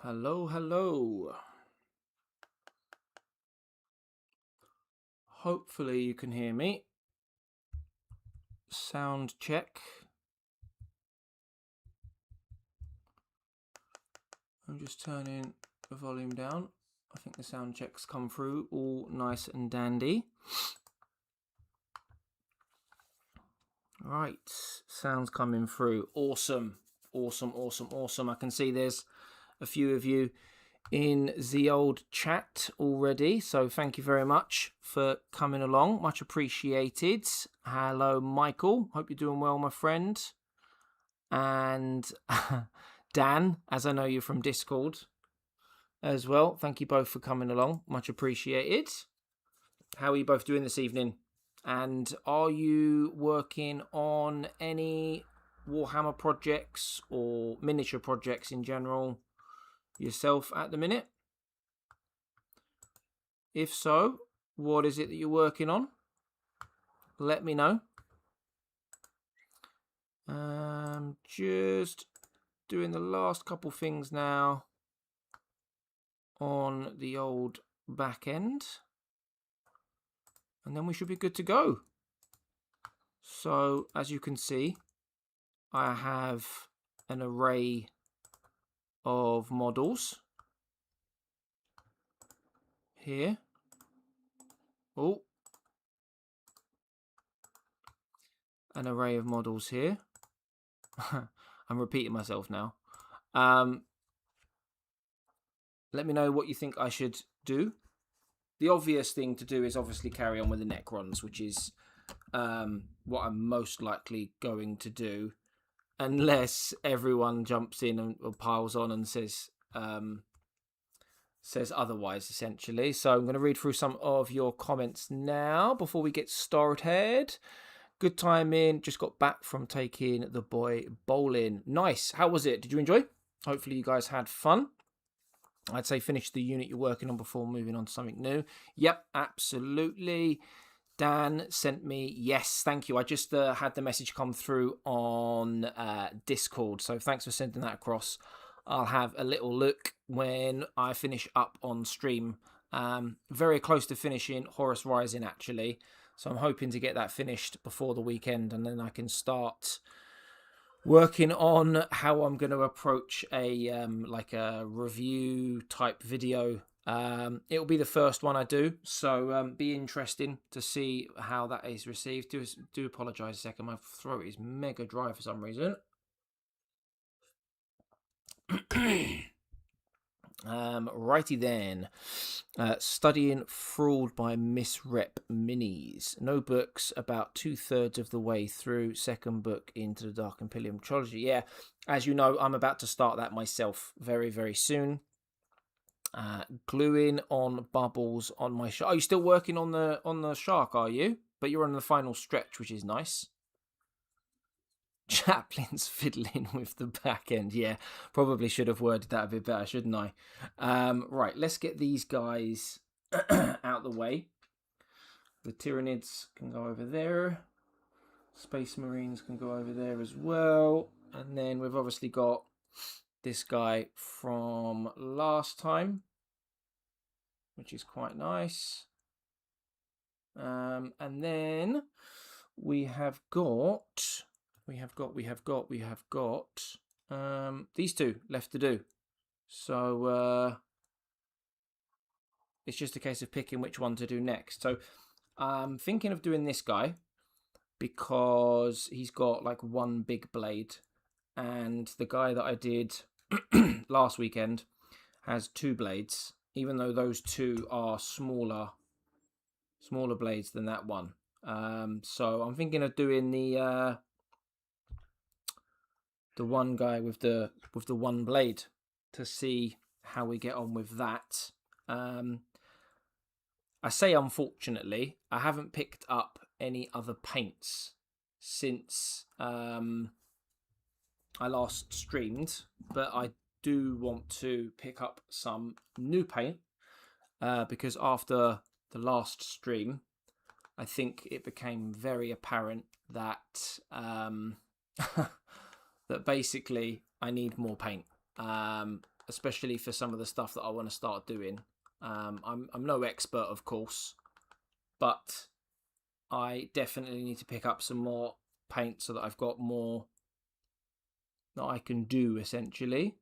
Hello, hello. Hopefully you can hear me. Sound check. I'm just turning the volume down. I think the sound checks come through all nice and dandy. Right, sounds coming through. Awesome, awesome, awesome, awesome. I can see there's a few of you in the old chat already, so thank you very much for coming along. Much appreciated. Hello, Michael. Hope you're doing well, my friend. And Dan, as I know you're from Discord as well, thank you both for coming along. Much appreciated. How are you both doing this evening? And are you working on any Warhammer projects or miniature projects in general yourself at the minute? If so, what is it that you're working on? Let me know. Just doing the last couple things now on the old back end, and then we should be good to go. So as you can see, I have an array of models here. Oh, an array of models here. I'm repeating myself now. Let me know what you think I should do. The obvious thing to do is obviously carry on with the Necrons, which is what I'm most likely going to do, unless everyone jumps in and or piles on and says otherwise, essentially. So I'm going to read through some of your comments now before we get started. Good time in. Just got back from taking the boy bowling. Nice. How was it? Did you enjoy? Hopefully you guys had fun. I'd say finish the unit you're working on before moving on to something new. Yep, absolutely. Dan sent me, yes, thank you. I just had the message come through on Discord, so thanks for sending that across. I'll have a little look when I finish up on stream. Very close to finishing Horus Rising, actually. So I'm hoping to get that finished before the weekend, and then I can start working on how I'm going to approach a like a review type video. It'll be the first one I do, so be interesting to see how that is received. Do apologise a second, my throat is mega dry for some reason. Righty then. Studying Fraud by Miss Rep Minis. No books, about 2/3 of the way through. Second book into the Dark Imperium trilogy. Yeah, as you know, I'm about to start that myself very, very soon. Gluing on bubbles on my shark. Are you still working on the shark, are you? But you're on the final stretch, which is nice. Chaplin's fiddling with the back end. Yeah, probably should have worded that a bit better, shouldn't I? Right, let's get these guys out the way. The Tyranids can go over there. Space Marines can go over there as well. And then we've obviously got this guy from last time, which is quite nice. And then we have got these two left to do. So it's just a case of picking which one to do next. So I'm thinking of doing this guy because he's got like one big blade, and the guy that I did last weekend has two blades, even though those two are smaller blades than that one. So I'm thinking of doing the one guy with the one blade to see how we get on with that. I say unfortunately, I haven't picked up any other paints since I last streamed, but I do want to pick up some new paint because after the last stream, I think it became very apparent that that basically I need more paint, especially for some of the stuff that I want to start doing. I'm no expert, of course, but I definitely need to pick up some more paint so that I've got more that I can do, essentially,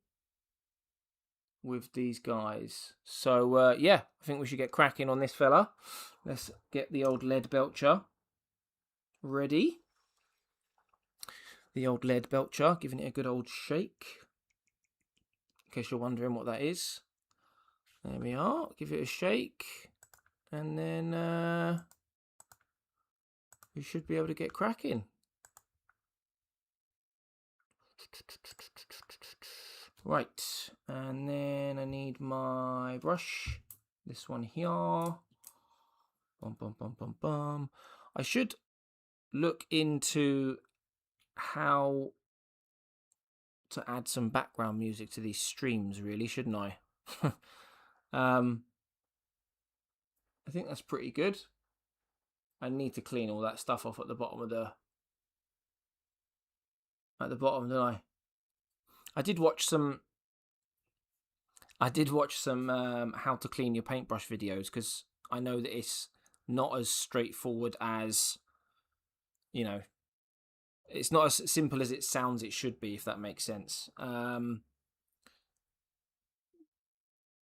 with these guys. So, yeah, I think we should get cracking on this fella. Let's get the old lead belcher ready. The old lead belcher, giving it a good old shake. In case you're wondering what that is. There we are. Give it a shake. And then we should be able to get cracking. Right. And then I need my brush. This one here. Bum, bum, bum, bum, bum. I should look into how to add some background music to these streams, really, shouldn't I? I think that's pretty good. I need to clean all that stuff off at the bottom of the... At the bottom, don't I? I did watch some how to clean your paintbrush videos, because I know that it's not as straightforward as, you know, it's not as simple as it sounds it should be, if that makes sense.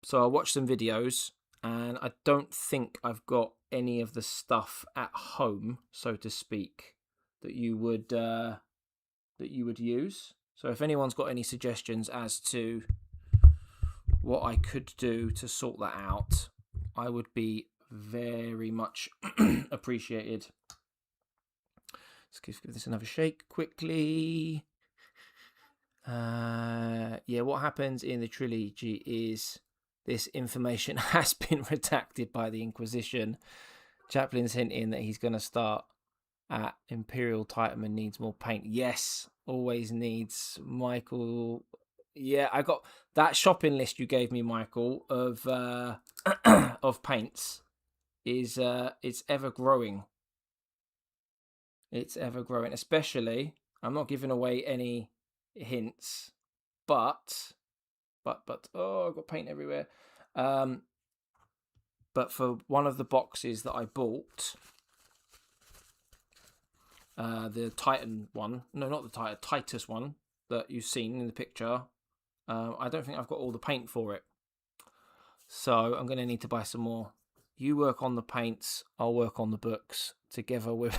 So I watched some videos, and I don't think I've got any of the stuff at home, so to speak, that you would use. So if anyone's got any suggestions as to what I could do to sort that out, I would be very much appreciated. Let's give this another shake quickly. Yeah, what happens in the trilogy is this information has been redacted by the Inquisition. Chaplin's hinting that he's going to start at Imperial Titan and needs more paint. Yes, always needs. Michael, yeah, I got that shopping list you gave me, Michael, of of paints. Is it's ever growing. It's ever growing. Especially, I'm not giving away any hints, but oh, I've got paint everywhere. But for one of the boxes that I bought, the Titan one, no, not the Titan, Titus one that you've seen in the picture, I don't think I've got all the paint for it. So I'm going to need to buy some more. You work on the paints, I'll work on the books together with...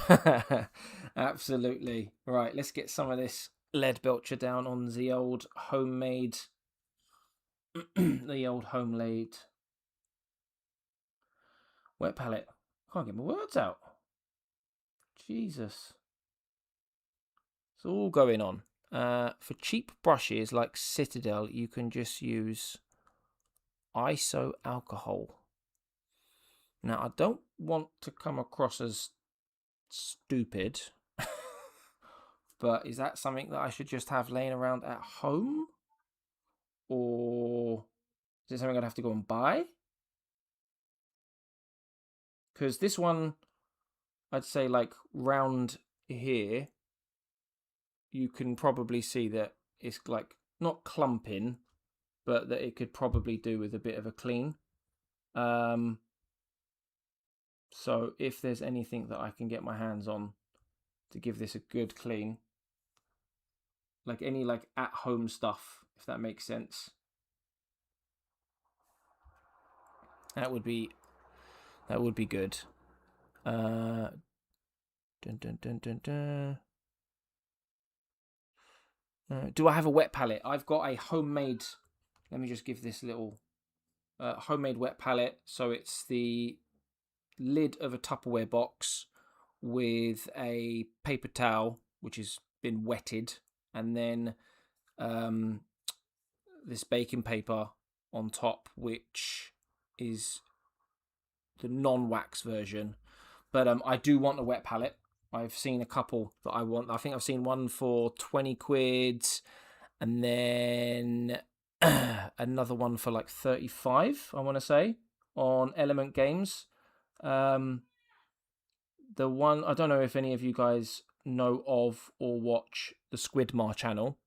Absolutely. Right, let's get some of this lead belcher down on the old homemade... the old homemade wet palette. Can't get my words out. Jesus. It's all going on. For cheap brushes like Citadel, you can just use iso alcohol. Now, I don't want to come across as stupid, but is that something that I should just have laying around at home? Or is it something I'd have to go and buy? Because this one, I'd say like round here, you can probably see that it's like not clumping, but that it could probably do with a bit of a clean. So if there's anything that I can get my hands on to give this a good clean, like any like at home stuff, if that makes sense, that would be good. Dun, dun, dun, dun, dun. Do I have a wet palette? I've got a homemade. Let me just give this little homemade wet palette. So it's the lid of a Tupperware box with a paper towel which has been wetted, and then this baking paper on top, which is the non-wax version. But I do want a wet palette. I've seen a couple that I want. I think I've seen one for 20 quid, and then another one for like 35, I want to say, on Element Games. The one, I don't know if any of you guys know of or watch the Squidmar channel,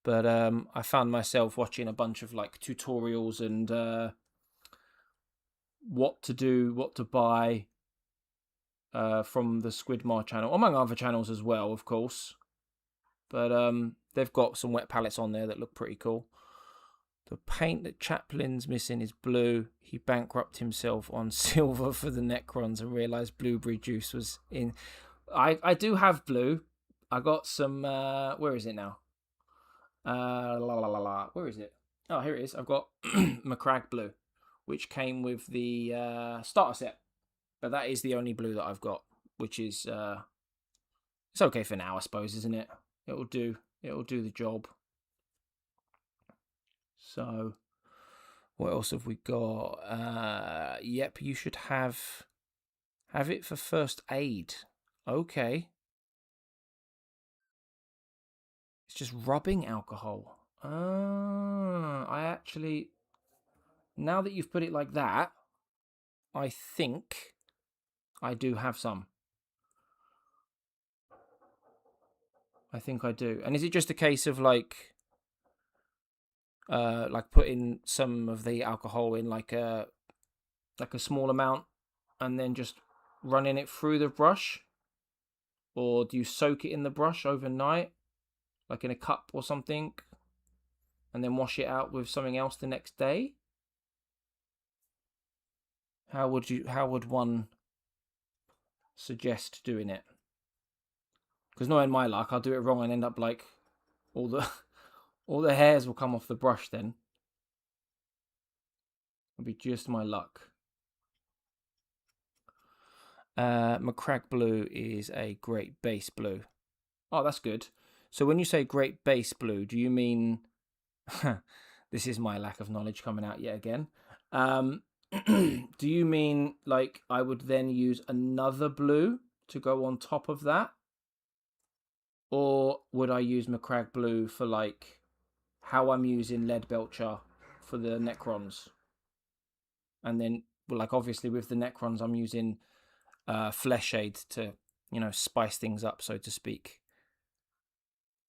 but I found myself watching a bunch of like tutorials and what to do, what to buy from the Squidmar channel, among other channels as well, of course. But they've got some wet palettes on there that look pretty cool. The paint that Chaplin's missing is blue. He bankrupted himself on silver for the Necrons and realised blueberry juice was in. I do have blue. I got some. Where is it now? Where is it? Oh, here it is. I've got Macragge blue, which came with the starter set. But that is the only blue that I've got, which is it's okay for now, I suppose, isn't it? It'll do the job. So, what else have we got? Yep, you should have it for first aid. Okay. It's just rubbing alcohol. I actually, now that you've put it like that, I think I do have some. I think I do. And is it just a case of like putting some of the alcohol in like a small amount and then just running it through the brush? Or do you soak it in the brush overnight, like in a cup or something, and then wash it out with something else the next day? How would one suggest doing it? Because knowing my luck, I'll do it wrong and end up like all the hairs will come off the brush then. It'll be just my luck. Macragge blue is a great base blue. Oh, that's good. So when you say great base blue, do you mean... this is my lack of knowledge coming out yet again. Do you mean like I would then use another blue to go on top of that? Or would I use Macragge blue for like how I'm using Leadbelcher for the Necrons? And then, well, like obviously with the Necrons, I'm using Fleshade to, spice things up, so to speak.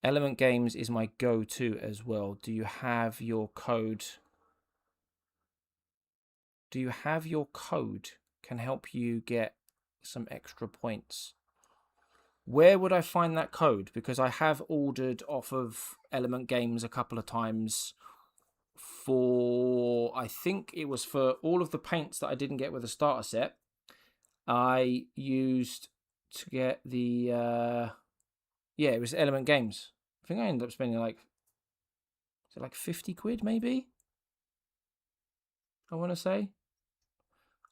Element Games is my go-to as well. Do you have your code? Can help you get some extra points. Where would I find that code? Because I have ordered off of Element Games a couple of times for, I think it was for all of the paints that I didn't get with the starter set. I used to get the it was Element Games. I think I ended up spending like 50 quid maybe, I want to say.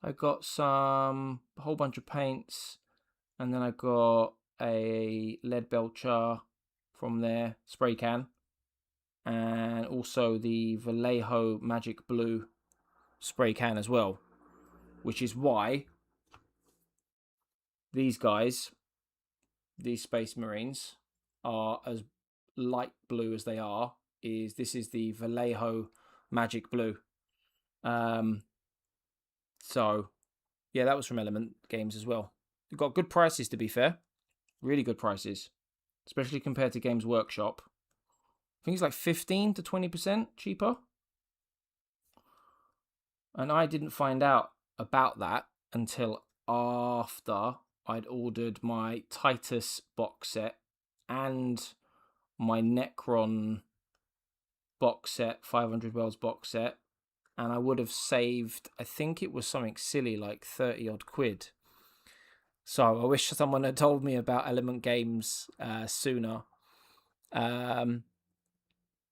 I got a whole bunch of paints, and then I got a Leadbelcher from their spray can, and also the Vallejo Magic Blue spray can as well, which is why these guys, these Space Marines, are as light blue as they are. This is the Vallejo Magic Blue. So yeah, that was from Element Games as well. You've got good prices, to be fair. Really good prices, especially compared to Games Workshop. I think it's like 15 to 20% cheaper. And I didn't find out about that until after I'd ordered my Titus box set and my Necron box set, 500 Worlds box set. And I would have saved, I think it was something silly like 30 odd quid. So I wish someone had told me about Element Games sooner. Got a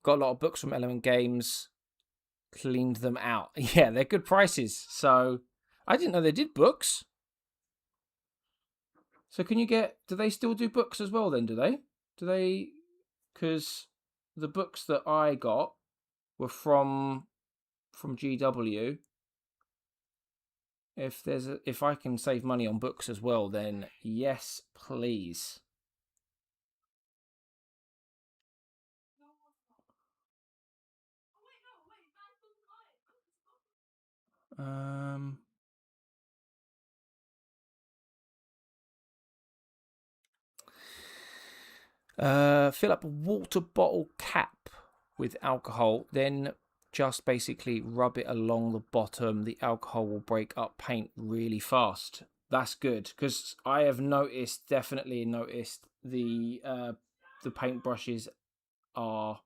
lot of books from Element Games, cleaned them out. Yeah, they're good prices. So I didn't know they did books. So do they still do books as well then, do they? Because the books that I got were from GW. If I can save money on books as well, then yes, please. Fill up a water bottle cap with alcohol, then just basically rub it along the bottom. The alcohol will break up paint really fast. That's good, because I have definitely noticed the paintbrushes are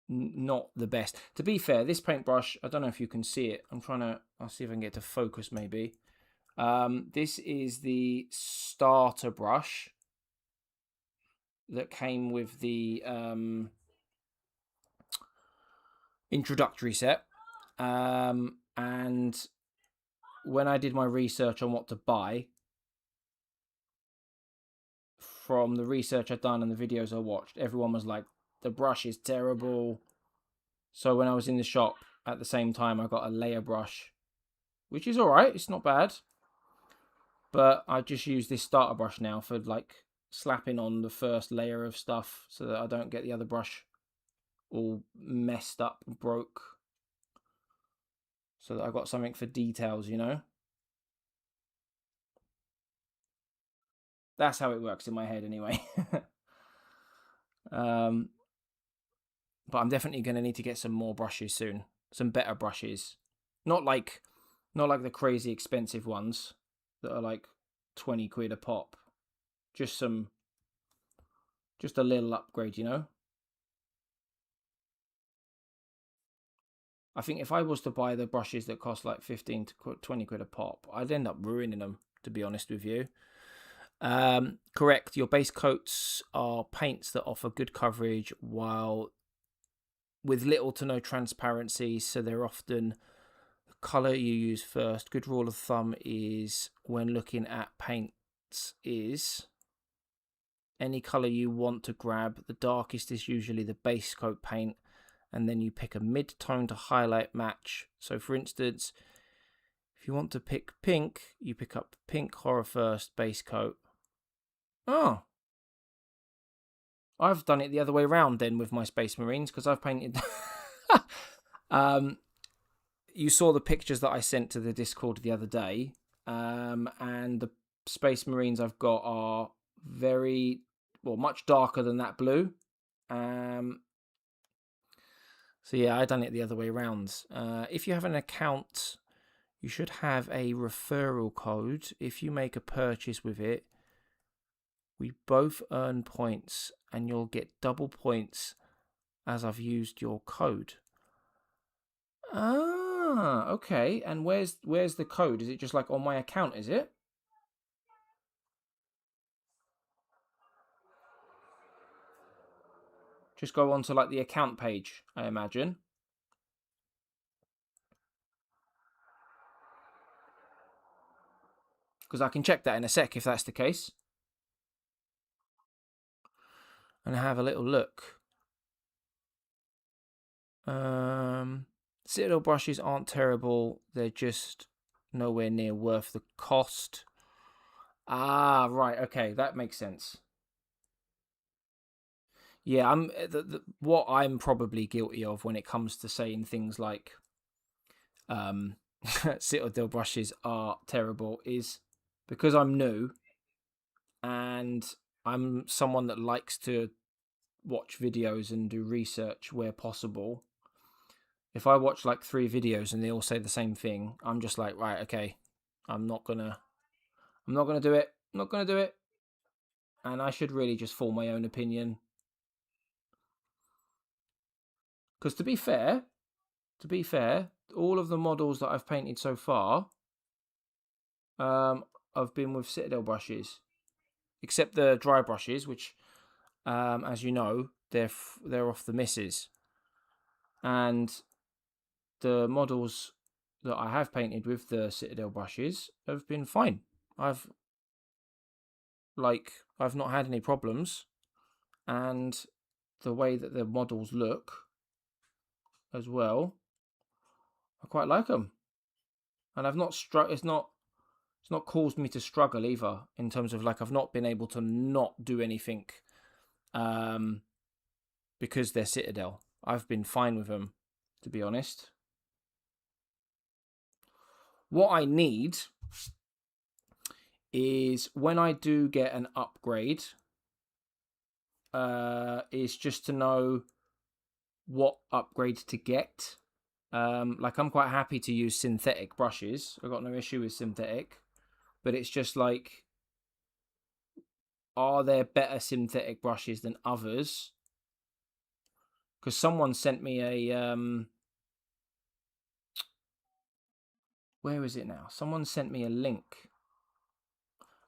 not the best. To be fair, this paintbrush, I don't know if you can see it. I'll see if I can get to focus maybe. This is the starter brush that came with the introductory set. And when I did my research on what to buy, from the research I'd done and the videos I watched, everyone was like, the brush is terrible. So when I was in the shop at the same time, I got a layer brush, which is all right. It's not bad. But I just use this starter brush now for like slapping on the first layer of stuff so that I don't get the other brush all messed up and broke. So that I got something for details, you know? That's how it works in my head anyway. But I'm definitely going to need to get some more brushes soon. Some better brushes. Not like the crazy expensive ones that are like 20 quid a pop. Just a little upgrade, you know? I think if I was to buy the brushes that cost like 15 to 20 quid a pop, I'd end up ruining them, to be honest with you. Correct. Your base coats are paints that offer good coverage while with little to no transparency, so they're often the colour you use first. Good rule of thumb is when looking at paints is any colour you want to grab. The darkest is usually the base coat paint, and then you pick a mid-tone to highlight match. So for instance, if you want to pick pink, you pick up pink horror first, base coat. Oh, I've done it the other way around then with my Space Marines, because I've painted... You saw the pictures that I sent to the Discord the other day, and the Space Marines I've got are much darker than that blue. So yeah, I done it the other way around. If you have an account, you should have a referral code. If you make a purchase with it, we both earn points, and you'll get double points as I've used your code. Ah, okay. And where's the code? Is it just like on my account, is it? Just go on to like the account page, I imagine. Because I can check that in a sec if that's the case. And have a little look. Citadel brushes aren't terrible. They're just nowhere near worth the cost. Ah, right. Okay, that makes sense. Yeah, what I'm probably guilty of when it comes to saying things like Citadel brushes are terrible is because I'm new and I'm someone that likes to watch videos and do research where possible. If I watch like 3 videos and they all say the same thing, I'm just like, right, okay, I'm not gonna do it. I'm not gonna do it. And I should really just form my own opinion. Because to be fair, all of the models that I've painted so far, I've been with Citadel brushes, except the dry brushes, which, as you know, they're off the misses, and the models that I have painted with the Citadel brushes have been fine. I've not had any problems, and the way that the models look as well, I quite like them, and I've not it's not caused me to struggle either in terms of like I've not been able to not do anything because they're Citadel. I've been fine with them, to be honest. What I need is when I do get an upgrade, is just to know what upgrade to get. Like, I'm quite happy to use synthetic brushes. I've got no issue with synthetic, but it's just like, are there better synthetic brushes than others? Because someone sent me a where is it now? Someone sent me a link.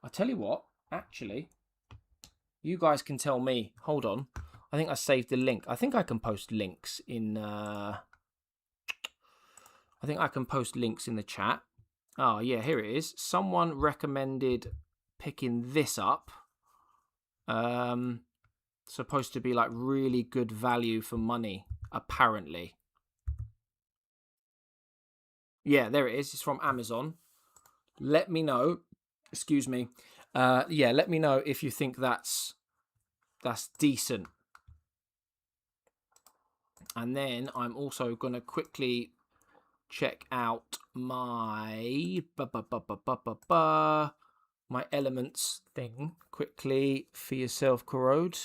I'll tell you what, actually, you guys can tell me. Hold on. I think I saved the link. I think I can post links in I think I can post links in the chat. Oh, yeah, here it is. Someone recommended picking this up. Supposed to be like really good value for money, apparently. Yeah, there it is. It's from Amazon. Let me know. Excuse me. Yeah, let me know if you think that's decent. And then I'm also going to quickly check out my my elements thing quickly for yourself, Corrode.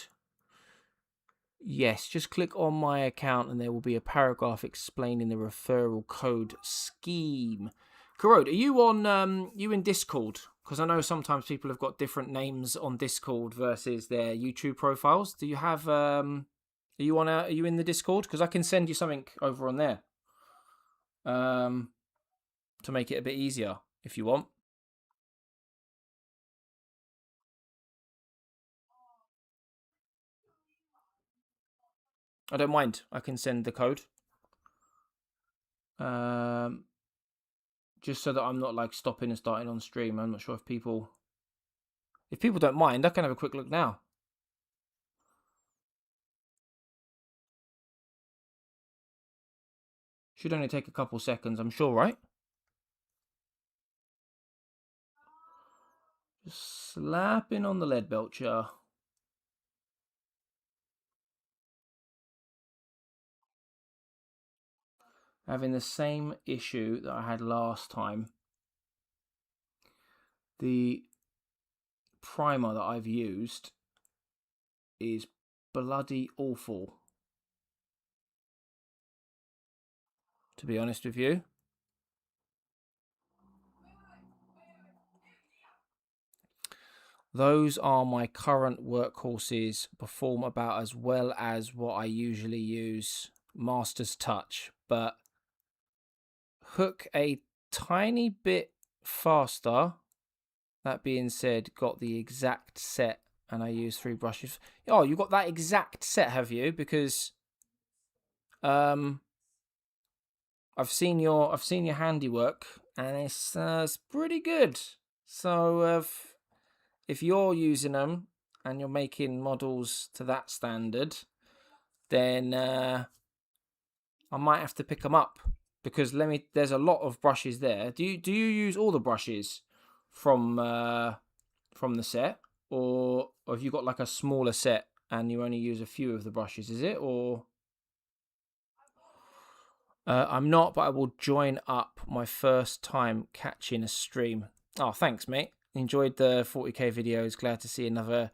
Yes, just click on my account and there will be a paragraph explaining the referral code scheme. Corrode, are you on you in Discord? Because I know sometimes people have got different names on Discord versus their YouTube profiles. Do you have are you in the Discord? Because I can send you something over on there. To make it a bit easier if you want. I don't mind. I can send the code. Just so that I'm not like stopping and starting on stream. I'm not sure if people don't mind, I can have a quick look now. Should only take a couple seconds, I'm sure, right? Just slapping on the lead belcher. Having the same issue that I had last time. The primer that I've used is bloody awful, to be honest with you. Those are my current workhorses, perform about as well as what I usually use, Master's Touch, but hook a tiny bit faster. That being said, got the exact set and I use 3 brushes. Oh, you got that exact set, have you? Because I've seen your handiwork and it's pretty good. So if you're using them and you're making models to that standard, then I might have to pick them up, because there's a lot of brushes there. Do you use all the brushes from the set, or have you got like a smaller set and you only use a few of the brushes? Is it, or I'm not, but I will join up my first time catching a stream. Oh, thanks, mate. Enjoyed the 40k videos. Glad to see another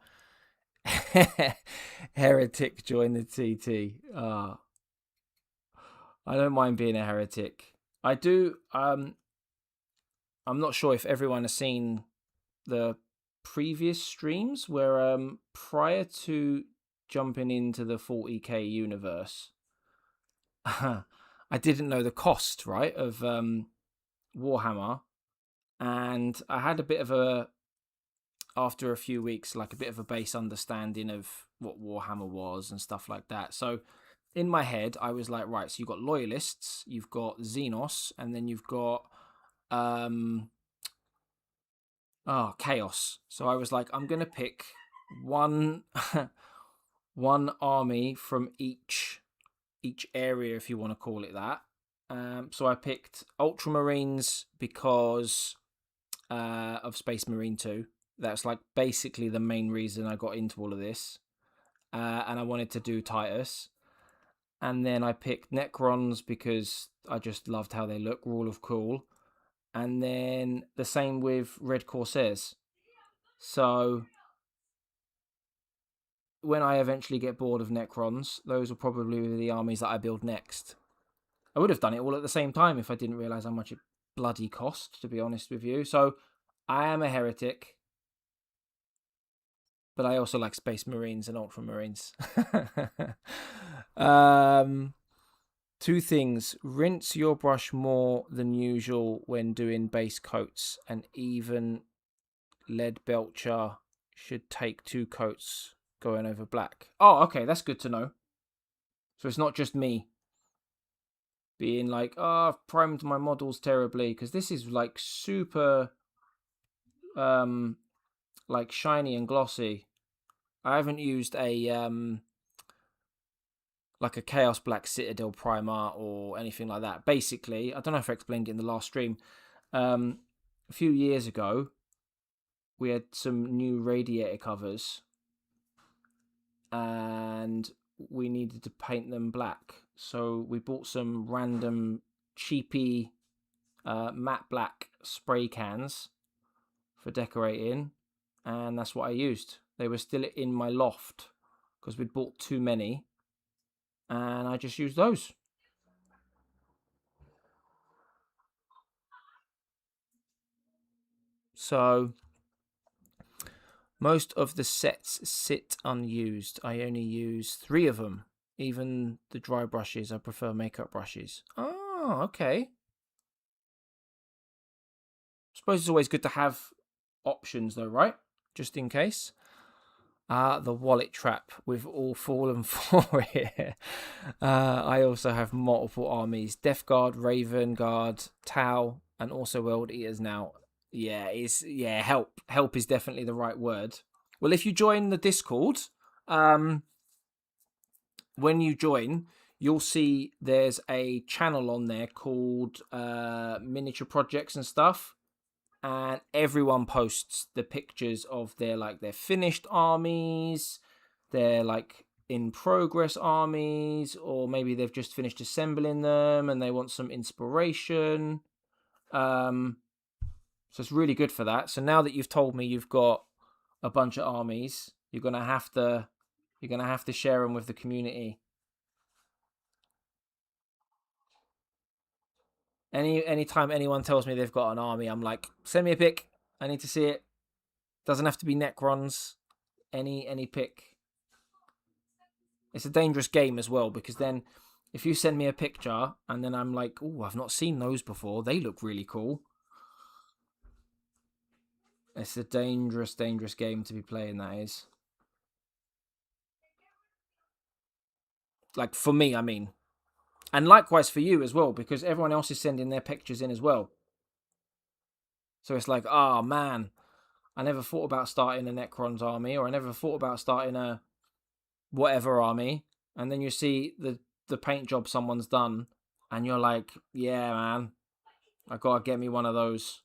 heretic join the TT. I don't mind being a heretic. I do. I'm not sure if everyone has seen the previous streams where prior to jumping into the 40k universe, I didn't know the cost, right, of Warhammer, and I had a bit of after a few weeks, like a bit of a base understanding of what Warhammer was and stuff like that. So in my head, I was like, right, so you've got loyalists, you've got Xenos, and then you've got chaos. So I was like, I'm gonna pick one one army from each area, if you want to call it that. So I picked Ultramarines because of Space Marine 2. That's like basically the main reason I got into all of this. And I wanted to do Titus. And then I picked Necrons because I just loved how they look, Rule of Cool. And then the same with Red Corsairs. So when I eventually get bored of Necrons, those will probably be the armies that I build next. I would have done it all at the same time if I didn't realise how much it bloody cost, to be honest with you. So I am a heretic, but I also like Space Marines and Ultramarines. Two things. Rinse your brush more than usual when doing base coats, and even Lead Belcher should take 2 coats going over black. Oh, okay, that's good to know. So it's not just me being like, oh, I've primed my models terribly, because this is like super like shiny and glossy. I haven't used a like a Chaos Black Citadel primer or anything like that. Basically, I don't know if I explained it in the last stream. A few years ago, we had some new radiator covers and we needed to paint them black. So we bought some random cheapy matte black spray cans for decorating, and that's what I used. They were still in my loft because we'd bought too many, and I just used those. So most of the sets sit unused. I only use 3 of them. Even the dry brushes, I prefer makeup brushes. Oh, okay. Suppose it's always good to have options though, right? Just in case. The wallet trap. We've all fallen for it. I also have multiple armies. Death Guard, Raven Guard, Tau, and also World Eaters now. Help. Help is definitely the right word. Well, if you join the Discord, when you join, you'll see there's a channel on there called Miniature Projects and stuff, and everyone posts the pictures of their finished armies, their like in progress armies, or maybe they've just finished assembling them and they want some inspiration. So it's really good for that. So now that you've told me you've got a bunch of armies, you're gonna have to share them with the community. Anytime anyone tells me they've got an army, I'm like, send me a pic. I need to see it. Doesn't have to be Necrons. Any pic. It's a dangerous game as well, because then if you send me a picture and then I'm like, oh, I've not seen those before, they look really cool. It's a dangerous game to be playing, that is. Like, for me, I mean. And likewise for you as well, because everyone else is sending their pictures in as well. So it's like, oh man, I never thought about starting a Necrons army, or I never thought about starting a whatever army. And then you see the paint job someone's done, and you're like, yeah, man, I gotta get me one of those.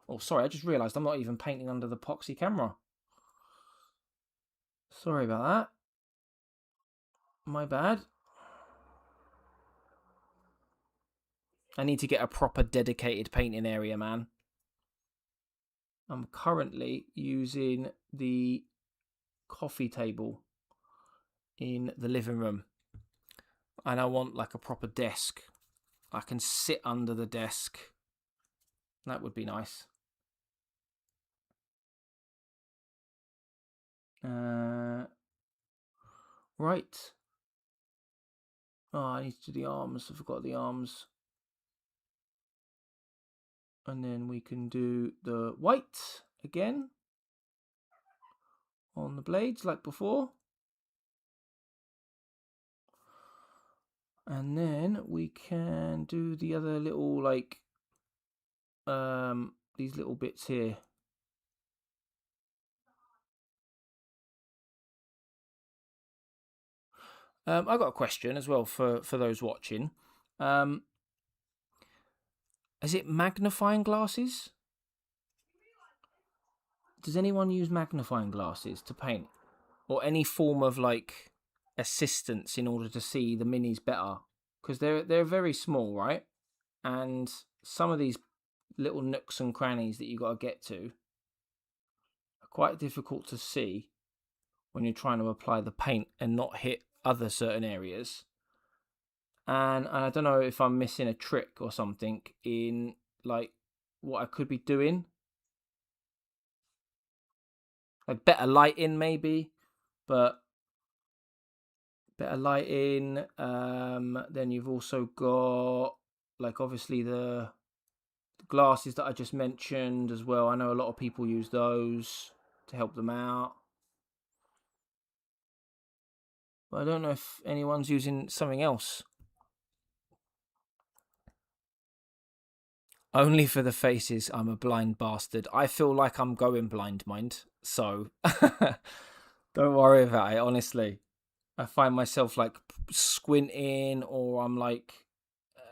Oh, sorry, I just realised I'm not even painting under the epoxy camera. Sorry about that. My bad. I need to get a proper dedicated painting area, man. I'm currently using the coffee table in the living room, and I want like a proper desk. I can sit under the desk. That would be nice. Right. Oh, I need to do the arms. I forgot the arms. And then we can do the white again on the blades like before. And then we can do the other little these little bits here. I got a question as well for those watching. Is it magnifying glasses? Does anyone use magnifying glasses to paint, or any form of like assistance in order to see the minis better? Because they're very small, right? And some of these little nooks and crannies that you got to get to, quite difficult to see when you're trying to apply the paint and not hit other certain areas. And I don't know if I'm missing a trick or something in like what I could be doing. Like better lighting maybe, but better lighting. Then you've also got like obviously the glasses that I just mentioned as well. I know a lot of people use those to help them out. But I don't know if anyone's using something else. Only for the faces, I'm a blind bastard. I feel like I'm going blind, mind. So don't worry about it, honestly. I find myself like squinting, or I'm like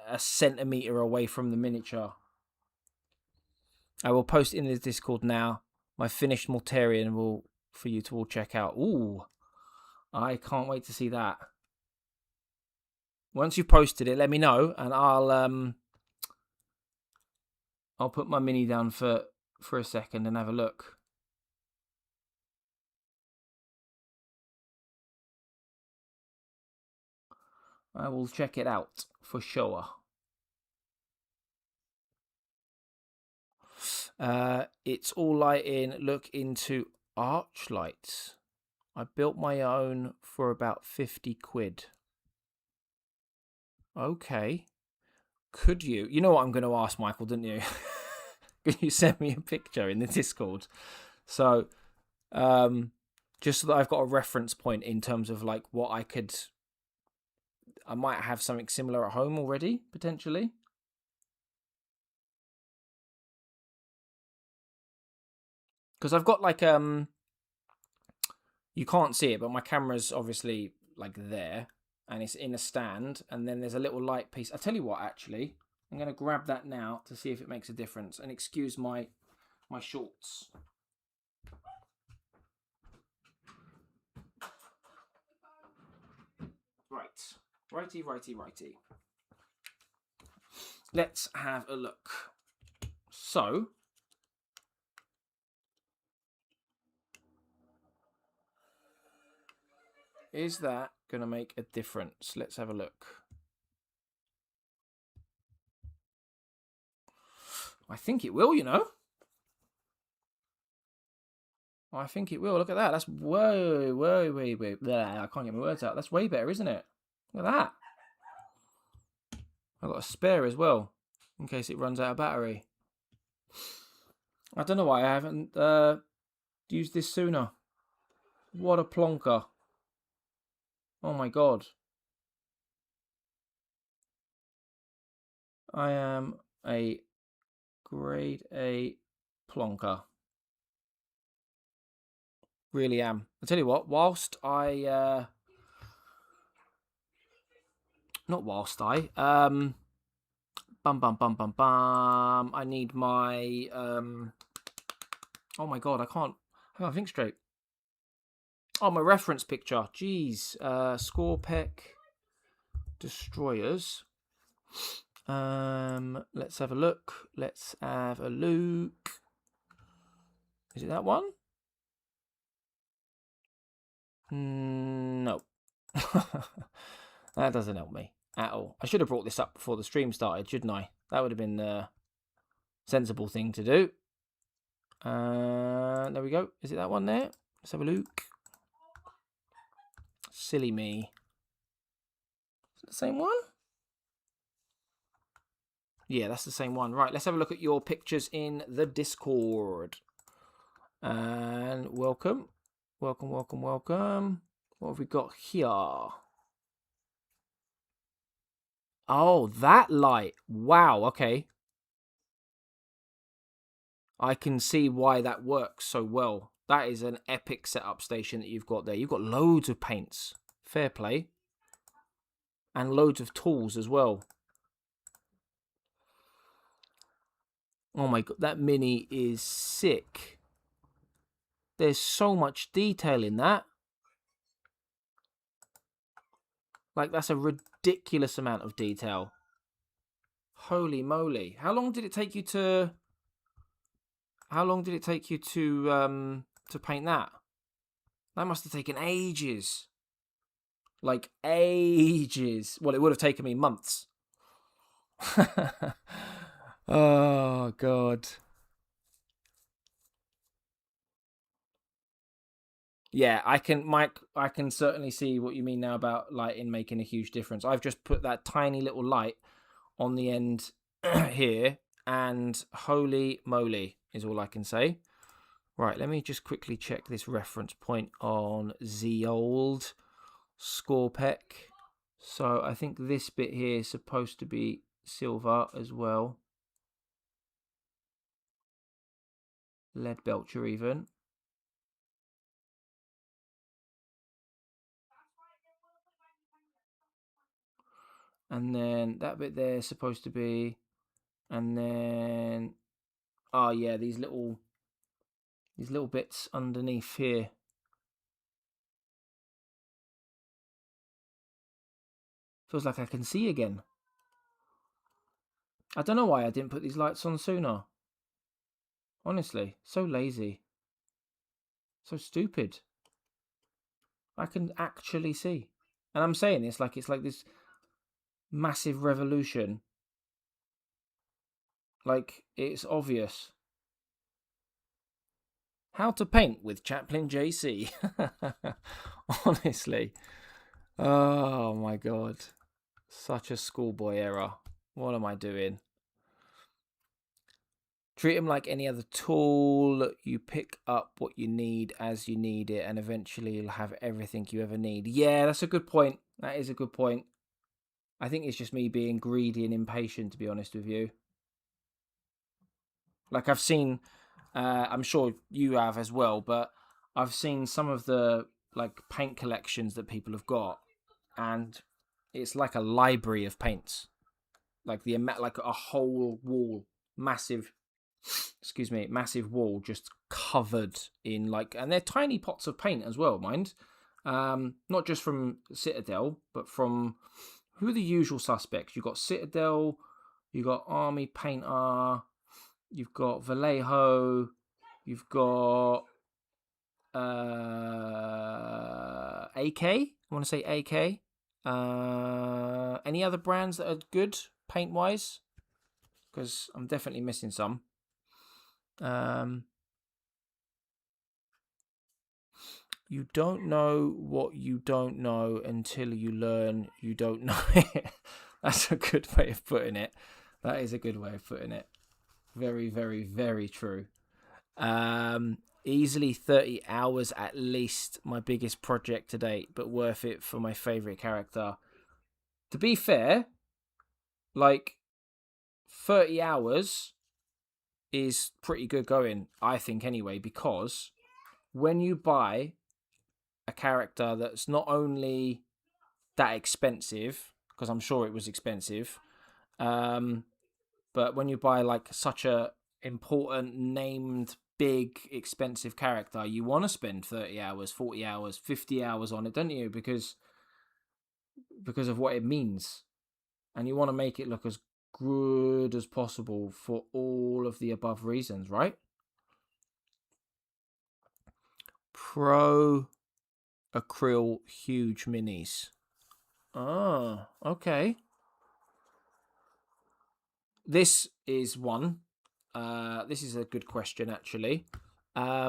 a centimetre away from the miniature. I will post in the Discord now my finished Mortarion for you to all check out. Ooh, I can't wait to see that. Once you've posted it, let me know, and I'll put my mini down for a second and have a look. I will check it out for sure. It's all lighting. Look into arch lights. I built my own for about 50 quid. Okay. Could you? You know what I'm going to ask, Michael, didn't you? Could you send me a picture in the Discord? So, just so that I've got a reference point in terms of like what I might have something similar at home already, potentially. Because I've got like, you can't see it, but my camera's obviously like there, and it's in a stand, and then there's a little light piece. I'll tell you what, actually, I'm going to grab that now to see if it makes a difference. And excuse my shorts. Right. Righty. Let's have a look. So, is that going to make a difference? Let's have a look. I think it will, you know. I think it will. Look at that. That's way. I can't get my words out. That's way better, isn't it? Look at that. I've got a spare as well, in case it runs out of battery. I don't know why I haven't used this sooner. What a plonker. Oh my god. I am a grade A plonker. Really am. I'll tell you what, not I need my oh my god, I can't think straight. Oh, my reference picture. Jeez. Skorpekh Destroyers. Let's have a look. Is it that one? No. That doesn't help me at all. I should have brought this up before the stream started, shouldn't I? That would have been the sensible thing to do. There we go. Is it that one there? Let's have a look. Silly me. Is it the same one? Yeah, that's the same one. Right, let's have a look at your pictures in the Discord. And welcome. What have we got here? Oh, that light. Wow, okay. I can see why that works so well. That is an epic setup station that you've got there. You've got loads of paints. Fair play. And loads of tools as well. Oh my god, that mini is sick. There's so much detail in that. Like, that's a ridiculous amount of detail. Holy moly. How long did it take you to to paint that? That must have taken ages. Like, ages. Well, it would have taken me months. Oh, God. Yeah, I can certainly see what you mean now about lighting making a huge difference. I've just put that tiny little light on the end here, and holy moly is all I can say. Right, let me just quickly check this reference point on the old Skorpekh. So I think this bit here is supposed to be silver as well. Lead belcher even. And then that bit there is supposed to be, and then, oh yeah, these little bits underneath here. Feels like I can see again. I don't know why I didn't put these lights on sooner. Honestly, so lazy. So stupid. I can actually see. And I'm saying this like it's like this massive revolution. Like, it's obvious. How to paint with Chaplin JC. Honestly. Oh my god. Such a schoolboy error. What am I doing? Treat them like any other tool. You pick up what you need as you need it, and eventually you'll have everything you ever need. Yeah, that's a good point. That is a good point. I think it's just me being greedy and impatient, to be honest with you. Like, I've seen, I'm sure you have as well, but I've seen some of the like paint collections that people have got, and it's like a library of paints. Like like a whole wall, massive wall just covered in like, and they're tiny pots of paint as well, mind. Not just from Citadel, but from, who are the usual suspects? You've got Citadel, you've got Army Painter, you've got Vallejo, you've got AK. I want to say AK. Any other brands that are good paint wise? Because I'm definitely missing some. You don't know what you don't know until you learn you don't know it. That's a good way of putting it. That is a good way of putting it. Very, very, very true. Easily 30 hours at least, my biggest project to date, but worth it for my favourite character. To be fair, like, 30 hours is pretty good going, I think, anyway, because when you buy a character that's not only that expensive, because I'm sure it was expensive, but when you buy like such a important, named, big, expensive character, you want to spend 30 hours, 40 hours, 50 hours on it, don't you? Because of what it means. And you want to make it look as good as possible for all of the above reasons, right? Pro acryl huge minis. Oh, okay. This is one. This is a good question, actually. I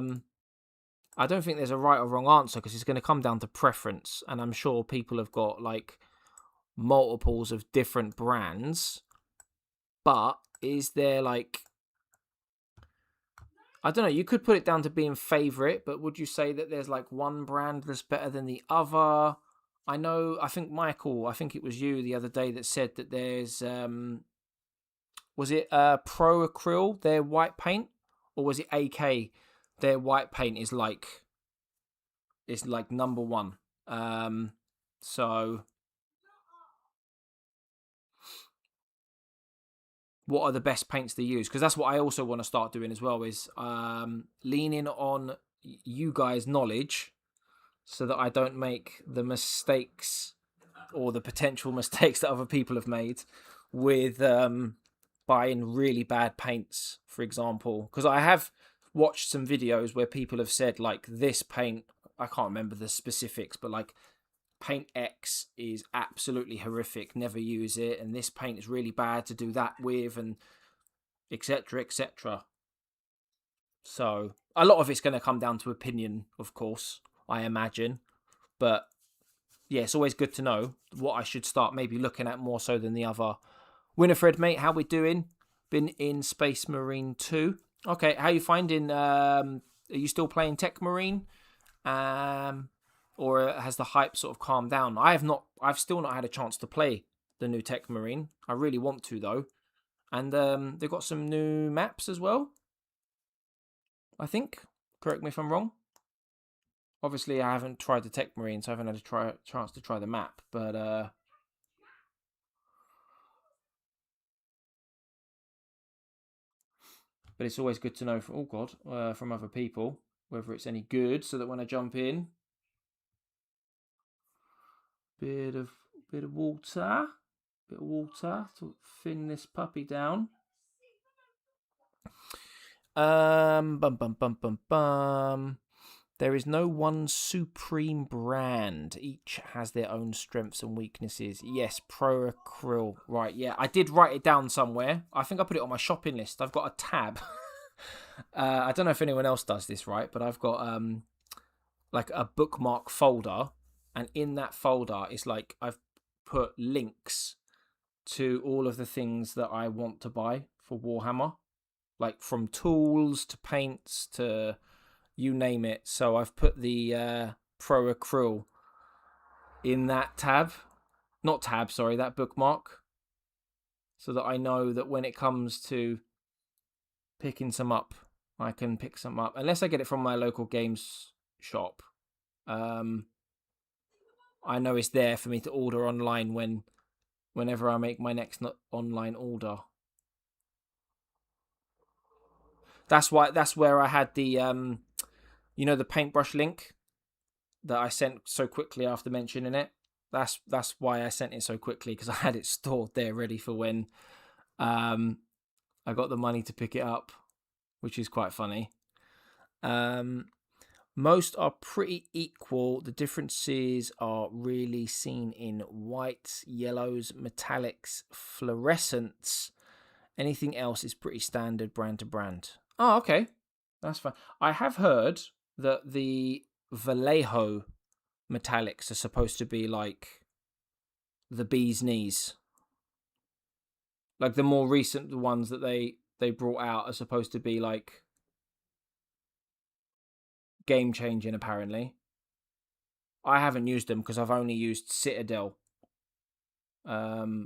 don't think there's a right or wrong answer because it's going to come down to preference, and I'm sure people have got like multiples of different brands. But is there like, I don't know, you could put it down to being favorite, but would you say that there's like one brand that's better than the other? I think Michael, I think it was you the other day that said that there's was it Pro Acryl, their white paint, or was it AK, their white paint is like number one. So what are the best paints to use? Because that's what I also want to start doing as well, is leaning on you guys' knowledge so that I don't make the mistakes or the potential mistakes that other people have made with buying really bad paints, for example. Because I have watched some videos where people have said like this paint, I can't remember the specifics, but like paint X is absolutely horrific, never use it, and this paint is really bad to do that with, and etc, etc. So a lot of it's going to come down to opinion, of course, I imagine, but yeah, it's always good to know what I should start maybe looking at more so than the other. Winifred, mate, how we doing? Been in Space Marine 2. Okay, how you finding? Are you still playing Tech Marine? Or has the hype sort of calmed down? I've still not had a chance to play the new Tech Marine. I really want to though. And they've got some new maps as well, I think. Correct me if I'm wrong. Obviously, I haven't tried the Tech Marine, so I haven't had a chance to try the map. But it's always good to know from other people whether it's any good, so that when I jump in, bit of water to thin this puppy down. Bum bum bum bum bum. There is no one supreme brand. Each has their own strengths and weaknesses. Yes, Pro Acryl. Right, yeah. I did write it down somewhere. I think I put it on my shopping list. I've got a tab. I don't know if anyone else does this, right? But I've got like a bookmark folder. And in that folder, it's like I've put links to all of the things that I want to buy for Warhammer. Like from tools to paints to you name it. So I've put the Pro Acryl in that that bookmark, so that I know that when it comes to picking some up, I can pick some up. Unless I get it from my local games shop, I know it's there for me to order online whenever I make my next online order. That's where I had the the paintbrush link that I sent so quickly after mentioning it. That's why I sent it so quickly, because I had it stored there ready for when I got the money to pick it up, which is quite funny. Most are pretty equal. The differences are really seen in whites, yellows, metallics, fluorescents. Anything else is pretty standard brand to brand. Oh, okay. That's fine. I have heard that the Vallejo metallics are supposed to be like the bee's knees. Like the more recent ones that they brought out are supposed to be like game changing, apparently. I haven't used them because I've only used Citadel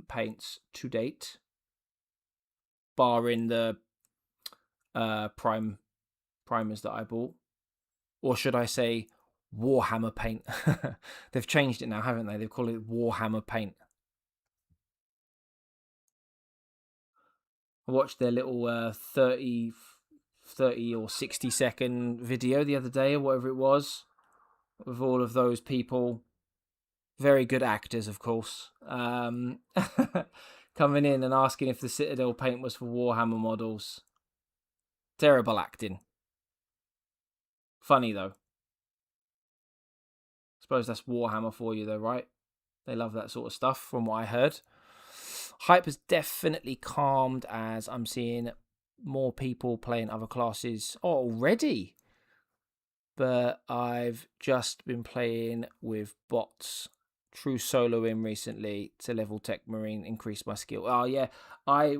paints to date, barring the primers that I bought. Or should I say Warhammer paint? They've changed it now, haven't they? They've called it Warhammer paint. I watched their little 30 or 60-second video the other day, or whatever it was, with all of those people, very good actors, of course, coming in and asking if the Citadel paint was for Warhammer models. Terrible acting. Funny, though. Suppose that's Warhammer for you, though, right? They love that sort of stuff, from what I heard. Hype has definitely calmed as I'm seeing more people playing other classes already. But I've just been playing with bots. True soloing recently to level Tech Marine, increase my skill. Oh yeah, I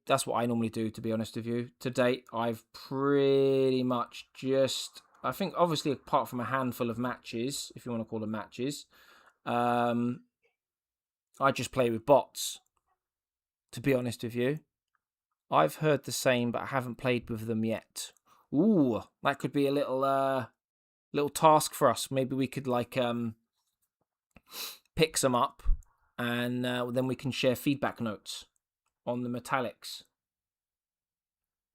that's what I normally do, to be honest with you. To date, I've pretty much just, I think obviously apart from a handful of matches, if you want to call them matches, I just play with bots, to be honest with you. I've heard the same, but I haven't played with them yet. Ooh, that could be a little task for us. Maybe we could like pick some up, and then we can share feedback notes on the metallics.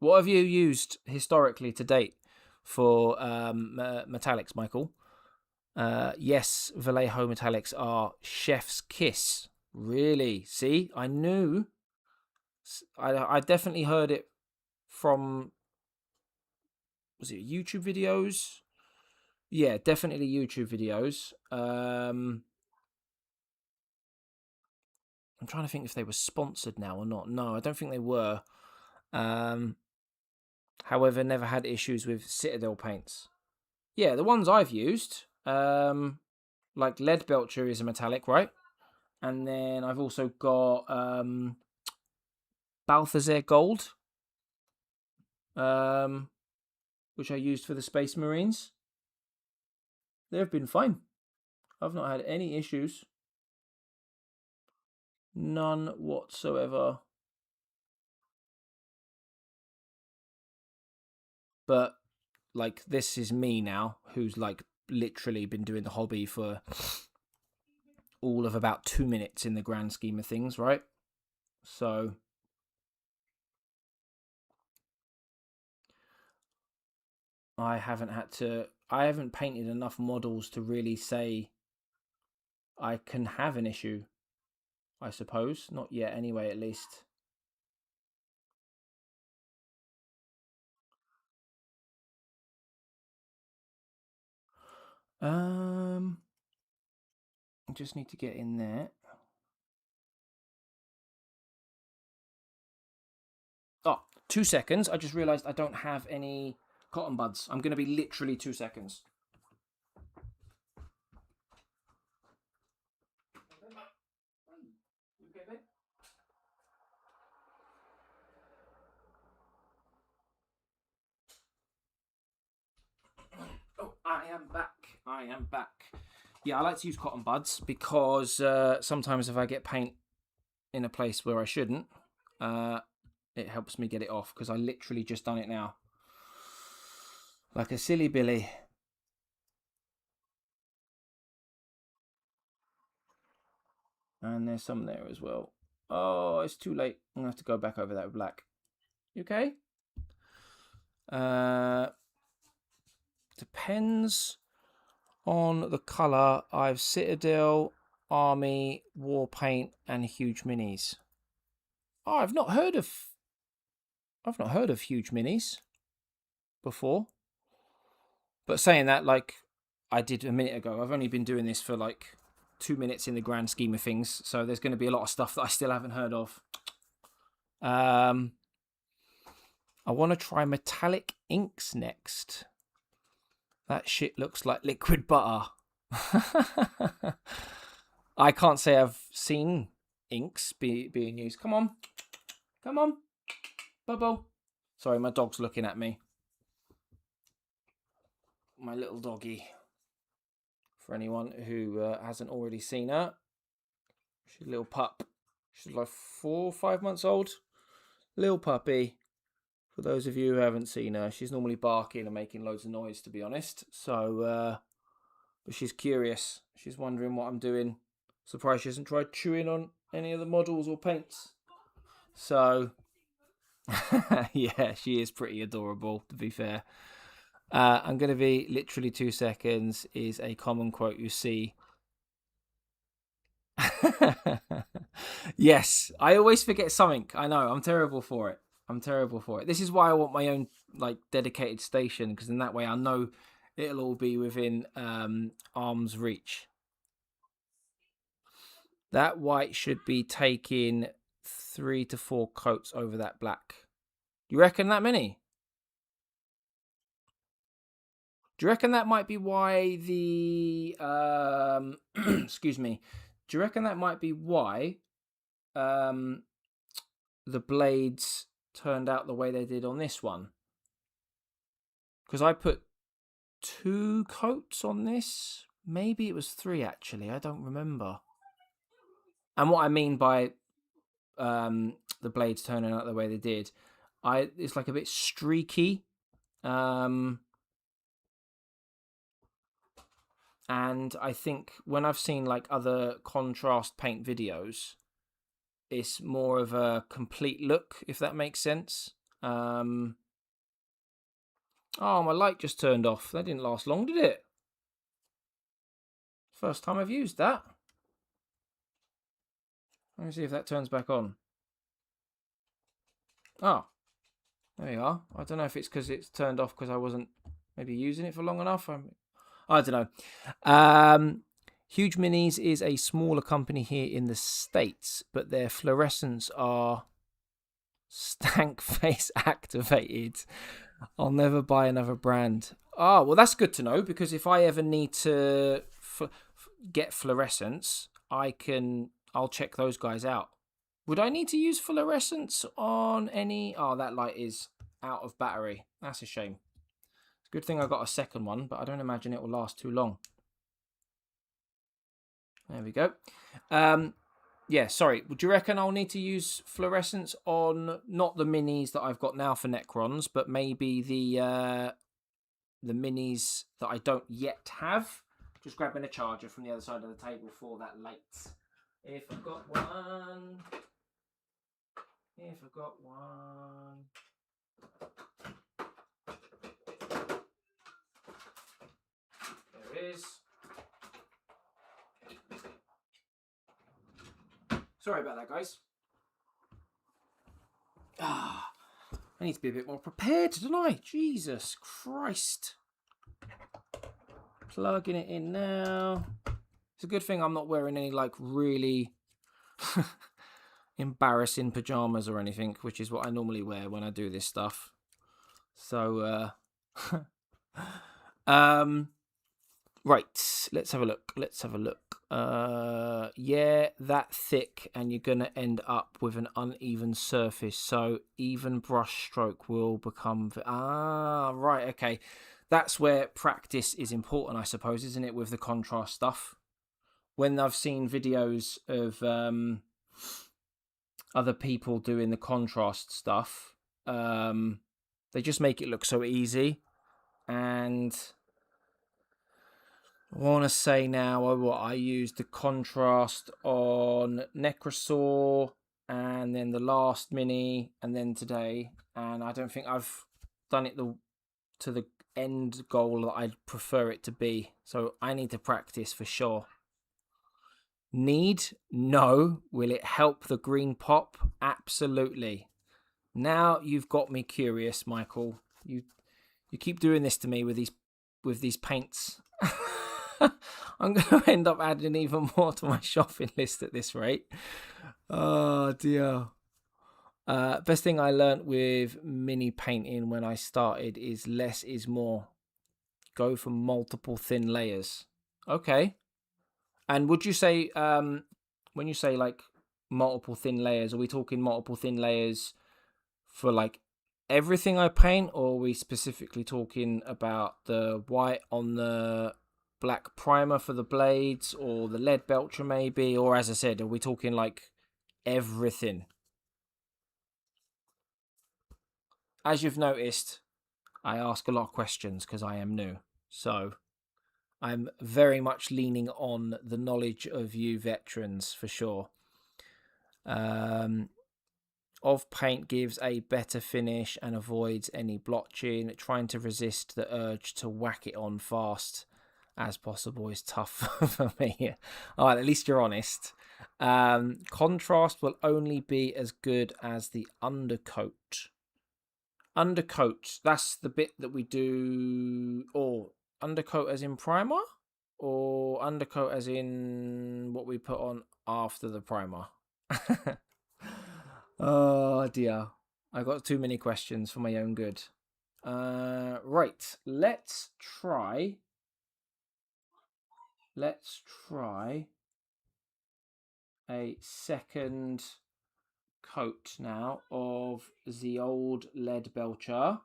What have you used historically to date for metallics, Michael? Yes, Vallejo metallics are chef's kiss. Really? See, I knew. I definitely heard it from was it YouTube videos? Yeah, definitely YouTube videos. I'm trying to think if they were sponsored now or not. No, I don't think they were. However, never had issues with Citadel paints. Yeah, the ones I've used, like Lead Belcher is a metallic, right? And then I've also got Balthazar Gold, which I used for the Space Marines. They've been fine. I've not had any issues. None whatsoever. But, like, this is me now, who's, like, literally been doing the hobby for all of about 2 minutes in the grand scheme of things, right? So I haven't painted enough models to really say I can have an issue, I suppose. Not yet anyway, at least. I just need to get in there. Oh, 2 seconds. I just realised I don't have any cotton buds. I'm going to be literally 2 seconds. Oh, I am back. Yeah, I like to use cotton buds because sometimes if I get paint in a place where I shouldn't, it helps me get it off because I literally just done it now. Like a silly Billy. And there's some there as well. Oh, it's too late. I'm going to have to go back over that with black. You okay? Depends on the colour. I've Citadel, Army, War Paint, and Huge Minis. Oh, I've not heard of Huge Minis before. But saying that, like I did a minute ago, I've only been doing this for like 2 minutes in the grand scheme of things. So there's going to be a lot of stuff that I still haven't heard of. I want to try metallic inks next. That shit looks like liquid butter. I can't say I've seen inks being used. Come on. Come on. Bubble. Sorry, my dog's looking at me. My little doggy. For anyone who hasn't already seen her. She's a little pup. She's like 4 or 5 months old. Little puppy. For those of you who haven't seen her, she's normally barking and making loads of noise, to be honest. So, but she's curious. She's wondering what I'm doing. Surprised she hasn't tried chewing on any of the models or paints. So, yeah, she is pretty adorable, to be fair. I'm going to be literally 2 seconds is a common quote you see. Yes, I always forget something. I know, I'm terrible for it. This is why I want my own like dedicated station, because in that way I know it'll all be within arm's reach. That white should be taking 3 to 4 coats over that black. You reckon that many? Do you reckon that might be why the excuse me? Do you reckon that might be why the blades turned out the way they did on this one? Because I put 2 coats on this. Maybe it was 3 actually. I don't remember. And what I mean by the blades turning out the way they did, it's like a bit streaky. And I think when I've seen like other contrast paint videos, it's more of a complete look, if that makes sense. Oh, my light just turned off. That didn't last long, did it? First time I've used that. Let me see if that turns back on. Oh, There we are. I don't know if it's because it's turned off because I wasn't maybe using it for long enough. I don't know. Huge Minis is a smaller company here in the States, but their fluorescents are stank face activated. I'll never buy another brand. Oh, well, that's good to know, because if I ever need to get fluorescents, I'll check those guys out. Would I need to use fluorescents on any... Oh, that light is out of battery. That's a shame. It's a good thing I got a second one, but I don't imagine it will last too long. There we go. Yeah, sorry. Would you reckon I'll need to use fluorescents on not the minis that I've got now for Necrons, but maybe the minis that I don't yet have? Just grabbing a charger from the other side of the table for that light. If I've got one. If I've got one. There it is. Sorry about that, guys. I need to be a bit more prepared tonight. Jesus Christ. Plugging it in now. It's a good thing I'm not wearing any like really embarrassing pajamas or anything, which is what I normally wear when I do this stuff. So, right, let's have a look. Yeah, that thick, and you're gonna end up with an uneven surface, so even brush stroke will become... right, okay. That's where practice is important, I suppose, isn't it, with the contrast stuff? When I've seen videos of other people doing the contrast stuff, they just make it look so easy. And I want to say now, I used the contrast on Necron, and then the last mini, and then today. And I don't think I've done it to the end goal that I'd prefer it to be. So I need to practice for sure. Need? No. Will it help the green pop? Absolutely. Now you've got me curious, Michael. You keep doing this to me with these paints. I'm going to end up adding even more to my shopping list at this rate. Oh dear. Best thing I learnt with mini painting when I started is less is more. Go for multiple thin layers. Okay. And would you say, when you say like multiple thin layers, are we talking multiple thin layers for like everything I paint, or are we specifically talking about the white on the black primer for the blades, or the lead belcher maybe, or as I said, are we talking like everything? As you've noticed, I ask a lot of questions because I am new, so I'm very much leaning on the knowledge of you veterans for sure. Of paint gives a better finish and avoids any blotching. Trying to resist the urge to whack it on fast as possible is tough for me. All right, at least you're honest. Contrast will only be as good as the undercoat. Undercoat, that's the bit that we do... Or undercoat as in primer? Or undercoat as in what we put on after the primer? Oh dear. I got too many questions for my own good. Right, let's try a second coat now of the old lead belcher,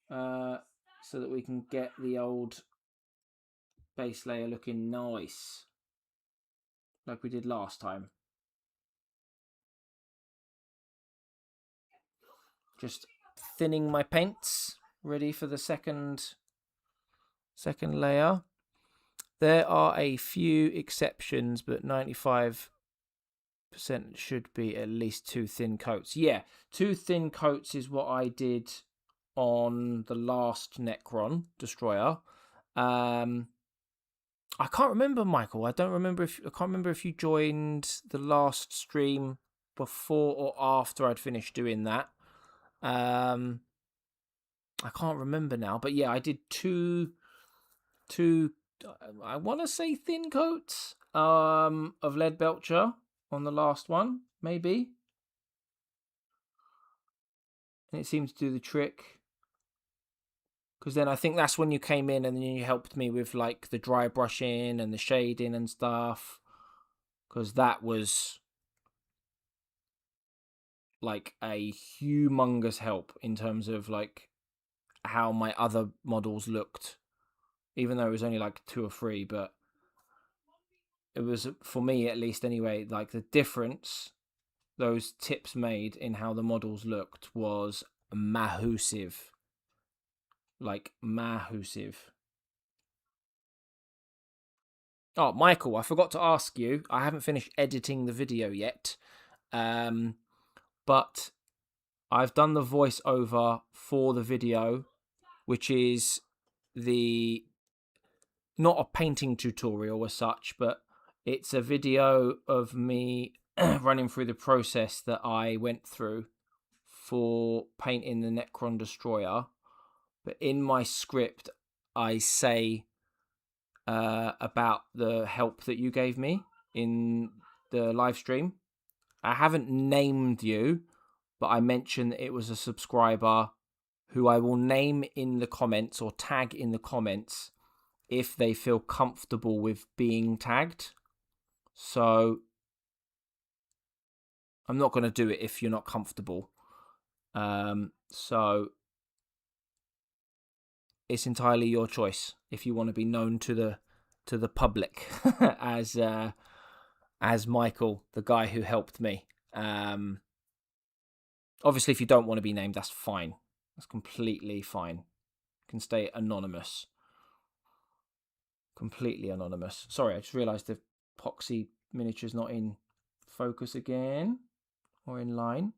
so that we can get the old base layer looking nice like we did last time. Just thinning my paints, ready for the second layer. There are a few exceptions, but 95% should be at least 2 thin coats. Yeah, 2 thin coats is what I did on the last Necron Destroyer. I can't remember, Michael. I can't remember if you joined the last stream before or after I'd finished doing that. I can't remember now, but yeah, I did two I want to say thin coats of lead belcher on the last one, maybe, and it seemed to do the trick. Because then I think that's when you came in and then you helped me with like the dry brushing and the shading and stuff. Because that was like a humongous help in terms of like how my other models looked. Even though it was only like 2 or 3, but it was, for me at least anyway, like the difference those tips made in how the models looked was massive. Like massive. Oh, Michael, I forgot to ask you. I haven't finished editing the video yet. But I've done the voiceover for the video, which is not a painting tutorial as such, but it's a video of me running through the process that I went through for painting the Necron Destroyer. But in my script, I say about the help that you gave me in the live stream. I haven't named you, but I mentioned it was a subscriber who I will name in the comments or tag in the comments if they feel comfortable with being tagged. So I'm not going to do it if you're not comfortable. So it's entirely your choice if you want to be known to the public as Michael, the guy who helped me. Obviously, if you don't want to be named, that's fine. That's completely fine. You can stay anonymous. Completely anonymous. Sorry, I just realised the epoxy miniature's not in focus again. Or in line.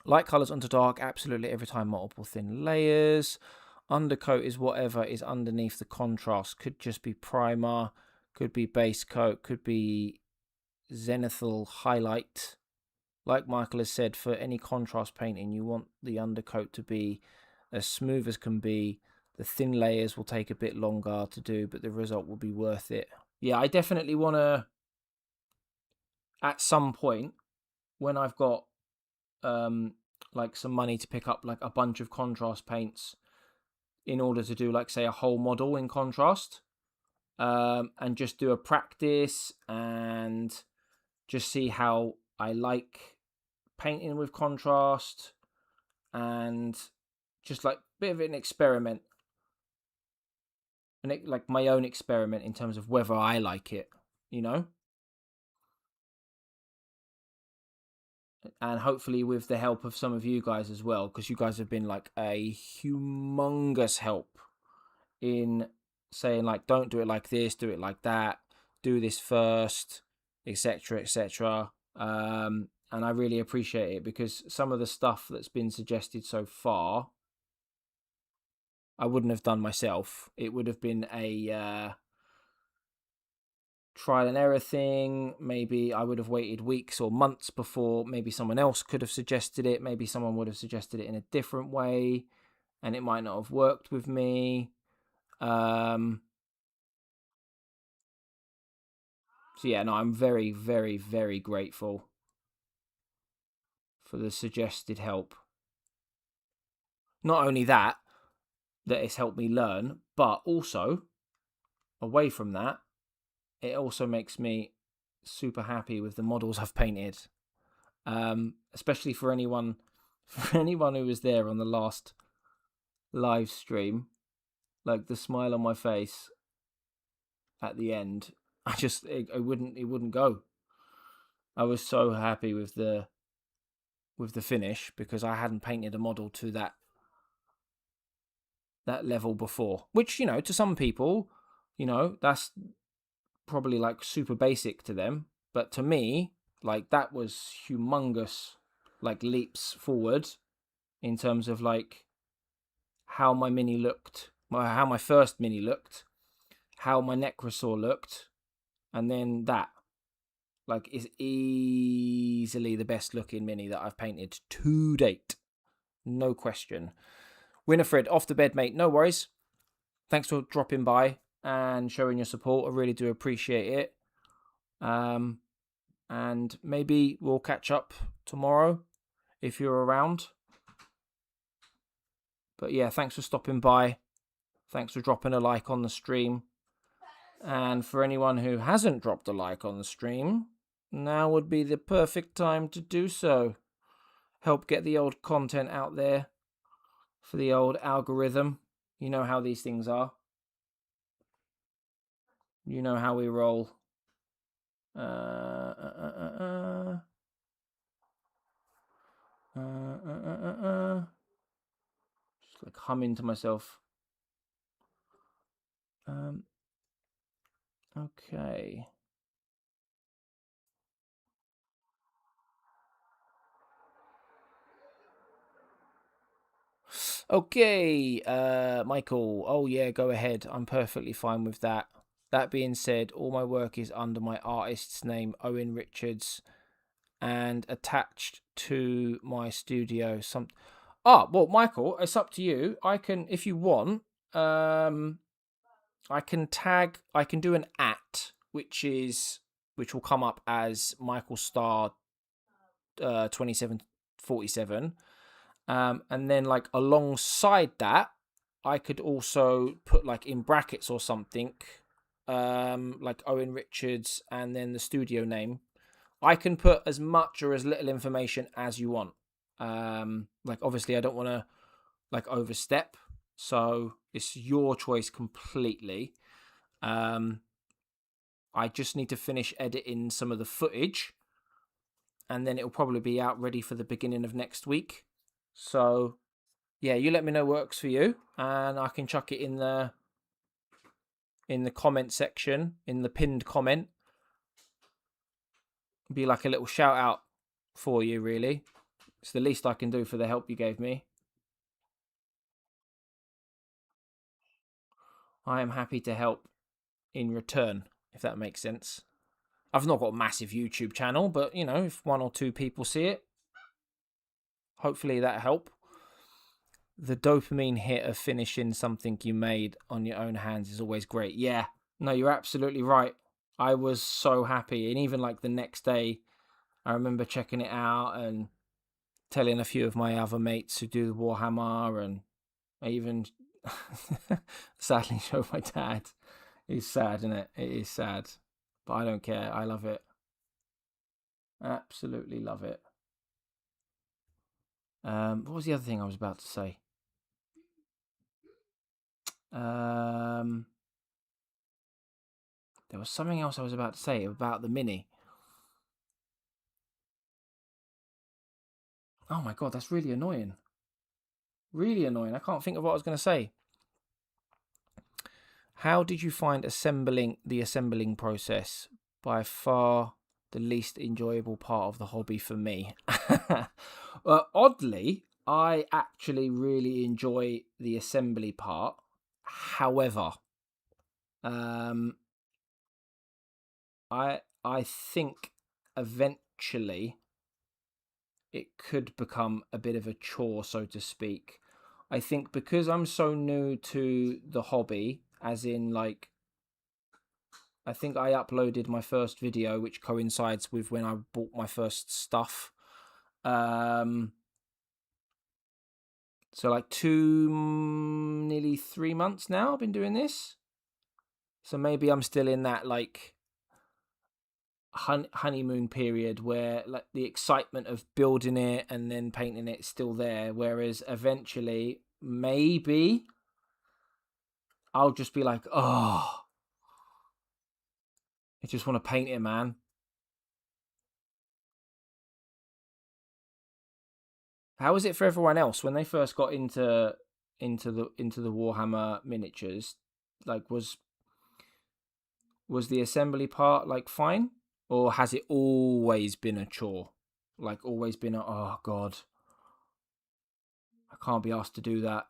Light colours onto dark, absolutely every time, multiple thin layers. Undercoat is whatever is underneath the contrast. Could just be primer, could be base coat, could be zenithal highlight. Like Michael has said, for any contrast painting, you want the undercoat to be as smooth as can be. The thin layers will take a bit longer to do, but the result will be worth it. Yeah, I definitely want to, at some point, when I've got like some money to pick up like a bunch of contrast paints in order to do like say a whole model in contrast, and just do a practice and just see how I like painting with contrast, and just like a bit of an experiment, and like my own experiment in terms of whether I like it, you know. And hopefully with the help of some of you guys as well, because you guys have been like a humongous help in saying like, don't do it like this, do it like that, do this first, etc, etc. And I really appreciate it, because some of the stuff that's been suggested so far I wouldn't have done myself. It would have been a trial and error thing. Maybe I would have waited weeks or months before maybe someone else could have suggested it. Maybe someone would have suggested it in a different way and it might not have worked with me. So yeah, no, I'm very, very, very grateful for the suggested help. Not only that it's helped me learn, but also away from that, it also makes me super happy with the models I've painted. Especially for anyone who was there on the last live stream, like the smile on my face at the end, it wouldn't go. I was so happy with the finish, because I hadn't painted a model to that level before, which, you know, to some people, you know, that's probably like super basic to them, but to me, like, that was humongous, like leaps forward in terms of like how my mini looked, how my first mini looked, how my Necrosaur looked, And then that, like, is easily the best looking mini that I've painted to date. No question. Winifred, off the bed, mate. No worries. Thanks for dropping by and showing your support. I really do appreciate it. And maybe we'll catch up tomorrow if you're around. But yeah, thanks for stopping by. Thanks for dropping a like on the stream. And for anyone who hasn't dropped a like on the stream, now would be the perfect time to do so. Help get the old content out there for the old algorithm. You know how these things are. You know how we roll. Just like humming to myself. Okay. Okay, Michael. Oh yeah, go ahead. I'm perfectly fine with that. That being said, all my work is under my artist's name, Owen Richards, and attached to my studio. Well, Michael, it's up to you. I can, if you want, I can do an which will come up as Michael Starr 2747. And then like alongside that, I could also put like in brackets or something, like Owen Richards and then the studio name. I can put as much or as little information as you want. Like obviously I don't want to like overstep, so it's your choice completely. I just need to finish editing some of the footage, and then it'll probably be out ready for the beginning of next week. So yeah, you let me know what works for you, and I can chuck it in the comment section, in the pinned comment. Be like a little shout out for you, really. It's the least I can do for the help you gave me. I am happy to help in return, if that makes sense. I've not got a massive YouTube channel, but you know, if 1 or 2 people see it, hopefully that'll help. The dopamine hit of finishing something you made on your own hands is always great. Yeah, no, you're absolutely right. I was so happy, and even like the next day, I remember checking it out and telling a few of my other mates who do the Warhammer, and I even sadly showed my dad. It's sad, isn't it? It is sad, but I don't care. I love it. Absolutely love it. What was the other thing I was about to say? There was something else I was about to say about the mini. Oh my god, that's really annoying. Really annoying. I can't think of what I was going to say. How did you find the assembling process? By far the least enjoyable part of the hobby for me. Oddly, I actually really enjoy the assembly part. However, I think eventually it could become a bit of a chore, so to speak. I think because I'm so new to the hobby, as in like, I think I uploaded my first video, which coincides with when I bought my first stuff. So like nearly 3 months now I've been doing this. So maybe I'm still in that like honeymoon period where like the excitement of building it and then painting it is still there, whereas eventually maybe I'll just be like, oh, I just want to paint it, man. How was it for everyone else when they first got into the Warhammer miniatures? Like, was the assembly part like fine, or has it always been a chore? Like, always been a, oh god, I can't be asked to do that.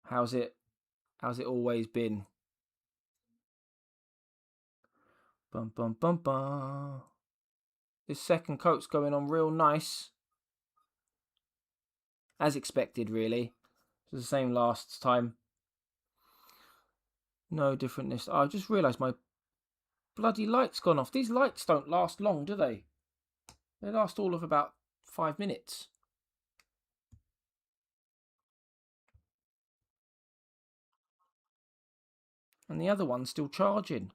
How's it always been? Bum, bum, bum, bum. This second coat's going on real nice. As expected, really. It's the same last time. No differentness. I just realised my bloody light's gone off. These lights don't last long, do they? They last all of about 5 minutes. And the other one's still charging.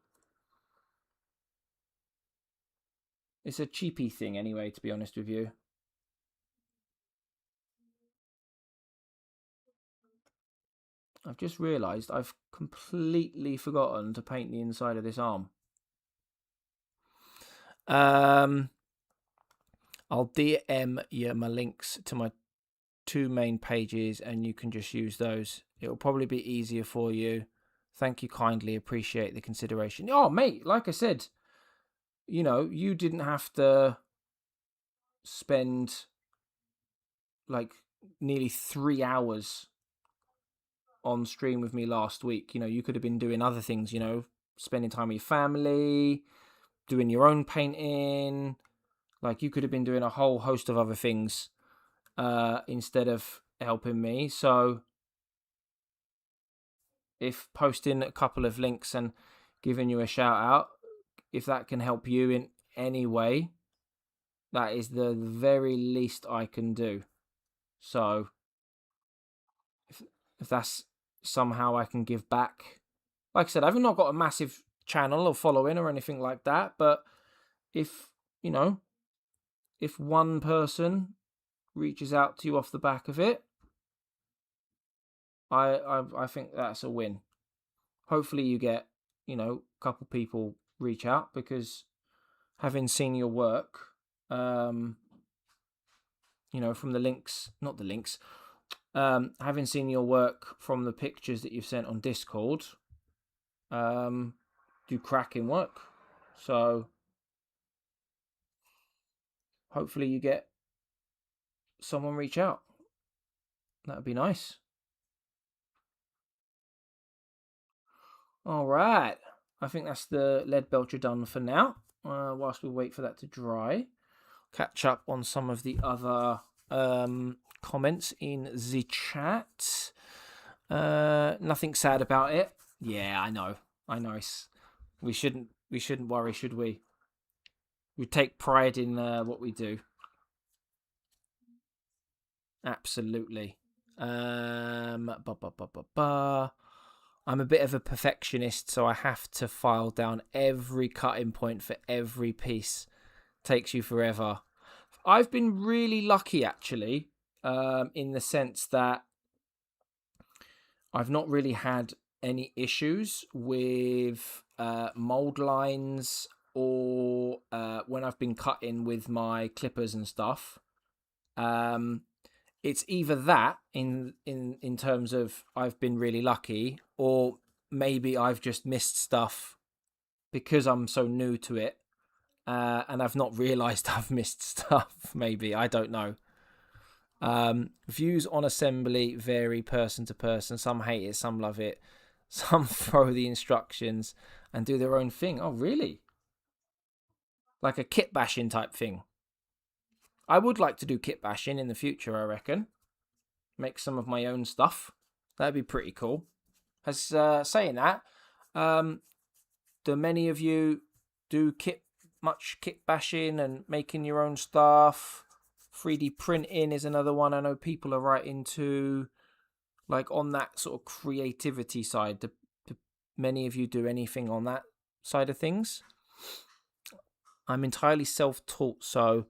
It's a cheapy thing anyway, to be honest with you. I've just realised I've completely forgotten to paint the inside of this arm. I'll DM you my links to my 2 main pages and you can just use those. It'll probably be easier for you. Thank you kindly. Appreciate the consideration. Oh, mate, like I said, you know, you didn't have to spend like nearly 3 hours on stream with me last week. You know, you could have been doing other things, you know, spending time with your family, doing your own painting. Like, you could have been doing a whole host of other things instead of helping me. So if posting a couple of links and giving you a shout out, if that can help you in any way, that is the very least I can do. So if that's somehow I can give back, like I said, I've not got a massive channel or following or anything like that, but if, you know, if one person reaches out to you off the back of it, I think that's a win. Hopefully you get, you know, a couple people reach out, because having seen your work, you know, from the links, not the links, having seen your work from the pictures that you've sent on Discord, do cracking work. So hopefully you get someone reach out. That would be nice. All right. I think that's the lead belcher done for now. Whilst we wait for that to dry, catch up on some of the other comments in the chat. Nothing sad about it. Yeah, I know. We shouldn't worry, should we? We take pride in what we do. Absolutely. I'm a bit of a perfectionist, so I have to file down every cutting point for every piece. Takes you forever. I've been really lucky, actually, in the sense that I've not really had any issues with mold lines, or when I've been cutting with my clippers and stuff. It's either that in terms of I've been really lucky, or maybe I've just missed stuff because I'm so new to it, and I've not realised I've missed stuff. Maybe, I don't know. Views on assembly vary person to person. Some hate it, some love it. Some throw the instructions and do their own thing. Oh, really? Like a kit bashing type thing. I would like to do kit bashing in the future, I reckon. Make some of my own stuff. That'd be pretty cool. As saying that, do many of you do much kit bashing and making your own stuff? 3D printing is another one I know people are right into. Like, on that sort of creativity side, do many of you do anything on that side of things? I'm entirely self-taught, so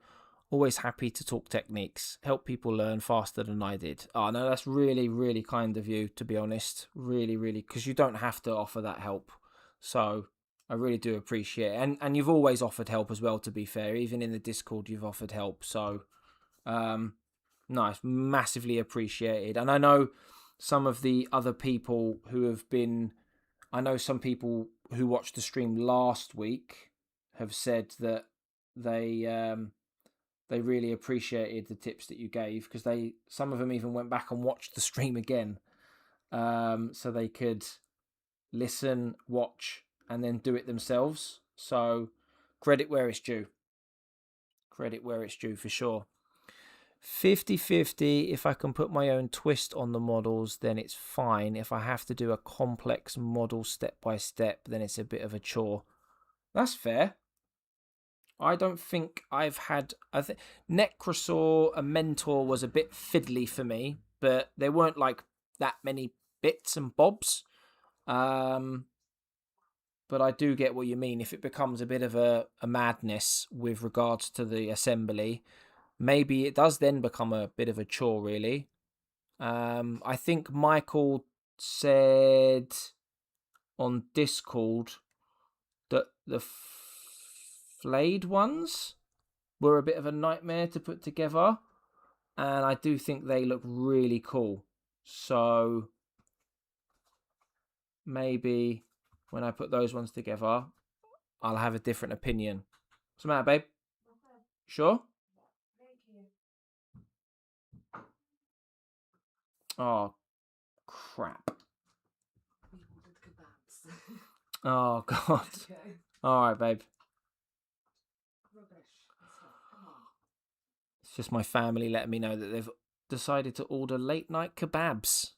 always happy to talk techniques, help people learn faster than I did. Oh, no, that's really, really kind of you, to be honest. Really, really, because you don't have to offer that help. So I really do appreciate it. And you've always offered help as well, to be fair. Even in the Discord, you've offered help. So, nice, massively appreciated. And I know some of the other people who have been... I know some people who watched the stream last week have said that they really appreciated the tips that you gave, because some of them even went back and watched the stream again, so they could listen, watch, and then do it themselves. So credit where it's due. Credit where it's due for sure. 50-50, if I can put my own twist on the models, then it's fine. If I have to do a complex model step by step, then it's a bit of a chore. That's fair. I don't think I've had... Necrosaur, a mentor, was a bit fiddly for me, but there weren't like that many bits and bobs. But I do get what you mean. If it becomes a bit of a madness with regards to the assembly, maybe it does then become a bit of a chore, really. I think Michael said on Discord that the flayed ones were a bit of a nightmare to put together, and I do think they look really cool. So maybe when I put those ones together, I'll have a different opinion. What's the matter, babe? Sure? Oh, crap. Oh, God. All right, babe. It's just my family letting me know that they've decided to order late night kebabs.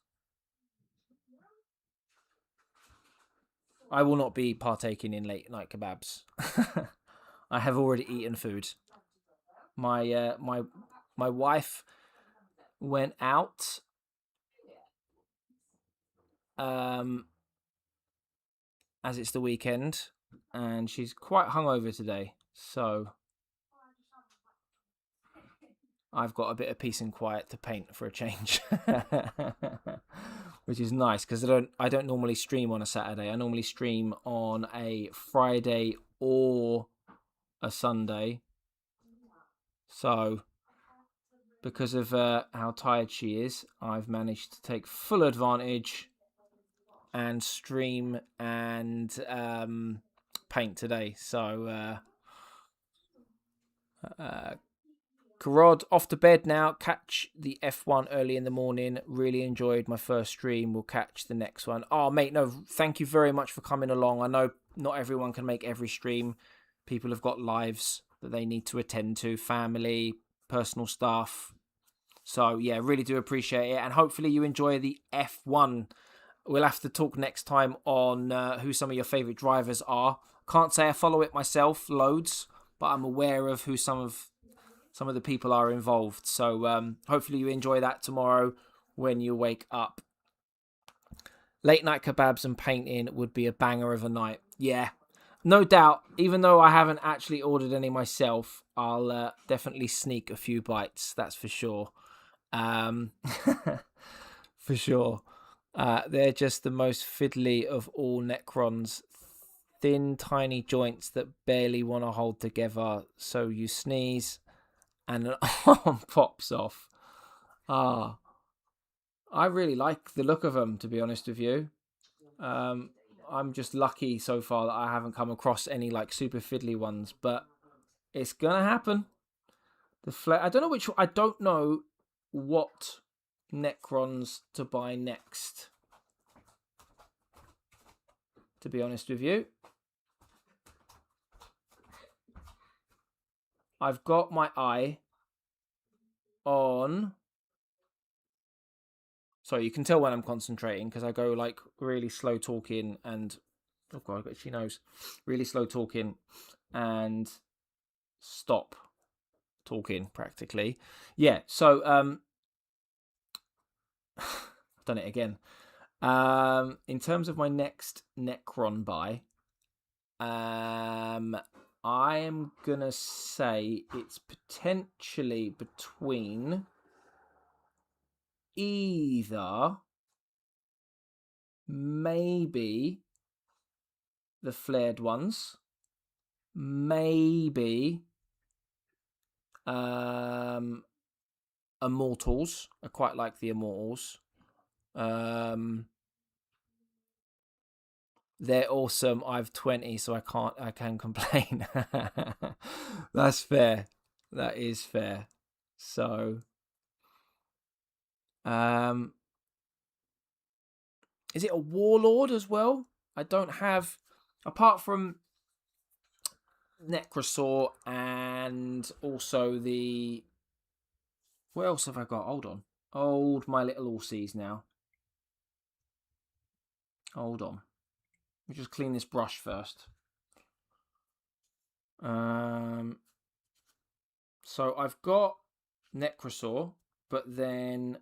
I will not be partaking in late night kebabs. I have already eaten food. My wife went out as it's the weekend, and she's quite hungover today, so I've got a bit of peace and quiet to paint for a change. Which is nice, because I don't normally stream on a Saturday. I normally stream on a Friday or a Sunday. So because of how tired she is, I've managed to take full advantage and stream and paint today. So Karod, off to bed now. Catch the F1 early in the morning. Really enjoyed my first stream. We'll catch the next one. Oh, mate, no, thank you very much for coming along. I know not everyone can make every stream. People have got lives that they need to attend to, family, personal stuff. So, yeah, really do appreciate it. And hopefully you enjoy the F1. We'll have to talk next time on who some of your favourite drivers are. Can't say I follow it myself loads, but I'm aware of who some of the people are involved. So hopefully you enjoy that tomorrow when you wake up. Late night kebabs and painting would be a banger of a night. Yeah, no doubt. Even though I haven't actually ordered any myself, I'll definitely sneak a few bites. That's for sure. For sure. They're just the most fiddly of all Necrons. Thin, tiny joints that barely want to hold together. So you sneeze and an arm pops off. I really like the look of them, to be honest with you. I'm just lucky so far that I haven't come across any like super fiddly ones, but it's gonna happen. I don't know what Necrons to buy next, to be honest with you. I've got my eye on... Sorry, you can tell when I'm concentrating because I go like really slow talking and... Oh God, she knows. Really slow talking and stop talking practically. Yeah, so... I've done it again. In terms of my next Necron buy... I am going to say it's potentially between either maybe the flared ones, maybe Immortals. I quite like the Immortals. They're awesome. I've 20, so I can complain. That's fair. That is fair. So, is it a Warlord as well? I don't have, apart from Necrosaur, and also the... What else have I got? Hold on. Hold my little horsies now. Hold on. Let me just clean this brush first. So I've got Necrosaur, but then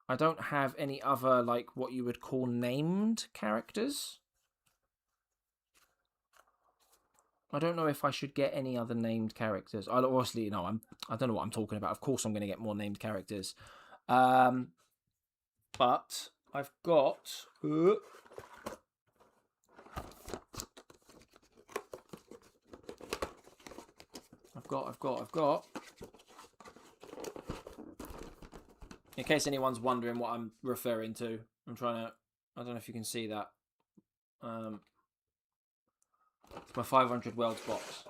I don't have any other, like, what you would call named characters. I don't know if I should get any other named characters. I obviously, I don't know what I'm talking about. Of course I'm going to get more named characters. But I've got... I've got... In case anyone's wondering what I'm referring to, I'm trying to... I don't know if you can see that. It's my 500 Worlds box.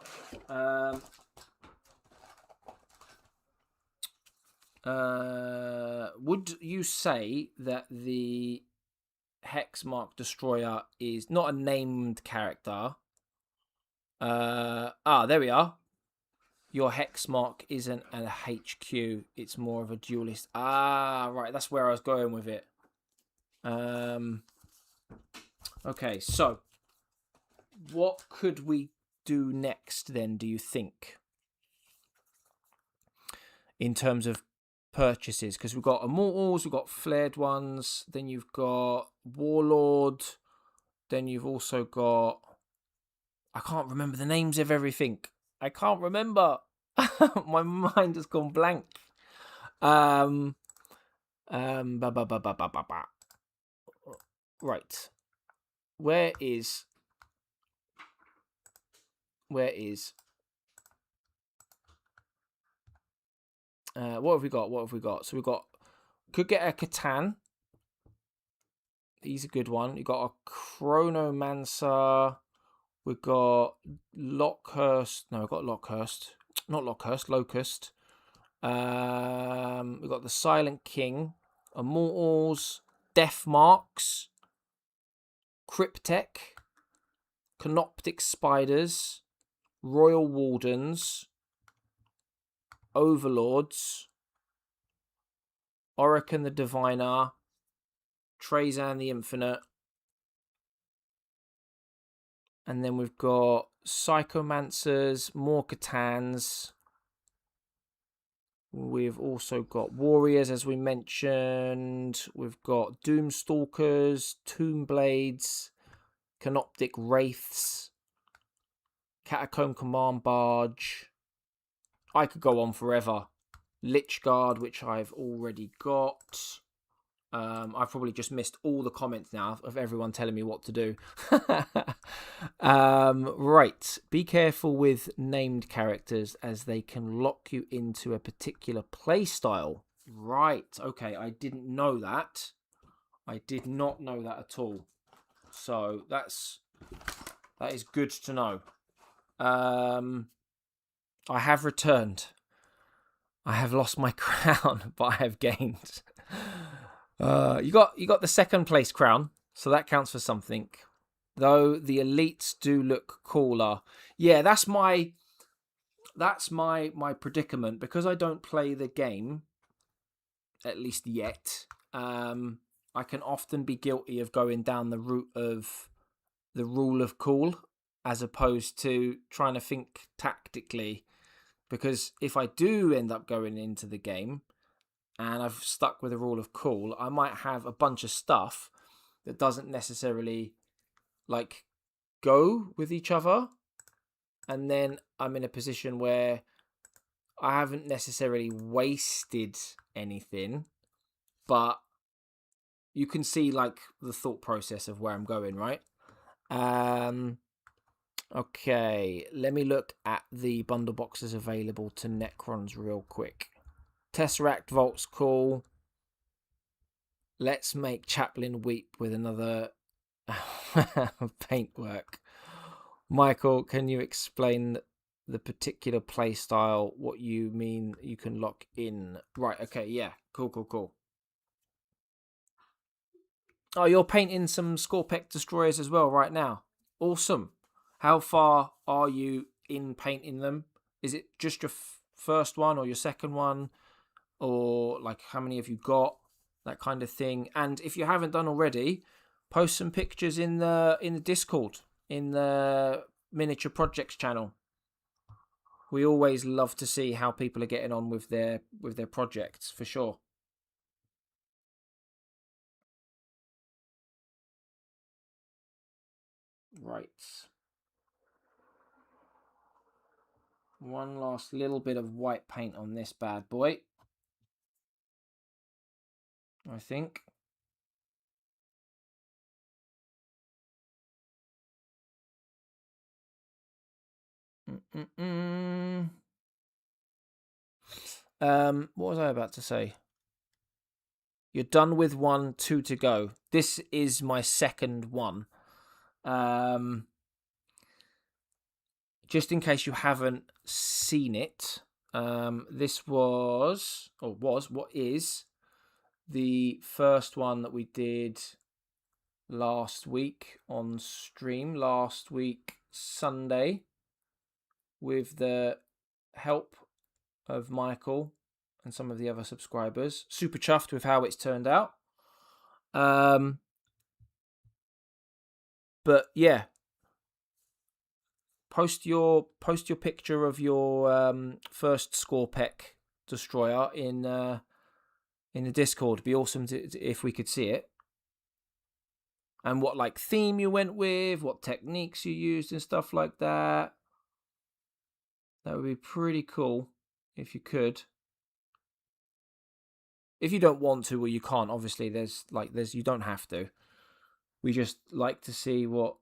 Would you say that the Hexmark Destroyer is not a named character? There we are. Your Hexmark isn't a HQ. It's more of a duelist. Right. That's where I was going with it. Okay, so what could we do next then, do you think? In terms of purchases, because we've got Immortals, we've got Flared ones, then you've got Warlord, then you've also got... I can't remember the names of everything. I can't remember. My mind has gone blank. Right. Where is... what have we got? So we've got... Could get a Catan. He's a good one. You've got a Chronomancer. We've got Lockhurst. No, we've got Lockhurst. Not Lockhurst, Locust. We've got the Silent King. Immortals. Deathmarks. Cryptek. Canoptic Spiders. Royal Wardens. Overlords. Orokin the Diviner. Trazan the Infinite. And then we've got Psychomancers, more Catans. We've also got Warriors, as we mentioned. We've got Doomstalkers, Tombblades, Canoptic Wraiths, Catacomb Command Barge. I could go on forever. Lichguard, which I've already got. I've probably just missed all the comments now of everyone telling me what to do. Right. Be careful with named characters as they can lock you into a particular play style. Right. Okay. I didn't know that. I did not know that at all. So that is good to know. I have returned. I have lost my crown, but I have gained. You got the second place crown, so that counts for something. Though the elites do look cooler. Yeah, that's my predicament, because I don't play the game, at least yet. I can often be guilty of going down the route of the rule of cool as opposed to trying to think tactically. Because if I do end up going into the game and I've stuck with the rule of cool, I might have a bunch of stuff that doesn't necessarily like go with each other, and then I'm in a position where I haven't necessarily wasted anything, but you can see like the thought process of where I'm going, right? Okay, let me look at the bundle boxes available to Necrons real quick. Tesseract Vault's cool. Let's make Chaplin weep with another paintwork. Michael, can you explain the particular play style? What you mean you can lock in? Right, okay, yeah. Cool. Oh, you're painting some Skorpekh Destroyers as well right now. Awesome. How far are you in painting them? Is it just your first one or your second one? Or like how many have you got? That kind of thing. And if you haven't done already, post some pictures in the Discord, in the miniature projects channel. We always love to see how people are getting on with their projects, for sure. Right. One last little bit of white paint on this bad boy, I think. What was I about to say? You're done with one, 2 to go. This is my second one. Just in case you haven't seen it, this was what is the first one that we did last week on stream, last week Sunday, with the help of Michael and some of the other subscribers. Super chuffed with how it's turned out. But yeah, post your picture of your first Skorpekh Destroyer in the Discord. It'd be awesome if we could see it. And what like theme you went with, what techniques you used and stuff like that. That would be pretty cool if you could. If you don't want to or you can't, obviously there's you don't have to. We just like to see what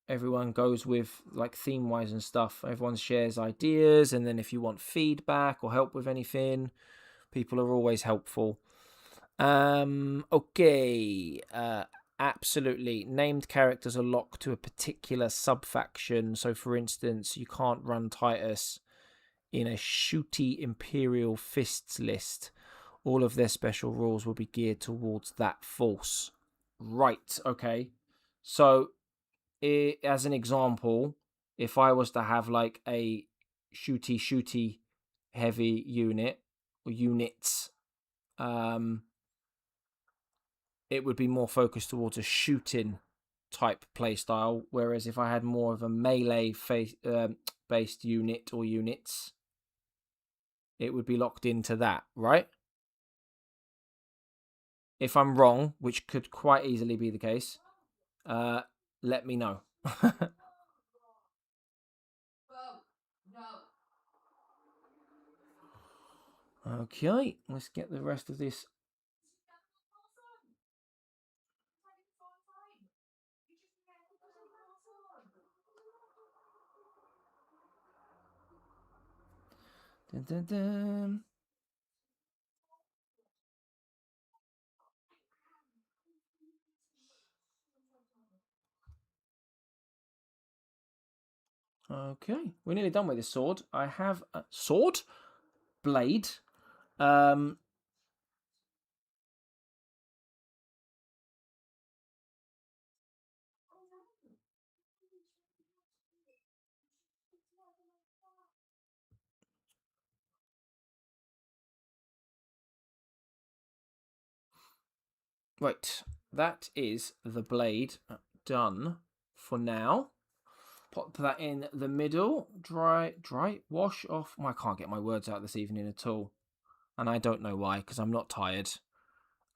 everyone goes with, like theme wise and stuff. Everyone shares ideas, and then if you want feedback or help with anything, people are always helpful. Okay. Absolutely. Named characters are locked to a particular sub-faction. So, for instance, you can't run Titus in a shooty Imperial Fists list. All of their special rules will be geared towards that force. Right, okay. So, as an example, if I was to have like a shooty heavy unit or units, it would be more focused towards a shooting type playstyle. Whereas if I had more of a melee based unit or units, it would be locked into that, right? If I'm wrong, which could quite easily be the case, let me know. Okay, let's get the rest of this. Dun, dun, dun. Okay, we're nearly done with this sword. I have a sword? Blade. Right, that is the blade done for now. Pop that in the middle. Dry, wash off. I can't get my words out this evening at all. And I don't know why, because I'm not tired.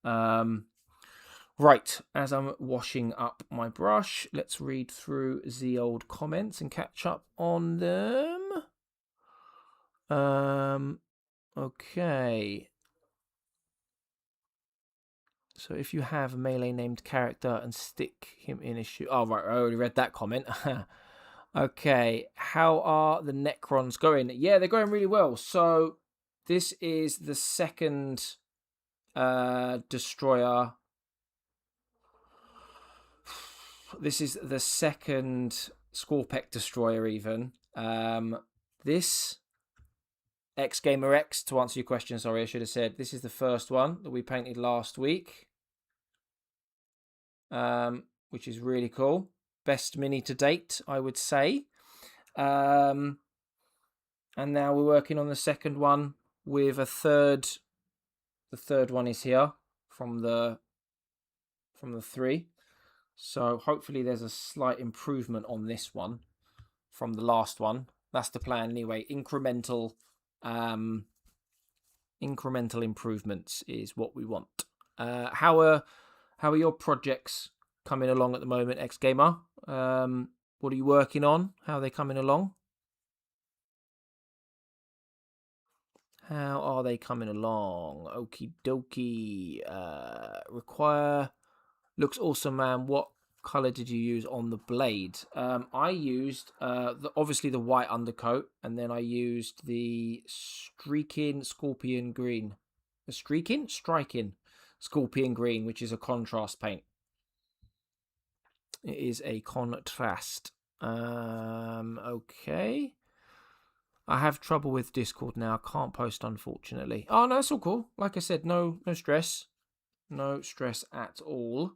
Right, as I'm washing up my brush, let's read through the old comments and catch up on them. Okay. So if you have a melee named character and stick him in a shoe... Oh, right, I already read that comment. Okay, how are the Necrons going? Yeah, they're going really well. So this is the second destroyer. This is the second Skorpekh Destroyer even. This... X-Gamer X, to answer your question, sorry, I should have said, this is the first one that we painted last week. Which is really cool. Best mini to date, I would say. And now we're working on the second one with a third. The third one is here from the 3. So hopefully there's a slight improvement on this one from the last one. That's the plan anyway. Incremental improvements is what we want. How are your projects coming along at the moment, X-Gamer? What are you working on? How are they coming along? How are they coming along? Okie dokie. Require... Looks awesome, man. What colour did you use on the blade? I used obviously the white undercoat, and then I used the striking scorpion green. The striking scorpion green, which is a contrast paint. It is a contrast. Okay. I have trouble with Discord now. I can't post, unfortunately. Oh, no, it's all cool. Like I said, no stress. No stress at all.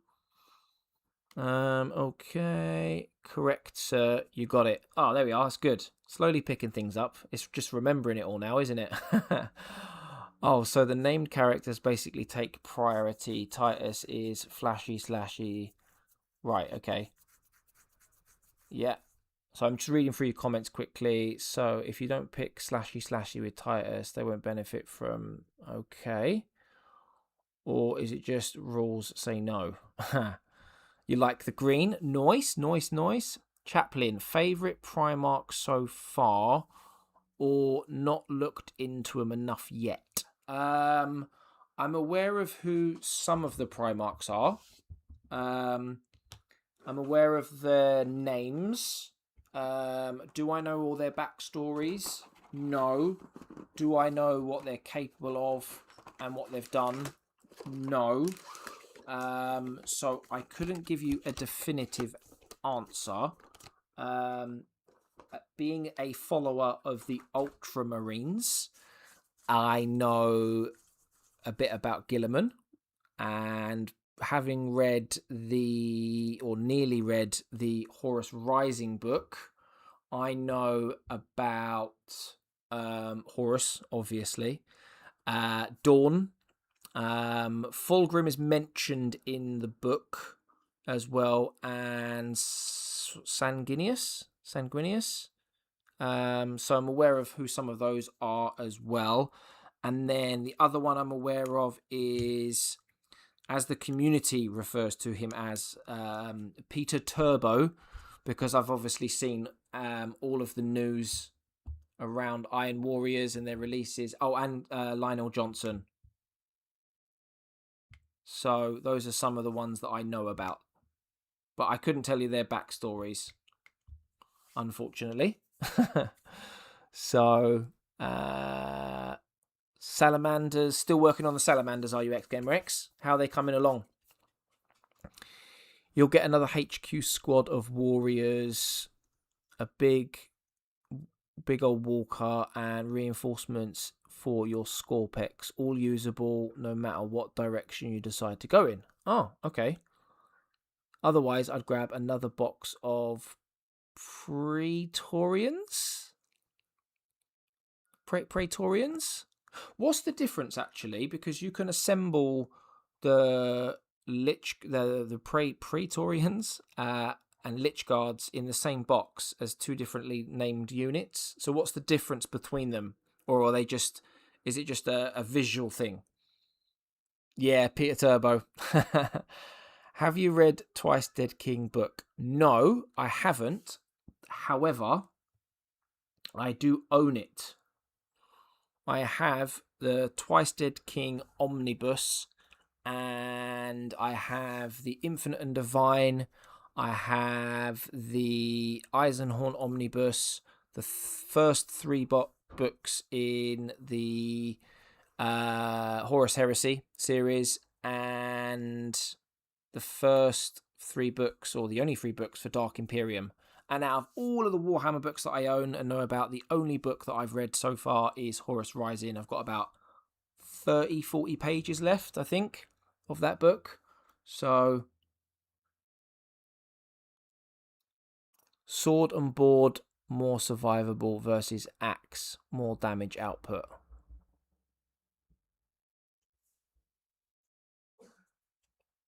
Okay. Correct, sir. You got it. Oh, there we are. That's good. Slowly picking things up. It's just remembering it all now, isn't it? Oh, so the named characters basically take priority. Titus is flashy slashy. Right, okay. Yeah. So I'm just reading through your comments quickly. So if you don't pick slashy with Titus, they won't benefit from... Okay. Or is it just rules say no? You like the green? Nice. Chaplin, favourite Primarch so far, or not looked into them enough yet? I'm aware of who some of the Primarchs are. I'm aware of their names. Do I know all their backstories? No. Do I know what they're capable of and what they've done? No. So I couldn't give you a definitive answer. Being a follower of the Ultramarines, I know a bit about Gilliman, and having read nearly read the Horus Rising book, I know about Horus, obviously. Dawn. Fulgrim is mentioned in the book as well, and Sanguinius. So I'm aware of who some of those are as well. And then the other one I'm aware of is, as the community refers to him as, Peter Turbo, because I've obviously seen all of the news around Iron Warriors and their releases. Oh, and Lionel Johnson. So those are some of the ones that I know about. But I couldn't tell you their backstories, unfortunately. So, Salamanders, still working on the Salamanders, are you, X-Gamer X? How are they coming along? You'll get another HQ squad of warriors, a big old walker, and reinforcements for your Skorpeks, all usable no matter what direction you decide to go in. Oh, okay. Otherwise, I'd grab another box of Praetorians. Praetorians? What's the difference, actually? Because you can assemble the Praetorians and Lich Guards in the same box as two differently named units. So what's the difference between them? Or are they just... Is it just a visual thing? Yeah, Peter Turbo. Have you read Twice Dead King book? No, I haven't. However, I do own it. I have the Twice Dead King Omnibus, and I have the Infinite and Divine. I have the Eisenhorn Omnibus, the first 3 books in the Horus Heresy series, and the first 3 books, or the only 3 books, for Dark Imperium. And out of all of the Warhammer books that I own and know about, the only book that I've read so far is Horus Rising. I've got about 40 pages left, I think, of that book. So Sword and board, more survivable versus axe, more damage output.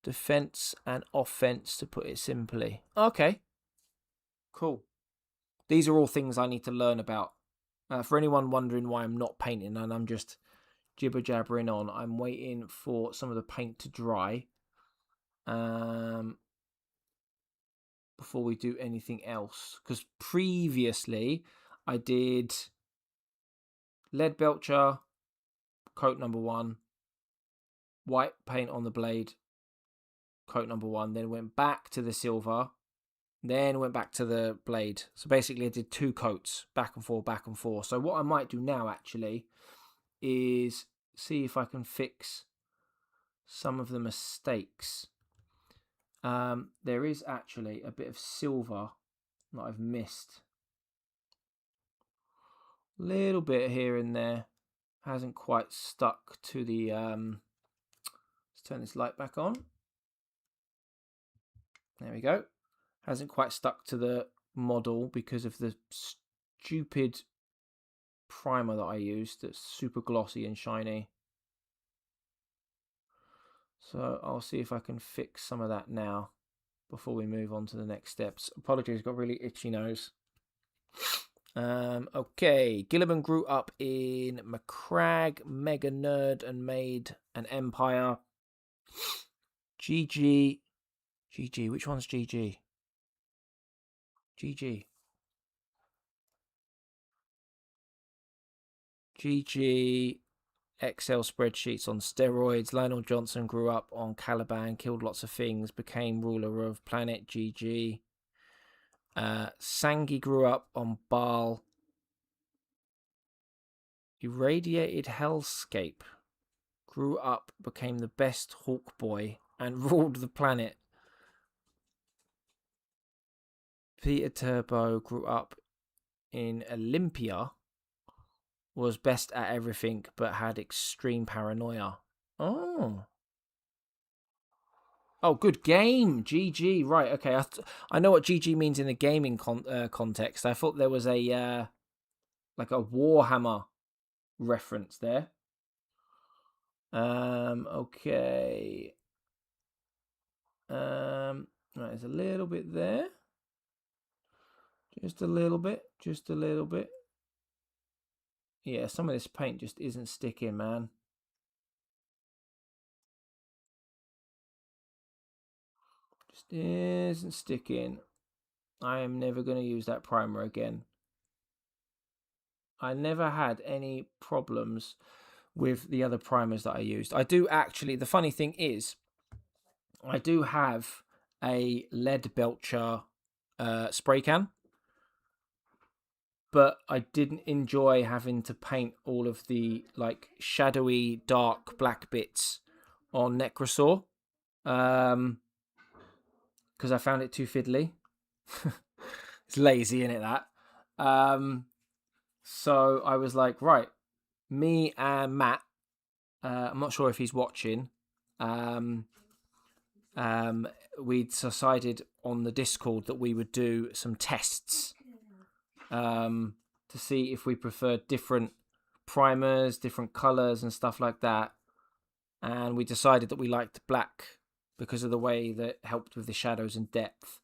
Defense and offense, to put it simply. Okay. Cool. These are all things I need to learn about. For anyone wondering why I'm not painting and I'm just jibber-jabbering on, I'm waiting for some of the paint to dry before we do anything else. Because previously I did lead belcher, coat number 1, white paint on the blade, coat number 1, then went back to the silver, then went back to the blade. So basically I did 2 coats, back and forth, back and forth. So what I might do now actually is see if I can fix some of the mistakes. There is actually a bit of silver that I've missed. A little bit here and there. Hasn't quite stuck to the... let's turn this light back on. There we go. Hasn't quite stuck to the model because of the stupid primer that I used that's super glossy and shiny. So I'll see if I can fix some of that now before we move on to the next steps. Apologies, got really itchy nose. Okay, Gilliman grew up in Macragge, mega nerd, and made an empire. GG. GG, which one's GG? GG. GG. Excel spreadsheets on steroids. Lionel Johnson grew up on Caliban, killed lots of things, became ruler of planet. GG. Sangi grew up on Baal. Irradiated Hellscape. Grew up, became the best Hawk boy, and ruled the planet. Peter Turbo grew up in Olympia. Was best at everything, but had extreme paranoia. Oh. Oh, good game. GG. Right, okay. I know what GG means in the gaming context. I thought there was a like a Warhammer reference there. Okay. Right, there's a little bit there. Just a little bit. Just a little bit. Yeah, some of this paint just isn't sticking, man. Just isn't sticking. I am never going to use that primer again. I never had any problems with the other primers that I used. I do actually, the funny thing is, I do have a lead belcher spray can, but I didn't enjoy having to paint all of the like shadowy dark black bits on Necrosaur because I found it too fiddly. It's lazy, isn't it, that? So I was like, right, me and Matt, I'm not sure if he's watching, we decided on the Discord that we would do some tests to see if we preferred different primers, different colors and stuff like that. And we decided that we liked black because of the way that it helped with the shadows and depth.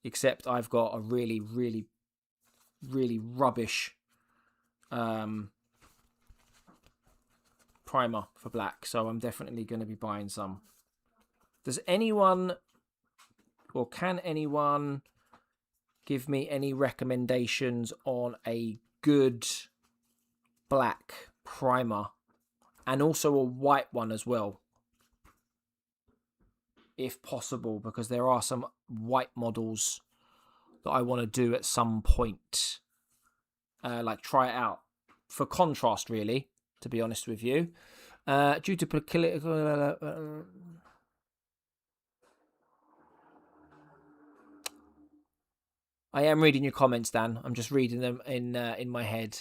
Except I've got a really, really, really rubbish primer for black. So I'm definitely going to be buying some. Does anyone, or can anyone give me any recommendations on a good black primer and also a white one as well, if possible, because there are some white models that I want to do at some point, like try it out for contrast, really, to be honest with you. Due to political I am reading your comments, Dan. I'm just reading them in my head.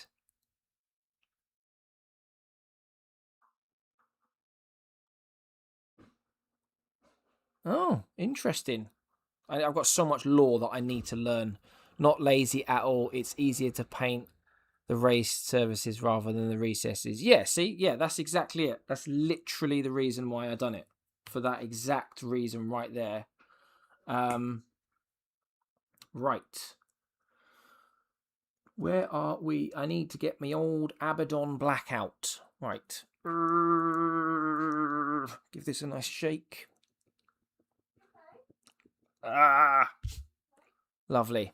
Oh, interesting. I've got so much lore that I need to learn Not lazy at all. It's easier to paint the raised surfaces rather than the recesses. Yeah, see? Yeah, that's exactly it. That's literally the reason why I done it. For that exact reason right there. Right. Where are we? I need to get my old Abaddon blackout. Right. Give this a nice shake. Ah, lovely.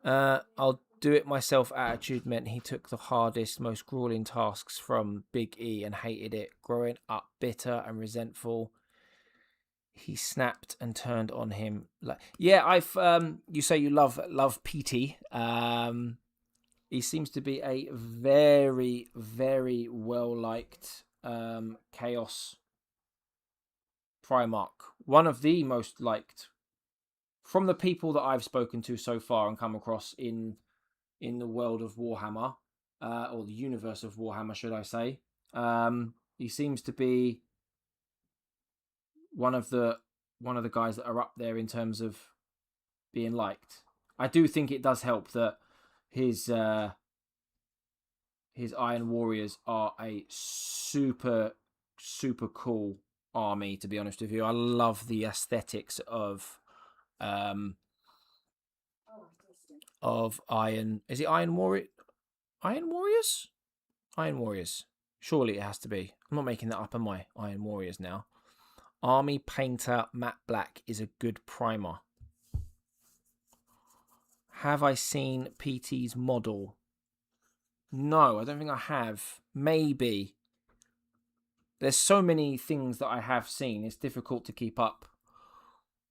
I'll do it myself attitude meant he took the hardest, most grueling tasks from Big E and hated it. Growing up bitter and resentful, he snapped and turned on him. Like, yeah, I've you say you love PT. He seems to be a very, very well liked Chaos Primarch. One of the most liked from the people that I've spoken to so far and come across in the world of Warhammer, or the universe of Warhammer, should I say. He seems to be one of the guys that are up there in terms of being liked. I do think it does help that his Iron Warriors are a super cool army, to be honest with you. I love the aesthetics of Iron. Is it Iron Warrior? Iron Warriors? Iron Warriors. Surely it has to be. I'm not making that up on my Iron Warriors now. Army Painter Matte Black is a good primer. Have I seen PT's model? No, I don't think I have. Maybe. There's so many things that I have seen. It's difficult to keep up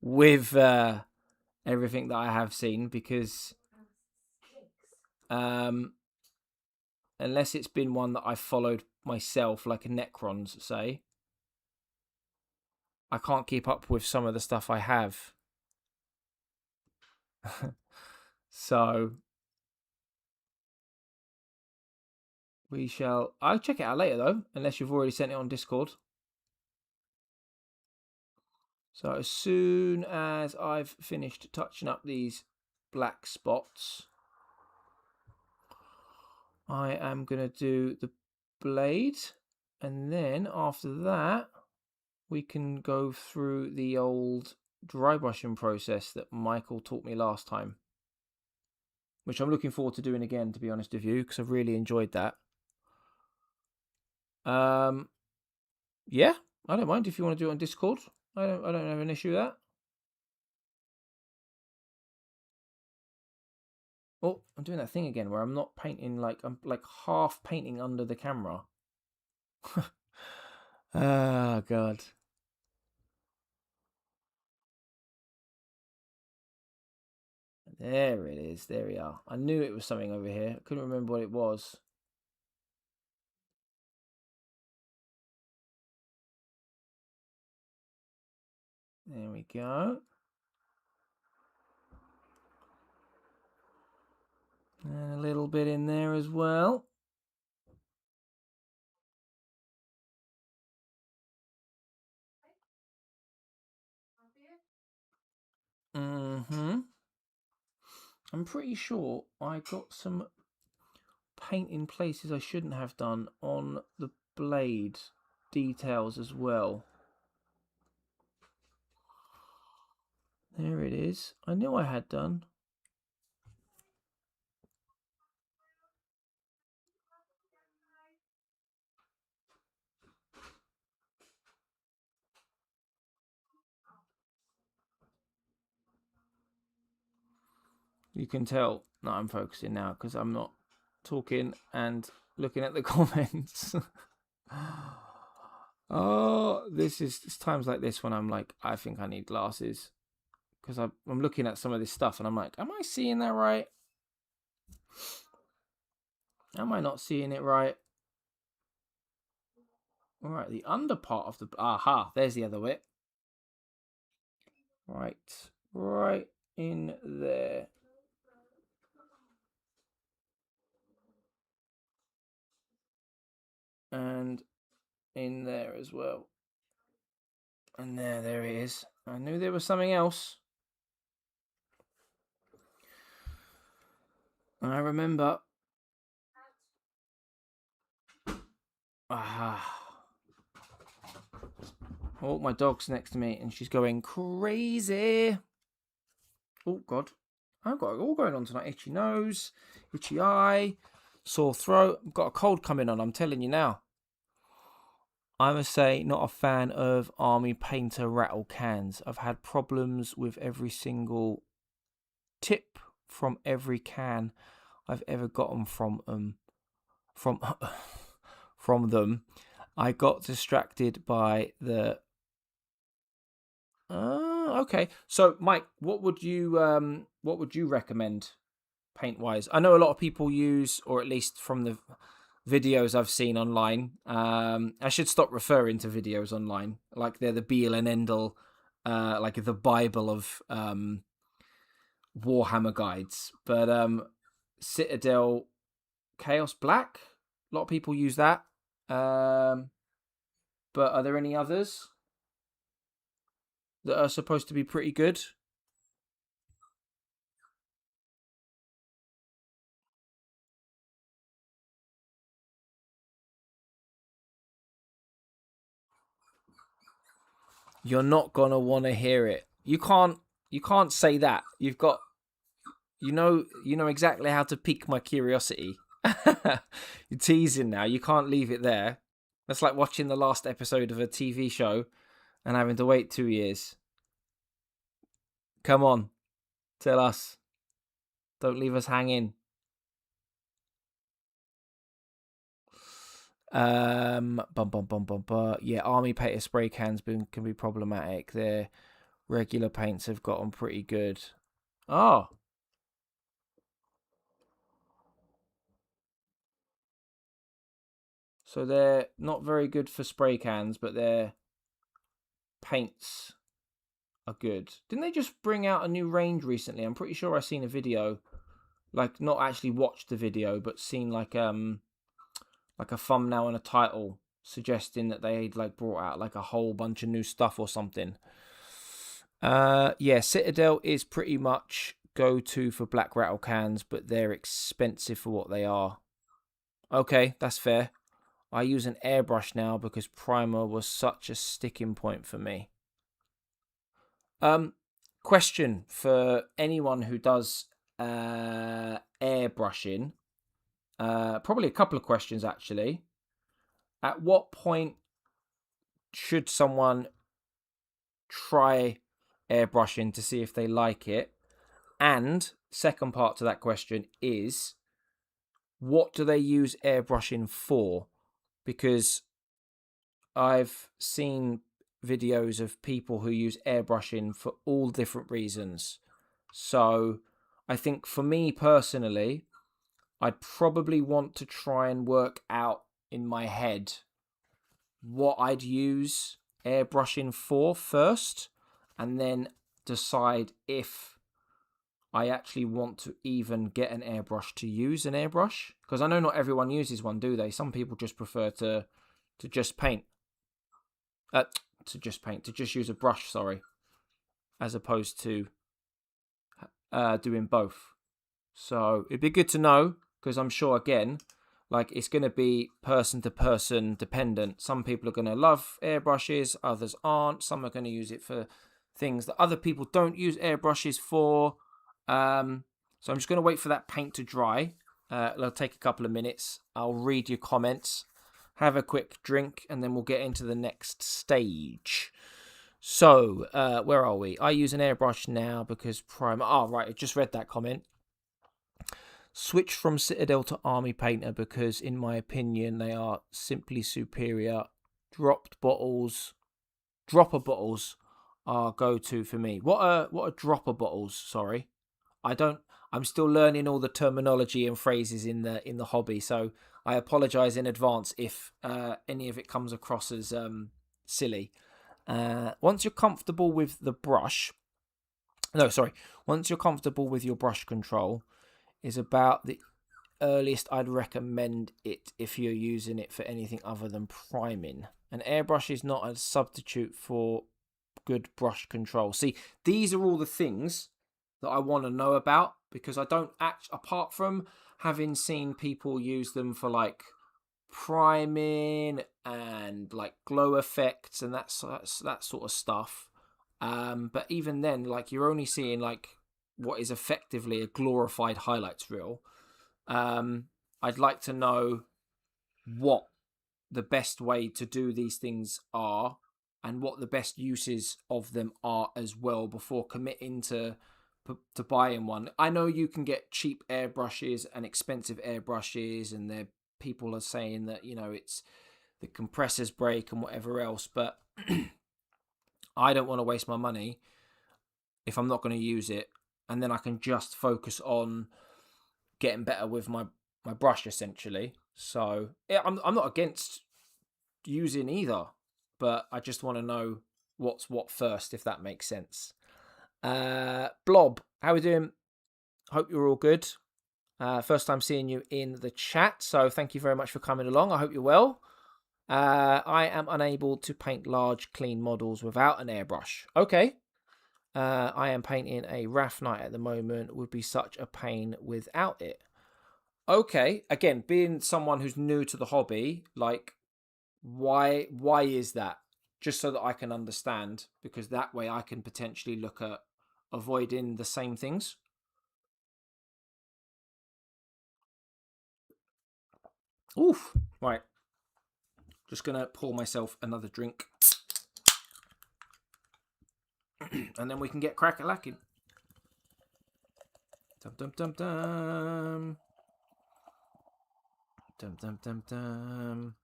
with everything that I have seen because unless it's been one that I've followed myself, like a Necrons, say, I can't keep up with some of the stuff I have. So we shall. I'll check it out later though, unless you've already sent it on Discord. So as soon as I've finished touching up these black spots, I am going to do the blade, and then after that we can go through the old dry brushing process that Michael taught me last time, which I'm looking forward to doing again, to be honest with you, because I've really enjoyed that. Yeah, I don't mind if you want to do it on Discord. I don't have an issue with that. Oh, I'm doing that thing again where I'm not painting, like I'm like half painting under the camera. Oh god. There it is. There we are. I knew it was something over here. I couldn't remember what it was. There we go. And a little bit in there as well. I'm pretty sure I got some paint in places I shouldn't have done on the blade details as well. There it is. I knew I had done. You can tell that I'm focusing now because I'm not talking and looking at the comments. Oh, it's times like this when I'm like, I think I need glasses because I'm looking at some of this stuff and I'm like, am I seeing that right? Am I not seeing it right? All right, the under part of the aha, there's the other bit. Right in there. And in there as well. And there it is. I knew there was something else. I remember. Oh, my dog's next to me and she's going crazy. Oh, God. I've got it all going on tonight. Itchy nose, itchy eye, sore throat. I've got a cold coming on, I'm telling you now. I must say, not a fan of Army Painter rattle cans. I've had problems with every single tip from every can I've ever gotten from them. I got distracted by the. Okay. So, Mike, what would you recommend paint wise? I know a lot of people use, or at least from the videos I've seen online. I should stop referring to videos online like they're the be all and end all, like the Bible of Warhammer guides. But Citadel Chaos Black, a lot of people use that. But are there any others that are supposed to be pretty good? You're not gonna want to hear it. You can't say that. You've got you know exactly how to pique my curiosity. You're teasing now. You can't leave it there. That's like watching the last episode of a TV show and having to wait 2 years. Come on, tell us. Don't leave us hanging. Yeah, Army painter spray cans can be problematic. Their regular paints have gotten pretty good. Oh, so they're not very good for spray cans, but their paints are good. Didn't they just bring out a new range recently? I'm pretty sure I seen a video, like not actually watched the video, but seen like a thumbnail and a title suggesting that they like brought out like a whole bunch of new stuff or something. Yeah, Citadel is pretty much go-to for black rattle cans, but they're expensive for what they are. Okay, that's fair. I use an airbrush now because primer was such a sticking point for me. Question for anyone who does airbrushing. Probably a couple of questions actually. At what point should someone try airbrushing to see if they like it? And second part to that question is, what do they use airbrushing for? Because I've seen videos of people who use airbrushing for all different reasons. So I think for me personally, I'd probably want to try and work out in my head what I'd use airbrushing for first, and then decide if I actually want to even get an airbrush to use an airbrush. Because I know not everyone uses one, do they? Some people just prefer to just paint. To just use a brush, sorry, as opposed to doing both. So it'd be good to know, because I'm sure, again, like it's going to be person to person dependent. Some people are going to love airbrushes, others aren't. Some are going to use it for things that other people don't use airbrushes for. So I'm just going to wait for that paint to dry. It'll take a couple of minutes. I'll read your comments, have a quick drink, and then we'll get into the next stage. So, where are we? I use an airbrush now because primer. Oh, right, I just read that comment. Switch from Citadel to Army Painter because, in my opinion, they are simply superior. Dropper bottles are go-to for me. What are dropper bottles? Sorry, I'm still learning all the terminology and phrases in the hobby, so I apologise in advance if any of it comes across as silly. Once you're comfortable with the brush, once you're comfortable with your brush control, is about the earliest I'd recommend it if you're using it for anything other than priming. An airbrush is not a substitute for good brush control. See, these are all the things that I want to know about because I don't apart from having seen people use them for like priming and like glow effects and that sort of stuff. But even then, like, you're only seeing like what is effectively a glorified highlights reel. I'd like to know what the best way to do these things are and what the best uses of them are as well before committing to buying one. I know you can get cheap airbrushes and expensive airbrushes, and people are saying that, you know, it's the compressors break and whatever else, but I don't want to waste my money if I'm not going to use it, and then I can just focus on getting better with my brush, essentially. So yeah, I'm not against using either, but I just want to know what's what first, if that makes sense. Blob, how are we doing? Hope you're all good. First time seeing you in the chat, so thank you very much for coming along. I hope you're well. I am unable to paint large, clean models without an airbrush. Okay. I am painting a RAF Knight at the moment. Would be such a pain without it. Okay. Again, being someone who's new to the hobby, like, why is that? Just so that I can understand, because that way I can potentially look at avoiding the same things. Oof. Right. Just going to pour myself another drink. And then we can get crack-a-lacking. Dum dum dum dum. Dum dum dum dum.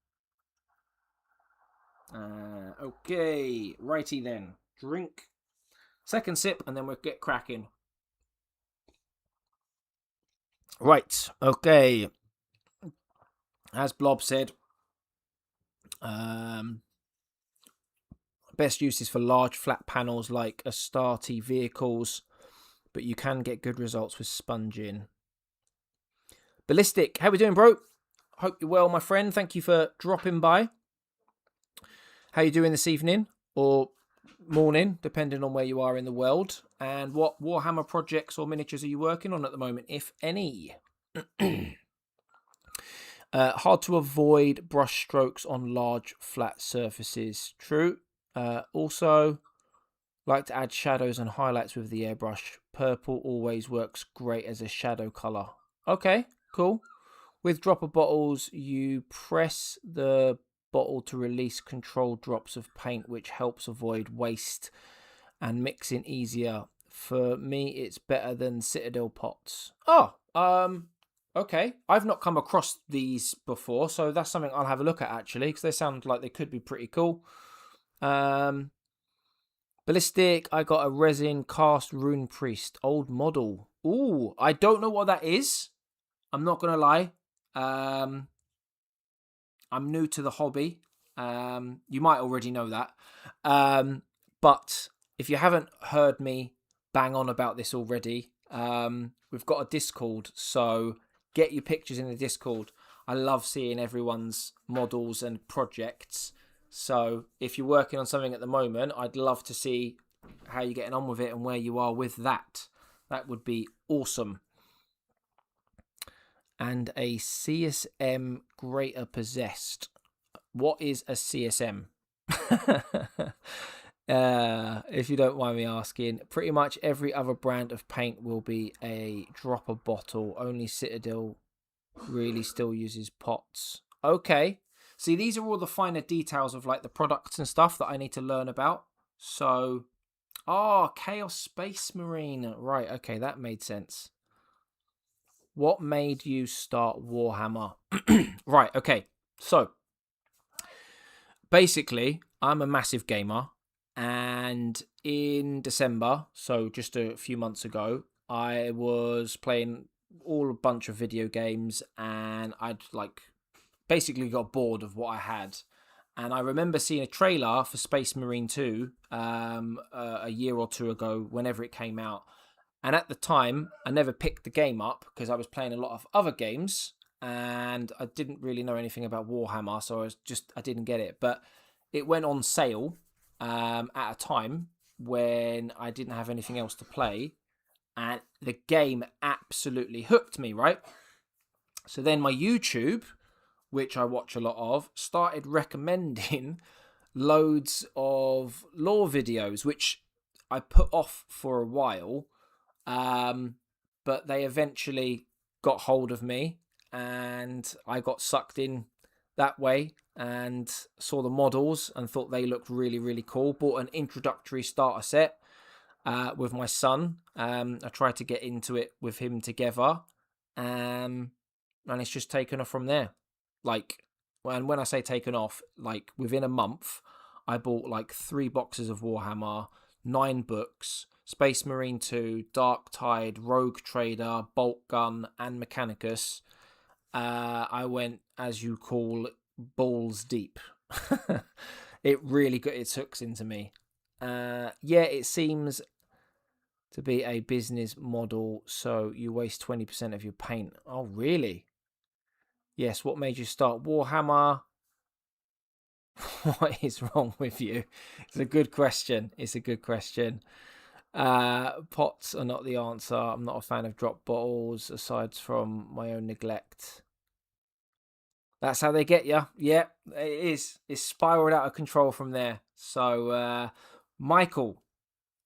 Okay, righty then. Drink. Second sip, and then we'll get cracking. Right, okay. As Blob said, best uses for large flat panels like Astarte vehicles, but you can get good results with sponging. Ballistic, how we doing, bro? Hope you're well, my friend. Thank you for dropping by. How you doing this evening or morning, depending on where you are in the world? And what Warhammer projects or miniatures are you working on at the moment, if any? Hard to avoid brush strokes on large flat surfaces. True. Also, like to add shadows and highlights with the airbrush. Purple always works great as a shadow color. Okay, cool. With dropper bottles, you press the bottle to release controlled drops of paint, which helps avoid waste and mixing easier. For me, it's better than Citadel pots. Oh, okay. I've not come across these before, so that's something I'll have a look at, actually, because they sound like they could be pretty cool. Ballistic, I got a resin cast rune priest, old model. Ooh, I don't know what that is. I'm not going to lie. I'm new to the hobby. You might already know that. But if you haven't heard me bang on about this already, we've got a Discord, so get your pictures in the Discord. I love seeing everyone's models and projects. So if you're working on something at the moment, I'd love to see how you're getting on with it and where you are with that. That would be awesome. And a CSM Greater Possessed. What is a CSM? If you don't mind me asking, pretty much every other brand of paint will be a dropper bottle. Only Citadel really still uses pots. Okay. See, these are all the finer details of like the products and stuff that I need to learn about. So, Chaos Space Marine. Right, okay, that made sense. What made you start Warhammer? Right, okay. So, basically, I'm a massive gamer. And in December, so just a few months ago, I was playing a bunch of video games, and I'd like basically got bored of what I had. And I remember seeing a trailer for Space Marine 2 a year or two ago, whenever it came out. And at the time, I never picked the game up because I was playing a lot of other games and I didn't really know anything about Warhammer, so I didn't get it. But it went on sale at a time when I didn't have anything else to play, and the game absolutely hooked me, right? So then my YouTube, which I watch a lot of, started recommending loads of lore videos, which I put off for a while, but they eventually got hold of me, and I got sucked in that way and saw the models and thought they looked really, really cool. Bought an introductory starter set with my son. I tried to get into it with him together, and it's just taken off from there. Like, and when I say taken off, like within a month, I bought like 3 boxes of Warhammer, 9 books, Space Marine 2, Dark Tide, Rogue Trader, Bolt Gun, and Mechanicus. I went, as you call, balls deep. It really got its hooks into me. Yeah, it seems to be a business model, so you waste 20% of your paint. Oh, really? Yes, what made you start Warhammer? What is wrong with you? It's a good question. It's a good question. Pots are not the answer. I'm not a fan of drop bottles, aside from my own neglect. That's how they get you. Yeah, it is. It's spiraled out of control from there. So, Michael,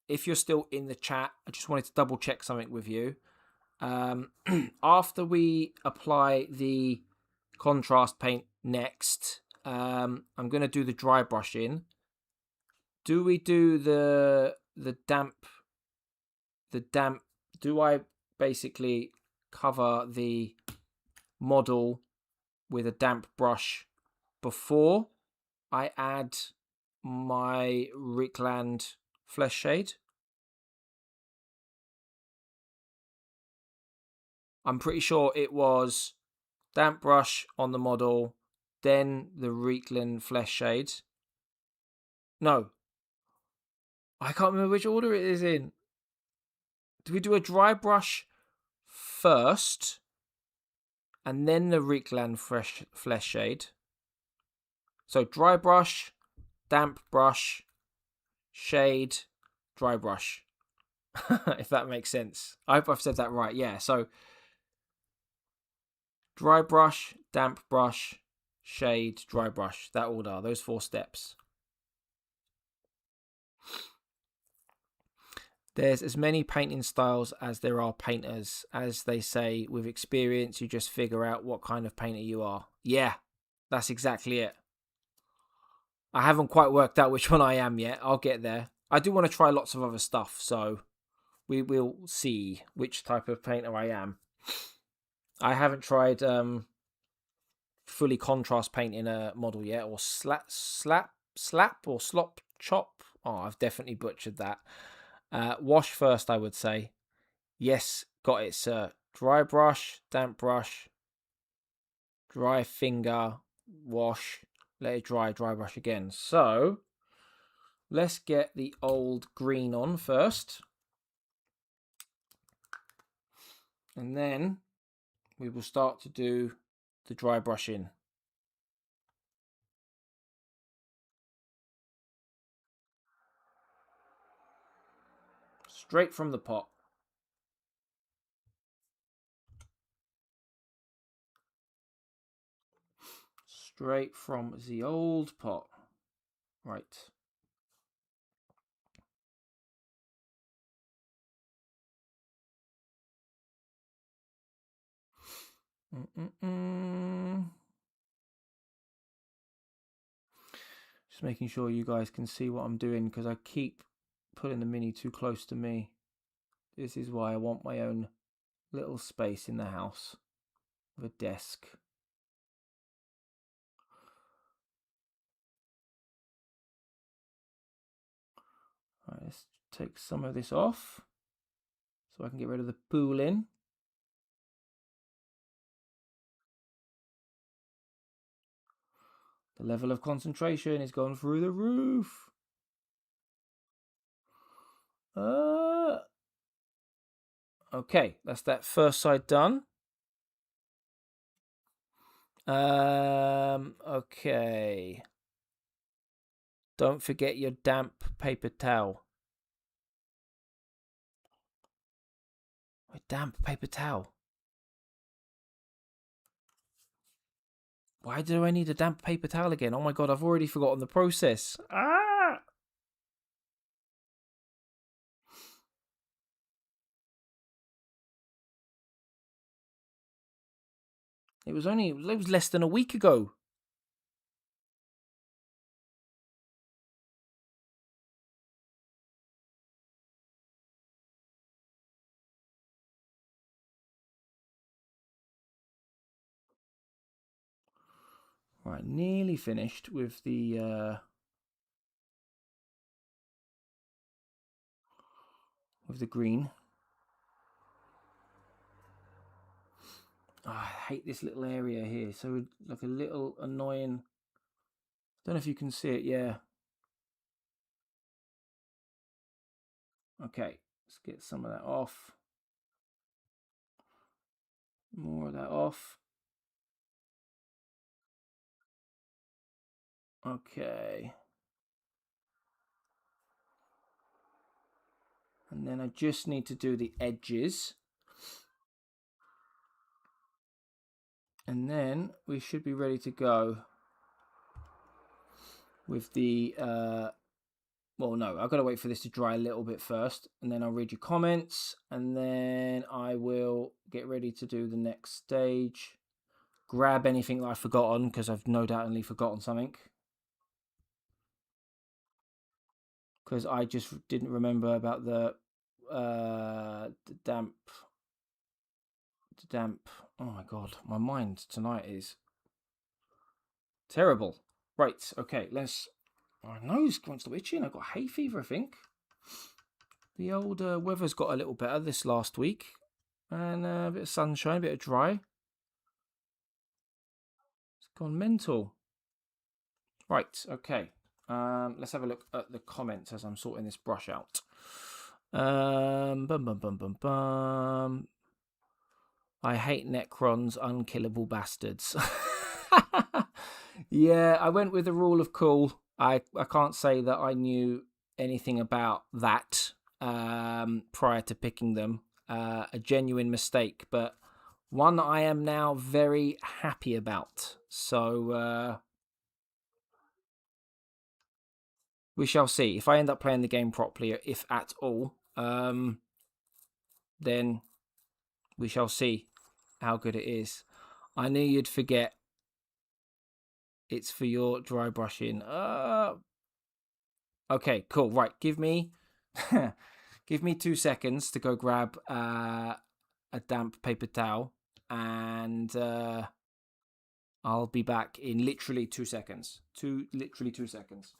if you're still in the chat, I just wanted to double check something with you. After we apply the contrast paint next, I'm going to do the dry brushing. Do we do the damp? Do I basically cover the model with a damp brush before I add my Rickland flesh shade? I'm pretty sure it was damp brush on the model, then the Rickland flesh shade. No, I can't remember which order it is in. Do we do a dry brush first and then the Rickland flesh shade? So dry brush, damp brush, shade, dry brush. If that makes sense. I hope I've said that right. Yeah, so dry brush, damp brush, shade, dry brush. That order, those 4 steps. There's as many painting styles as there are painters. As they say, with experience, you just figure out what kind of painter you are. Yeah, that's exactly it. I haven't quite worked out which one I am yet. I'll get there. I do want to try lots of other stuff, so we will see which type of painter I am. I haven't tried fully contrast painting a model yet, or slap or slop chop. Oh, I've definitely butchered that. Wash first, I would say. Yes, got it, sir. Dry brush, damp brush, dry finger, wash, let it dry, dry brush again. So let's get the old green on first. And then we will start to do the dry brushing. Straight from the pot. Straight from the old pot. Right. Just making sure you guys can see what I'm doing, because I keep putting the mini too close to me. This is why I want my own little space in the house with a desk. Right, let's take some of this off so I can get rid of the pooling. The level of concentration is gone through the roof. Okay, that's that first side done. Okay. Don't forget your damp paper towel. My damp paper towel. Why do I need a damp paper towel again? Oh my god, I've already forgotten the process. Ah! It was less than a week ago. Right, nearly finished with the green. Oh, I hate this little area here. So like a little annoying. Don't know if you can see it. Yeah. Okay, let's get some of that off. More of that off. Okay. And then I just need to do the edges. And then we should be ready to go with the... well, no, I've got to wait for this to dry a little bit first. And then I'll read your comments. And then I will get ready to do the next stage. Grab anything that I've forgotten, because I've no doubtly forgotten something. Because I just didn't remember about the damp. Oh my god, my mind tonight is terrible. Right, okay, let's. My nose wants to itching. I've got hay fever, I think. The old weather's got a little better this last week, and a bit of sunshine, a bit of dry. It's gone mental. Right, okay. Let's have a look at the comments as I'm sorting this brush out. I hate Necrons, unkillable bastards. Yeah, I went with the rule of cool. I can't say that I knew anything about that prior to picking them. A genuine mistake, but one I am now very happy about. So we shall see. If I end up playing the game properly, if at all, then we shall see how good it is. I knew you'd forget. It's for your dry brushing. Okay, cool. Right, give me 2 seconds to go grab a damp paper towel, and I'll be back in literally 2 seconds. Literally 2 seconds.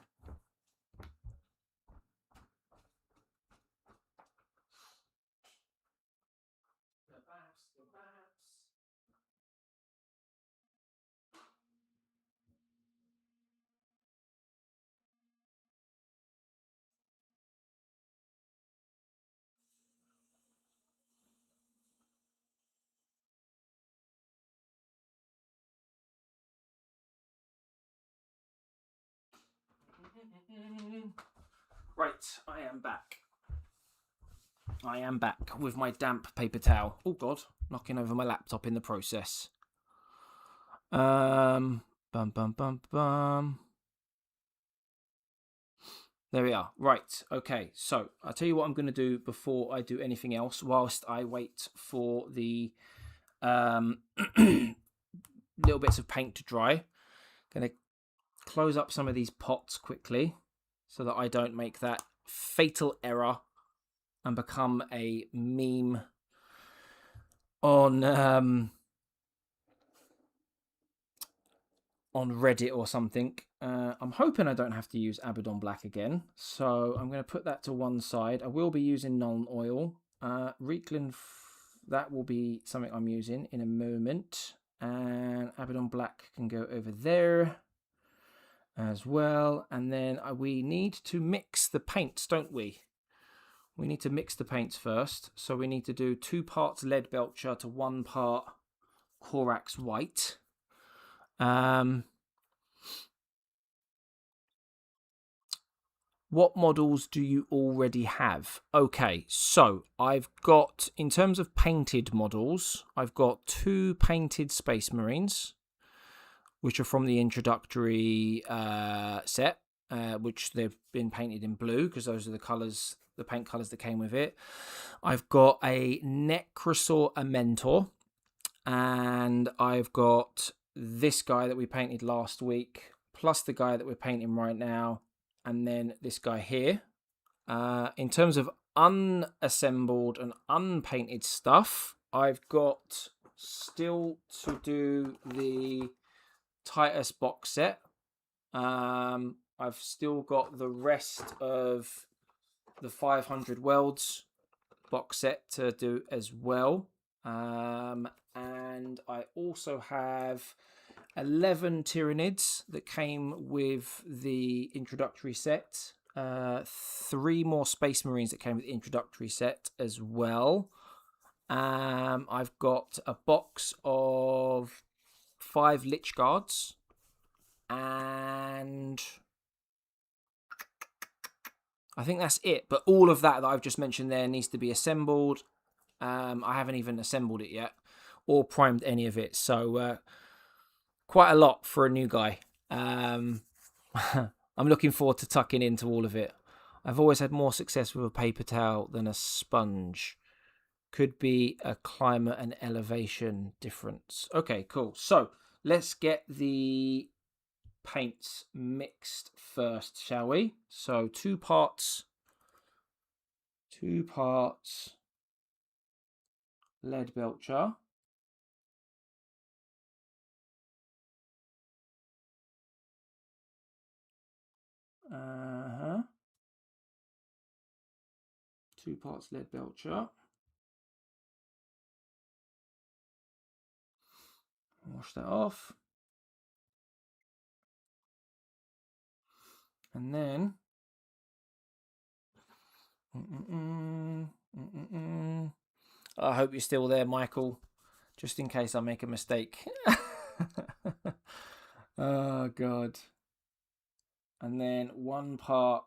Right, I am back. I am back with my damp paper towel. Oh god, knocking over my laptop in the process. Bum. There we are. Right, okay. So I'll tell you what I'm going to do before I do anything else, whilst I wait for the little bits of paint to dry. Going to close up some of these pots quickly so that I don't make that fatal error and become a meme on Reddit or something. I'm hoping I don't have to use Abaddon Black again, so I'm going to put that to one side. I will be using Nuln Oil. Reeklin, that will be something I'm using in a moment. And Abaddon Black can go over there as well. And then we need to mix the paints, don't we? We need to mix the paints first. So we need to do 2 parts Lead Belcher to 1 part Corax White. What models do you already have? Okay, so I've got, in terms of painted models, I've got 2 painted Space Marines, which are from the introductory set, which they've been painted in blue because those are the colours, the paint colours that came with it. I've got a Necron Mentor, and I've got this guy that we painted last week, plus the guy that we're painting right now, and then this guy here. In terms of unassembled and unpainted stuff, I've got still to do the Titus box set. I've still got the rest of the 500 Worlds box set to do as well. And I also have 11 Tyranids that came with the introductory set. 3 more Space Marines that came with the introductory set as well. I've got a box of 5 Lich Guards, and I think that's it. But all of that I've just mentioned there needs to be assembled. I haven't even assembled it yet or primed any of it. So quite a lot for a new guy. I'm looking forward to tucking into all of it. I've always had more success with a paper towel than a sponge. Could be a climate and elevation difference. Okay, cool. So let's get the paints mixed first, shall we? So 2 parts lead belcher. Uh-huh. 2 parts lead belcher. Wash that off. And then I hope you're still there, Michael, just in case I make a mistake. Oh god. And then 1 part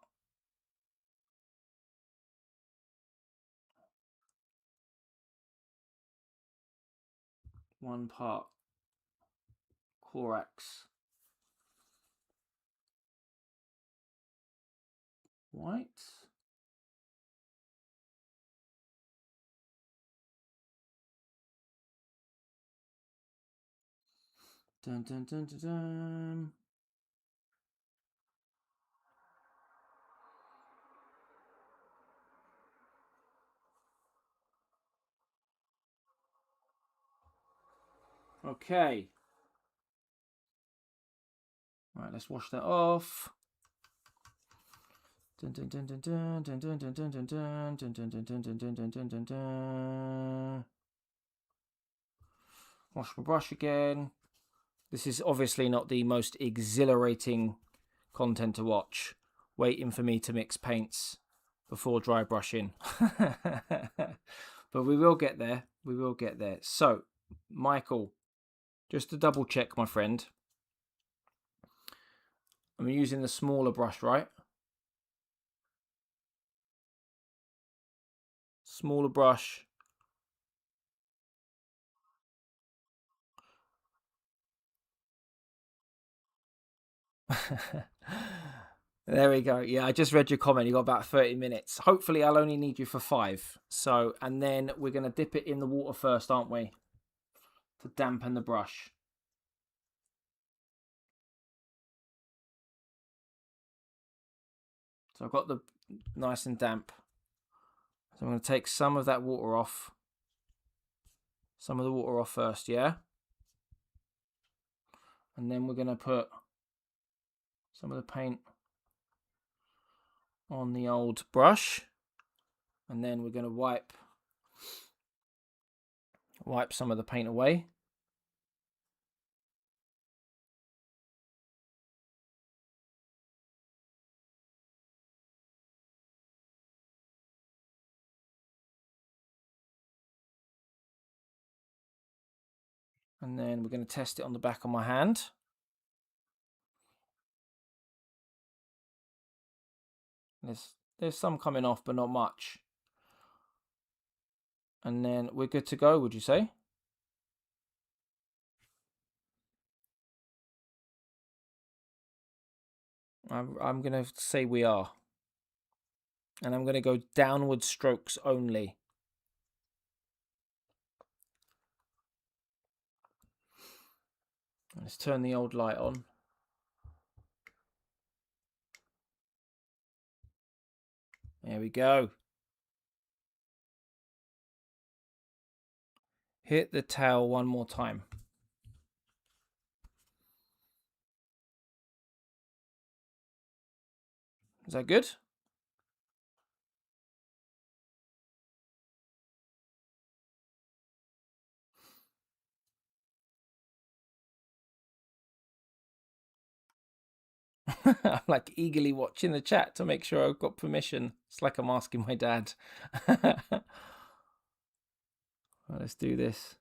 Corax white. Dun, dun, dun, dun, dun. Okay. Right, let's wash that off. Dun, dun, dun, dun, dun, dun, dun, dun, dun, dun, dun, dun, dun, dun, dun, dun, dun, dun, dun, dun. Wash my brush again. This is obviously not the most exhilarating content to watch. Waiting for me to mix paints before dry brushing. But we will get there. We will get there. So, Michael, just to double check, my friend. I'm using the smaller brush, right? Smaller brush. There we go. Yeah, I just read your comment. You got about 30 minutes. Hopefully, I'll only need you for 5. So, and then we're going to dip it in the water first, aren't we? To dampen the brush. So I've got the nice and damp. So I'm going to take some of that water off. Some of the water off first, yeah? And then we're going to put some of the paint on the old brush. And then we're going to wipe some of the paint away. And then we're going to test it on the back of my hand. There's some coming off, but not much. And then we're good to go, would you say? I'm going to say we are. And I'm going to go downward strokes only. Let's turn the old light on. There we go. Hit the tail one more time. Is that good? I'm like eagerly watching the chat to make sure I've got permission. It's like I'm asking my dad. Well, let's do this.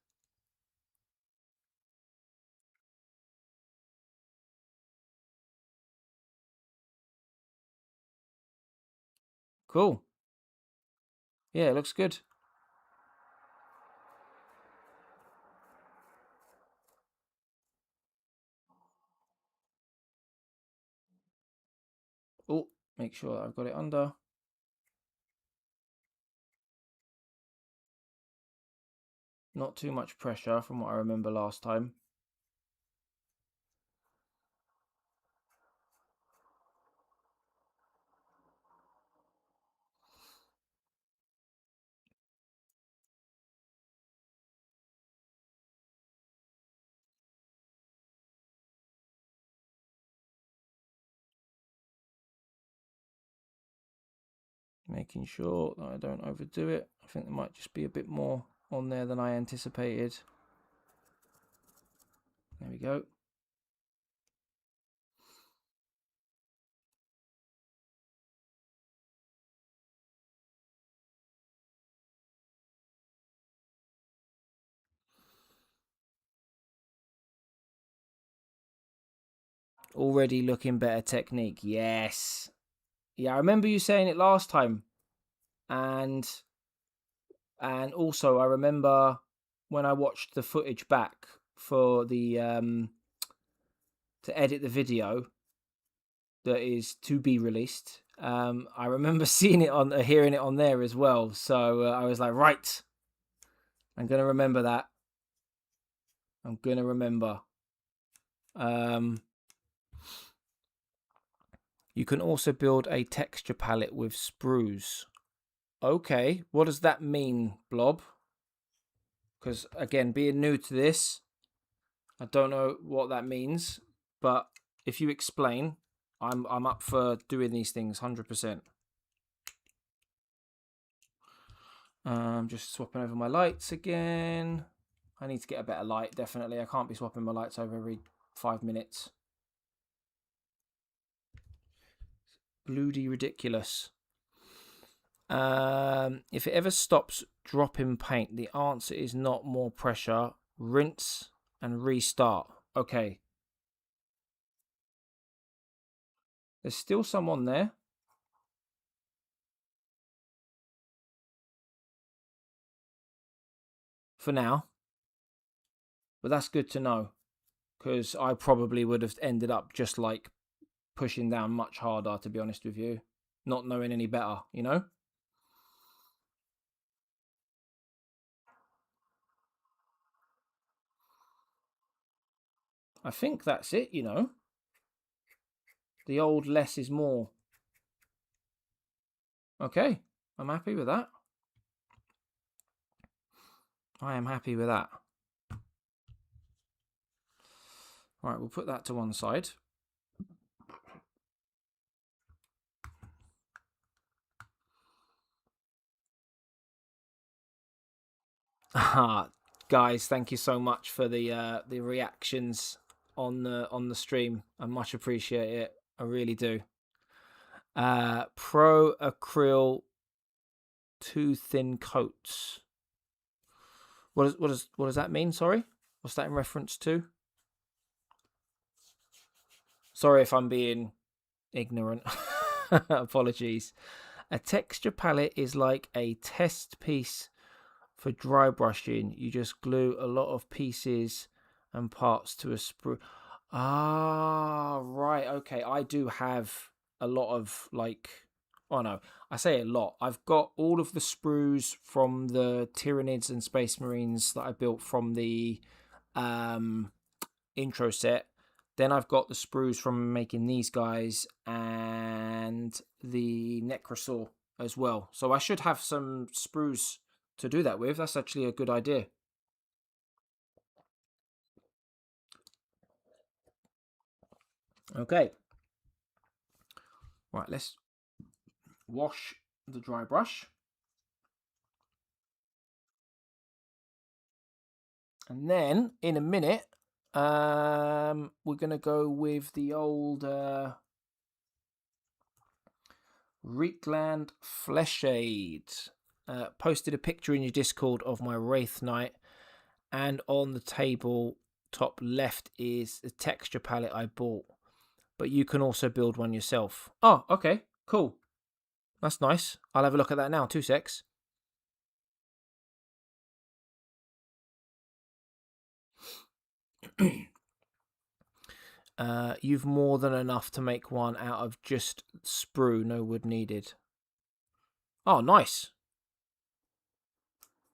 Cool. Yeah, it looks good. Oh, make sure I've got it under. Not too much pressure from what I remember last time. Making sure that I don't overdo it. I think there might just be a bit more on there than I anticipated. There we go. Already looking better technique. Yes. Yeah, I remember you saying it last time. And also I remember when I watched the footage back for the to edit the video that is to be released. I remember seeing it on hearing it on there as well. So I was like, right, I'm going to remember that. I'm going to remember. You can also build a texture palette with sprues. Okay, what does that mean, Blob? Because again, being new to this, I don't know what that means. But if you explain, I'm up for doing these things 100%. I'm just swapping over my lights again. I need to get a better light, definitely. I can't be swapping my lights over every 5 minutes. Bloody ridiculous. If it ever stops dropping paint, the answer is not more pressure. Rinse and restart. Okay. There's still some on there. For now. But that's good to know. Because I probably would have ended up just like pushing down much harder, to be honest with you. Not knowing any better, you know? I think that's it, you know? The old less is more. Okay, I'm happy with that. I am happy with that. All right, we'll put that to one side. Guys, thank you so much for the reactions on the stream. I much appreciate it. I really do. Pro acryl too thin coats. What does that mean? Sorry, what's that in reference to? Sorry if I'm being ignorant. Apologies. A texture palette is like a test piece for dry brushing. You just glue a lot of pieces and parts to a sprue. Ah, right. Okay. I do have a lot of like, oh no, I say a lot. I've got all of the sprues from the Tyranids and Space Marines that I built from the intro set. Then I've got the sprues from making these guys and the Necrosaur as well. So I should have some sprues to do that with. That's actually a good idea. Okay. Right, let's wash the dry brush. And then in a minute, we're going to go with the old Reekland Fleshade. Posted a picture in your Discord of my Wraith Knight, and on the table top left is the texture palette I bought, but you can also build one yourself. Oh, okay, cool. That's nice. I'll have a look at that now. 2 secs. You've more than enough to make one out of just sprue, no wood needed. Oh, nice.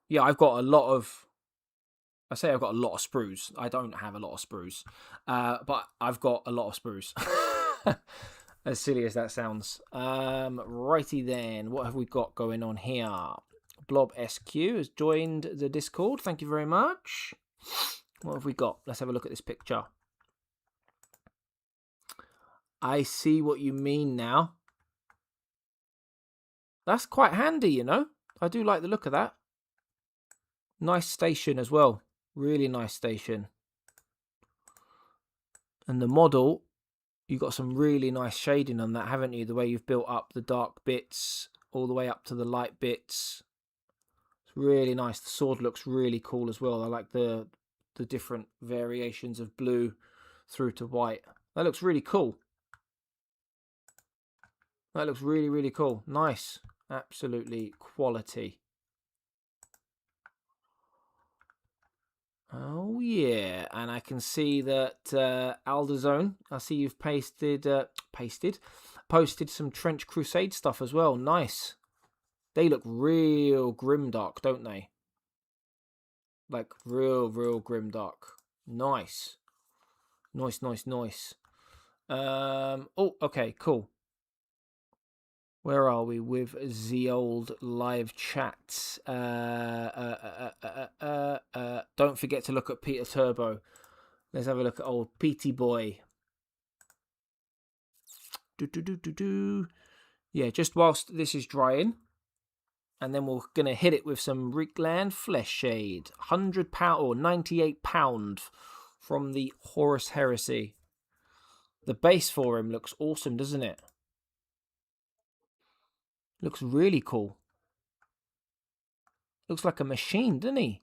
Yeah, I've got a lot of... I say I've got a lot of sprues. I don't have a lot of sprues. But I've got a lot of sprues. As silly as that sounds. Righty then. What have we got going on here? Blob SQ has joined the Discord. Thank you very much. What have we got? Let's have a look at this picture. I see what you mean now. That's quite handy, you know. I do like the look of that. Nice station as well. Really nice station. And the model, you've got some really nice shading on that, haven't you? The way you've built up the dark bits all the way up to the light bits. It's really nice. The sword looks really cool as well. I like the different variations of blue through to white. That looks really cool. That looks really, really cool. Nice. Absolutely quality. Oh, yeah. And I can see that Aldazone, I see you've posted some Trench Crusade stuff as well. Nice. They look real grimdark, don't they? Like real grimdark. Nice. Nice. Oh, okay, cool. Where are we with the old live chat? Don't forget to look at Peter Turbo. Let's have a look at old PT Boy. Yeah, just whilst this is drying. And then we're going to hit it with some Reekland Fleshade. £100 or £98 from the Horus Heresy. The base for him looks awesome, doesn't it? Looks really cool. Looks like a machine, doesn't he?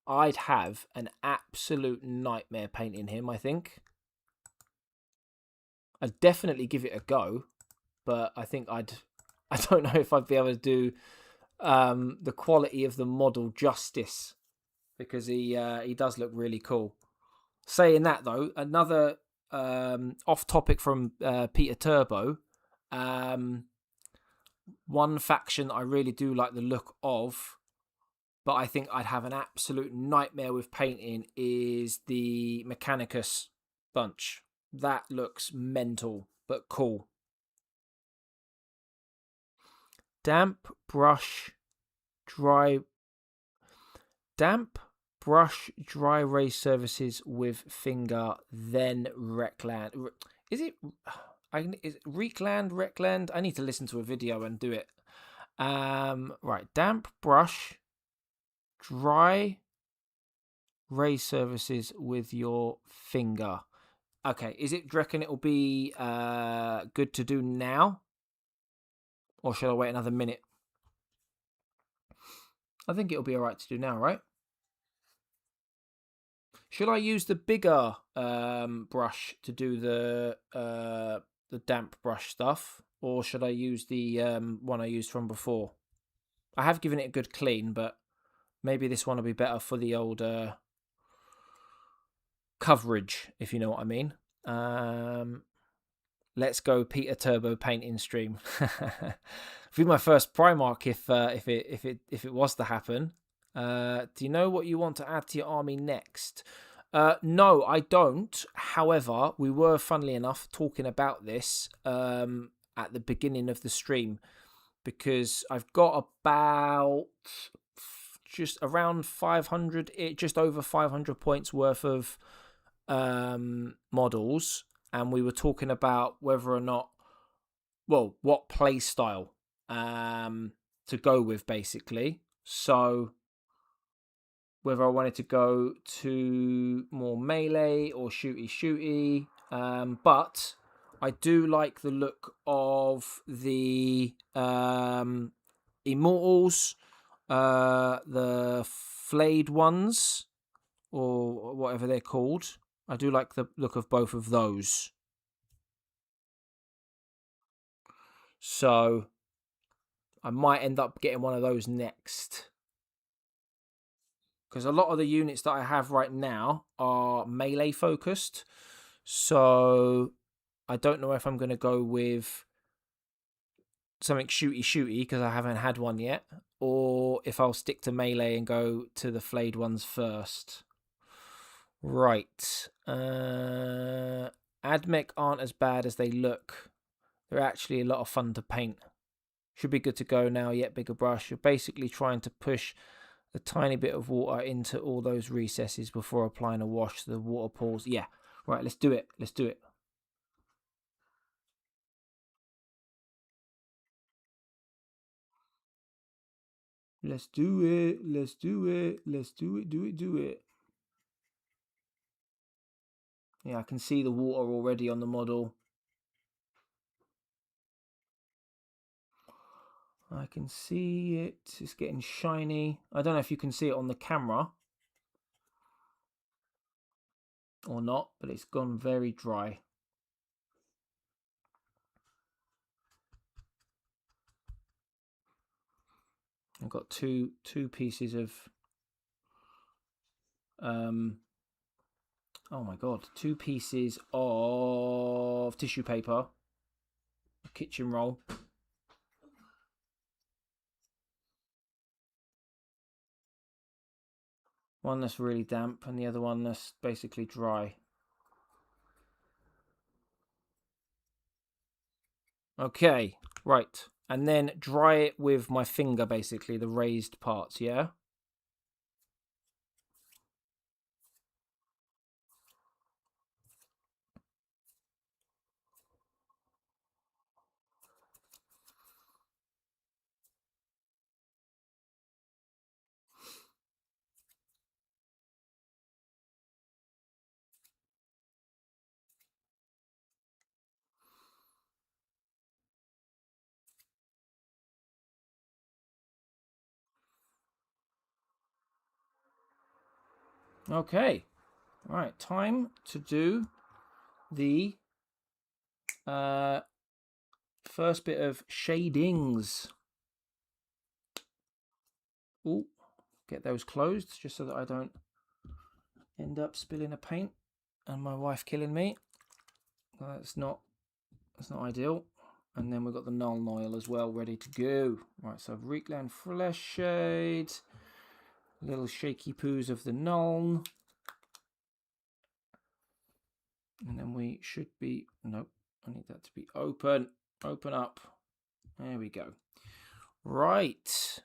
I'd have an absolute nightmare painting him, I think. I'd definitely give it a go, but I think I don't know if I'd be able to do the quality of the model justice, because he does look really cool. Saying that though, another off topic from Peter Turbo, one faction I really do like the look of, but I think I'd have an absolute nightmare with painting, is the Mechanicus bunch. That looks mental, but cool. Damp brush dry raise surfaces with finger, then Reckland. Is it Reckland? I need to listen to a video and do it. Right, damp brush dry raise surfaces with your finger. Okay, do you reckon it'll be good to do now? Or should I wait another minute? I think it'll be alright to do now, right? Should I use the bigger brush to do the damp brush stuff, or should I use the one I used from before? I have given it a good clean, but maybe this one will be better for the old coverage, if you know what I mean. Let's go Peter Turbo painting stream. Be my first Primark if it was to happen. Do you know what you want to add to your army next? No, I don't. However, we were, funnily enough, talking about this at the beginning of the stream, because I've got about just around 500, just over 500 points worth of models, and we were talking about whether or not, well, what play style to go with, basically. So whether I wanted to go to more melee or shooty, but I do like the look of the Immortals, the flayed ones, or whatever they're called. I do like the look of both of those. So I might end up getting one of those next, because a lot of the units that I have right now are melee focused. So I don't know if I'm going to go with something shooty because I haven't had one yet, or if I'll stick to melee and go to the flayed ones first. Right. Admech aren't as bad as they look. They're actually a lot of fun to paint. Should be good to go now. Yet bigger brush. You're basically trying to push a tiny bit of water into all those recesses before applying a wash. The water pools. Yeah. Right. Let's do it. Let's do it. Let's do it. Let's do it. Let's do it. Do it. Do it. Yeah, I can see the water already on the model. I can see it. It's getting shiny. I don't know if you can see it on the camera or not, but it's gone very dry. I've got two pieces of oh my god, 2 pieces of tissue paper, a kitchen roll. One that's really damp and the other one that's basically dry. Okay, right. And then dry it with my finger, basically, the raised parts, yeah? Okay. Right, time to do the first bit of shadings. Ooh, get those closed just so that I don't end up spilling a paint and my wife killing me. That's not ideal. And then we've got the Nuln oil as well, ready to go. Right, so Reekland Flesh Shade, little shaky poos of the Nuln. And then we should be, nope, I need that to be open. Open up. There we go. Right.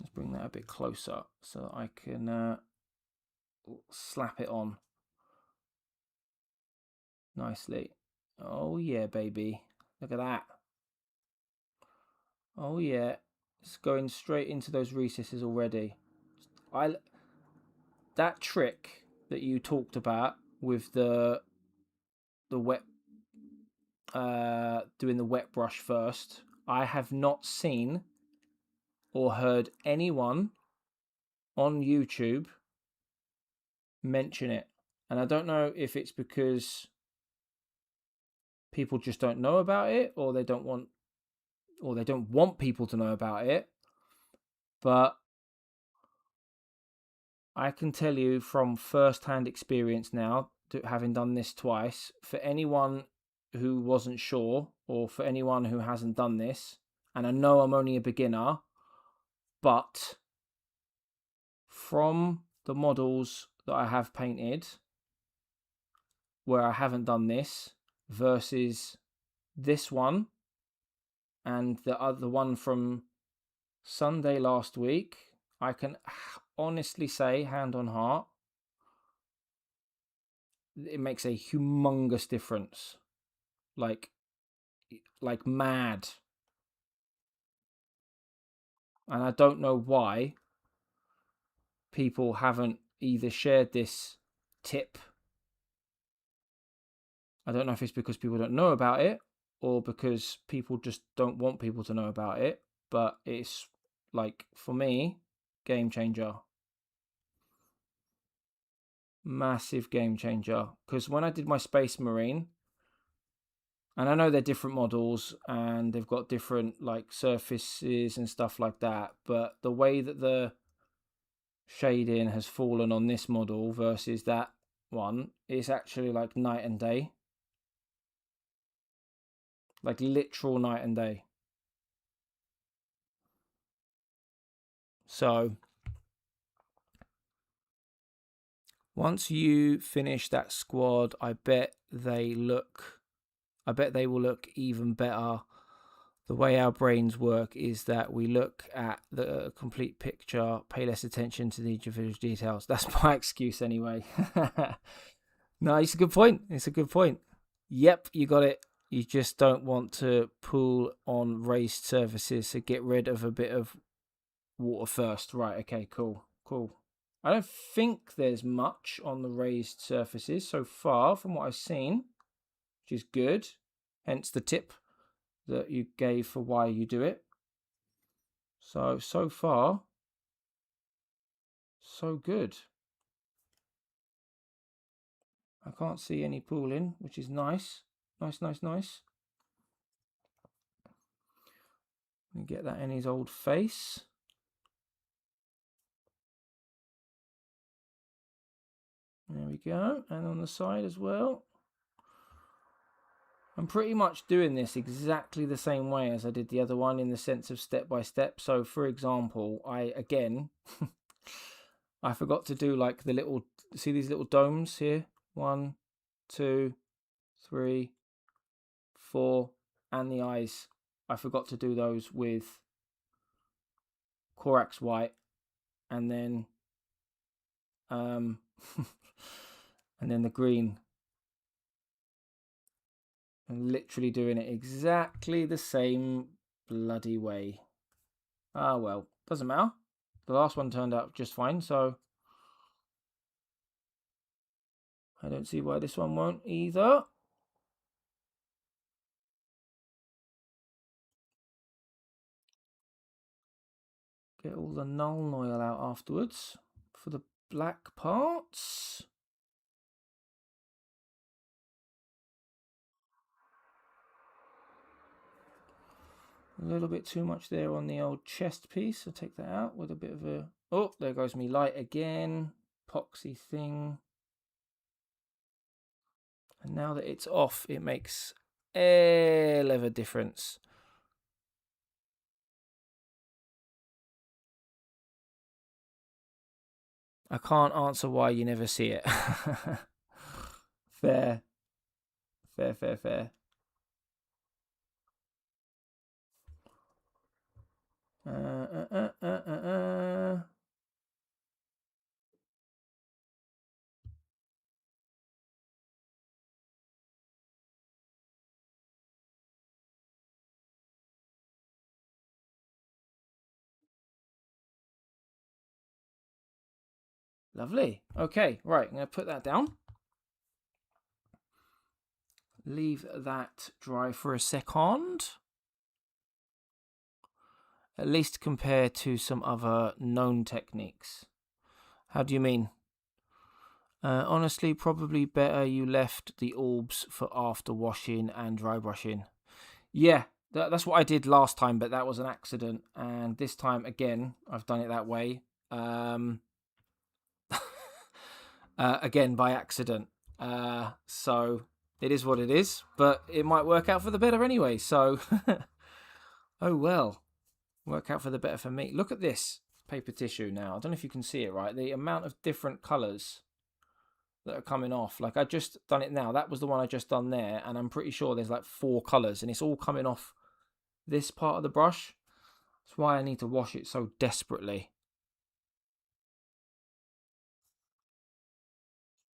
Let's bring that a bit closer so that I can slap it on nicely. Oh yeah, baby. Look at that. Oh yeah. It's going straight into those recesses already. That trick that you talked about with the wet doing the wet brush first, I have not seen or heard anyone on YouTube mention it. And I don't know if it's because people just don't know about it, or they don't want people to know about it. But I can tell you from first-hand experience now, having done this twice, for anyone who wasn't sure, or for anyone who hasn't done this, and I know I'm only a beginner, but from the models that I have painted where I haven't done this versus this one and the other one from Sunday last week, I can honestly say, hand on heart, it makes a humongous difference. Like mad. And I don't know why people haven't either shared this tip. I don't know if it's because people don't know about it or because people just don't want people to know about it. But it's, like, for me, game changer. Massive game changer. Because when I did my Space Marine, and I know they're different models and they've got different, like, surfaces and stuff like that, but the way that the shading has fallen on this model versus that one is actually like night and day. Like literal night and day. So once you finish that squad, I bet they will look even better. The way our brains work is that we look at the complete picture, pay less attention to the individual details. That's my excuse anyway. No, it's a good point. Yep, you got it. You just don't want to pull on raised surfaces, so get rid of a bit of water first. Right, okay, cool. I don't think there's much on the raised surfaces so far from what I've seen, which is good. Hence the tip that you gave for why you do it. So far, so good. I can't see any pooling, which is nice. Nice. And get that in his old face. There we go. And on the side as well. I'm pretty much doing this exactly the same way as I did the other one in the sense of step by step. So for example, I forgot to do like the little, see these little domes here? 1, 2, 3, 4, and the eyes. I forgot to do those with Corax White, and then and then the green. I'm literally doing it exactly the same bloody way. Ah, well, doesn't matter. The last one turned out just fine, so I don't see why this one won't either. Get all the Null oil out afterwards for the black parts. A little bit too much there on the old chest piece. I'll take that out with a bit of a... Oh, there goes me light again. Epoxy thing. And now that it's off, it makes a hell of a difference. I can't answer why you never see it. Fair. Lovely. Okay, right, I'm going to put that down. Leave that dry for a second. At least compared to some other known techniques. How do you mean? Honestly, probably better you left the orbs for after washing and dry brushing. Yeah, that's what I did last time, but that was an accident. And this time, again, I've done it that way. Again, by accident. So it is what it is, but it might work out for the better anyway. So, oh well, work out for the better for me. Look at this paper tissue now. I don't know if you can see it, right? The amount of different colours that are coming off. Like I just done it now. That was the one I just done there, and I'm pretty sure there's like 4 colours, and it's all coming off this part of the brush. That's why I need to wash it so desperately.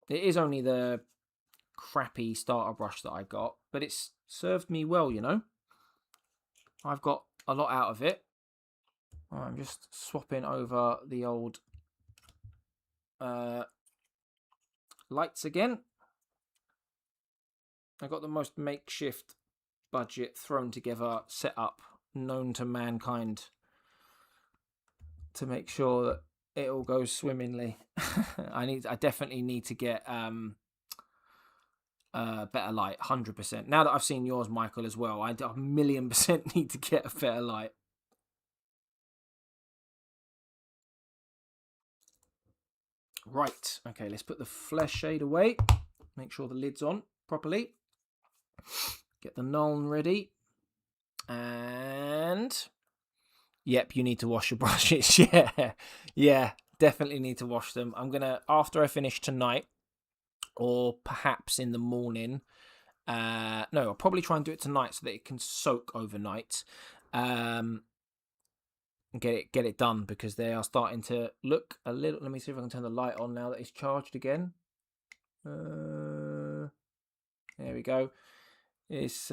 It is only the crappy starter brush that I got, but it's served me well, you know. I've got a lot out of it. I'm just swapping over the old lights again. I got the most makeshift budget thrown together setup known to mankind to make sure that it all goes swimmingly. I definitely need to get better light, 100%. Now that I've seen yours, Michael, as well, I 1,000,000% need to get a better light. Right, okay, let's put the flesh shade away. Make sure the lid's on properly. Get the Nuln ready. And yep, you need to wash your brushes. Yeah, definitely need to wash them. I'm gonna, after I finish tonight, or perhaps in the morning. No, I'll probably try and do it tonight so that it can soak overnight. Get it done, because they are starting to look a little. Let me see if I can turn the light on now that it's charged again. There we go. It's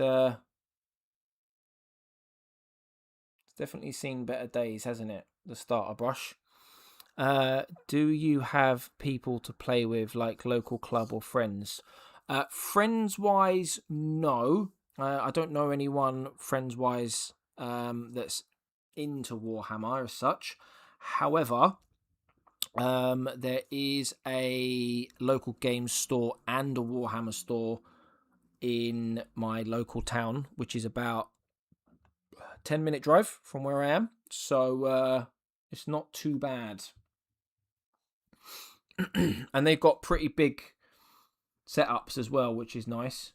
definitely seen better days, hasn't it? The starter brush. Do you have people to play with, like local club or friends? Friends-wise, no. I don't know anyone friends-wise that's into Warhammer as such. However, there is a local games store and a Warhammer store in my local town, which is about 10-minute drive from where I am. So it's not too bad. And they've got pretty big setups as well, which is nice.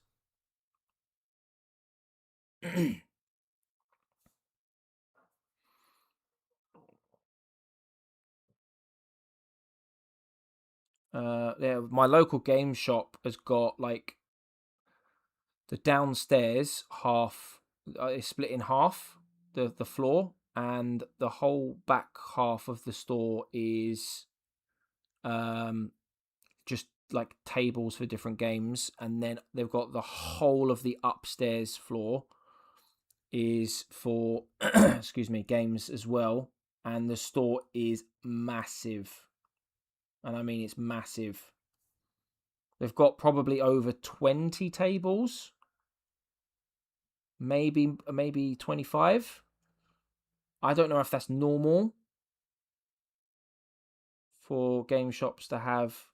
Yeah, my local game shop has got like the downstairs half is split in half, the floor, and the whole back half of the store is just like tables for different games, and then they've got the whole of the upstairs floor is for excuse me, games as well, and the store is massive. And I mean, it's massive. They've got probably over 20 tables, maybe 25. I don't know if that's normal for game shops to have,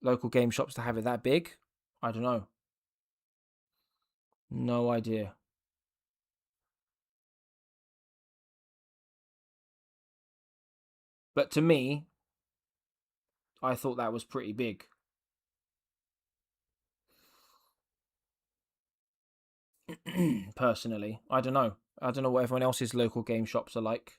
local game shops to have it that big. I don't know. No idea. But to me, I thought that was pretty big. Personally, I don't know. I don't know what everyone else's local game shops are like.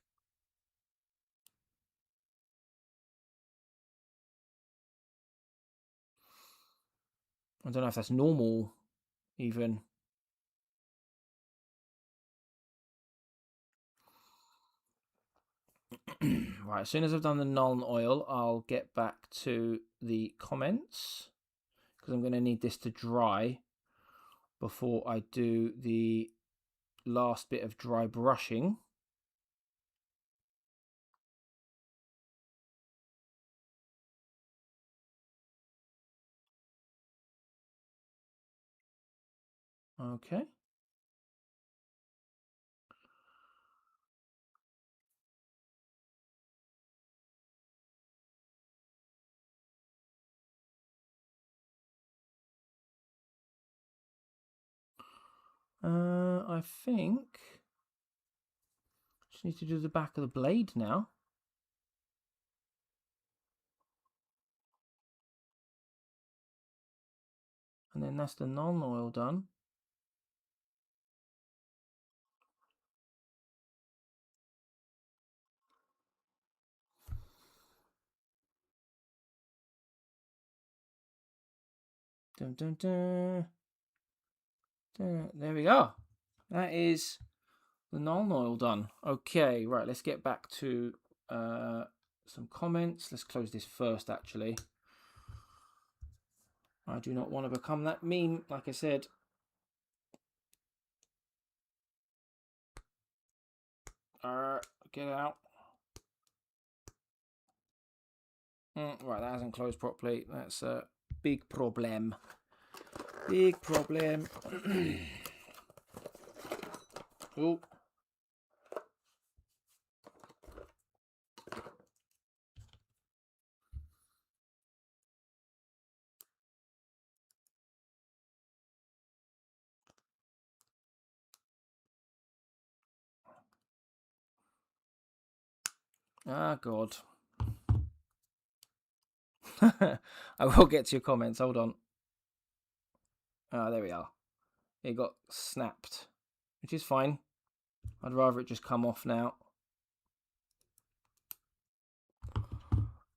I don't know if that's normal, even. Right, as soon as I've done the Nuln oil, I'll get back to the comments, because I'm going to need this to dry before I do the last bit of dry brushing. Okay. I think just need to do the back of the blade now. And then that's the non-oil done. Dun, dun, dun. There we go. That is the non-oil done. Okay, right, let's get back to some comments. Let's close this first, actually. I do not want to become that meme, like I said. Get out. Right, that hasn't closed properly. That's a big problem. Big problem. Oh. Ah, God. I will get to your comments. Hold on. Ah, there we are. It got snapped, which is fine. I'd rather it just come off now.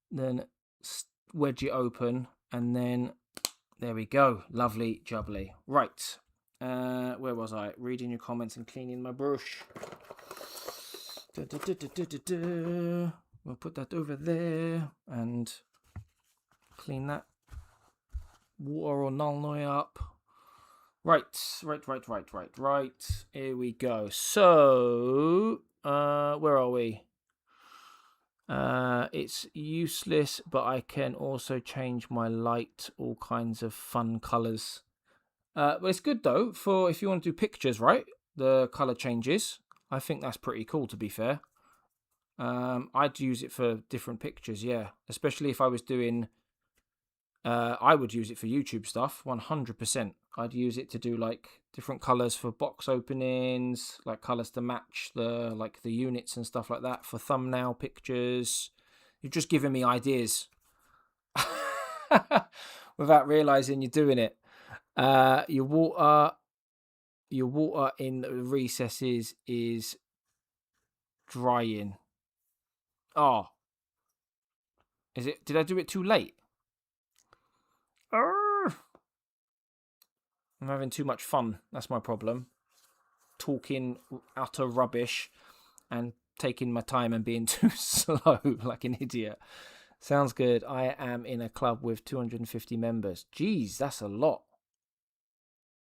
Then wedge it open, and then there we go. Lovely jubbly. Right. Where was I? Reading your comments and cleaning my brush. We'll put that over there and clean that water or null up. Right. Here we go. So, where are we? It's useless, but I can also change my light, all kinds of fun colors. But it's good though for if you want to do pictures, right? The color changes. I think that's pretty cool, to be fair. I'd use it for different pictures, yeah. Especially if I was doing. I would use it for YouTube stuff, 100%. I'd use it to do like different colors for box openings, like colors to match the units and stuff like that for thumbnail pictures. You're just giving me ideas without realizing you're doing it. Your water in the recesses is drying. Oh, is it? Did I do it too late? I'm having too much fun. That's my problem. Talking utter rubbish and taking my time and being too slow like an idiot. Sounds good. I am in a club with 250 members. Jeez, that's a lot.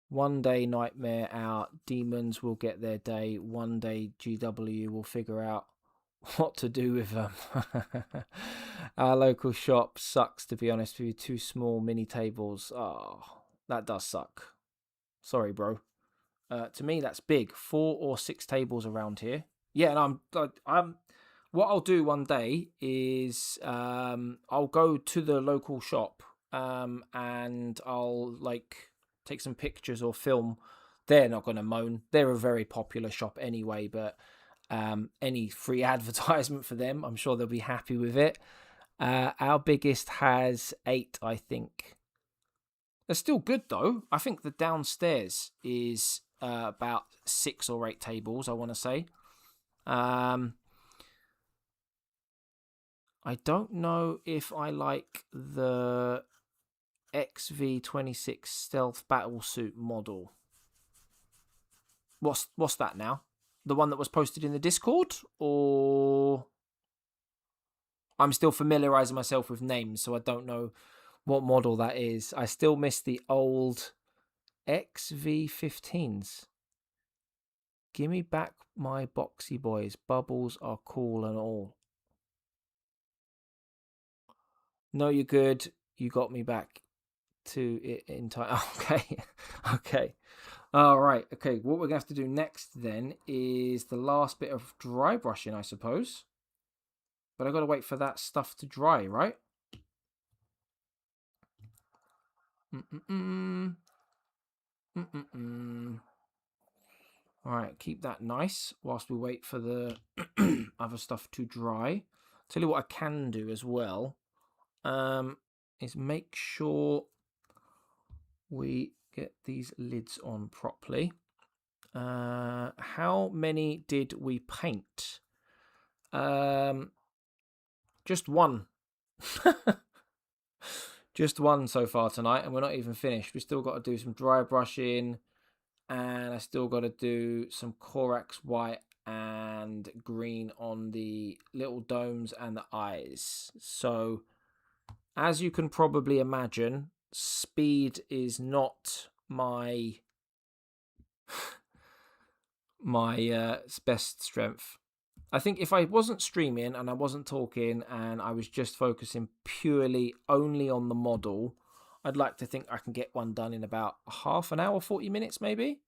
One day Nightmare out. Demons will get their day. One day GW will figure out what to do with them. Our local shop sucks, to be honest with you. 2 small mini tables. Oh, that does suck. Sorry, bro. To me, that's big. 4 or 6 tables around here. Yeah, and I'm. What I'll do one day is I'll go to the local shop and I'll take some pictures or film. They're not going to moan. They're a very popular shop anyway, but any free advertisement for them, I'm sure they'll be happy with it. Our biggest has 8, I think. They're still good though. I think the downstairs is about 6 or 8 tables, I want to say. I don't know if I like the XV26 stealth battlesuit model. What's that now? The one that was posted in the Discord? Or I'm still familiarizing myself with names, so I don't know what model that is. I still miss the old XV15s. Give me back my boxy boys. Bubbles are cool and all. No, you're good. You got me back to it in time. Okay. Okay. All right. Okay. What we're going to have to do next then is the last bit of dry brushing, I suppose. But I got to wait for that stuff to dry, right? All right, keep that nice whilst we wait for the other stuff to dry. Tell you what I can do as well is make sure we get these lids on properly. How many did we paint? Just one. Just one so far tonight, and we're not even finished. We still got to do some dry brushing, and I still got to do some Corax white and green on the little domes and the eyes. So, as you can probably imagine, speed is not my best strength. I think if I wasn't streaming and I wasn't talking and I was just focusing purely only on the model, I'd like to think I can get one done in about half an hour, 40 minutes maybe.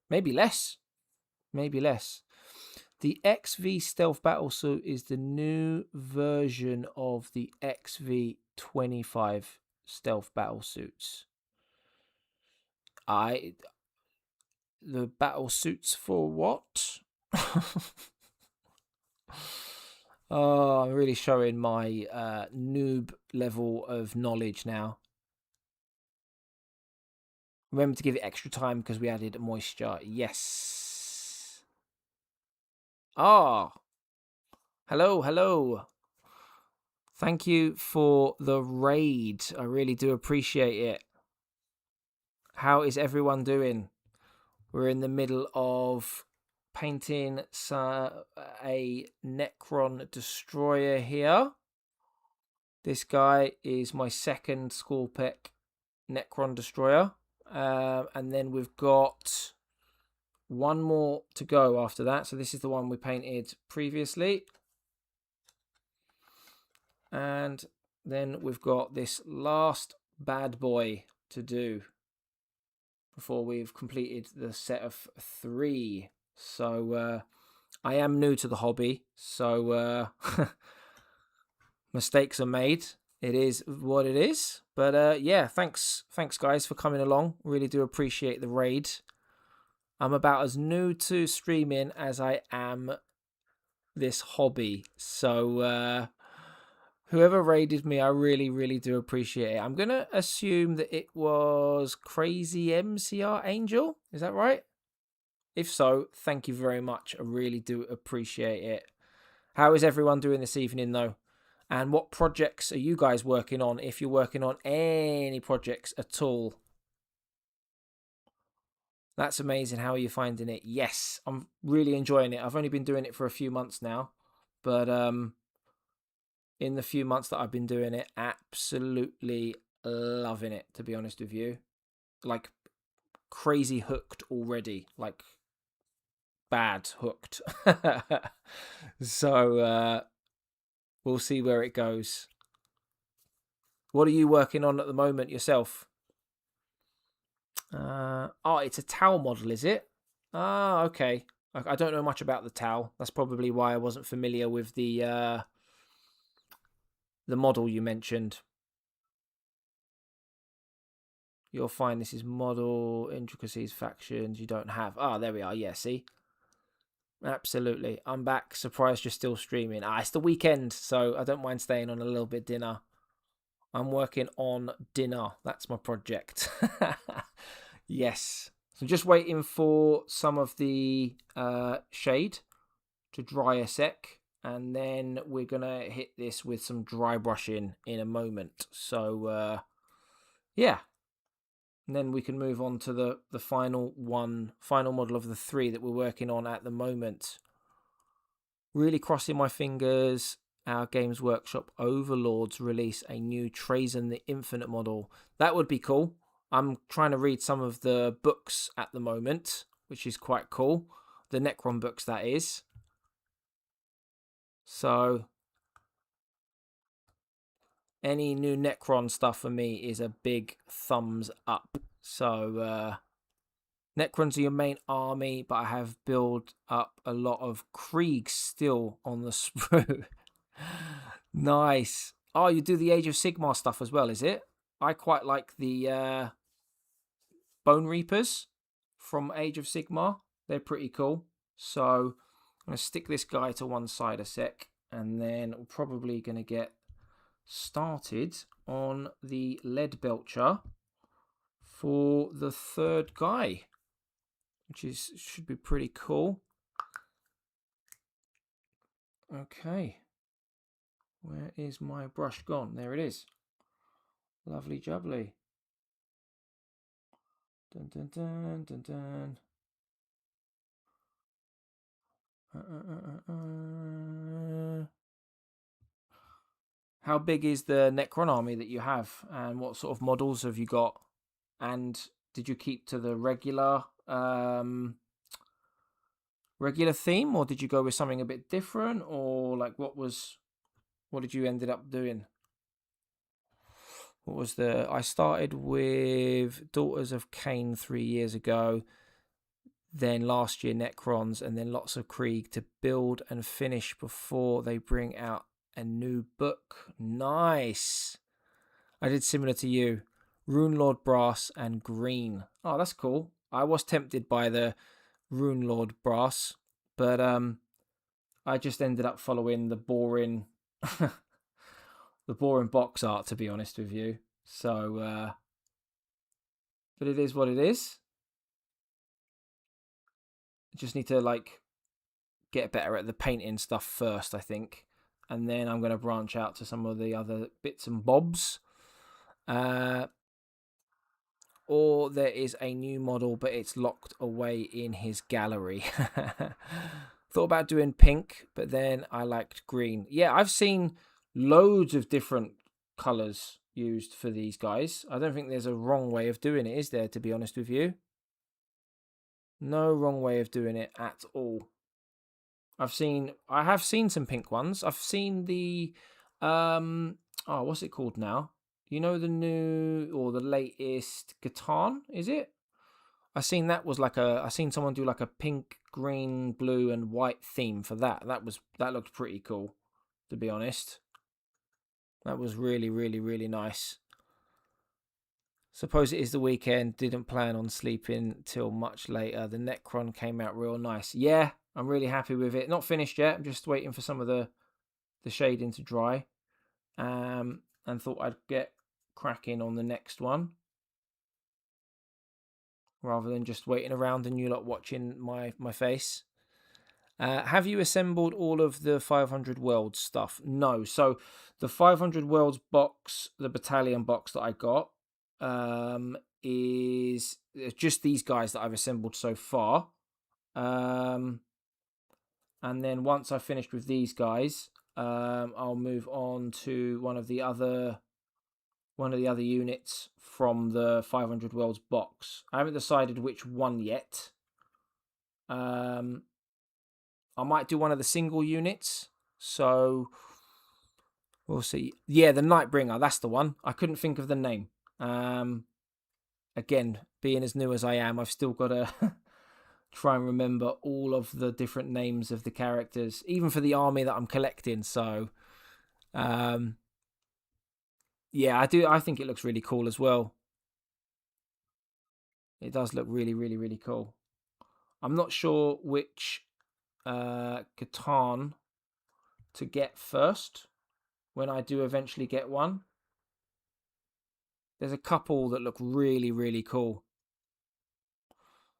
Maybe less. Maybe less. The XV Stealth Battlesuit is the new version of the XV25 Stealth Battlesuits. The battlesuits for what? Oh, I'm really showing my noob level of knowledge now. Remember to give it extra time because we added moisture. Yes. Ah. Hello, hello. Thank you for the raid. I really do appreciate it. How is everyone doing? We're in the middle of painting a Necron Destroyer here. This guy is my second Skorpekh Necron Destroyer. And then we've got one more to go after that. So this is the one we painted previously. And then we've got this last bad boy to do before we've completed the set of 3. So I am new to the hobby, so mistakes are made. It is what it is. But yeah, thanks guys for coming along. Really do appreciate the raid. I'm about as new to streaming as I am this hobby. So whoever raided me, I really, really do appreciate it. I'm going to assume that it was Crazy MCR Angel. Is that right? If so, thank you very much. I really do appreciate it. How is everyone doing this evening, though? And what projects are you guys working on, if you're working on any projects at all? That's amazing. How are you finding it? Yes, I'm really enjoying it. I've only been doing it for a few months now. But in the few months that I've been doing it, absolutely loving it, to be honest with you. Like, crazy hooked already. Like, bad hooked. So we'll see where it goes. What are you working on at the moment yourself? Oh, it's a towel model, is it? Ah, okay. I don't know much about the towel. That's probably why I wasn't familiar with the model you mentioned. You'll find this is model, intricacies, factions you don't have. Ah, there we are. Yeah, see? Absolutely. I'm back. Surprised you're still streaming. It's the weekend, so I don't mind staying on a little bit dinner. I'm working on dinner. That's my project. Yes. So just waiting for some of the shade to dry a sec. And then we're going to hit this with some dry brushing in a moment. So, yeah. And then we can move on to the final model of the 3 that we're working on at the moment. Really crossing my fingers. Our Games Workshop Overlords release a new Trazyn the Infinite model. That would be cool. I'm trying to read some of the books at the moment, which is quite cool. The Necron books, that is. So any new Necron stuff for me is a big thumbs up. So Necrons are your main army, but I have built up a lot of Kriegs still on the sprue. Nice. Oh, you do the Age of Sigmar stuff as well, is it? I quite like the Bone Reapers from Age of Sigmar. They're pretty cool. So I'm going to stick this guy to one side a sec, and then we're probably going to get started on the lead belcher for the third guy, which should be pretty cool. Okay, where is my brush gone? There it is. Lovely jubbly. Dun dun dun dun dun. How big is the Necron army that you have, and what sort of models have you got? And did you keep to the regular theme, or did you go with something a bit different, or like what did you ended up doing? What was I started with Daughters of Cain 3 years ago, then last year Necrons, and then lots of Krieg to build and finish before they bring out a new book. Nice. I did similar to you. Rune Lord Brass and green. Oh, that's cool. I was tempted by the Rune Lord Brass, but I just ended up following the boring box art, to be honest with you. So but it is what it is. I just need to like get better at the painting stuff first, I think, and then I'm going to branch out to some of the other bits and bobs. Or there is a new model, but it's locked away in his gallery. Thought about doing pink, but then I liked green. Yeah, I've seen loads of different colours used for these guys. I don't think there's a wrong way of doing it, is there, to be honest with you? No wrong way of doing it at all. I have seen some pink ones. I've seen the what's it called now? You know, the new or the latest Catan, is it? I seen someone do like a pink, green, blue, and white theme for that. That looked pretty cool, to be honest. That was really, really, really nice. Suppose it is the weekend. Didn't plan on sleeping till much later. The Necron came out real nice. Yeah, I'm really happy with it. Not finished yet. I'm just waiting for some of the shading to dry. And thought I'd get cracking on the next one rather than just waiting around and you lot watching my face. Have you assembled all of the 500 Worlds stuff? No. So the 500 Worlds box, the battalion box that I got, is just these guys that I've assembled so far. And then once I've finished with these guys, I'll move on to one of the other units from the 500 Worlds box. I haven't decided which one yet. I might do one of the single units, so we'll see. Yeah, the Nightbringer, that's the one. I couldn't think of the name. Again, being as new as I am, I've still got to try and remember all of the different names of the characters, even for the army that I'm collecting. So, yeah, I think it looks really cool as well. It does look really, really, really cool. I'm not sure which Catan to get first when I do eventually get one. There's a couple that look really, really cool.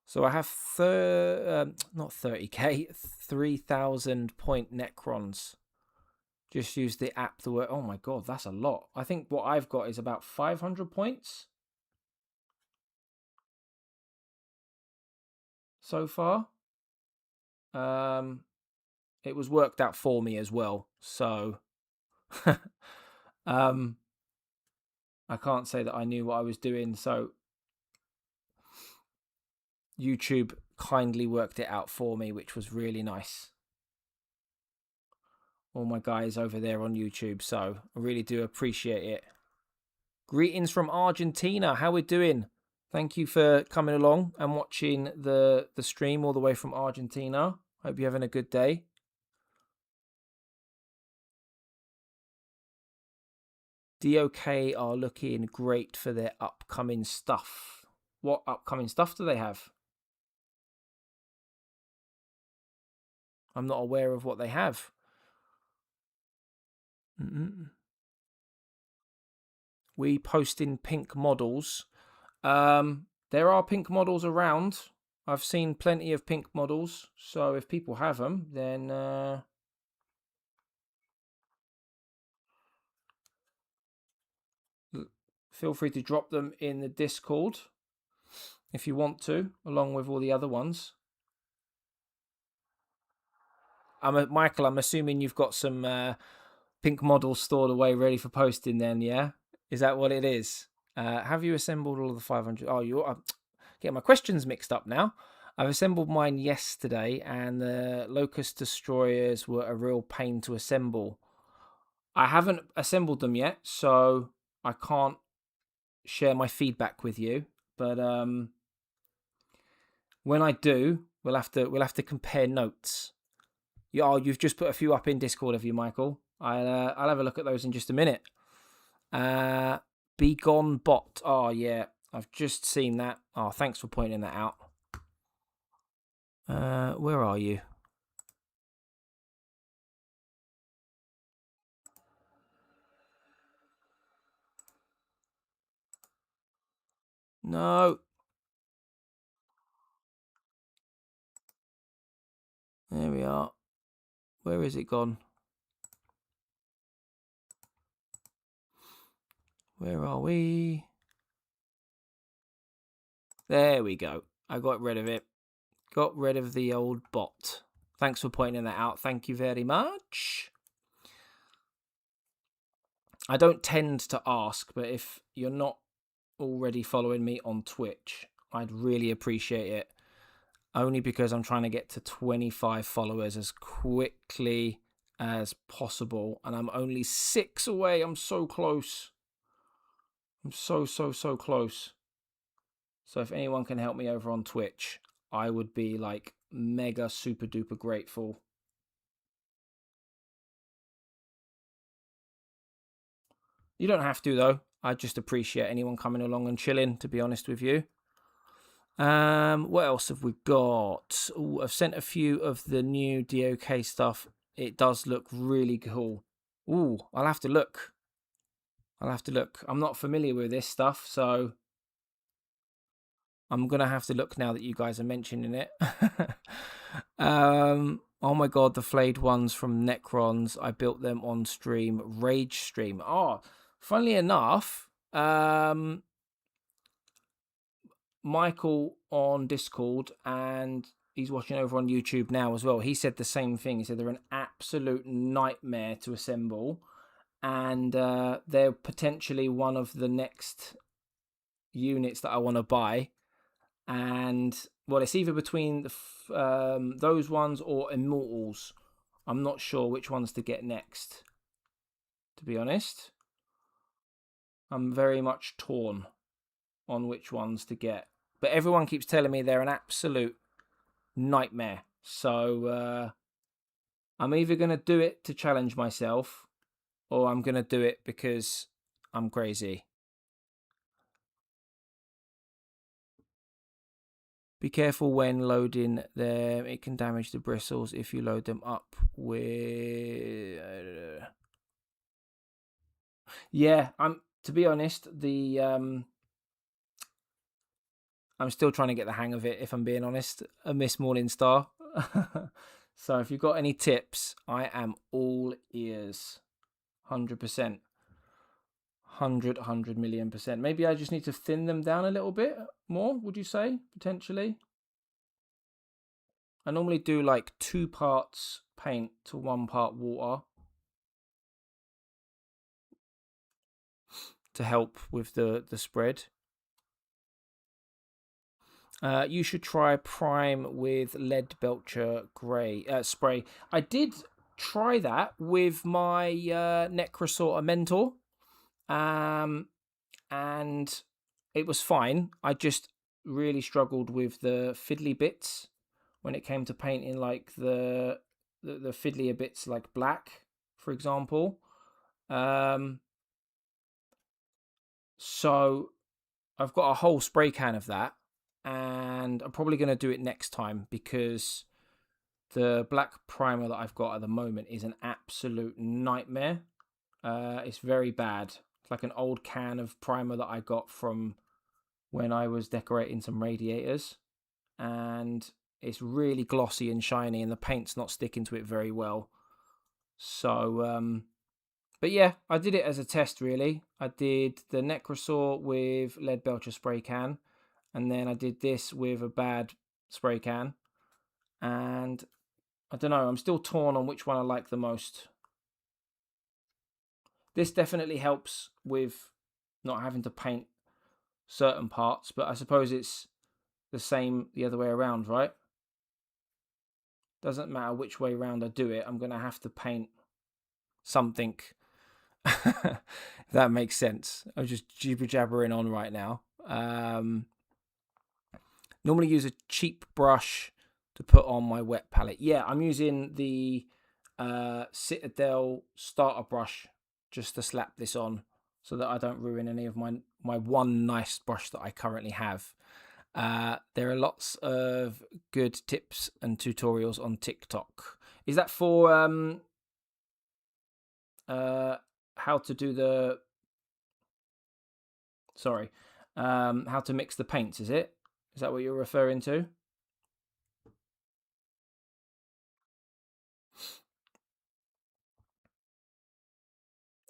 So I have not 30k, 3,000 point Necrons. Just use the app. Oh my god, that's a lot. I think what I've got is about 500 points so far. It was worked out for me as well, so I can't say that I knew what I was doing. So YouTube kindly worked it out for me, which was really nice. All my guys over there on YouTube, so I really do appreciate it. Greetings from Argentina. How we doing? Thank you for coming along and watching the stream all the way from Argentina. Hope you're having a good day. DOK are looking great for their upcoming stuff. What upcoming stuff do they have? I'm not aware of what they have. We post in pink models. There are pink models around. I've seen plenty of pink models. So if people have them, then feel free to drop them in the Discord if you want to, along with all the other ones. Michael, I'm assuming you've got some pink models stored away ready for posting then, yeah? Is that what it is? Have you assembled all of the 500? Oh, I'm getting my questions mixed up now. I've assembled mine yesterday, and the Locust Destroyers were a real pain to assemble. I haven't assembled them yet, so I can't share my feedback with you. But when I do, we'll have to compare notes. You've just put a few up in Discord, have you, Michael? I'll have a look at those in just a minute. Be Gone Bot. Oh yeah, I've just seen that. Oh, thanks for pointing that out. Where are you? No. There we are. Where is it gone? Where are we? There we go. I got rid of it. Got rid of the old bot. Thanks for pointing that out. Thank you very much. I don't tend to ask, but if you're not already following me on Twitch, I'd really appreciate it. Only because I'm trying to get to 25 followers as quickly as possible. And I'm only 6 away. I'm so close. I'm so close. So if anyone can help me over on Twitch, I would be like mega super duper grateful. You don't have to though. I just appreciate anyone coming along and chilling, to be honest with you. What else have we got? Ooh, I've sent a few of the new DOK stuff. It does look really cool. Ooh, I'll have to look. I'm not familiar with this stuff, so I'm gonna have to look now that you guys are mentioning it. Oh my god, the flayed ones from Necrons. I built them on stream, Rage stream. Oh, funnily enough, Michael on Discord, and he's watching over on YouTube now as well. He said the same thing. He said they're an absolute nightmare to assemble, and they're potentially one of the next units that I want to buy. And well, it's either between those ones or Immortals. I'm not sure which ones to get next, to be honest. I'm very much torn on which ones to get. But everyone keeps telling me they're an absolute nightmare. So I'm either going to do it to challenge myself, or I'm going to do it because I'm crazy. Be careful when loading them. It can damage the bristles if you load them up with... Yeah, to be honest, I'm still trying to get the hang of it, if I'm being honest. I miss Morningstar. So if you've got any tips, I am all ears. 100%. 100 million %. Maybe I just need to thin them down a little bit more, would you say? Potentially. I normally do like 2 parts paint to 1 part water to help with the spread. You should try prime with lead belcher spray. I did try that with my Necrosorter mentor, and it was fine. I just really struggled with the fiddly bits when it came to painting, like the fiddlier bits, like black, for example. So I've got a whole spray can of that, and I'm probably going to do it next time because The black primer that I've got at the moment is an absolute nightmare. It's very bad. It's like an old can of primer that I got from when I was decorating some radiators, and it's really glossy and shiny, and the paint's not sticking to it very well. So, but yeah, I did it as a test, really. I did the Necrosaur with lead belcher spray can, and then I did this with a bad spray can, and I don't know, I'm still torn on which one I like the most. This definitely helps with not having to paint certain parts, but I suppose it's the same the other way around, right? Doesn't matter which way around I do it, I'm going to have to paint something. If that makes sense. I'm just jibber jabbering on right now. Normally use a cheap brush to put on my wet palette. Yeah, I'm using the Citadel starter brush just to slap this on so that I don't ruin any of my one nice brush that I currently have. There are lots of good tips and tutorials on TikTok. Is that for how to do the how to mix the paints, is it? Is that what you're referring to?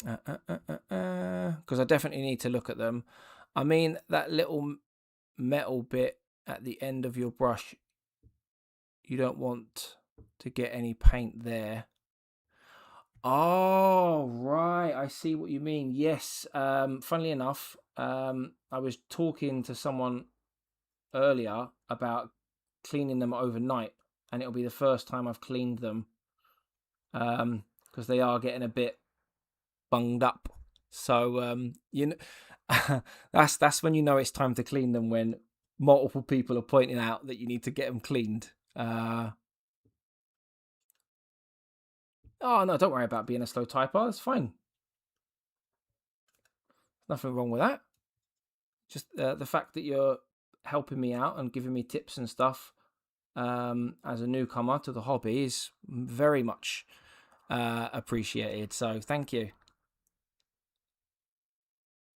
Because I definitely need to look at them. I mean, that little metal bit at the end of your brush, you don't want to get any paint there. Oh, right. I see what you mean. Yes. Funnily enough, I was talking to someone earlier about cleaning them overnight, and it'll be the first time I've cleaned them, because they are getting a bit bunged up. So you know, that's when you know it's time to clean them, when multiple people are pointing out that you need to get them cleaned. Oh no, don't worry about being a slow typer. It's fine. Nothing wrong with that. Just the fact that you're helping me out and giving me tips and stuff as a newcomer to the hobby is very much appreciated. So thank you.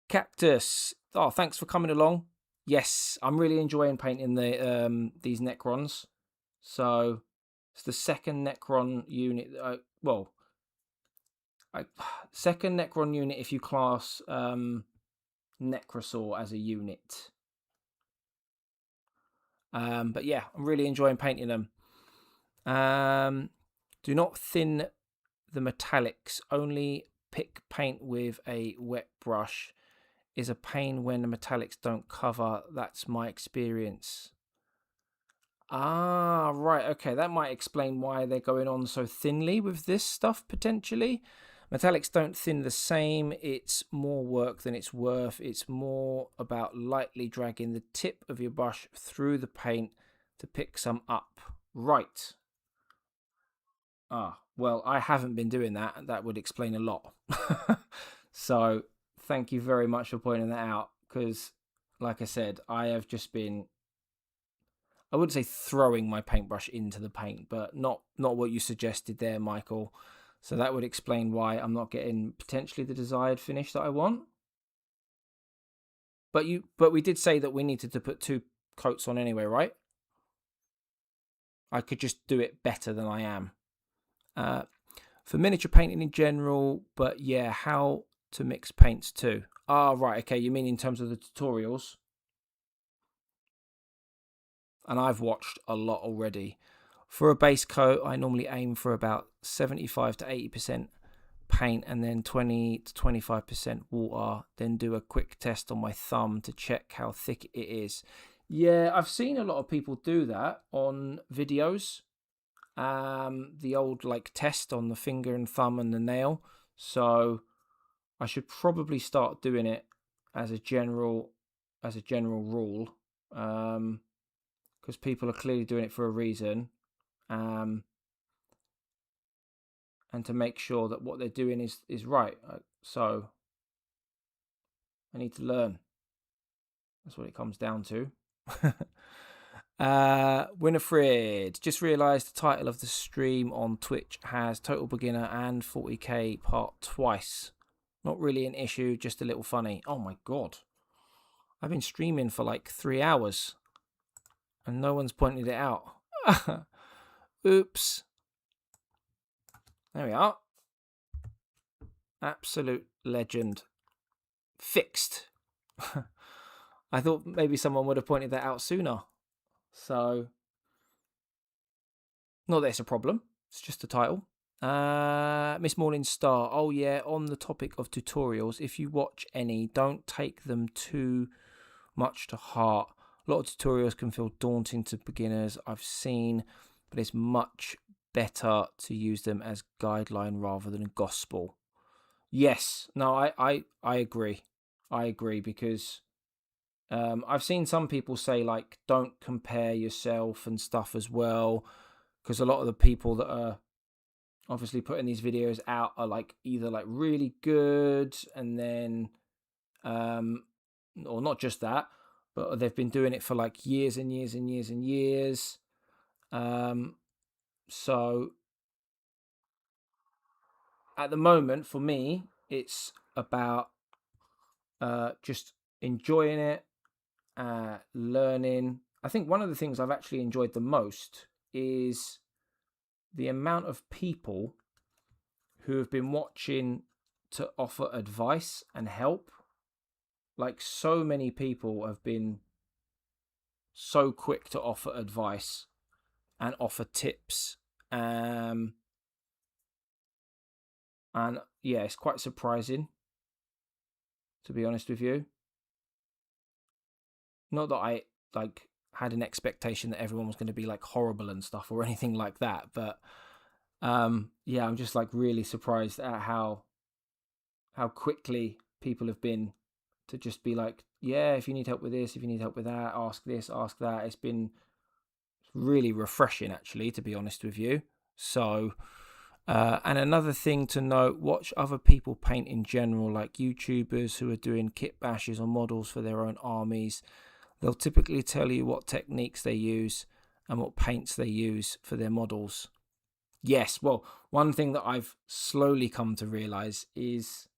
Cactus. Oh, thanks for coming along. Yes, I'm really enjoying painting the these Necrons. So it's the second Necron unit. Second Necron unit if you class Necrosaur as a unit. But yeah, I'm really enjoying painting them. Do not thin the metallics. Only pick paint with a wet brush. Is a pain when the metallics don't cover. That's my experience. Ah, right. Okay, that might explain why they're going on so thinly with this stuff, potentially. Metallics don't thin the same. It's more work than it's worth. It's more about lightly dragging the tip of your brush through the paint to pick some up. Right. Ah, well, I haven't been doing that. That would explain a lot. So, thank you very much for pointing that out, because, like I said, I have just been, I wouldn't say throwing my paintbrush into the paint, but not what you suggested there, Michael. So that would explain why I'm not getting potentially the desired finish that I want. But we did say that we needed to put 2 coats on anyway, right? I could just do it better than I am. For miniature painting in general, but yeah, how to mix paints too. Ah, right, okay, you mean in terms of the tutorials? And I've watched a lot already. For a base coat, I normally aim for about 75 to 80% paint and then 20 to 25% water, then do a quick test on my thumb to check how thick it is. Yeah, I've seen a lot of people do that on videos. The old like test on the finger and thumb and the nail. So I should probably start doing it as a general rule, because people are clearly doing it for a reason, and to make sure that what they're doing is right. So I need to learn. That's what it comes down to. Winifred, just realised the title of the stream on Twitch has Total Beginner and 40k part twice. Not really an issue, just a little funny. Oh my god. I've been streaming for like 3 hours and no one's pointed it out. Oops. There we are. Absolute legend. Fixed. I thought maybe someone would have pointed that out sooner. So, not that it's a problem. It's just a title. Miss Morningstar. Oh yeah, on the topic of tutorials, if you watch any, don't take them too much to heart. A lot of tutorials can feel daunting to beginners, I've seen, but it's much better to use them as guideline rather than gospel. Yes, no, I agree. I agree because I've seen some people say like don't compare yourself and stuff as well, because a lot of the people that are obviously putting these videos out are like either like really good and then or not just that, but they've been doing it for like years and years and years and years. So at the moment for me it's about just enjoying it, learning. I think one of the things I've actually enjoyed the most is the amount of people who have been watching to offer advice and help. Like so many people have been so quick to offer advice and offer tips. And yeah, it's quite surprising, to be honest with you. Not that I like had an expectation that everyone was going to be like horrible and stuff or anything like that, but yeah, I'm just like really surprised at how quickly people have been to just be like, yeah, if you need help with this, if you need help with that, ask this, ask that. It's been really refreshing, actually, to be honest with you. So, and another thing to note, watch other people paint in general, like YouTubers who are doing kit bashes or models for their own armies. They'll typically tell you what techniques they use and what paints they use for their models. Yes, well, one thing that I've slowly come to realize is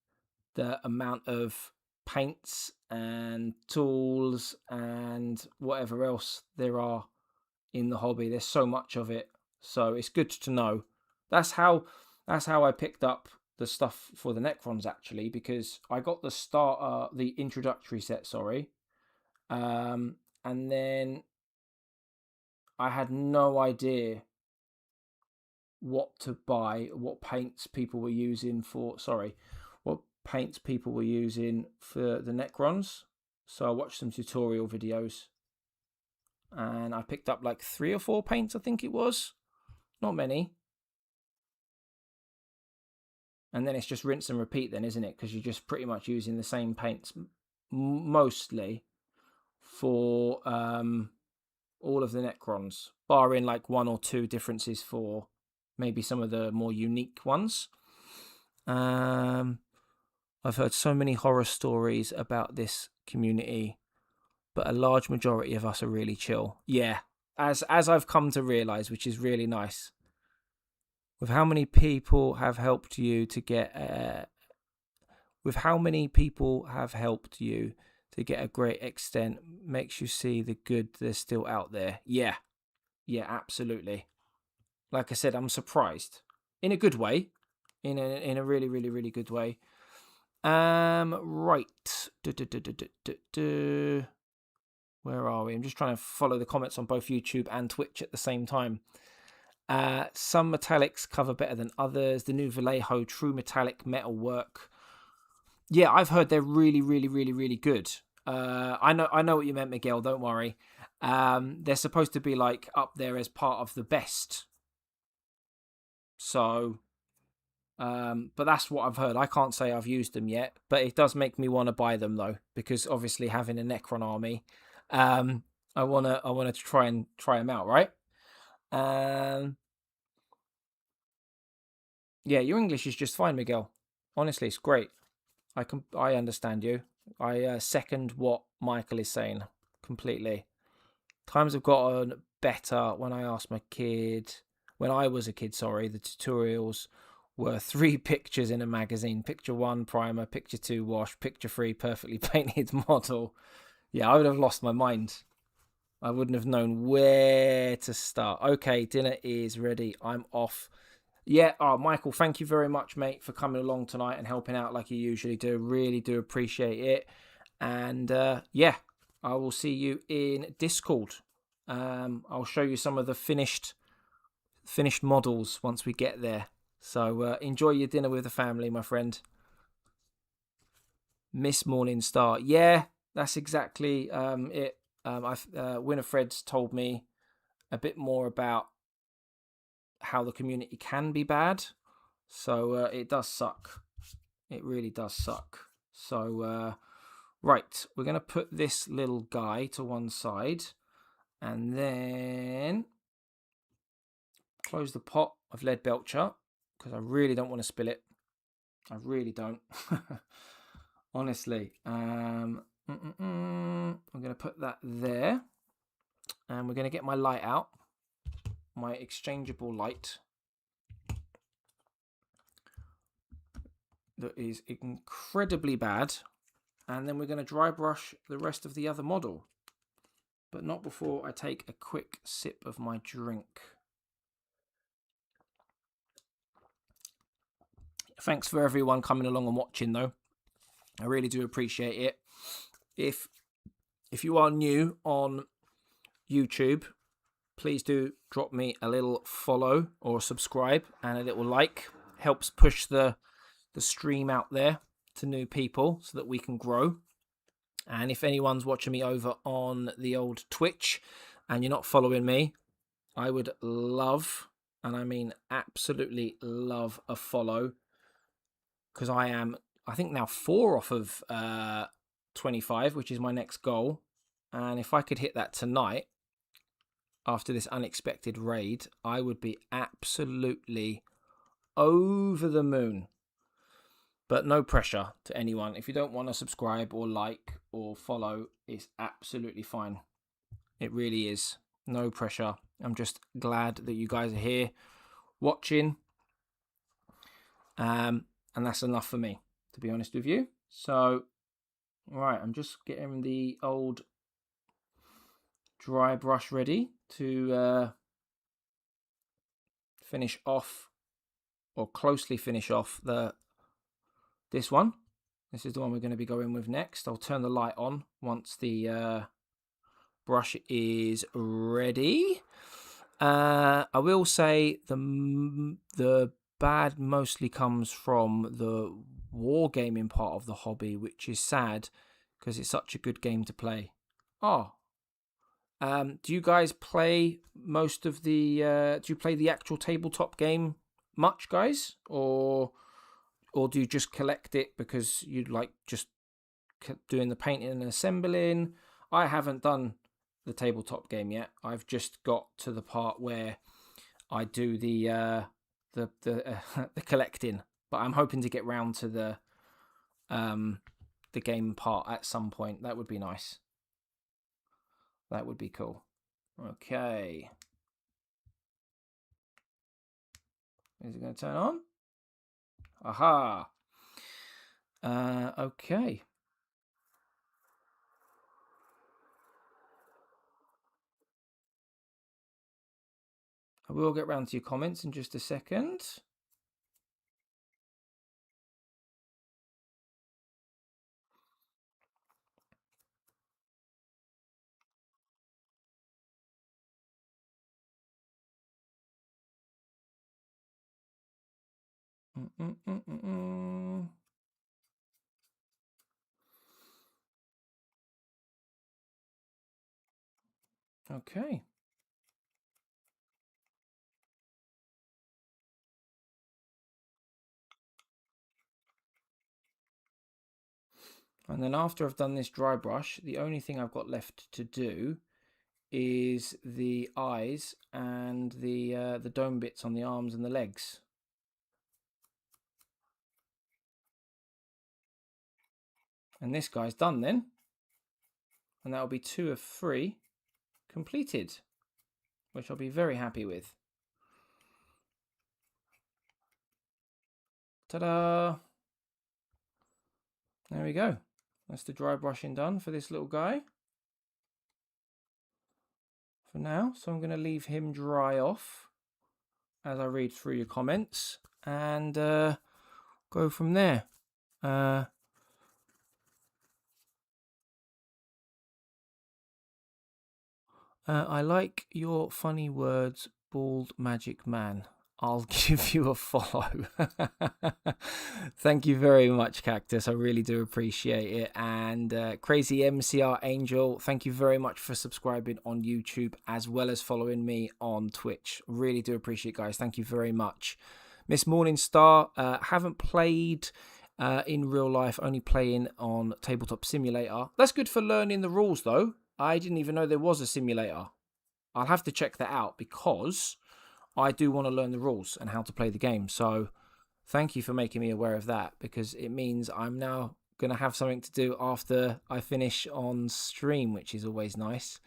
the amount of paints and tools and whatever else there are in the hobby. There's so much of it, so it's good to know. That's how I picked up the stuff for the Necrons, actually, because I got the introductory set, and then I had no idea what to buy, what paints people were using for the Necrons. So I watched some tutorial videos and I picked up like 3 or 4 paints, I think it was. Not many. And then it's just rinse and repeat then, isn't it? Because you're just pretty much using the same paints mostly for all of the Necrons, barring like 1 or 2 differences for maybe some of the more unique ones. I've heard so many horror stories about this community, but a large majority of us are really chill. Yeah, as I've come to realize, which is really nice. With how many people have helped you to get a great extent, makes you see the good there's still out there. Yeah, absolutely. Like I said, I'm surprised in a good way, in a really, really, really good way. Right. Where are we? I'm just trying to follow the comments on both YouTube and Twitch at the same time. Some metallics cover better than others. The new Vallejo true metallic metal work. Yeah, I've heard they're really, really, really, really good. I know what you meant, Miguel. Don't worry. They're supposed to be like up there as part of the best. So, but that's what I've heard. I can't say I've used them yet, but it does make me want to buy them though, because obviously having a Necron army, I wanna to try them out, right? Yeah, your English is just fine, Miguel. Honestly, it's great. I understand you. I second what Michael is saying completely. Times have gotten better. When I was a kid, sorry, the tutorials were 3 pictures in a magazine. Picture 1, primer. Picture 2, wash. Picture 3, perfectly painted model. Yeah, I would have lost my mind. I wouldn't have known where to start. Okay, dinner is ready. I'm off. Yeah, Michael, thank you very much, mate, for coming along tonight and helping out like you usually do. Really do appreciate it. And yeah, I will see you in Discord. I'll show you some of the finished models once we get there. So enjoy your dinner with the family, my friend. Miss Morningstar. Yeah, that's exactly it. Winifred's told me a bit more about how the community can be bad. So it does suck. It really does suck. So, right, we're going to put this little guy to one side and then close the pot of lead belcher because I really don't want to spill it. I really don't. Honestly. I'm going to put that there and we're going to get my light out, my exchangeable light. That is incredibly bad. And then we're going to dry brush the rest of the other model. But not before I take a quick sip of my drink. Thanks for everyone coming along and watching, though. I really do appreciate it. If you are new on YouTube, please do drop me a little follow or subscribe and a little like. Helps push the stream out there to new people so that we can grow. And if anyone's watching me over on the old Twitch and you're not following me, I would love, and I mean absolutely love, a follow, because I think now 4 off of 25, which is my next goal. And if I could hit that tonight after this unexpected raid, I would be absolutely over the moon. But no pressure to anyone. If you don't want to subscribe or like or follow, it's absolutely fine. It really is. No pressure. I'm just glad that you guys are here watching. And that's enough for me, to be honest with you. So, right, I'm just getting the old dry brush ready to finish off, or closely finish off this one. This is the one we're going to be going with next. I'll turn the light on once the brush is ready. I will say the bad mostly comes from the wargaming part of the hobby, which is sad because it's such a good game to play. Do you guys play most of the? Do you play the actual tabletop game much, guys, or do you just collect it because you like just doing the painting and assembling? I haven't done the tabletop game yet. I've just got to the part where I do the collecting, but I'm hoping to get round to the game part at some point. That would be nice. That would be cool. Okay. Is it going to turn on? Aha. Okay. I will get round to your comments in just a second. Okay. And then after I've done this dry brush, the only thing I've got left to do is the eyes and the dome bits on the arms and the legs. And this guy's done then. And that'll be 2 of 3 completed, which I'll be very happy with. Ta-da! There we go. That's the dry brushing done for this little guy for now. So I'm going to leave him dry off as I read through your comments and go from there. I like your funny words, bald magic man. I'll give you a follow. Thank you very much, Cactus. I really do appreciate it. And Crazy MCR Angel, thank you very much for subscribing on YouTube as well as following me on Twitch. Really do appreciate it, guys. Thank you very much. Miss Morningstar, haven't played in real life, only playing on Tabletop Simulator. That's good for learning the rules, though. I didn't even know there was a simulator. I'll have to check that out because I do want to learn the rules and how to play the game. So thank you for making me aware of that, because it means I'm now going to have something to do after I finish on stream, which is always nice.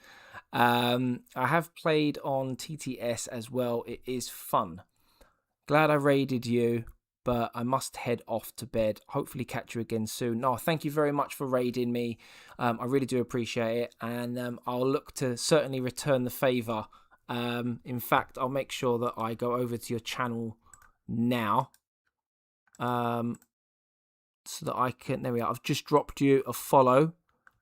I have played on TTS as well. It is fun. Glad I raided you, but I must head off to bed. Hopefully catch you again soon. No, thank you very much for raiding me. I really do appreciate it. And I'll look to certainly return the favour. In fact, I'll make sure that I go over to your channel now. So that I can... There we are. I've just dropped you a follow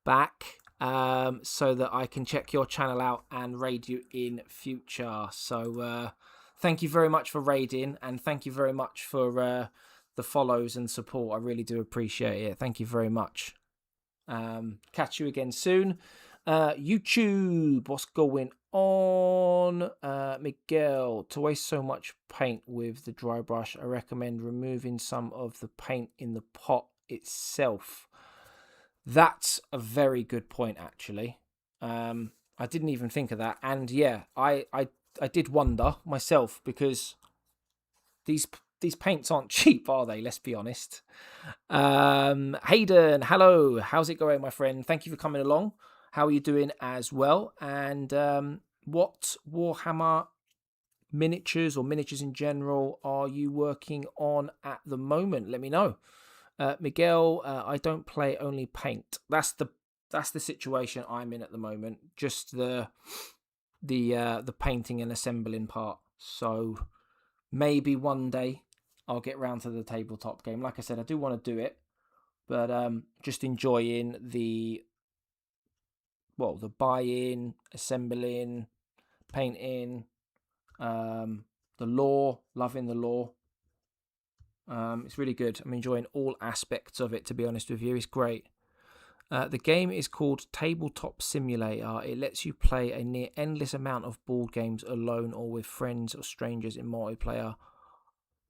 back. So that I can check your channel out and raid you in future. So... thank you very much for raiding, and thank you very much for the follows and support. I really do appreciate it. Thank you very much. Catch you again soon. YouTube, what's going on? Miguel, to waste so much paint with the dry brush, I recommend removing some of the paint in the pot itself. That's a very good point, actually. I didn't even think of that. And yeah, I did wonder myself, because these paints aren't cheap, are they? Let's be honest. Hayden, hello. How's it going, my friend? Thank you for coming along. How are you doing as well? And what Warhammer miniatures or miniatures in general are you working on at the moment? Let me know. Miguel, I don't play, only paint. That's the situation I'm in at the moment. Just the painting and assembling part. So maybe one day I'll get round to the tabletop game. Like I said, I do want to do it, but just enjoying the buy-in, assembling, painting, the lore, loving the lore. It's really good. I'm enjoying all aspects of it, to be honest with you. It's great. The game is called Tabletop Simulator. It lets you play a near endless amount of board games alone or with friends or strangers in multiplayer.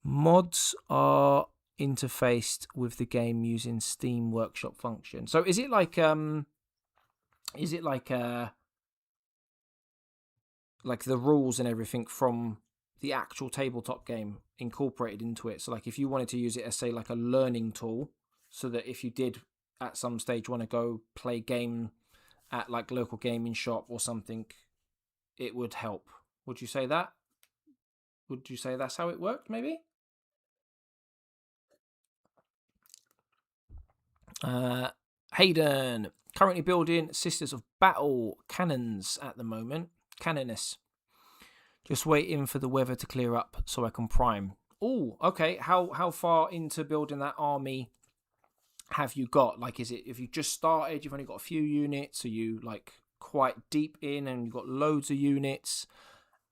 Mods are interfaced with the game using Steam Workshop function. So is it like the rules and everything from the actual tabletop game incorporated into it? So like if you wanted to use it as, say, like a learning tool, so that if you did at some stage want to go play game at like local gaming shop or something, it would help. Would you say that? Would you say that's how it worked, maybe? Hayden, currently building Sisters of Battle cannons at the moment. Canoness. Just waiting for the weather to clear up so I can prime. Oh, okay. How far into building that army have you got? Like, is it, if you just started, you've only got a few units? Are you like quite deep in and you've got loads of units?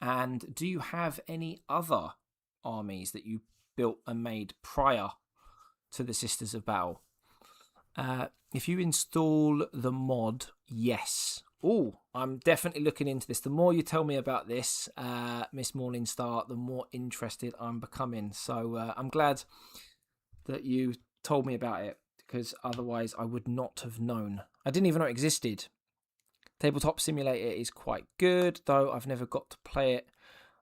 And do you have any other armies that you built and made prior to the Sisters of Battle? If you install the mod, yes. Oh, I'm definitely looking into this. The more you tell me about this, Miss Morningstar, the more interested I'm becoming. So I'm glad that you told me about it, because otherwise I would not have known. I didn't even know it existed. Tabletop Simulator is quite good, though I've never got to play it.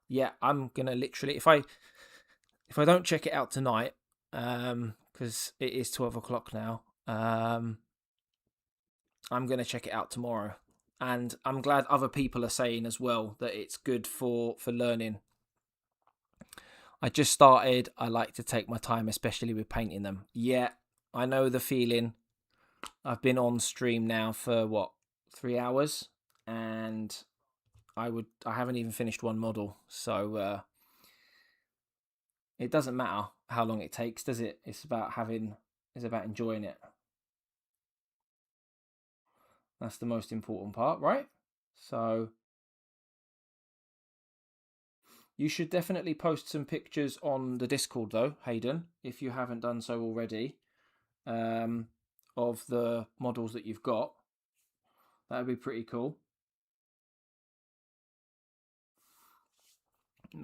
Yeah, I'm gonna literally, if I don't check it out tonight, because it is 12 o'clock now, I'm gonna check it out tomorrow. And I'm glad other people are saying as well that it's good for learning. I just started. I like to take my time, especially with painting them. Yeah, I know the feeling. I've been on stream now for what, 3 hours, and I haven't even finished one model. So it doesn't matter how long it takes, does it? It's about enjoying it. That's the most important part, right? So you should definitely post some pictures on the Discord, though, Hayden, if you haven't done so already, of the models that you've got. That would be pretty cool.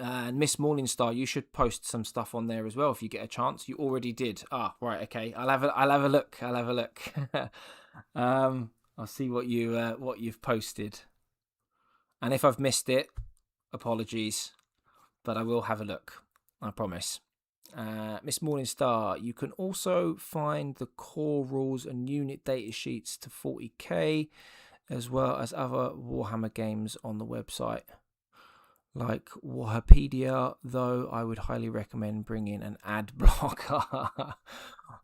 And Miss Morningstar, you should post some stuff on there as well if you get a chance. You already did. Ah, right, okay. I'll have a look. I'll have a look. I'll see what you've posted. And if I've missed it, apologies, but I will have a look. I promise. Miss Morningstar, you can also find the core rules and unit data sheets to 40k, as well as other Warhammer games on the website. Like Wikipedia, though, I would highly recommend bringing an ad blocker.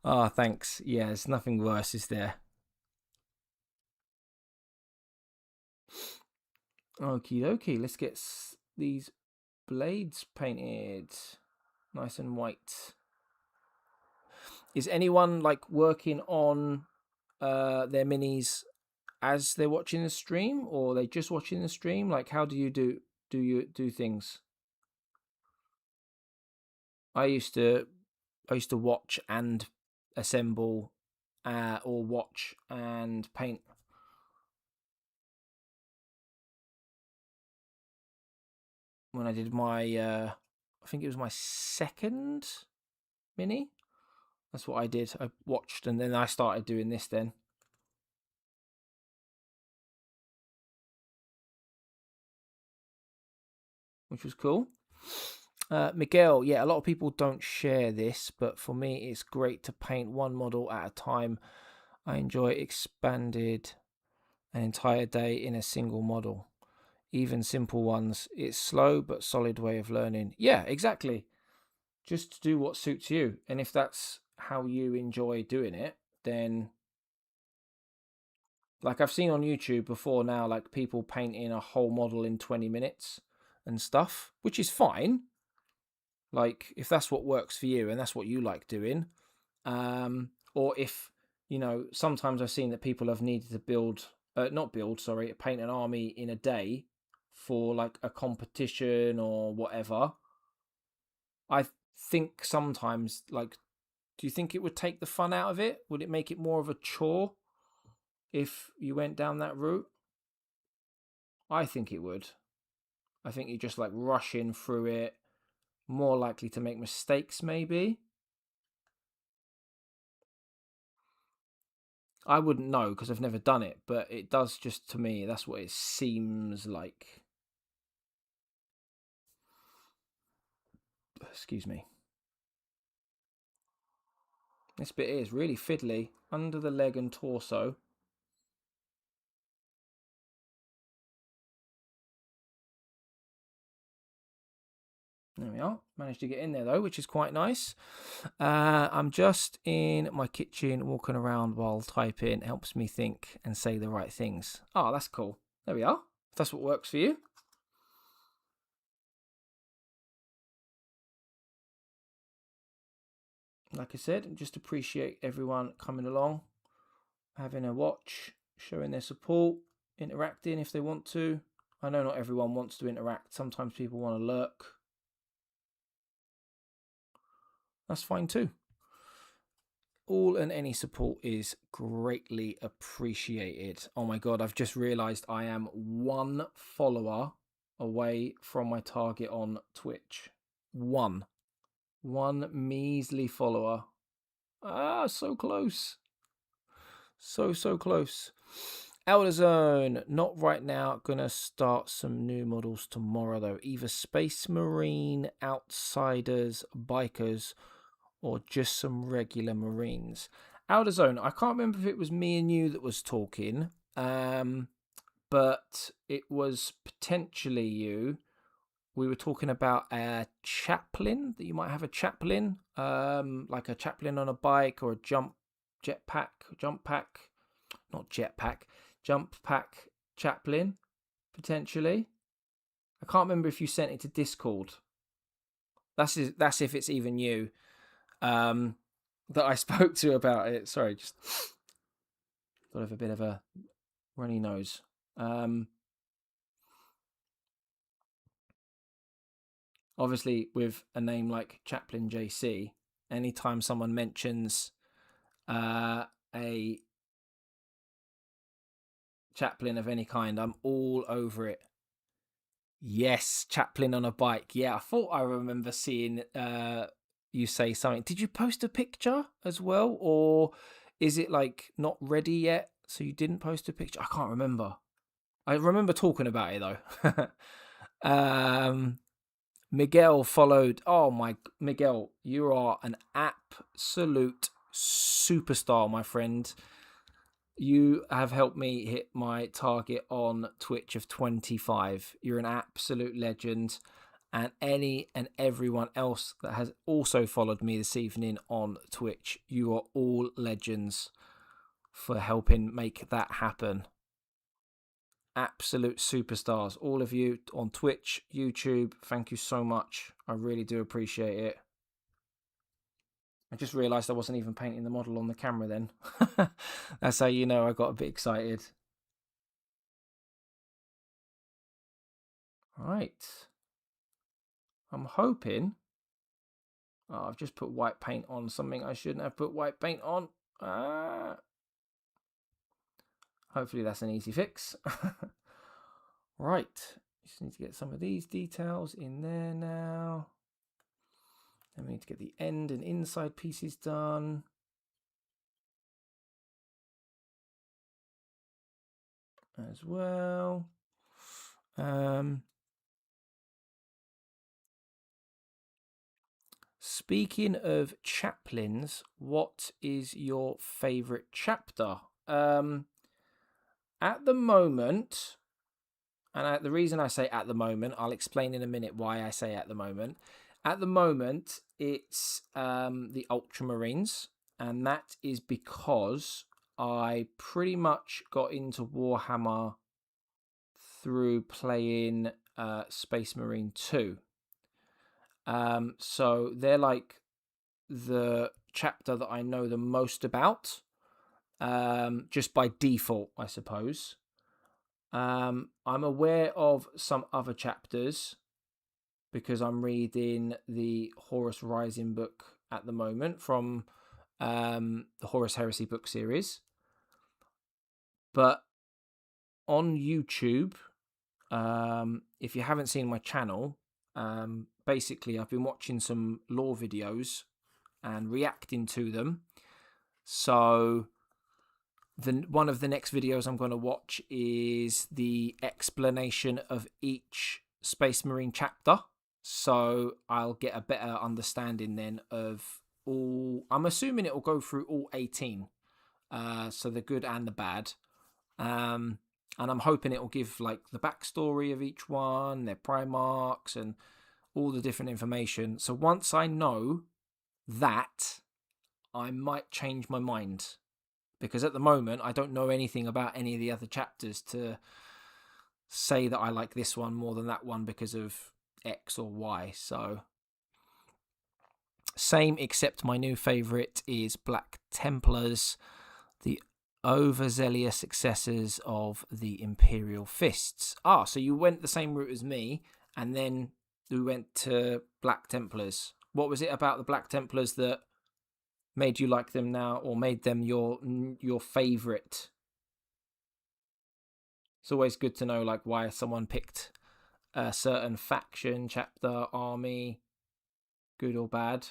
Ah, thanks. Yeah, there's nothing worse, is there? Okie dokie, let's get these blades painted nice and white. Is anyone like working on their minis as they're watching the stream, or are they just watching the stream? Like, how do you do things? I used to watch and assemble, or watch and paint. When I did my, I think it was my second mini. That's what I did. I watched and then I started doing this then. Which was cool. Miguel, yeah, a lot of people don't share this, but for me, it's great to paint one model at a time. I enjoy expanded an entire day in a single model. Even simple ones. It's slow but solid way of learning. Yeah, exactly. Just do what suits you. And if that's how you enjoy doing it, then like I've seen on YouTube before now, like people painting a whole model in 20 minutes and stuff, which is fine. Like if that's what works for you and that's what you like doing, or if sometimes I've seen that people have needed to paint an army in a day for like a competition or whatever. I think sometimes, like, do you think it would take the fun out of it? Would it make it more of a chore if you went down that route? I think it would. I think you're just like rushing through it, more likely to make mistakes, maybe. I wouldn't know because I've never done it, but it does just to me, that's what it seems like. Excuse me. This bit is really fiddly. Under the leg and torso. There we are. Managed to get in there though, which is quite nice. I'm just in my kitchen walking around while typing. Helps me think and say the right things. Oh, that's cool. There we are. If that's what works for you. Like I said, just appreciate everyone coming along, having a watch, showing their support, interacting if they want to. I know not everyone wants to interact. Sometimes people want to lurk. That's fine too. All and any support is greatly appreciated. Oh my god, I've just realised I am 1 follower away from my target on Twitch. One measly follower. Ah, so close. So close. Elder Zone, not right now. Gonna start some new models tomorrow though. Either Space Marine, Outsiders, Bikers, or just some regular Marines. Outer Zone, I can't remember if it was me and you that was talking, but it was potentially you. We were talking about a chaplain, that you might have a chaplain, like a chaplain on a bike or a jump pack chaplain, potentially. I can't remember if you sent it to Discord. That's if it's even you, that I spoke to about it. Sorry, just got to have a bit of a runny nose. Obviously, with a name like Chaplain JC, anytime someone mentions a chaplain of any kind, I'm all over it. Yes, chaplain on a bike. Yeah, I thought I remember seeing you say something. Did you post a picture as well, or is it like not ready yet, so you didn't post a picture? I can't remember. I remember talking about it though. Miguel followed. Oh my, Miguel, you are an absolute superstar, my friend. You have helped me hit my target on Twitch of 25. You're an absolute legend. And any and everyone else that has also followed me this evening on Twitch, you are all legends for helping make that happen. Absolute superstars, all of you on Twitch, YouTube. Thank you so much. I really do appreciate it. I just realised I wasn't even painting the model on the camera then. That's how you know I got a bit excited. Right. I'm hoping... Oh, I've just put white paint on something I shouldn't have put white paint on. Hopefully that's an easy fix. Right. Just need to get some of these details in there now. Then we need to get the end and inside pieces done. As well. Speaking of chaplains, what is your favourite chapter? At the moment, and the reason I say at the moment, I'll explain in a minute why I say at the moment. At the moment, it's the Ultramarines, and that is because I pretty much got into Warhammer through playing Space Marine 2. So they're like the chapter that I know the most about, just by default, I suppose. I'm aware of some other chapters because I'm reading the Horus Rising book at the moment from the Horus Heresy book series. But on YouTube, if you haven't seen my channel, basically I've been watching some lore videos and reacting to them. So one of the next videos I'm going to watch is the explanation of each Space Marine chapter. So I'll get a better understanding then of all... I'm assuming it will go through all 18. So the good and the bad. And I'm hoping it will give like the backstory of each one, their Primarchs, and all the different information. So once I know that, I might change my mind. Because at the moment, I don't know anything about any of the other chapters to say that I like this one more than that one because of X or Y. So, same, except my new favourite is Black Templars, the overzealous successors of the Imperial Fists. Ah, so you went the same route as me, and then we went to Black Templars. What was it about the Black Templars that made you like them now, or made them your favourite? It's always good to know like why someone picked a certain faction, chapter, army, good or bad,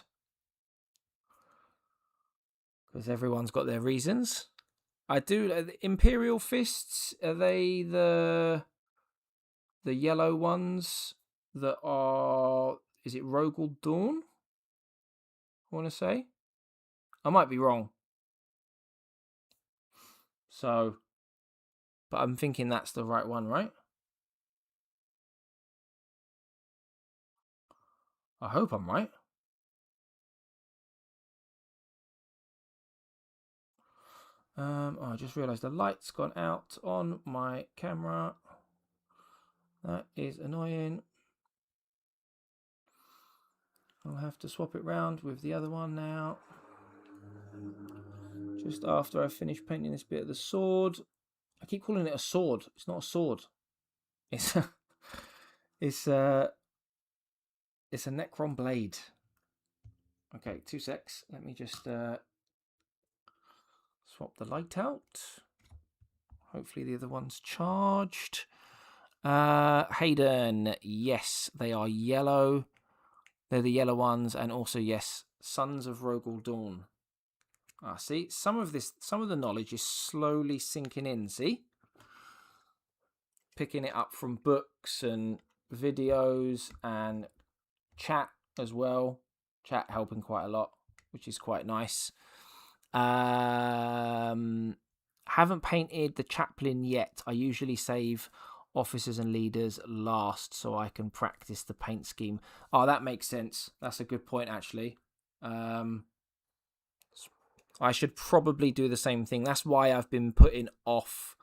because everyone's got their reasons. I do. The Imperial Fists, are they the yellow ones that are? Is it Rogel Dawn? I want to say. I might be wrong. So But I'm thinking that's the right one, right? I hope I'm right. I just realised the light's gone out on my camera. That is annoying. I'll have to swap it round with the other one now. Just after I finish painting this bit of the sword. I keep calling it a sword. It's not a sword. It's a, it's a Necron blade. Okay, 2 secs. Let me just swap the light out. Hopefully the other one's charged. Hayden, yes, they are yellow. They're the yellow ones, and also yes, Sons of Rogel Dawn. See, some of the knowledge is slowly sinking in. See, picking it up from books and videos and chat as well. Chat helping quite a lot, which is quite nice. Haven't painted the chaplain yet. I usually save officers and leaders last so I can practice the paint scheme. Oh, that makes sense. That's a good point, actually. I should probably do the same thing. That's why I've been putting off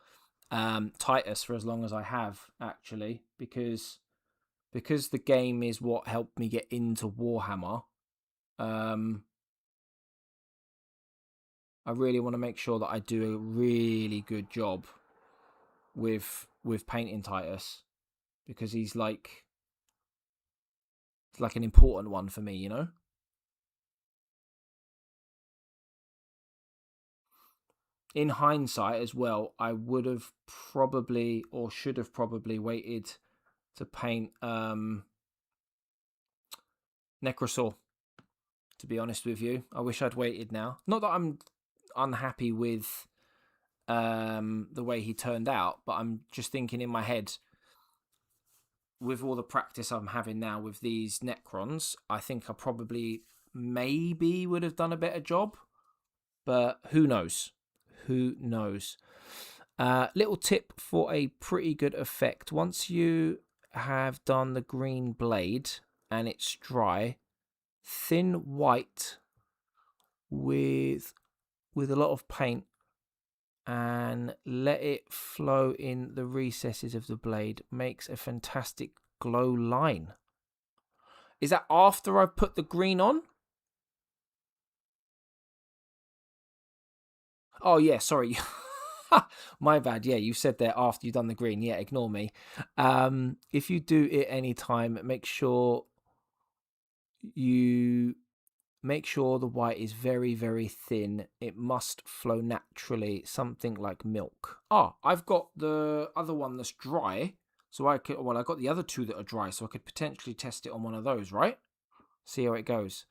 Titus for as long as I have, actually, because the game is what helped me get into Warhammer. I really want to make sure that I do a really good job with painting Titus, because he's like an important one for me, you know. In hindsight as well, I would have probably, or should have probably, waited to paint Necrosaur, to be honest with you. I wish I'd waited now. Not that I'm unhappy with the way he turned out, but I'm just thinking in my head, with all the practice I'm having now with these Necrons, I think I probably maybe would have done a better job, but who knows? Who knows? Little tip for a pretty good effect. Once you have done the green blade and it's dry, thin white with a lot of paint and let it flow in the recesses of the blade makes a fantastic glow line. Is that after I've put the green on? Oh yeah, sorry. My bad. Yeah, you said there after you've done the green. Yeah, ignore me. If you do it anytime, make sure the white is very, very thin. It must flow naturally, something like milk. I've got the other one that's dry, so I got the other two that are dry, so I could potentially test it on one of those, right? See how it goes.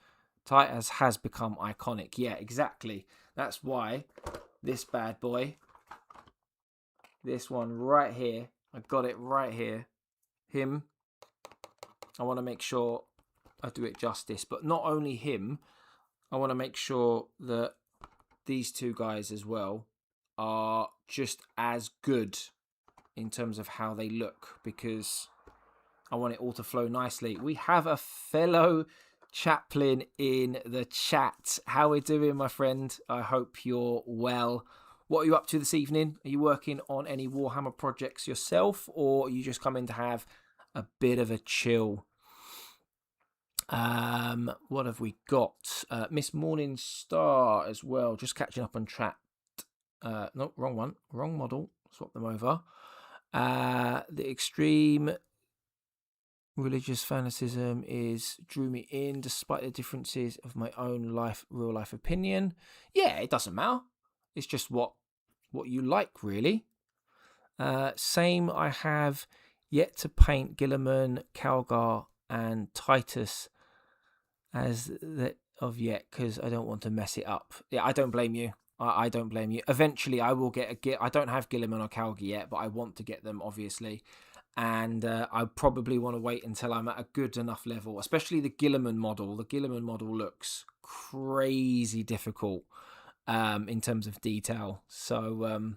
Titus has become iconic. Yeah, exactly. That's why this bad boy, this one right here, I got it right here. Him, I want to make sure I do it justice, but not only him, I want to make sure that these two guys as well are just as good in terms of how they look, because I want it all to flow nicely. We have a fellow chaplain in the chat. How we doing, my friend? I hope you're well. What are you up to this evening? Are you working on any Warhammer projects yourself, or are you just coming to have a bit of a chill? What have we got? Miss Morning Star as well. Just catching up on chat. No, wrong one. Wrong model. Swap them over. The extreme religious fanaticism drew me in, despite the differences of my own real life opinion. Yeah, it doesn't matter. It's just what you like, really. Same. I have yet to paint Gilliman, Calgar, and Titus as of yet, because I don't want to mess it up. Yeah, I don't blame you. I don't blame you. Eventually, I will get I don't have Gilliman or Calgar yet, but I want to get them, obviously. And I probably want to wait until I'm at a good enough level, especially the Gilliman model. The Gilliman model looks crazy difficult in terms of detail. So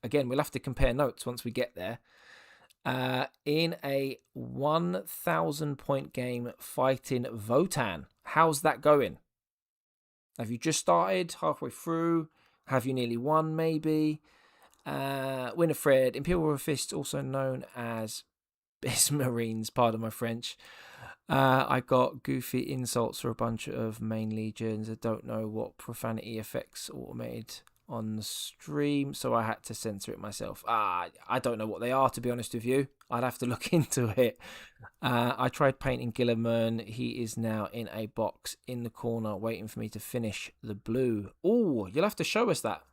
again, we'll have to compare notes once we get there. In a 1,000 point game fighting Votann. How's that going? Have you just started? Halfway through? Have you nearly won, maybe? Winifred, Imperial Fist, also known as Bis Marines, pardon my French. I got goofy insults for a bunch of main legions. I don't know what profanity effects automated on the stream, so I had to censor it myself. I don't know what they are, to be honest with you. I'd have to look into it. I tried painting Gilliman. He is now in a box in the corner waiting for me to finish the blue. Oh, you'll have to show us that.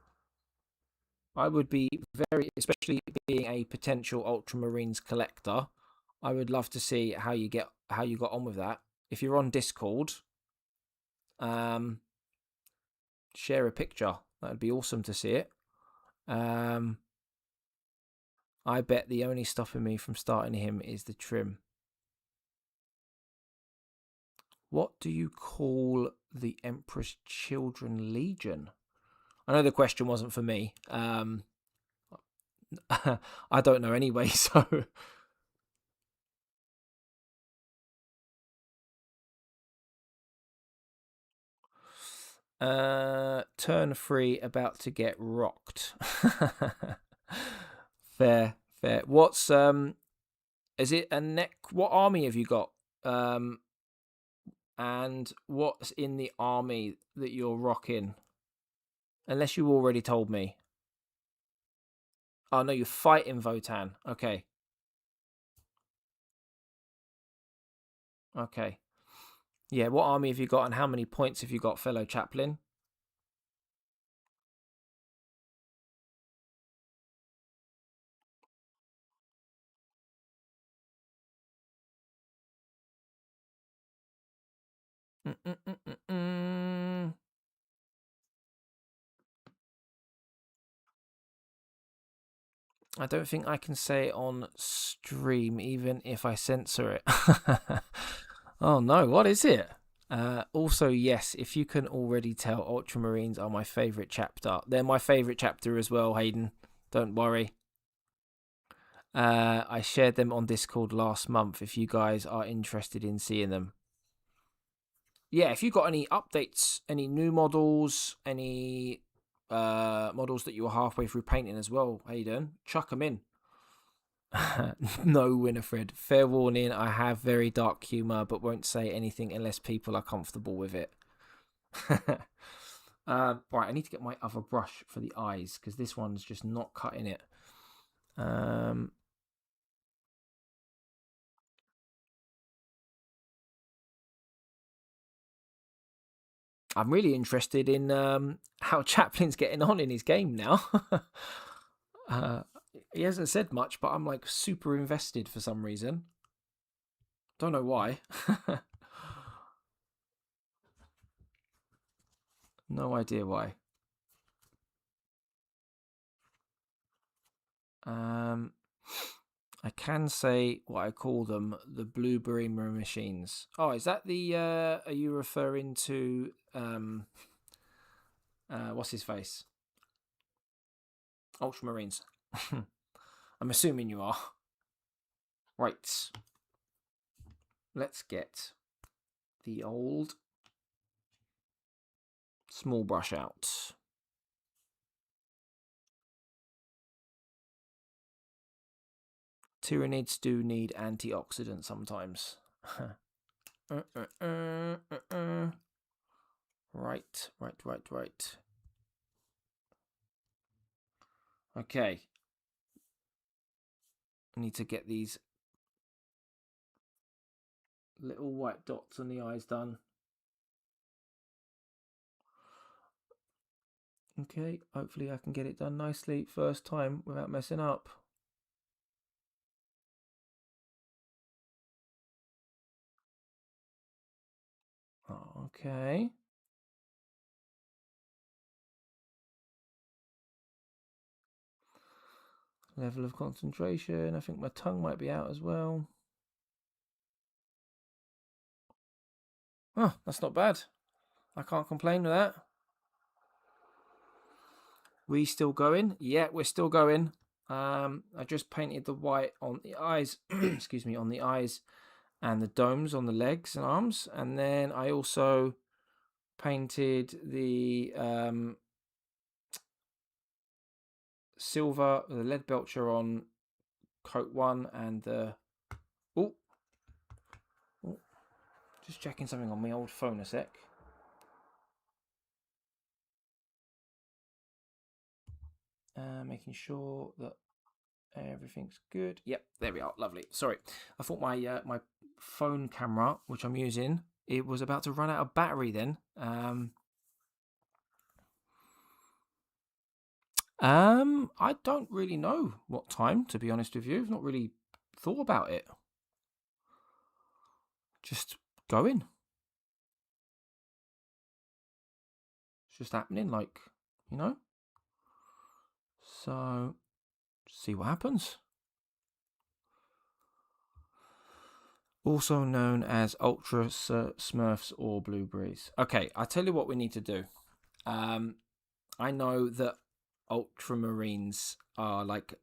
I would be very, especially being a potential Ultramarines collector, I would love to see how you got on with that. If you're on Discord, share a picture. That would be awesome to see it. I bet the only stopping me from starting him is the trim. What do you call the Emperor's Children Legion? I know the question wasn't for me. I don't know anyway, so... Turn 3 about to get rocked. Fair. What's is it a what army have you got? And what's in the army that you're rocking? Unless you already told me. Oh no, you're fighting Votann. Okay. Yeah, what army have you got and how many points have you got, fellow chaplain? I don't think I can say it on stream, even if I censor it. Oh no, what is it? Also, yes, if you can already tell, Ultramarines are my favourite chapter. They're my favourite chapter as well, Hayden. Don't worry. I shared them on Discord last month if you guys are interested in seeing them. Yeah, if you got any updates, any new models, any models that you were halfway through painting as well, Hayden, chuck them in. No, Winifred. Fair warning, I have very dark humour, but won't say anything unless people are comfortable with it. Right, I need to get my other brush for the eyes, because this one's just not cutting it. I'm really interested in how Chaplin's getting on in his game now. He hasn't said much, but I'm like super invested for some reason. Don't know why. No idea why. I can say what I call them, the blueberry machines. Oh, is that the are you referring to what's his face? Ultramarines. I'm assuming you are. Right. Let's get the old small brush out. Tyranids do need antioxidants sometimes. Right. Okay. I need to get these little white dots on the eyes done. Okay, hopefully I can get it done nicely first time without messing up. Okay. Level of concentration. I think my tongue might be out as well. Oh, that's not bad. I can't complain with that. We still going? Yeah, we're still going. I just painted the white on the eyes, excuse me, on the eyes and the domes on the legs and arms. And then I also painted the silver, the lead belcher on coat 1 and the... Oh, just checking something on my old phone a sec. Making sure that everything's good. Yep, there we are. Lovely. Sorry, I thought my my phone camera, which I'm using, it was about to run out of battery. Then, I don't really know what time, to be honest with you. I've not really thought about it. Just going. It's just happening, like, you know. So, see what happens. Also known as Ultra Smurfs or Blueberries. Okay, I tell you what we need to do. I know that Ultramarines are like,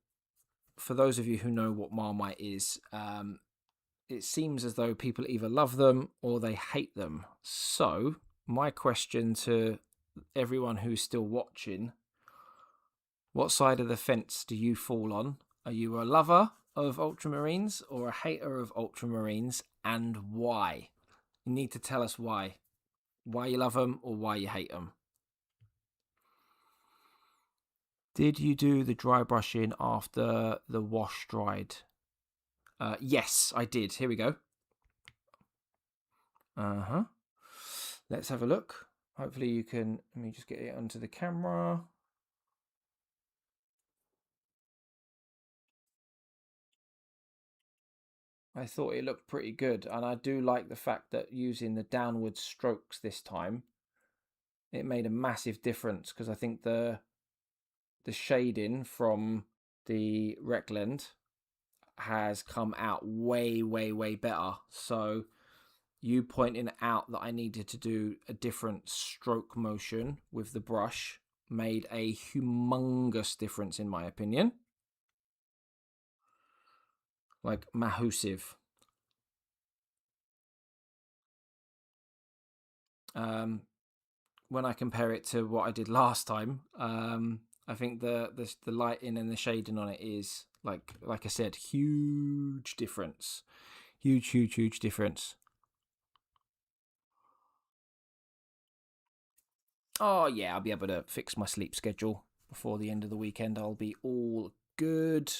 for those of you who know what Marmite is, it seems as though people either love them or they hate them. So, my question to everyone who's still watching, what side of the fence do you fall on? Are you a lover of Ultramarines or a hater of Ultramarines, and why? You need to tell us why. Why you love them or why you hate them. Did you do the dry brushing after the wash dried? Yes, I did. Here we go. Let's have a look. Hopefully you can... Let me just get it onto the camera. I thought it looked pretty good, and I do like the fact that using the downward strokes this time, it made a massive difference, because I think the shading from the Recland has come out way, way, way better. So you pointing out that I needed to do a different stroke motion with the brush made a humongous difference, in my opinion. Like, massive. When I compare it to what I did last time, I think the lighting and the shading on it is, like I said, huge difference. Huge difference. Oh yeah, I'll be able to fix my sleep schedule before the end of the weekend. I'll be all good.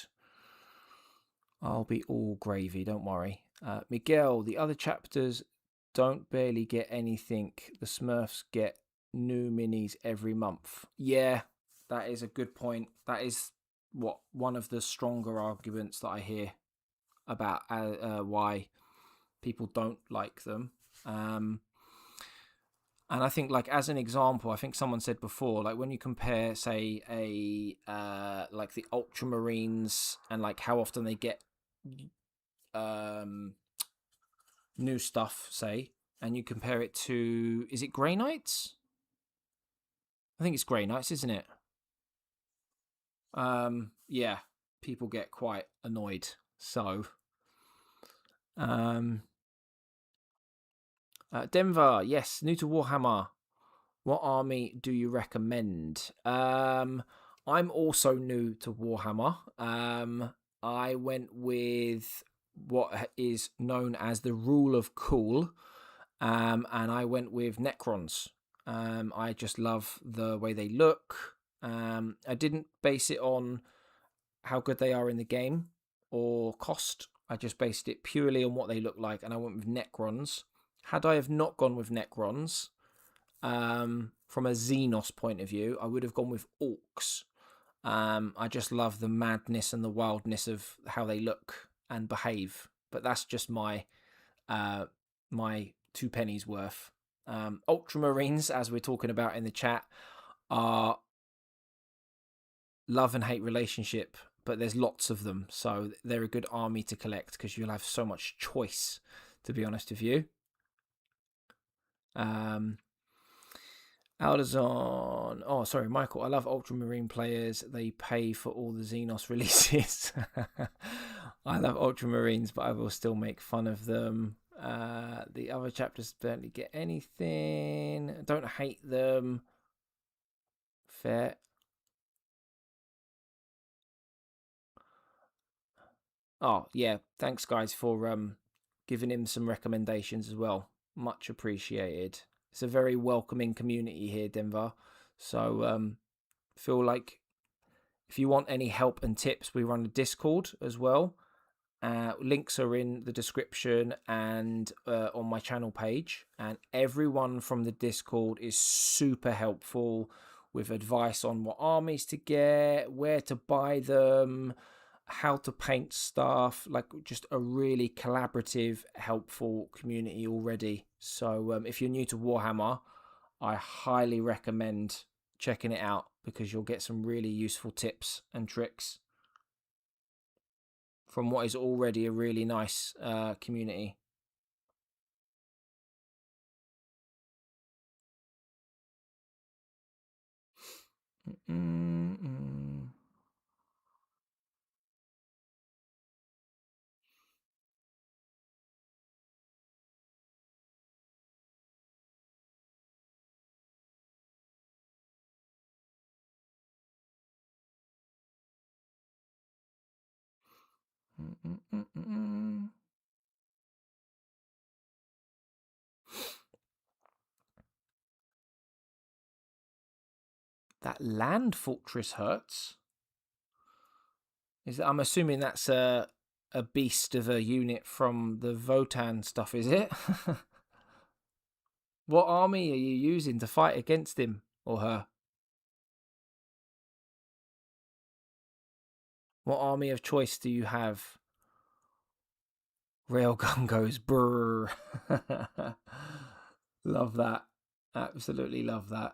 I'll be all gravy, don't worry. Miguel, the other chapters don't barely get anything. The Smurfs get new minis every month. Yeah, that is a good point. That is one of the stronger arguments that I hear about why people don't like them. And I think, like, as an example, I think someone said before, like, when you compare, say, like the Ultramarines and like how often they get new stuff, say, and you compare it to, is it Grey Knights? I think it's Grey Knights, isn't it? Yeah, people get quite annoyed. So, Denver, yes, new to Warhammer. What army do you recommend? I'm also new to Warhammer. I went with what is known as the Rule of Cool, and I went with Necrons. I just love the way they look. I didn't base it on how good they are in the game or cost. I just based it purely on what they look like, and I went with Necrons. Had I have not gone with Necrons, from a Xenos point of view, I would have gone with Orcs. I just love the madness and the wildness of how they look and behave. But that's just my my 2 pennies worth. Ultramarines, as we're talking about in the chat, are love and hate relationship, but there's lots of them, so they're a good army to collect because you'll have so much choice, to be honest with you. Aldazon. Oh, sorry, Michael. I love Ultramarine players. They pay for all the Xenos releases. I love Ultramarines, but I will still make fun of them. The other chapters barely get anything. Don't hate them. Fair. Oh, yeah. Thanks, guys, for giving him some recommendations as well. Much appreciated. It's a very welcoming community here, Denver. So feel like if you want any help and tips, we run a Discord as well. Links are in the description and on my channel page. And everyone from the Discord is super helpful with advice on what armies to get, where to buy them, how to paint stuff. Like, just a really collaborative, helpful community already. So if you're new to Warhammer, I highly recommend checking it out because you'll get some really useful tips and tricks from what is already a really nice community. That land fortress hurts. I'm assuming that's a beast of a unit from the Votan stuff, is it? What army are you using to fight against him or her? What army of choice do you have? Railgun goes brrr. Love that. Absolutely love that.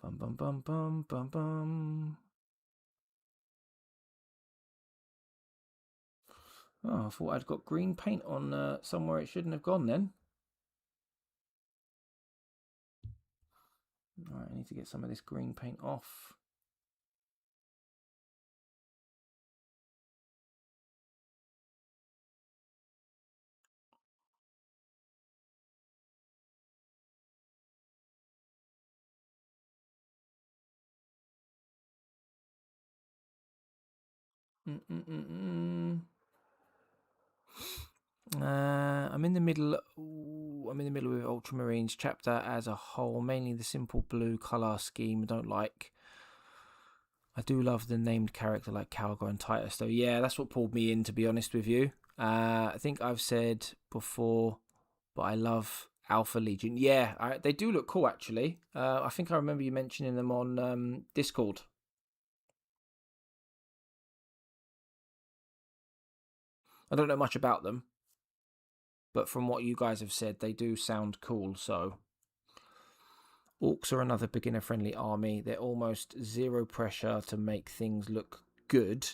Bum bum bum bum bum bum. Oh, I thought I'd got green paint on somewhere it shouldn't have gone then. Alright, I need to get some of this green paint off. I'm in the middle. I'm in the middle with Ultramarines chapter as a whole. Mainly the simple blue color scheme. I don't like. I do love the named character like Calgar and Titus, though. Yeah, that's what pulled me in, to be honest with you. I think I've said before, but I love Alpha Legion. Yeah, they do look cool, actually. I think I remember you mentioning them on Discord. I don't know much about them, but from what you guys have said, they do sound cool, so... Orcs are another beginner-friendly army. They're almost zero pressure to make things look good,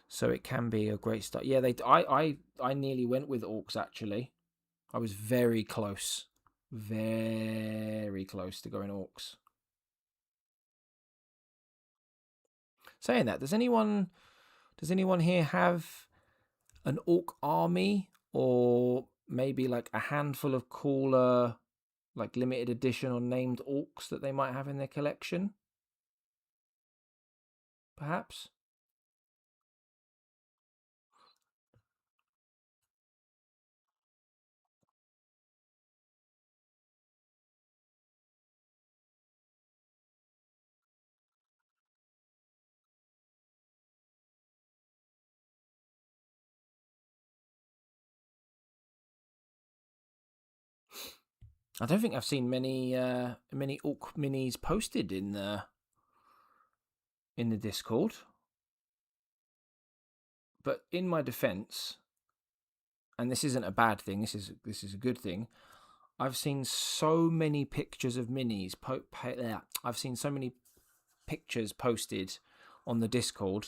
so it can be a great start. Yeah, I nearly went with orcs, actually. I was very close to going orcs. Saying that, does anyone here have an orc army, or maybe like a handful of cooler, like limited edition or named orcs that they might have in their collection? Perhaps. I don't think I've seen many orc minis posted in the Discord. But in my defense, and this isn't a bad thing, this is a good thing. I've seen so many pictures of minis. I've seen so many pictures posted on the Discord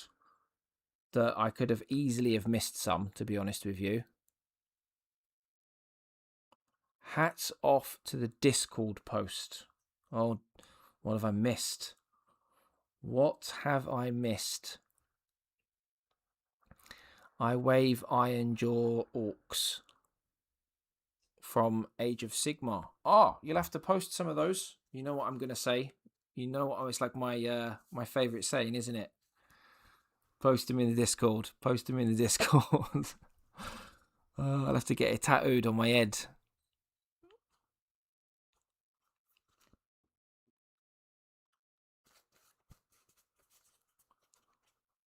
that I could have easily have missed some, to be honest with you. Hats off to the Discord post. Oh, what have I missed? What have I missed? I wave Iron Jaw Orcs from Age of Sigmar. Oh, you'll have to post some of those. You know what I'm going to say. You know what? It's like my favourite saying, isn't it? Post them in the Discord. Post them in the Discord. I'll have to get it tattooed on my head.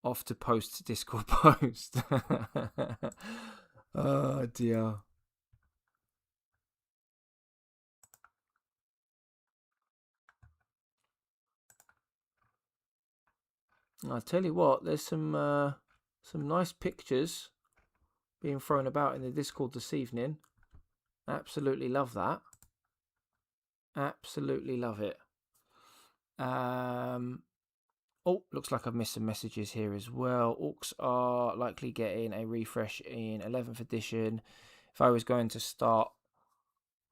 Off to post Discord post. Oh dear. I'll tell you what, there's some nice pictures being thrown about in the Discord this evening. Absolutely love that. Absolutely love it. Oh, looks like I've missed some messages here as well. Orcs are likely getting a refresh in 11th edition. If I was going to start,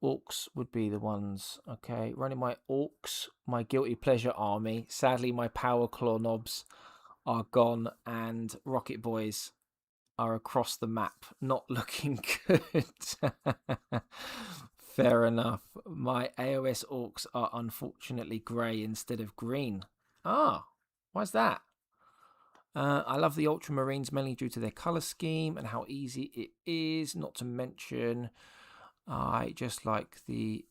Orcs would be the ones. Okay, running my Orcs, my guilty pleasure army. Sadly, my power claw knobs are gone, and Rocket Boys are across the map, not looking good. Fair enough. My AOS Orcs are unfortunately grey instead of green. Ah, why's that? I love the Ultramarines mainly due to their colour scheme and how easy it is, not to mention I just like the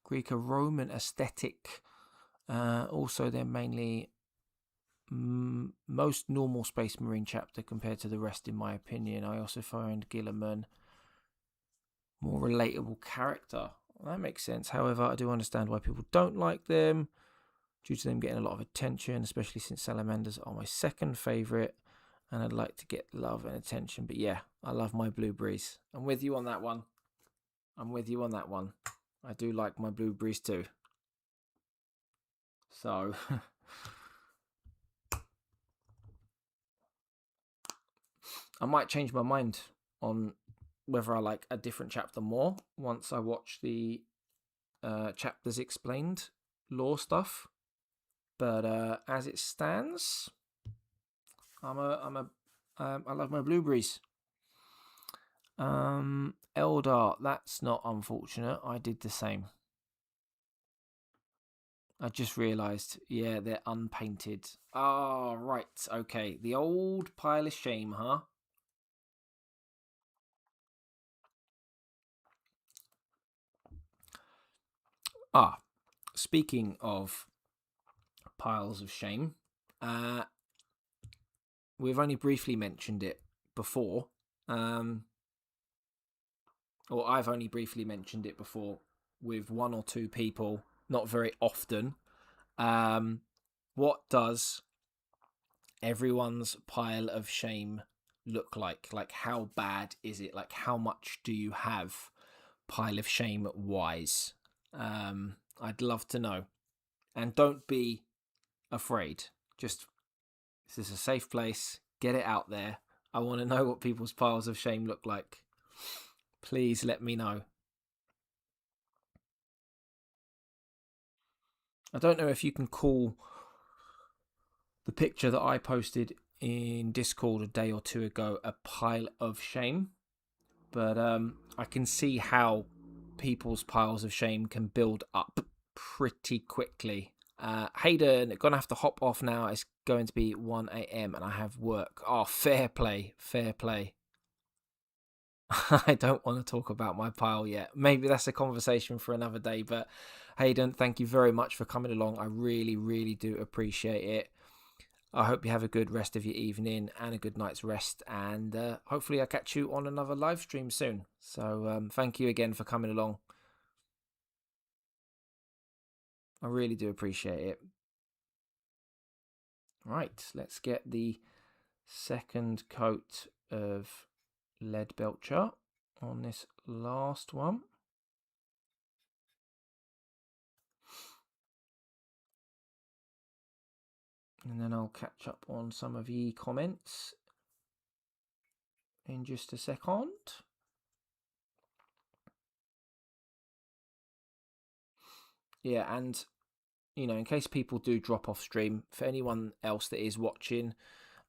Greco-Roman aesthetic. Also, they're mainly most normal Space Marine chapter compared to the rest, in my opinion. I also find Gilliman more relatable character. That makes sense. However, I do understand why people don't like them, due to them getting a lot of attention, especially since salamanders are my second favourite, and I'd like to get love and attention. But yeah, I love my blueberries. I'm with you on that one. I do like my blueberries too. So I might change my mind on whether I like a different chapter more once I watch the chapters explained lore stuff. But as it stands, I love my blueberries. Eldar, that's not unfortunate. I did the same. I just realised, yeah, they're unpainted. Oh, right, okay. The old pile of shame, huh? Ah, speaking of piles of shame, we've only briefly mentioned it before. Or I've only briefly mentioned it before with one or two people, not very often. What does everyone's pile of shame look like? Like, how bad is it? Like, how much do you have pile of shame wise? I'd love to know. And don't be afraid. Just, this is a safe place. Get it out there. I want to know what people's piles of shame look like. Please let me know. I don't know if you can call the picture that I posted in Discord a day or two ago a pile of shame, but I can see how people's piles of shame can build up pretty quickly. Hayden, gonna have to hop off now. It's going to be 1 a.m. and I have work. Oh, fair play. I don't want to talk about my pile yet. Maybe that's a conversation for another day. But Hayden, thank you very much for coming along. I really, really do appreciate it. I hope you have a good rest of your evening and a good night's rest. And hopefully I'll catch you on another live stream soon. So thank you again for coming along. I really do appreciate it. Right, let's get the second coat of lead belcher on this last one. And then I'll catch up on some of ye comments in just a second. Yeah, and in case people do drop off stream, for anyone else that is watching,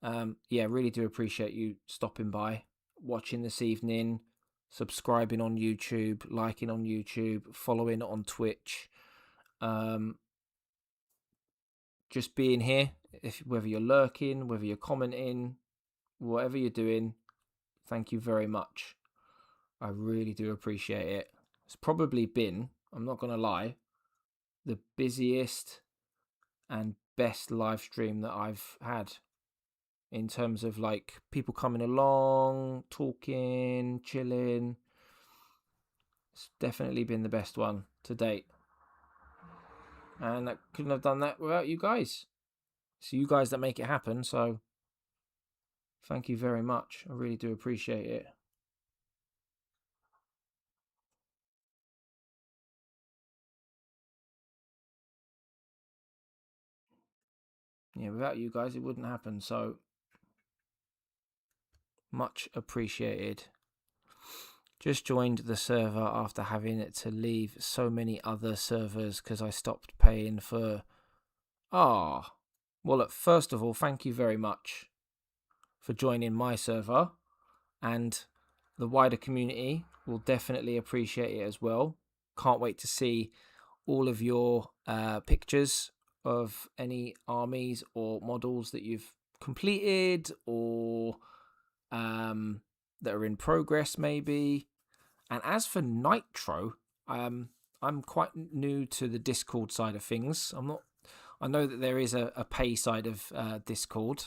yeah, really do appreciate you stopping by, watching this evening, subscribing on YouTube, liking on YouTube, following on Twitch, just being here. Whether you're lurking, whether you're commenting, whatever you're doing, thank you very much. I really do appreciate it. It's probably been, I'm not going to lie, the busiest and best live stream that I've had, in terms of like people coming along, talking, chilling. It's definitely been the best one to date. And I couldn't have done that without you guys. It's you guys that make it happen, so thank you very much. I really do appreciate it. Yeah, without you guys it wouldn't happen, so much appreciated. Just joined the server after having to leave so many other servers because I stopped paying for... Well, look, first of all, thank you very much for joining my server, and the wider community will definitely appreciate it as well. Can't wait to see all of your pictures of any armies or models that you've completed, or that are in progress maybe. And as for Nitro, I'm quite new to the Discord side of things. I know that there is a pay side of Discord.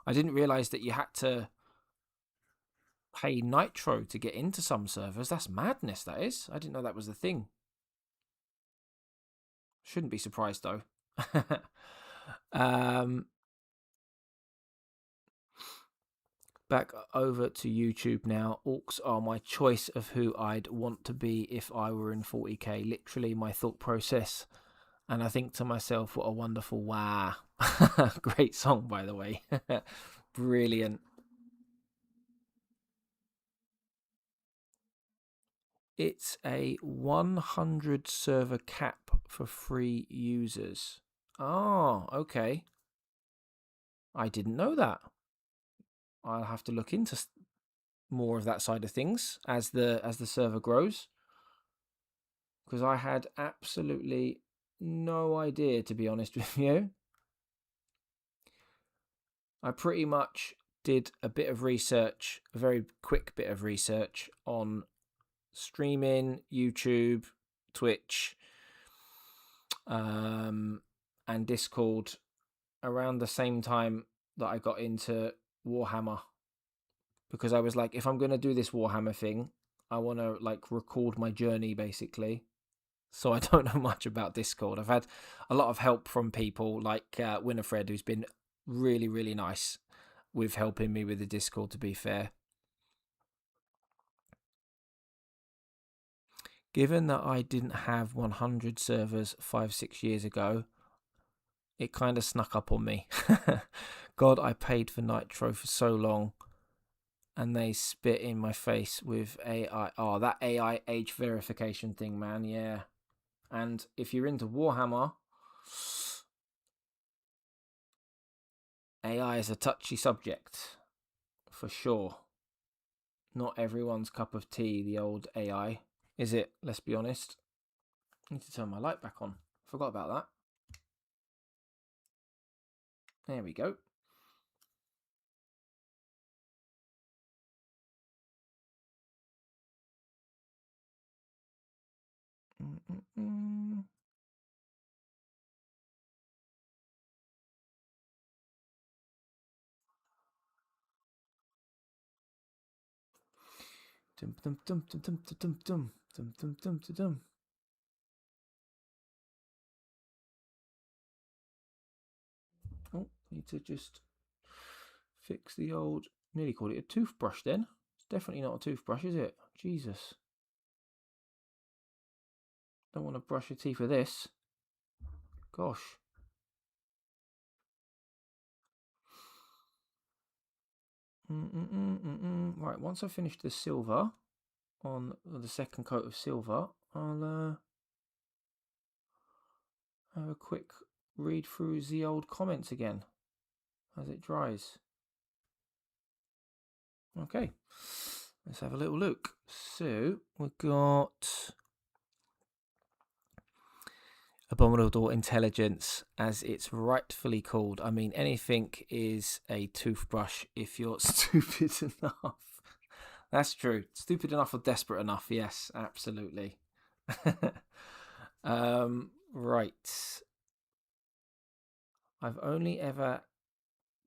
I didn't realize that you had to pay Nitro to get into some servers. That's madness, that is. I didn't know that was the thing. Shouldn't be surprised though. Back over to YouTube now. Orcs are my choice of who I'd want to be if I were in 40k. Literally my thought process. And I think to myself, what a wonderful wow. Great song, by the way. Brilliant. It's a 100 server cap for free users. Oh, okay. I didn't know that. I'll have to look into more of that side of things as the server grows, because I had absolutely no idea, to be honest with you. I pretty much did a bit of research, a very quick bit of research on streaming, YouTube, Twitch, and Discord around the same time that I got into Warhammer, because I was like, if I'm going to do this Warhammer thing, I want to like record my journey basically. So I don't know much about Discord. I've had a lot of help from people like Winifred, who's been really, really nice with helping me with the Discord, to be fair. Given that I didn't have 100 servers 5-6 years ago, it kind of snuck up on me. God, I paid for Nitro for so long, and they spit in my face with AI. Oh, that AI age verification thing, man. Yeah. And if you're into Warhammer, AI is a touchy subject, for sure. Not everyone's cup of tea, the old AI. Is it? Let's be honest. I need to turn my light back on. Forgot about that. There we go. Oh, need to just fix the old... Nearly called it a toothbrush then. It's definitely not a toothbrush, is it? Jesus. Don't want to brush your teeth with this. Gosh. Right, once I finish the silver on the second coat of silver, I'll have a quick read through the old comments again as it dries. Okay, let's have a little look. So we've got Abominable Intelligence, as it's rightfully called. I mean, anything is a toothbrush if you're stupid enough. That's true. Stupid enough or desperate enough. Yes, absolutely. Right. I've only ever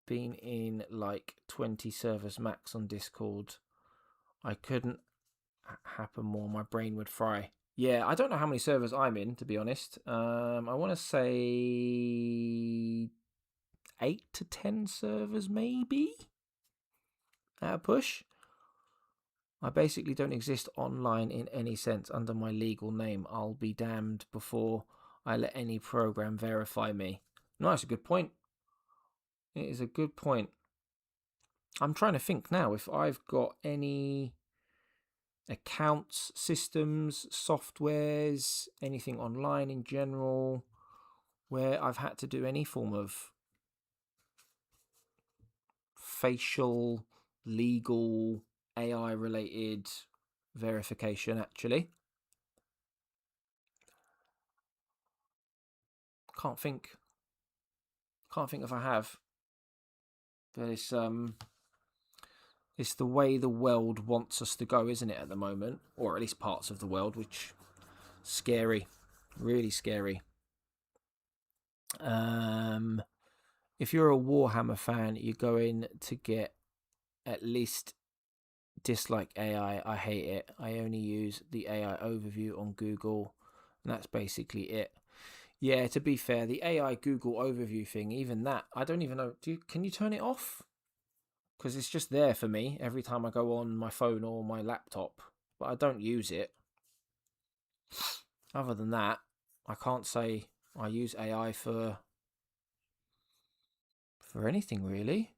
been in like 20 servers max on Discord. I couldn't happen more. My brain would fry. Yeah, I don't know how many servers I'm in, to be honest. I want to say 8 to 10 servers, maybe, at a push. I basically don't exist online in any sense under my legal name. I'll be damned before I let any program verify me. No, that's a good point. It is a good point. I'm trying to think now if I've got any accounts, systems, softwares, anything online in general, where I've had to do any form of facial, legal, AI related verification, actually. Can't think if I have. But it's the way the world wants us to go, isn't it, at the moment? Or at least parts of the world, which scary. Really scary. If you're a Warhammer fan, you're going to get at least dislike AI. I hate it. I only use the AI overview on Google, and that's basically it. Yeah, to be fair, the AI Google overview thing, even that, I don't even know. Can you turn it off? Because it's just there for me every time I go on my phone or my laptop, but I don't use it. Other than that, I can't say I use AI for anything really.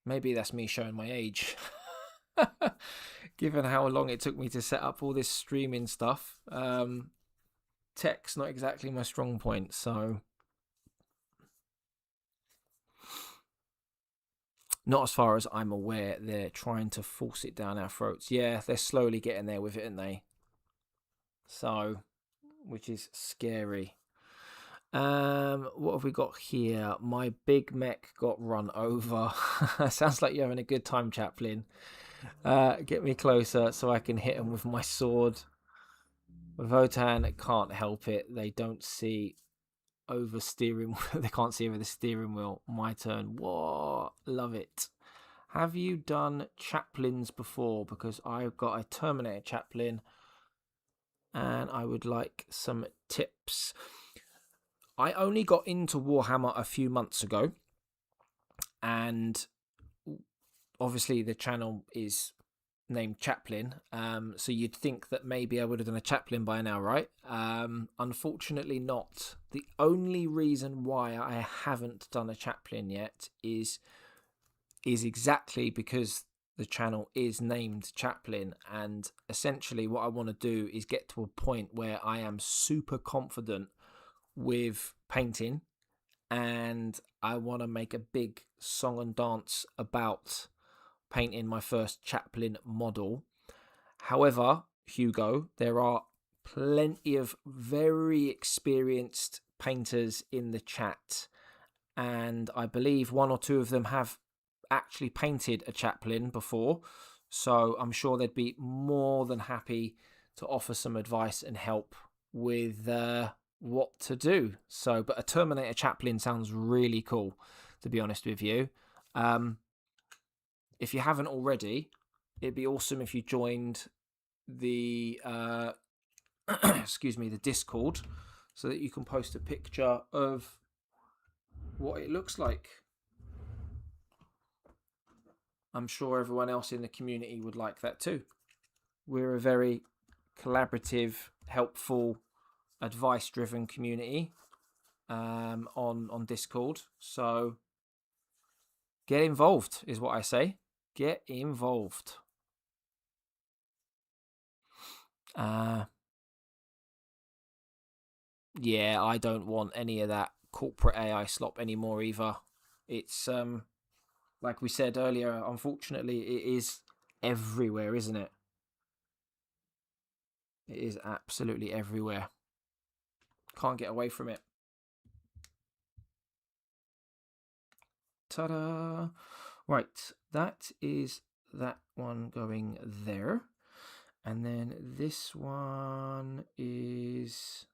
Maybe that's me showing my age. Given how long it took me to set up all this streaming stuff, tech's not exactly my strong point, so not as far as I'm aware. They're trying to force it down our throats. Yeah, they're slowly getting there with it, aren't they? So, which is scary. What have we got here? My big mech got run over. Sounds like you're having a good time, Chaplin. Get me closer so I can hit him with my sword. Votan can't help it. They don't see over steering. They can't see over the steering wheel. My turn. What? Love it. Have you done chaplains before? Because I've got a Terminator chaplain, and I would like some tips. I only got into Warhammer a few months ago, and obviously the channel is named Chaplin, so you'd think that maybe I would have done a Chaplin by now, right? Unfortunately not. The only reason why I haven't done a Chaplin yet is exactly because the channel is named Chaplin, and essentially what I want to do is get to a point where I am super confident with painting, and I want to make a big song and dance about painting my first Chaplin model. However, Hugo, there are plenty of very experienced painters in the chat, and I believe one or two of them have actually painted a Chaplin before, so I'm sure they'd be more than happy to offer some advice and help with what to do. So, but a Terminator Chaplin sounds really cool, to be honest with you. If you haven't already, it'd be awesome if you joined the excuse me, the Discord, so that you can post a picture of what it looks like. I'm sure everyone else in the community would like that too. We're a very collaborative, helpful, advice-driven community on Discord. So Get involved is what I say. Get involved. Yeah, I don't want any of that corporate AI slop anymore either. It's like we said earlier, unfortunately it is everywhere, isn't it? It is absolutely everywhere. Can't get away from it. Ta-da! Right, that is that one going there. And then this one is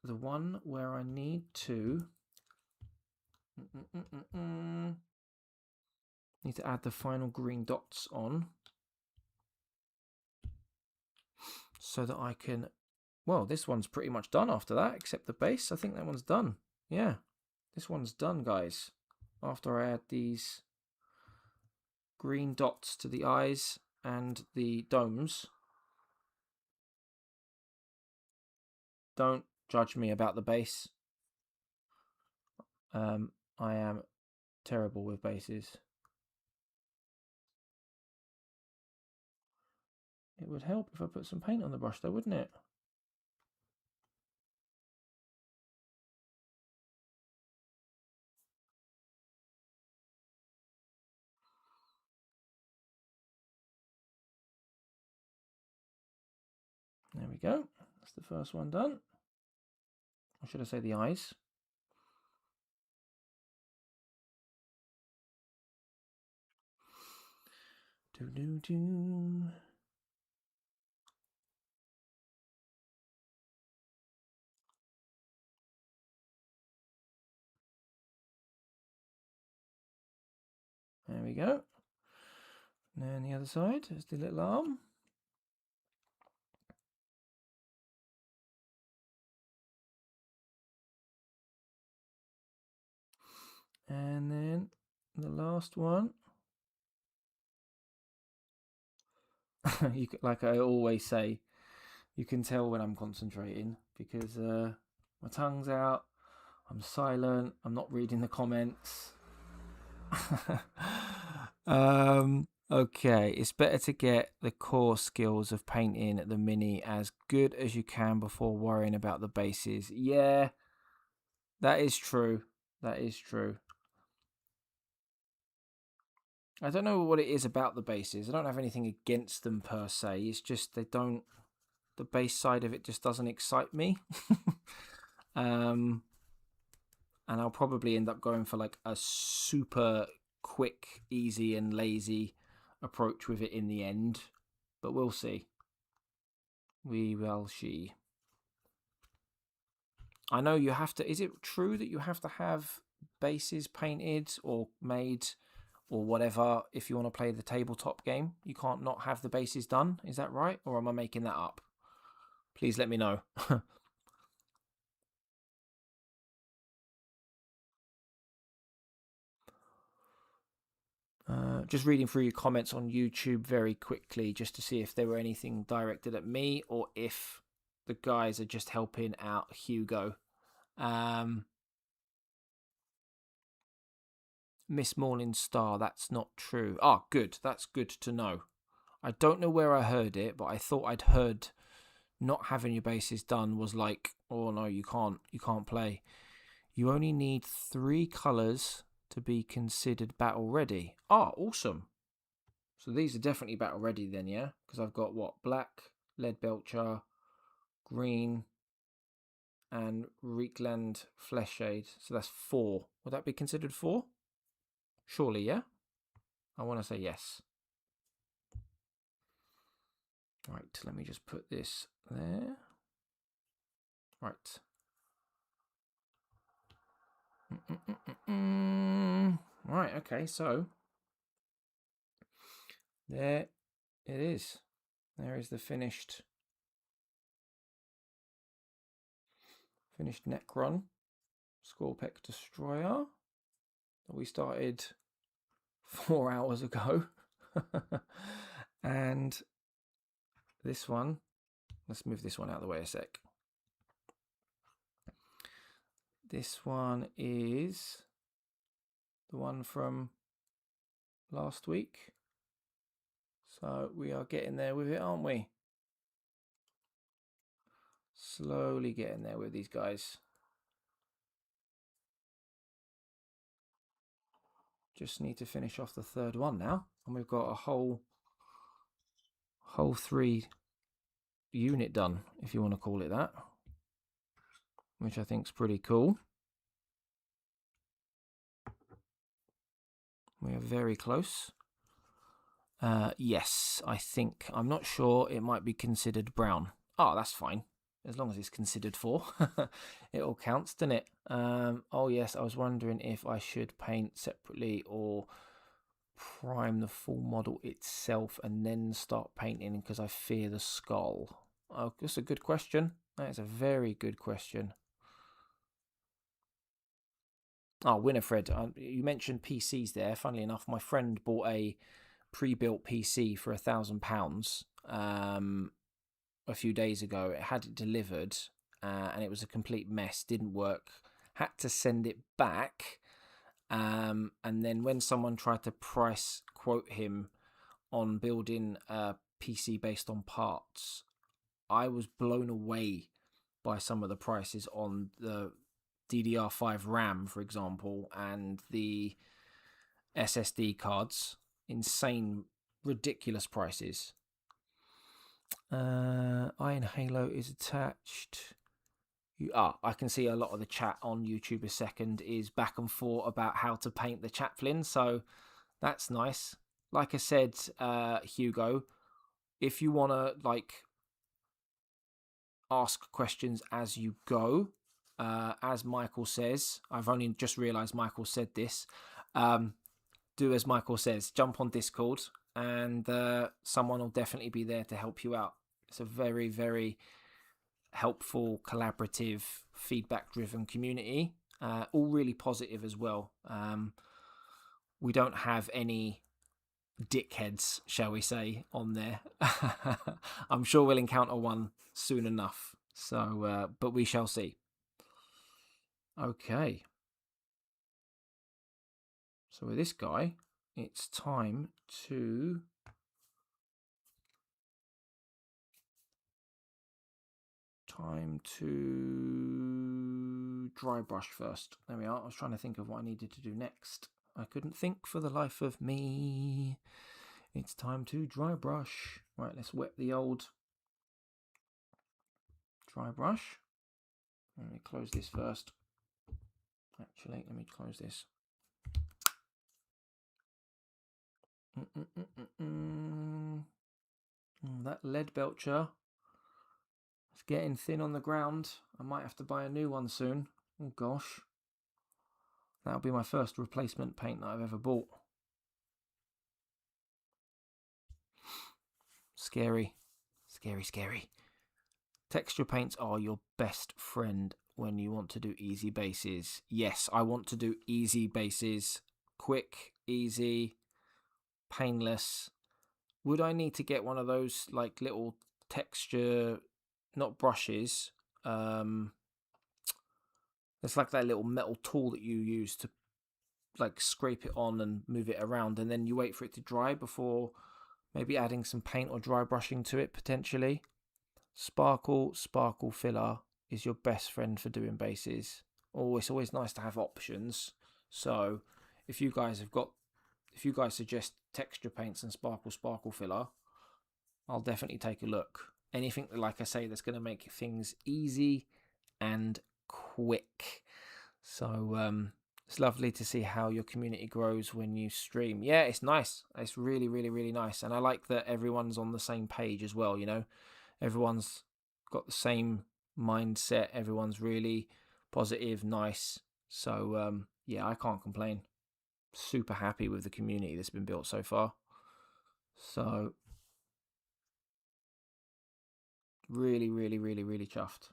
the one where I need to need to add the final green dots on so that I can, well, this one's pretty much done after that, except the base. I think that one's done. Yeah, this one's done, guys. After I add these green dots to the eyes and the domes. Don't judge me about the base. I am terrible with bases. It would help if I put some paint on the brush though, wouldn't it? There we go. That's the first one done. Or should I say the eyes? Do-do-do. There we go. And then the other side is the little arm. And then the last one. Like I always say, you can tell when I'm concentrating because my tongue's out, I'm silent, I'm not reading the comments. Okay, it's better to get the core skills of painting the mini as good as you can before worrying about the bases. Yeah, that is true. That is true. I don't know what it is about the bases. I don't have anything against them per se. It's just they don't. The base side of it just doesn't excite me. And I'll probably end up going for like a super quick, easy, and lazy approach with it in the end. But we'll see. We will see. I know you have to. Is it true that you have to have bases painted or made or whatever if you want to play the tabletop game? You can't not have the bases done. Is that right? Or am I making that up? Please let me know. Just reading through your comments on YouTube very quickly just to see if there were anything directed at me or if the guys are just helping out Hugo. Miss Morning Star, that's not true. Ah, good. That's good to know. I don't know where I heard it, but I thought I'd heard not having your bases done was like, oh no, you can't play. You only need 3 colours to be considered battle ready. Ah, awesome. So these are definitely battle ready then, yeah? Because I've got what? Black, Lead Belcher, green, and Reekland Fleshshade. So that's 4. Would that be considered 4? Surely, yeah? I want to say yes. Right, let me just put this there. Right. Right, okay, so there it is. There is the finished Necron Skorpekh Destroyer that we started 4 hours ago. And this one, let's move this one out of the way a sec. This one is the one from last week. So we are getting there with it, aren't we? Slowly getting there with these guys. Just need to finish off the third one now. And we've got a whole 3 unit done, if you want to call it that. Which I think is pretty cool. We are very close. Yes, I think. I'm not sure. It might be considered brown. Oh, that's fine. As long as it's considered 4. It all counts, doesn't it? Oh, yes, I was wondering if I should paint separately or prime the full model itself and then start painting because I fear the skull. Oh, that's a good question. That is a very good question. Oh, Winifred, you mentioned PCs there. Funnily enough, my friend bought a pre-built PC for £1,000 a few days ago. It had it delivered and it was a complete mess. Didn't work. Had to send it back. And then when someone tried to price quote him on building a PC based on parts, I was blown away by some of the prices on the DDR5 RAM, for example, and the SSD cards. Insane, ridiculous prices. Iron Halo is attached. I can see a lot of the chat on YouTube a second is back and forth about how to paint the chaplain, so that's nice. Like I said, Hugo, if you want to ask questions as you go, as Michael says, I've only just realised Michael said this, do as Michael says, jump on Discord and someone will definitely be there to help you out. It's a very, very helpful, collaborative, feedback-driven community, all really positive as well. We don't have any dickheads, shall we say, on there. I'm sure we'll encounter one soon enough. So, but we shall see. Okay. So with this guy, it's time to dry brush first. There we are. I was trying to think of what I needed to do next. I couldn't think for the life of me. It's time to dry brush. Right, let's wet the old dry brush. Let me close this first. Actually, let me close this. That lead belcher is getting thin on the ground. I might have to buy a new one soon. Oh gosh. That'll be my first replacement paint that I've ever bought. Scary. Scary, scary. Texture paints are your best friend when you want to do easy bases. Yes, I want to do easy bases. Quick, easy, painless. Would I need to get one of those like little texture, not brushes, it's like that little metal tool that you use to like scrape it on and move it around, and then you wait for it to dry before maybe adding some paint or dry brushing to it potentially. Sparkle filler is your best friend for doing bases. Oh, it's always nice to have options. So if you guys suggest texture paints and sparkle filler, I'll definitely take a look. Anything, like I say, that's going to make things easy and quick. So it's lovely to see how your community grows when you stream. Yeah, it's nice. It's really, really, really nice. And I like that everyone's on the same page as well, you know. Everyone's got the same mindset. Everyone's really positive, nice. So, yeah, I can't complain. Super happy with the community that's been built so far. So, really, really, really, really chuffed.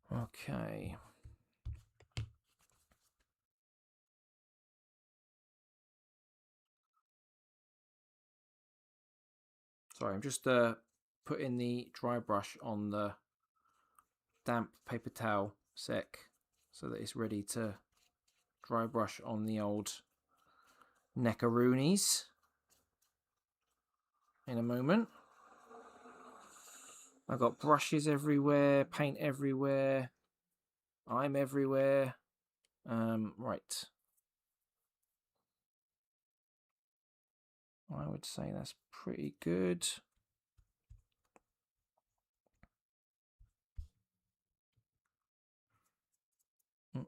Okay. Sorry, I'm just putting the dry brush on the damp paper towel sec so that it's ready to dry brush on the old Necrons in a moment. I've got brushes everywhere, paint everywhere, I'm everywhere. Right. I would say that's pretty good. I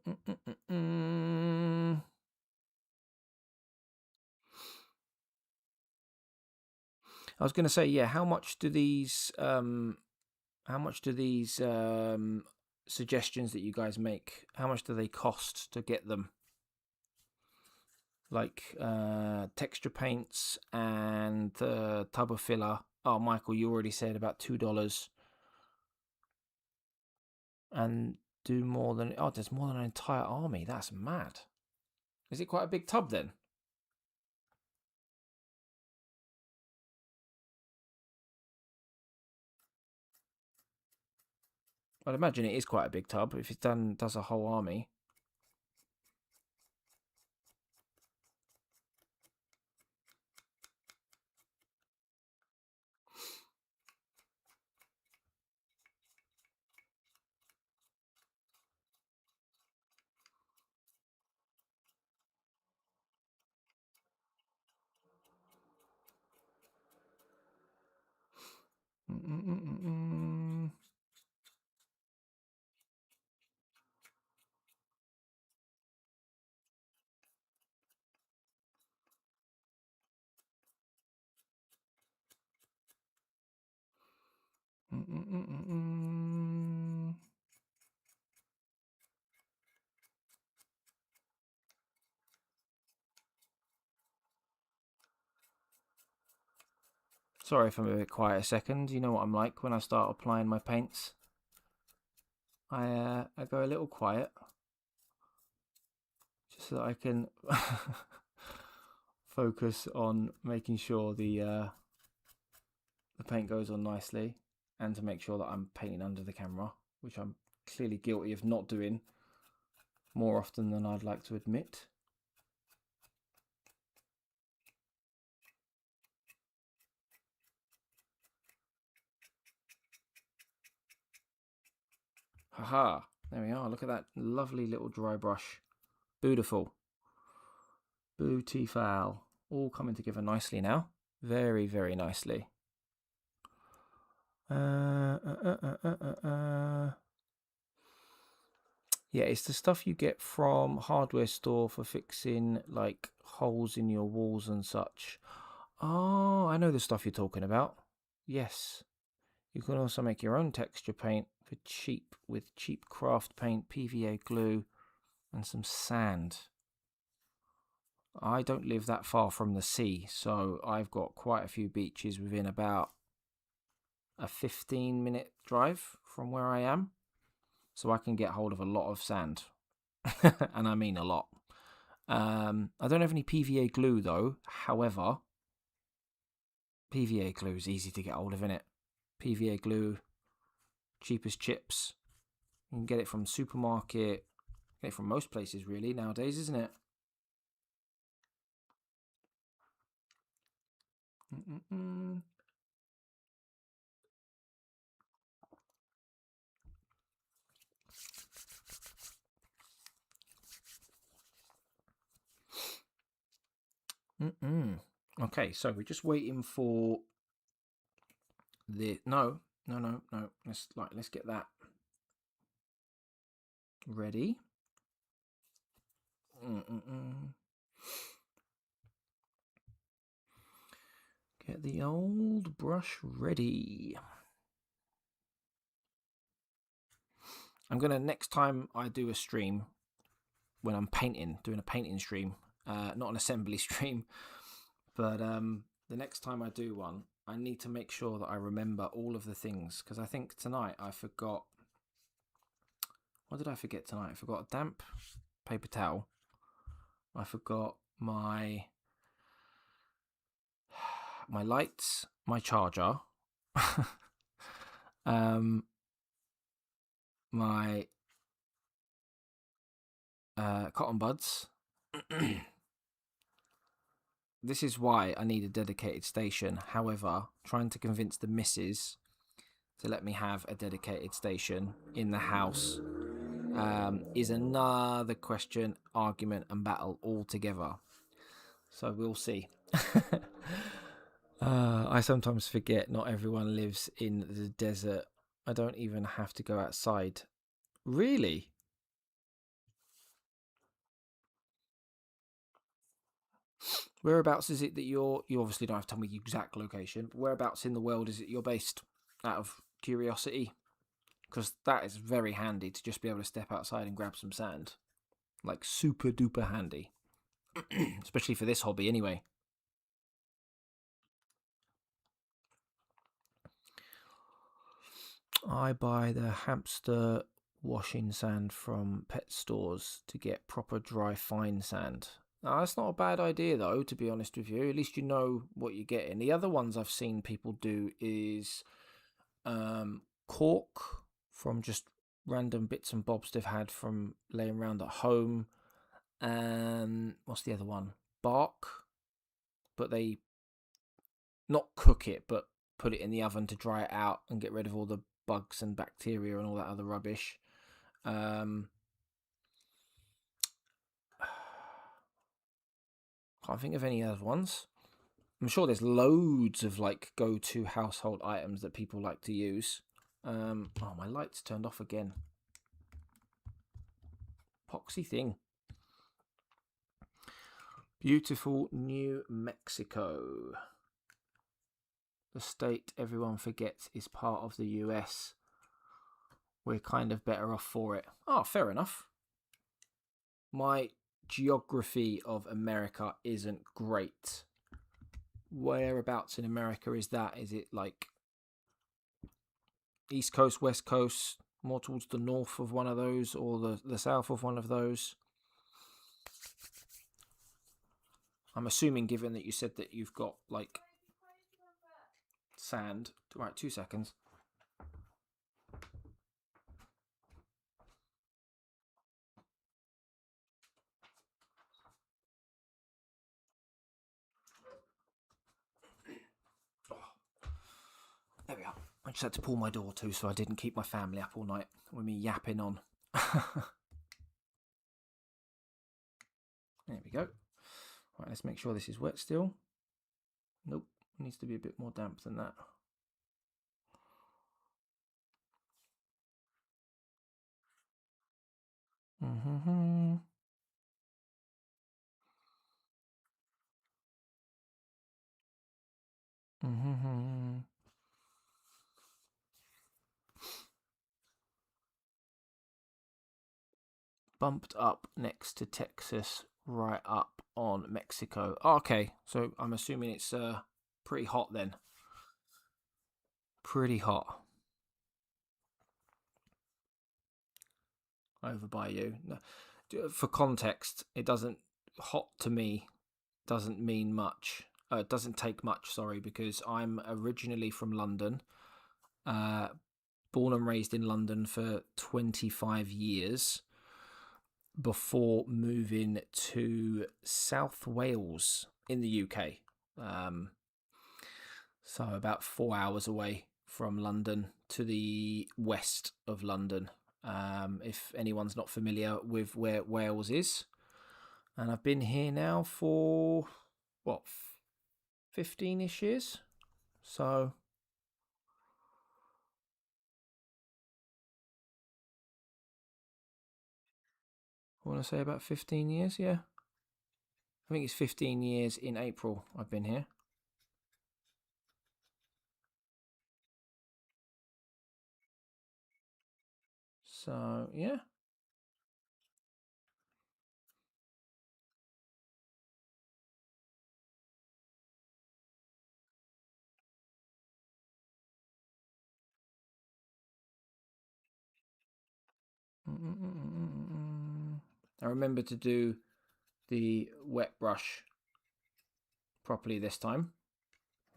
was going to say, yeah, how much do these suggestions that you guys make, how much do they cost to get them? Like texture paints and the tub of filler. Oh, Michael, you already said about $2. And do more than, oh, there's more than an entire army. That's mad. Is it quite a big tub then? I'd imagine it is quite a big tub if it does a whole army. Sorry if I'm a bit quiet a second. You know what I'm like when I start applying my paints. I go a little quiet just so that I can focus on making sure the paint goes on nicely, and to make sure that I'm painting under the camera, which I'm clearly guilty of not doing more often than I'd like to admit. Haha, there we are. Look at that lovely little dry brush. Beautiful. Beautiful. All coming together nicely now. Very, very nicely. Yeah, it's the stuff you get from hardware store for fixing like holes in your walls and such. Oh, I know the stuff you're talking about. Yes. You can also make your own texture paint for cheap with cheap craft paint, PVA glue, and some sand. I don't live that far from the sea, so I've got quite a few beaches within about a 15-minute drive from where I am. So I can get hold of a lot of sand. And I mean a lot. I don't have any PVA glue though. However, PVA glue is easy to get hold of, innit? PVA glue, cheap as chips. You can get it from the supermarket, get it from most places really nowadays, isn't it? Okay, so we're just waiting for the no. Let's get that ready. Get the old brush ready. I'm gonna, next time I do a stream when I'm doing a painting stream, not an assembly stream, but the next time I do one, I need to make sure that I remember all of the things, because I think tonight I forgot. What did I forget tonight? I forgot a damp paper towel. I forgot my my lights, my charger, my cotton buds. This is why I need a dedicated station. However, trying to convince the missus to let me have a dedicated station in the house is another question, argument, and battle altogether. So we'll see. I sometimes forget not everyone lives in the desert. I don't even have to go outside. Really? Whereabouts is it that you obviously don't have to tell me the exact location, but whereabouts in the world is it you're based, out of curiosity? Because that is very handy to just be able to step outside and grab some sand. Like super duper handy. Especially for this hobby anyway. I buy the hamster washing sand from pet stores to get proper dry fine sand. Now, that's not a bad idea though, to be honest with you. At least you know what you're getting. The other ones I've seen people do is cork from just random bits and bobs they've had from laying around at home. And what's the other one? Bark, but they not cook it, but put it in the oven to dry it out and get rid of all the bugs and bacteria and all that other rubbish. Can't think of any other ones. I'm sure there's loads of like go-to household items that people like to use. Oh, my light's turned off again. Poxy thing. Beautiful New Mexico. The state everyone forgets is part of the US. We're kind of better off for it. Oh, fair enough. My geography of America isn't great. Whereabouts in America is that? Is it like East Coast, West Coast, more towards the north of one of those, or the south of one of those? I'm assuming, given that you said that you've got like sand. Right, 2 seconds. There we are. I just had to pull my door too, so I didn't keep my family up all night with me yapping on. There we go. Right, let's make sure this is wet still. Nope, it needs to be a bit more damp than that. Mm-hmm. Mm-hmm. Bumped up next to Texas, right up on Mexico. Oh, okay, so I'm assuming it's pretty hot then. Pretty hot. Over by you. No. For context, it doesn't, hot to me doesn't mean much. It doesn't take much, sorry, because I'm originally from London. Born and raised in London for 25 years before moving to South Wales in the UK. So about 4 hours away from London, to the west of London. If anyone's not familiar with where Wales is. And I've been here now for, what, 15-ish years? So I want to say about 15 years, yeah. I think it's 15 years in April I've been here. So, yeah. I remember to do the wet brush properly this time.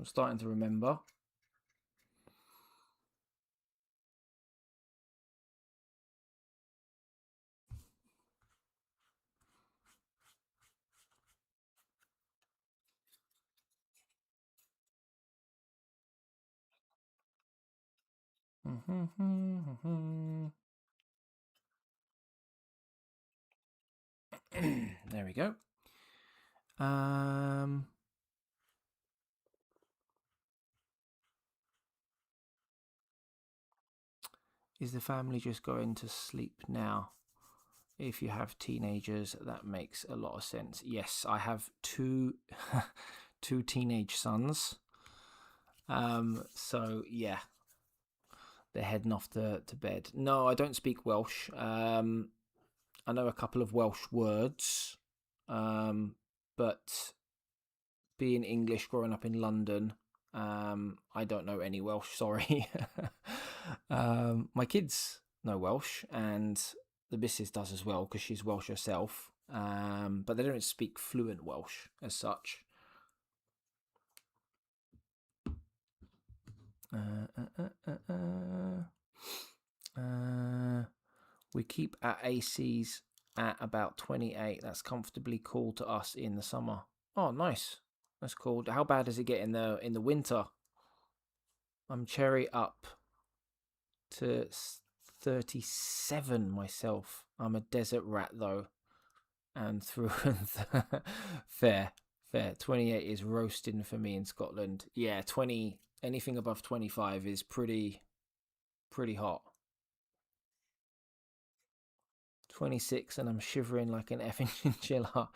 I'm starting to remember. There we go. Is the family just going to sleep now? If you have teenagers, that makes a lot of sense. Yes, I have two teenage sons. So yeah, they're heading off to bed. No, I don't speak Welsh. I know a couple of Welsh words, but being English, growing up in London, I don't know any Welsh. Sorry. My kids know Welsh, and the missus does as well because she's Welsh herself. But they don't speak fluent Welsh as such. We keep our ACs at about 28. That's comfortably cool to us in the summer. Oh, nice. That's cool. How bad does it get in the winter? I'm cherry up to 37 myself. I'm a desert rat though, and through and fair. 28 is roasting for me in Scotland. Yeah, 20. Anything above 25 is pretty hot. 26 and I'm shivering like an effing chinchilla.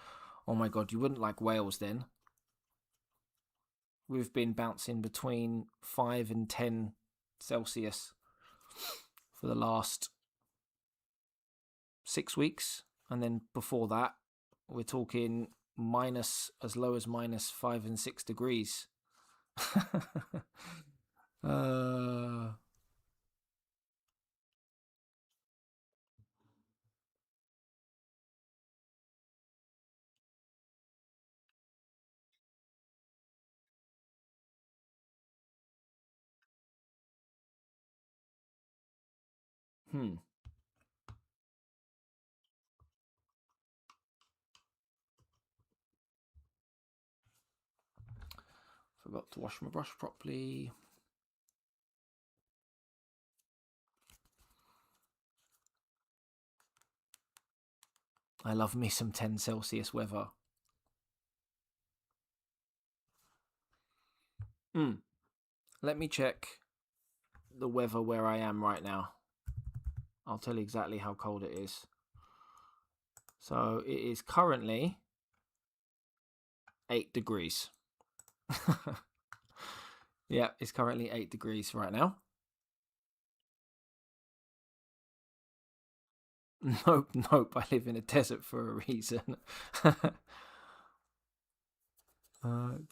Oh my god, you wouldn't like Wales then. We've been bouncing between 5 and 10 Celsius for the last 6 weeks. And then before that, we're talking minus as low as minus 5 and 6 degrees. Forgot to wash my brush properly. I love me some 10 Celsius weather. Let me check the weather where I am right now. I'll tell you exactly how cold it is. So it is currently 8 degrees. Yeah, it's currently 8 degrees right now. Nope, I live in a desert for a reason.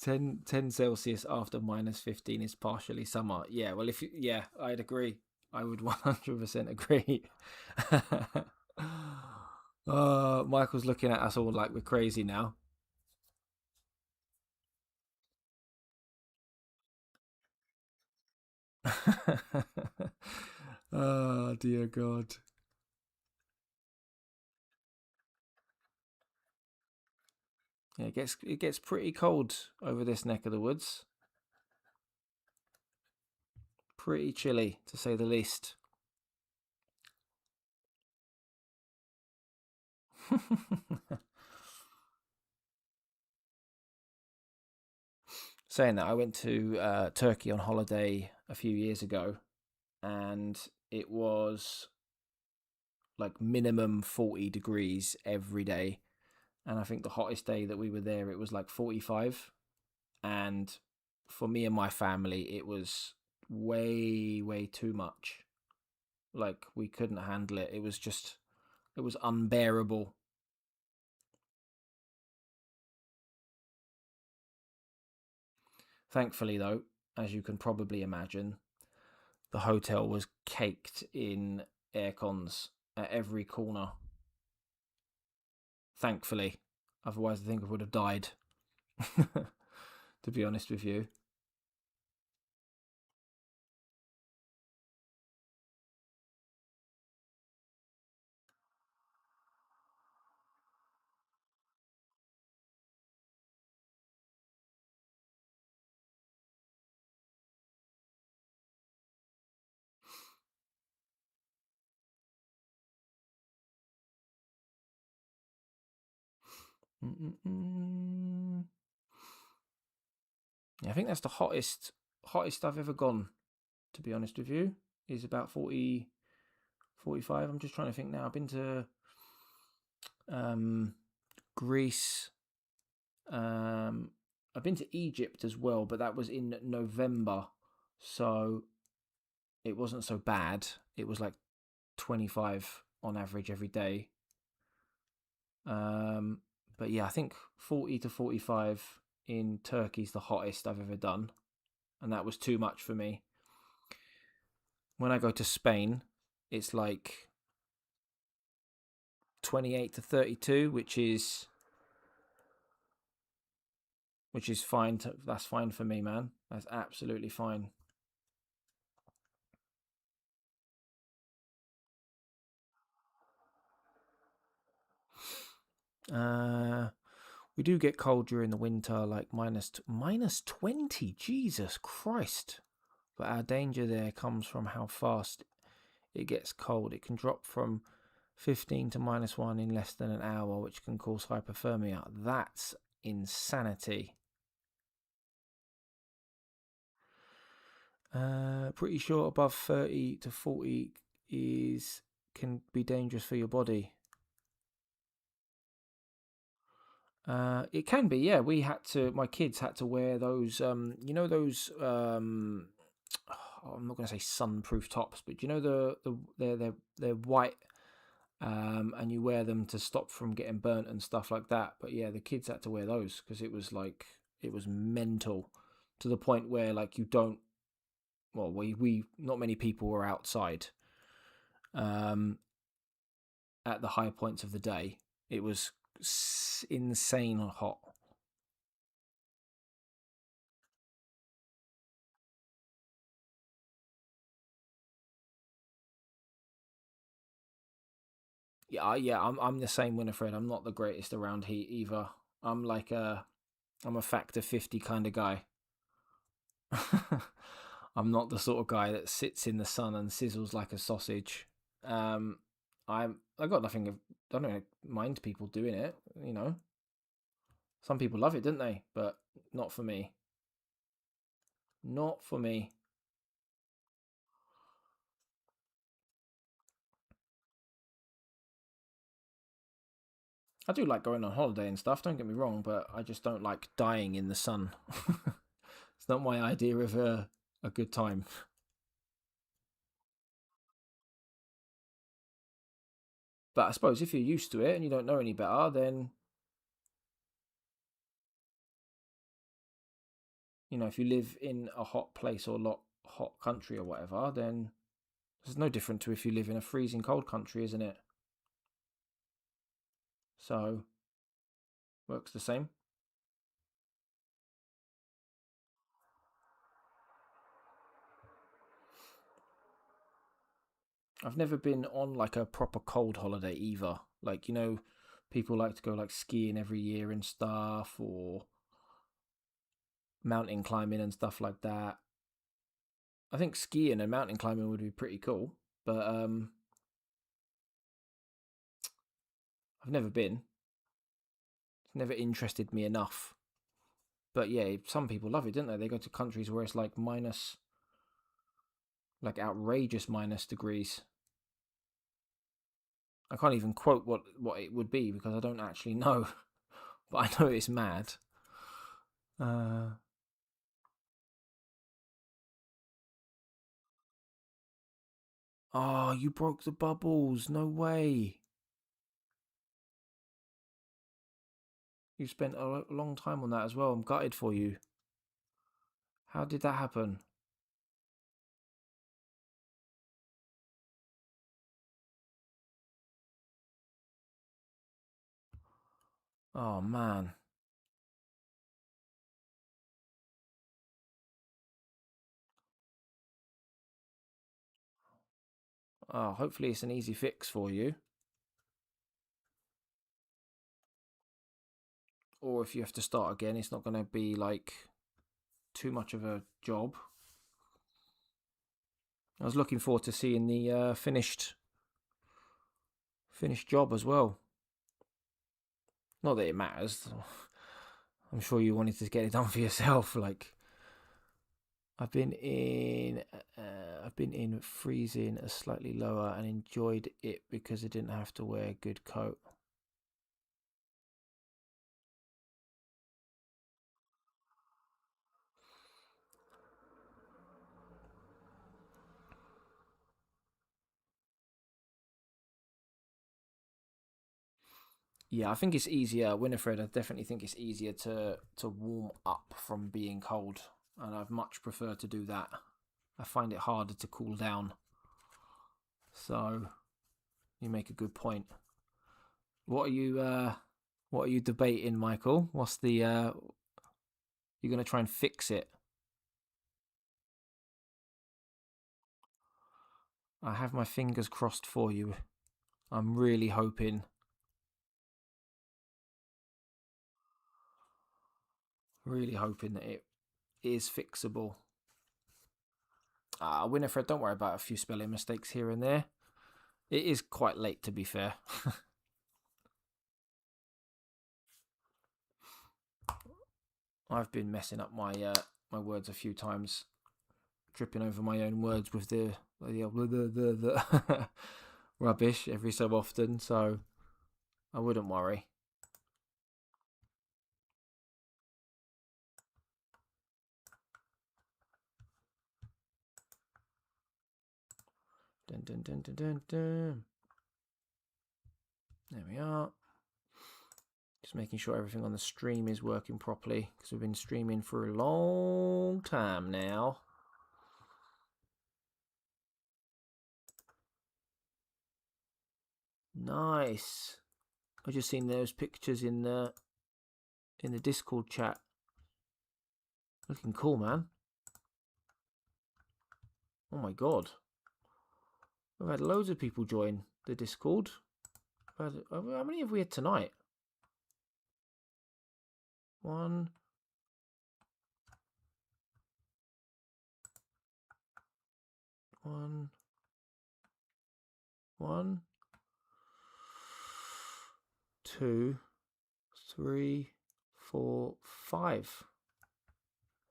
10 Celsius after minus 15 is partially summer. Yeah, well, I'd agree. I would 100% agree. Michael's looking at us all like we're crazy now. Oh, dear God. Yeah, it gets pretty cold over this neck of the woods. Pretty chilly, to say the least. Saying that, I went to Turkey on holiday a few years ago, and it was like minimum 40 degrees every day. And I think the hottest day that we were there, it was like 45. And for me and my family, it was way too much. Like, we couldn't handle it. It was unbearable. Thankfully, though, as you can probably imagine, the hotel was caked in air cons at every corner. Thankfully. Otherwise, I think I would have died. To be honest with you. Yeah, I think that's the hottest I've ever gone, to be honest with you, is about 40, 45. I'm just trying to think now. I've been to Greece. I've been to Egypt as well, but that was in November, so it wasn't so bad. It was like 25 on average every day. But yeah, I think 40 to 45 in Turkey is the hottest I've ever done, and that was too much for me. When I go to Spain, it's like 28 to 32, which is fine. That's fine for me, man. That's absolutely fine. We do get cold during the winter, like minus 20. Jesus Christ! But our danger there comes from how fast it gets cold. It can drop from 15 to -1 in less than an hour, which can cause hypothermia. That's insanity. Pretty sure above 30 to 40 can be dangerous for your body. It can be, yeah. My kids had to wear those, those, I'm not going to say sunproof tops, but they're white, and you wear them to stop from getting burnt and stuff like that. But yeah, the kids had to wear those because it was mental, to the point where like you don't. Well, we not many people were outside, at the high points of the day. It was insane hot. Yeah. I'm the same, Winifred. I'm not the greatest around heat either. I'm I'm a factor 50 kind of guy. I'm not the sort of guy that sits in the sun and sizzles like a sausage. Um, I got nothing. I don't mind people doing it. You know, some people love it, don't they? But not for me. Not for me. I do like going on holiday and stuff. Don't get me wrong, but I just don't like dying in the sun. It's not my idea of a good time. But I suppose if you're used to it and you don't know any better, then if you live in a hot place or hot country or whatever, then it's no different to if you live in a freezing cold country, isn't it? So works the same. I've never been on like a proper cold holiday either. Like, people like to go like skiing every year and stuff, or mountain climbing and stuff like that. I think skiing and mountain climbing would be pretty cool, but I've never been. It's never interested me enough. But yeah, some people love it, don't they? They go to countries where it's like minus, like outrageous minus degrees. I can't even quote what it would be because I don't actually know, but I know it's mad. Uh, oh, you broke the bubbles. No way. You spent a long time on that as well. I'm gutted for you. How did that happen? Oh, man. Oh, hopefully it's an easy fix for you. Or if you have to start again, it's not going to be like too much of a job. I was looking forward to seeing the finished job as well. Not that it matters. I'm sure you wanted to get it done for yourself. Like, I've been in freezing a slightly lower and enjoyed it because I didn't have to wear a good coat. Yeah, I think it's easier, Winifred. I definitely think it's easier to warm up from being cold, and I'd much prefer to do that. I find it harder to cool down. So you make a good point. What are you debating, Michael? What's the you're gonna try and fix it? I have my fingers crossed for you. I'm really hoping that it is fixable. Winifred, don't worry about a few spelling mistakes here and there. It is quite late, to be fair. I've been messing up my my words a few times, tripping over my own words with the rubbish every so often. So I wouldn't worry. Dun, dun, dun, dun, dun, dun. There we are. Just making sure everything on the stream is working properly because we've been streaming for a long time now. Nice. I just seen those pictures in the Discord chat. Looking cool, man. Oh my god. We've had loads of people join the Discord. How many have we had tonight? 1, 1, 1, 2, 3, 4, 5.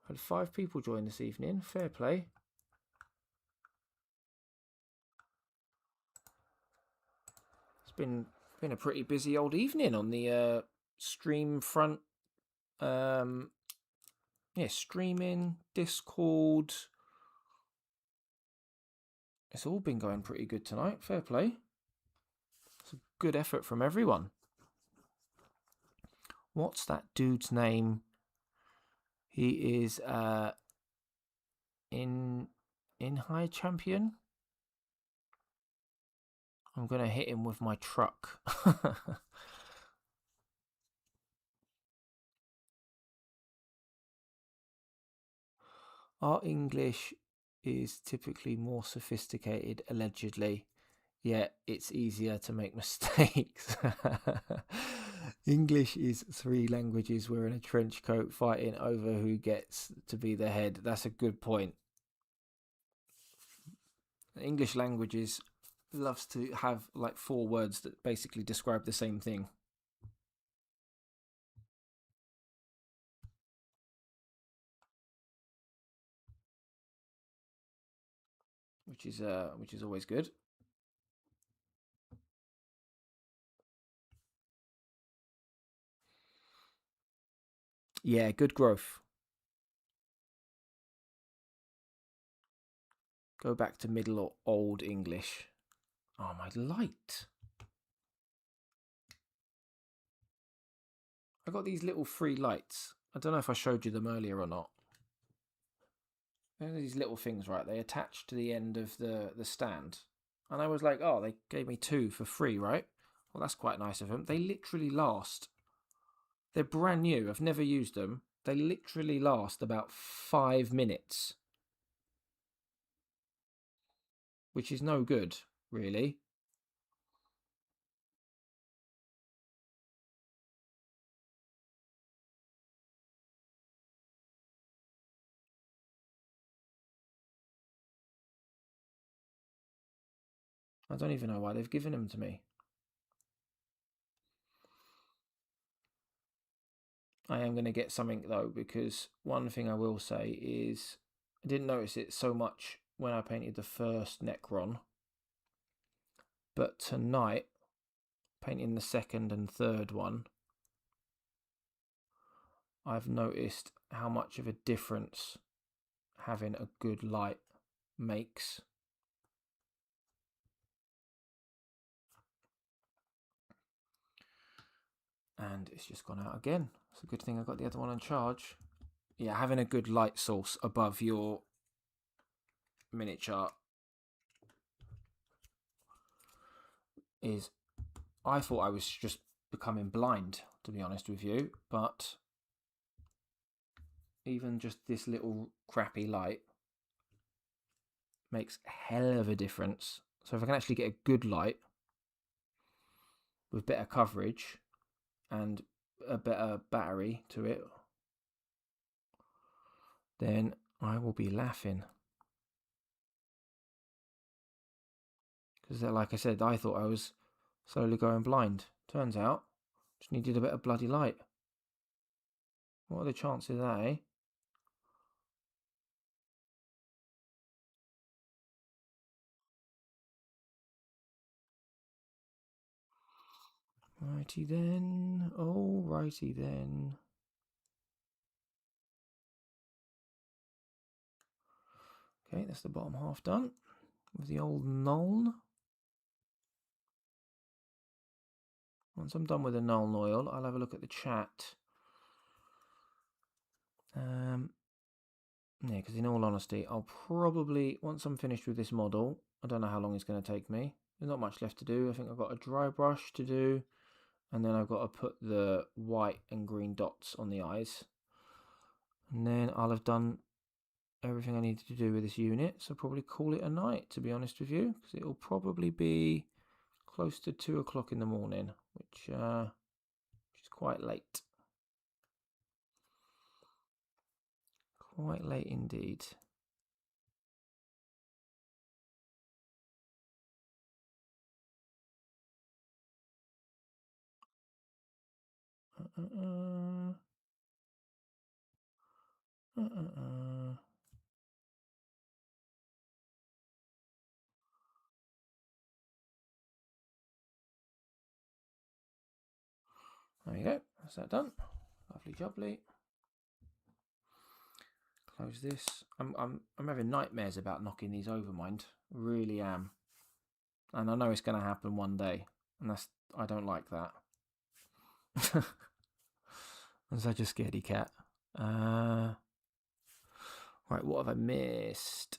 Had 5 people join this evening. Fair play. It's been a pretty busy old evening on the stream front. Yeah, streaming, Discord. It's all been going pretty good tonight. Fair play. It's a good effort from everyone. What's that dude's name? He is in high champion. I'm gonna hit him with my truck. Our English is typically more sophisticated, allegedly, yet it's easier to make mistakes. English is 3 languages. We're in a trench coat fighting over who gets to be the head. That's a good point. English languages loves to have like 4 words that basically describe the same thing. Which is always good. Yeah, good growth. Go back to Middle or Old English. Oh, my light. I got these little free lights. I don't know if I showed you them earlier or not. They're these little things, right? They attach to the end of the stand. And I was like, oh, they gave me 2 for free, right? Well, that's quite nice of them. They literally last. They're brand new. I've never used them. They literally last about 5 minutes. Which is no good, really. I don't even know why they've given them to me. I am going to get something though, because one thing I will say is I didn't notice it so much when I painted the first Necron, but tonight, painting the second and third one, I've noticed how much of a difference having a good light makes. And it's just gone out again. It's a good thing I got the other one on charge. Yeah, having a good light source above your miniature is... I thought I was just becoming blind, to be honest with you, but even just this little crappy light makes a hell of a difference. So if I can actually get a good light with better coverage and a better battery to it, then I will be laughing. Because like I said, I thought I was slowly going blind. Turns out, just needed a bit of bloody light. What are the chances of that, eh? Righty then. Oh, righty then. Okay, that's the bottom half done with the old Nuln. Once I'm done with the Nuln oil, I'll have a look at the chat. Yeah, because in all honesty, I'll probably, once I'm finished with this model, I don't know how long it's going to take me. There's not much left to do. I think I've got a dry brush to do, and then I've got to put the white and green dots on the eyes. And then I'll have done everything I needed to do with this unit, so I'll probably call it a night, to be honest with you, because it'll probably be close to 2 o'clock in the morning, which is quite late. Quite late indeed. There you go. That's that done. Lovely jubbly. Close this. I'm having nightmares about knocking these over, mind. Really am. And I know it's going to happen one day, and I don't like that. I'm such a scaredy cat. Right, what have I missed?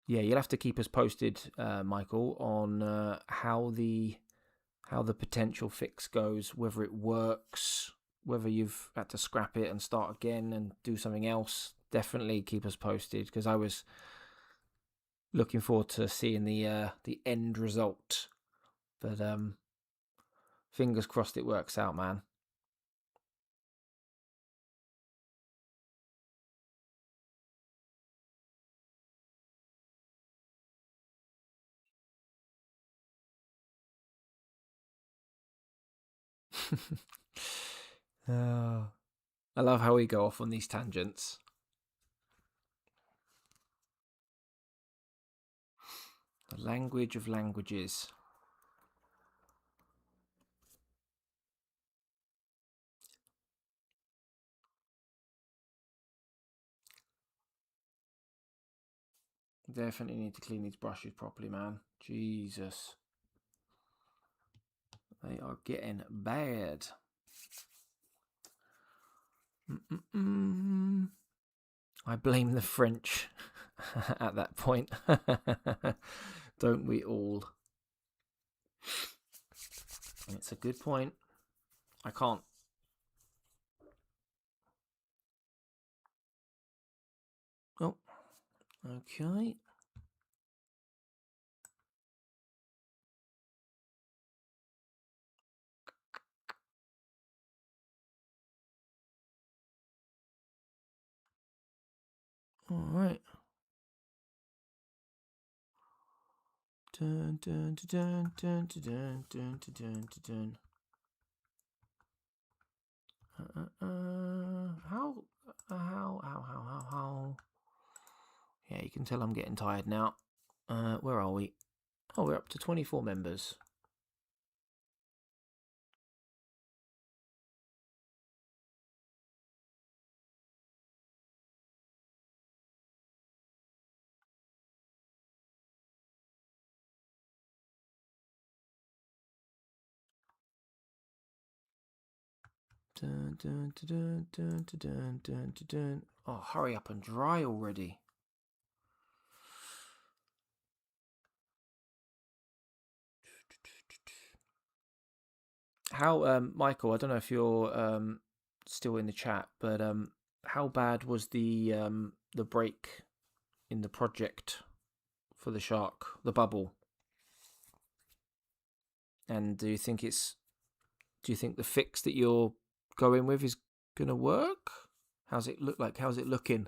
Yeah, you'll have to keep us posted, Michael, on how the potential fix goes, whether it works, whether you've had to scrap it and start again and do something else. Definitely keep us posted, because I was looking forward to seeing the end result. But fingers crossed it works out, man. I love how we go off on these tangents. The language of languages. Definitely need to clean these brushes properly, man. Jesus. They are getting bad. I blame the French at that point. Don't we all? It's a good point. I can't. Oh, okay. All right. Dun, dun, dun, dun, dun, dun, dun, dun, dun. How? Yeah, you can tell I'm getting tired now. Where are we? Oh, we're up to 24 members. Dun, dun, dun, dun, dun, dun, dun, dun. Oh, hurry up and dry already. How, Michael, I don't know if you're still in the chat, but how bad was the break in the project for the shark, the bubble? And do you think the fix that you're going with is gonna work? How's it look like? How's it looking?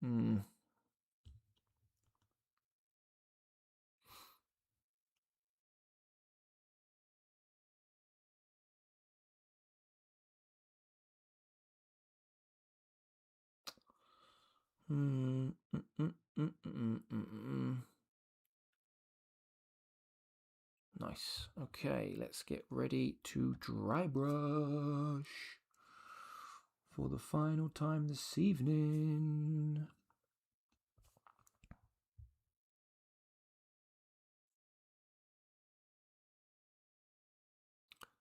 Hmm. Nice. Okay, let's get ready to dry brush for the final time this evening.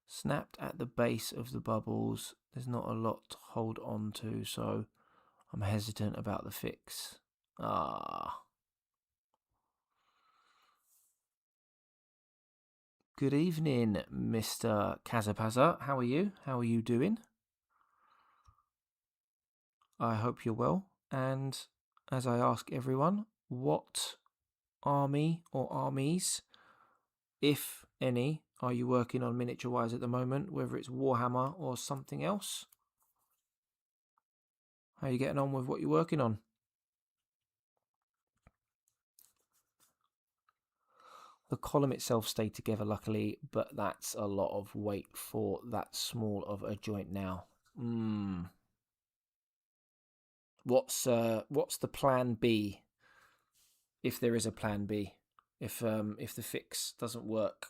Snapped at the base of the bubbles. There's not a lot to hold on to, so I'm hesitant about the fix. Good evening, Mr. Kazapaza. How are you? How are you doing? I hope you're well. And as I ask everyone, what army or armies, if any, are you working on miniature-wise at the moment, whether it's Warhammer or something else? How are you getting on with what you're working on? The column itself stayed together, luckily, but that's a lot of weight for that small of a joint now. What's the plan B, if there is a plan B, if the fix doesn't work?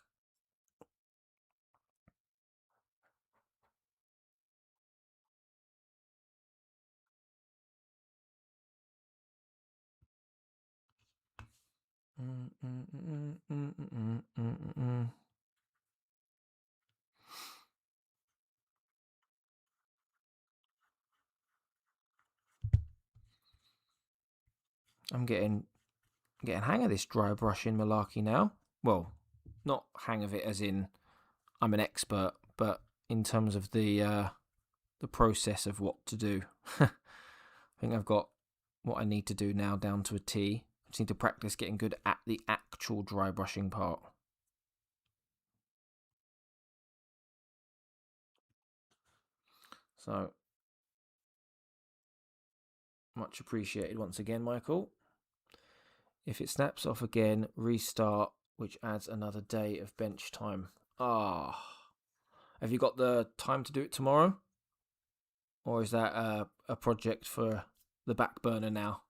I'm getting hang of this dry brushing malarkey now. Well, not hang of it as in I'm an expert, but in terms of the process of what to do. I think I've got what I need to do now down to a T. I just need to practice getting good at the actual dry brushing part. So, much appreciated once again, Michael. If it snaps off again, restart, which adds another day of bench time. Have you got the time to do it tomorrow? Or is that a project for the back burner now?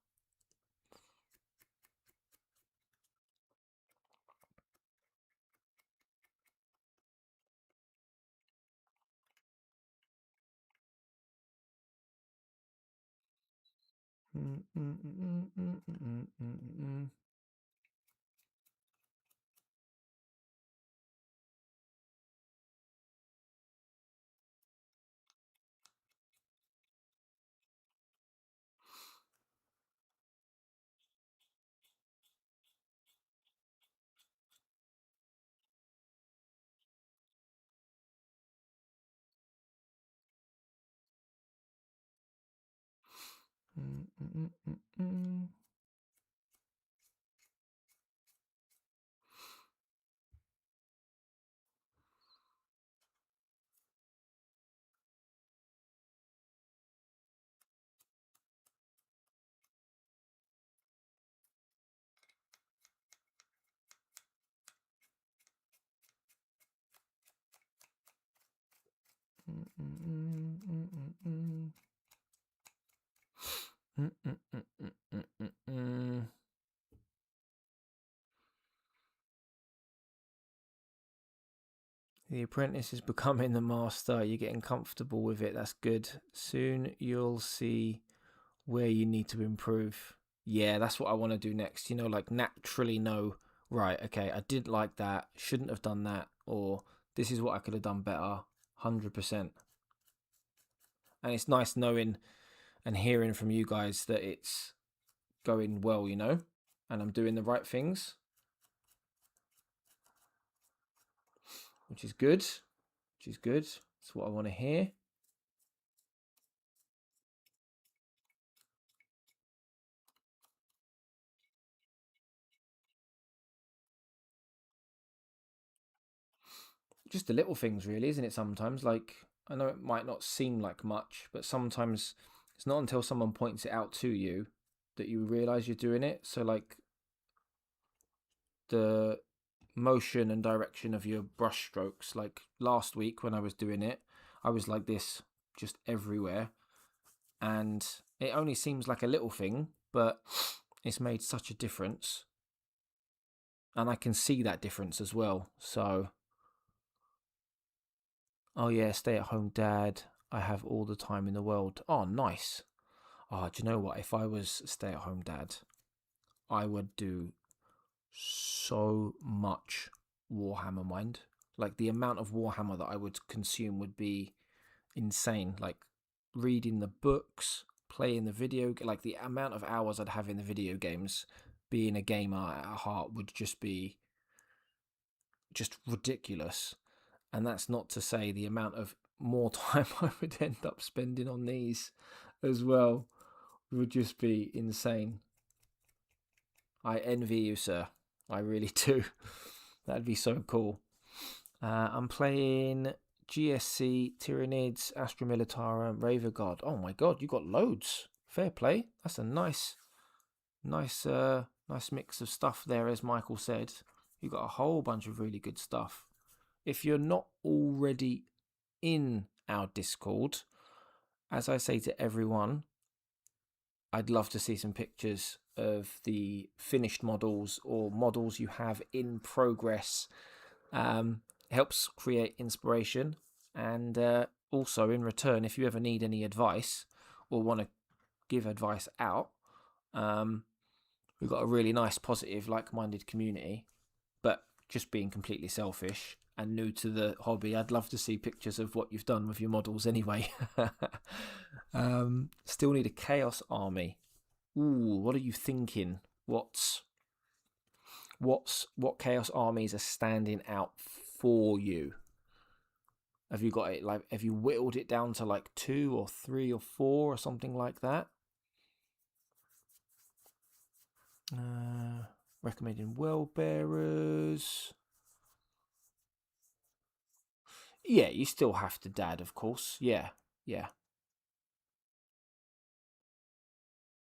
The apprentice is becoming the master. You're getting comfortable with it. That's good. Soon you'll see where you need to improve. Yeah, that's what I want to do next. You know, like naturally know, right, okay, I didn't like that, shouldn't have done that, or this is what I could have done better. 100%. And it's nice knowing and hearing from you guys that it's going well, you know, and I'm doing the right things, which is good. Which is good. That's what I want to hear. Just the little things, really, isn't it? Sometimes, like, I know it might not seem like much, but sometimes it's not until someone points it out to you that you realize you're doing it. So, like, the motion and direction of your brush strokes, like last week when I was doing it, I was like this just everywhere, and it only seems like a little thing, but it's made such a difference, and I can see that difference as well. So, oh yeah, stay at home dad, I have all the time in the world. Oh, nice. Oh, do you know what? If I was a stay at home dad, I would do so much Warhammer Mind. Like the amount of Warhammer that I would consume would be insane. Like reading the books, playing the video, like the amount of hours I'd have in the video games, being a gamer at heart would just be just ridiculous. And that's not to say the amount of more time I would end up spending on these as well would just be insane. I envy you, sir. I really do. That'd be so cool. I'm playing GSC, Tyranids, Astra Militarum, Raver God. Oh my god, you got loads. Fair play. That's a nice mix of stuff there, as Michael said. You got a whole bunch of really good stuff. If you're not already in our Discord, as I say to everyone, I'd love to see some pictures of the finished models or models you have in progress. Helps create inspiration, and also in return, if you ever need any advice or want to give advice out, we've got a really nice, positive, like-minded community. But just being completely selfish and new to the hobby, I'd love to see pictures of what you've done with your models anyway. Still need a chaos army. Ooh, what are you thinking? What chaos armies are standing out for you? Have you got it, like, have you whittled it down to like 2 or 3 or 4 or something like that? Recommending well bearers. Yeah, you still have to dad, of course. Yeah.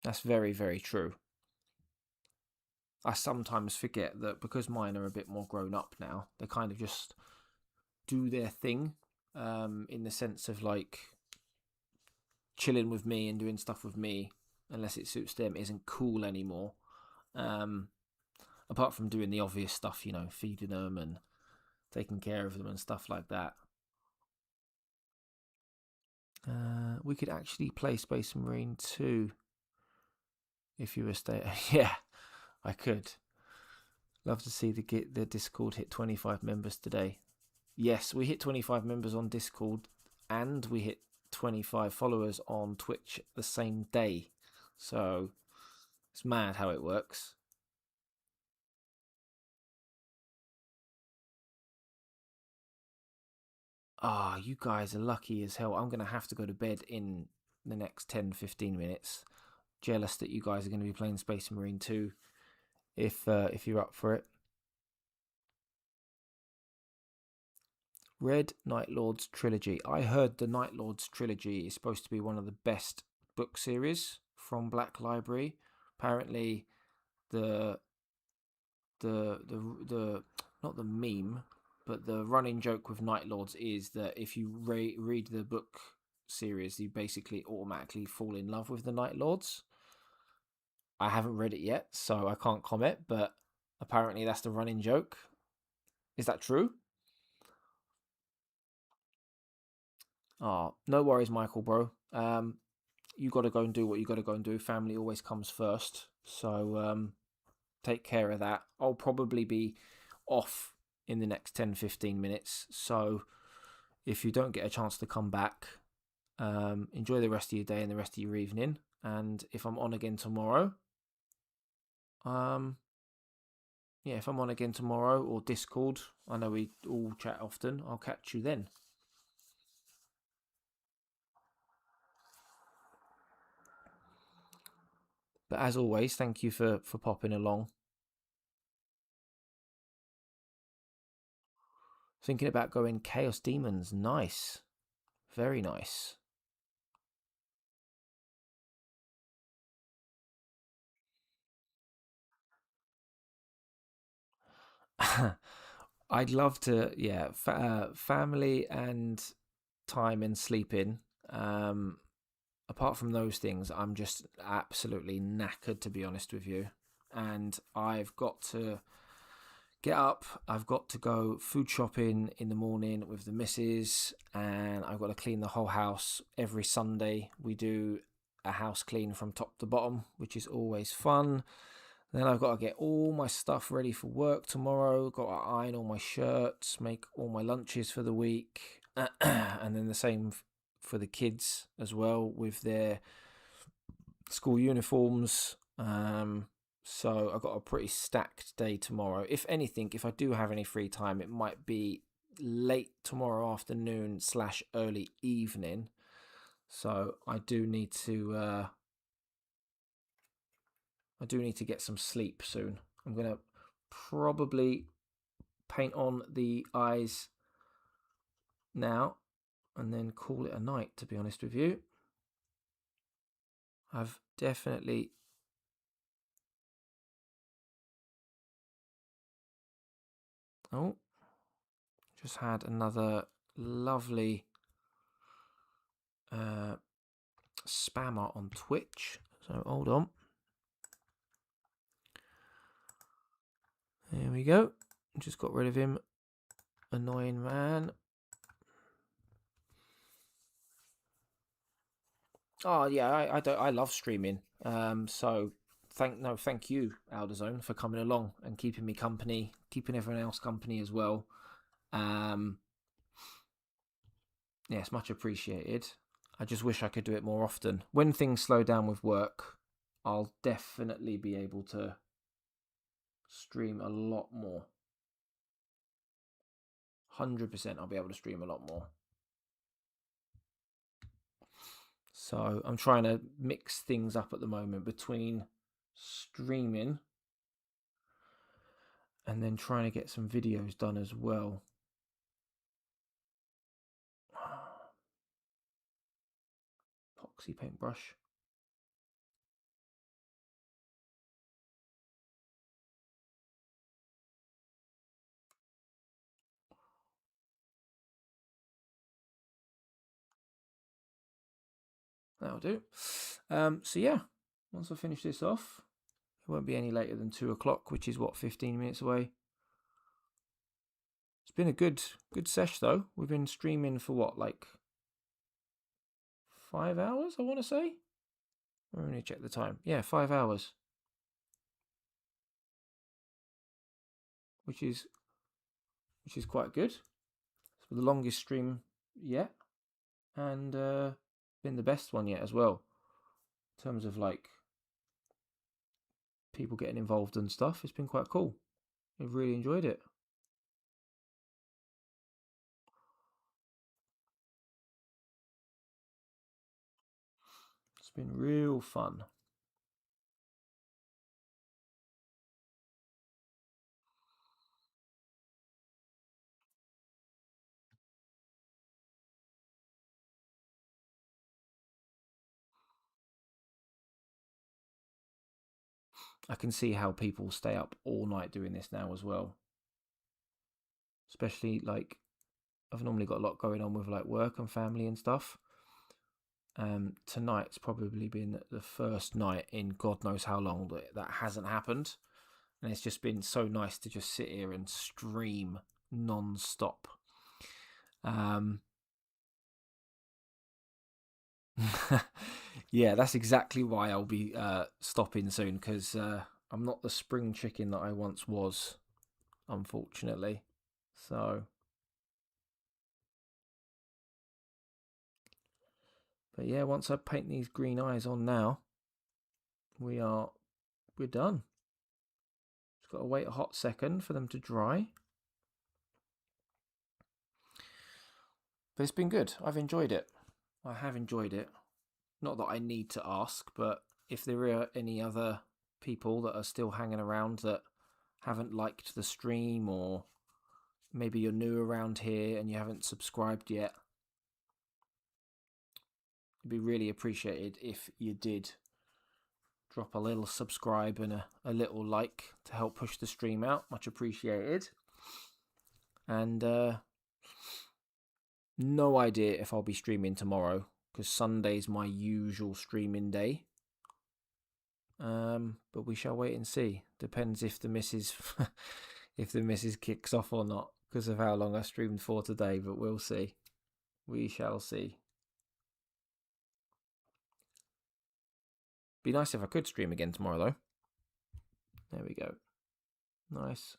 That's very, very true. I sometimes forget that because mine are a bit more grown up now, they kind of just do their thing, in the sense of like chilling with me and doing stuff with me, unless it suits them, isn't cool anymore. Apart from doing the obvious stuff, you know, feeding them and taking care of them and stuff like that. We could actually play Space Marine 2 if you were yeah, I could. Love to see the Discord hit 25 members today. Yes, we hit 25 members on Discord, and we hit 25 followers on Twitch the same day. So it's mad how it works. Ah, you guys are lucky as hell. I'm going to have to go to bed in the next 10-15 minutes. Jealous that you guys are going to be playing Space Marine 2 if you're up for it. Red Night Lords trilogy. I heard the Night Lords trilogy is supposed to be one of the best book series from Black Library. Apparently, the not the meme, but the running joke with Night Lords is that if you read the book series, you basically automatically fall in love with the Night Lords. I haven't read it yet, so I can't comment, but apparently that's the running joke. Is that true? Oh, no worries, Michael, bro. You got to go and do what you got to go and do. Family always comes first. So take care of that. I'll probably be off in the next 10-15 minutes. So if you don't get a chance to come back, enjoy the rest of your day and the rest of your evening. And if I'm on again tomorrow, if I'm on again tomorrow or Discord, I know we all chat often, I'll catch you then. But as always, thank you for popping along. Thinking about going Chaos Demons. Nice. Very nice. I'd love to, family and time and sleeping. Apart from those things, I'm just absolutely knackered, to be honest with you. And I've got to get up. I've got to go food shopping in the morning with the missus, and I've got to clean the whole house every Sunday. We do a house clean from top to bottom, which is always fun. Then I've got to get all my stuff ready for work tomorrow. Got to iron all my shirts, make all my lunches for the week, and then the same for the kids as well with their school uniforms. So I've got a pretty stacked day tomorrow. If anything, if I do have any free time, it might be late tomorrow afternoon / early evening. So I do need to get some sleep soon. I'm gonna probably paint on the eyes now and then call it a night, to be honest with you. I've definitely just had another lovely spammer on Twitch, so hold on. There we go. Just got rid of him. Annoying man. Oh yeah, I love streaming. So thank you, Alderzone, for coming along and keeping me company, keeping everyone else company as well. It's much appreciated. I just wish I could do it more often. When things slow down with work, I'll definitely be able to stream a lot more. 100% I'll be able to stream a lot more. So I'm trying to mix things up at the moment between streaming and then trying to get some videos done as well. Epoxy paintbrush. That'll do. So yeah, once I finish this off, it won't be any later than 2 o'clock, which is what, 15 minutes away. It's been a good sesh though. We've been streaming for what, like 5 hours, I want to say. I'm going to check the time. Yeah, 5 hours. Which is quite good. It's the longest stream yet, and been the best one yet as well. In terms of like people getting involved and stuff, it's been quite cool. I've really enjoyed it. It's been real fun. I can see how people stay up all night doing this now as well. Especially like I've normally got a lot going on with like work and family and stuff. Tonight's probably been the first night in God knows how long that hasn't happened. And it's just been so nice to just sit here and stream non-stop. Yeah, that's exactly why I'll be stopping soon, because I'm not the spring chicken that I once was, unfortunately. So, but yeah, once I paint these green eyes on now, we're done. Just got to wait a hot second for them to dry. But it's been good. I've enjoyed it. I have enjoyed it. Not that I need to ask, but if there are any other people that are still hanging around that haven't liked the stream, or maybe you're new around here and you haven't subscribed yet, it'd be really appreciated if you did drop a little subscribe and a little like to help push the stream out. Much appreciated. And no idea if I'll be streaming tomorrow, because Sunday's my usual streaming day. But we shall wait and see. Depends if the missus if the missus kicks off or not, because of how long I streamed for today, but we'll see. We shall see. Be nice if I could stream again tomorrow, though. There we go. Nice.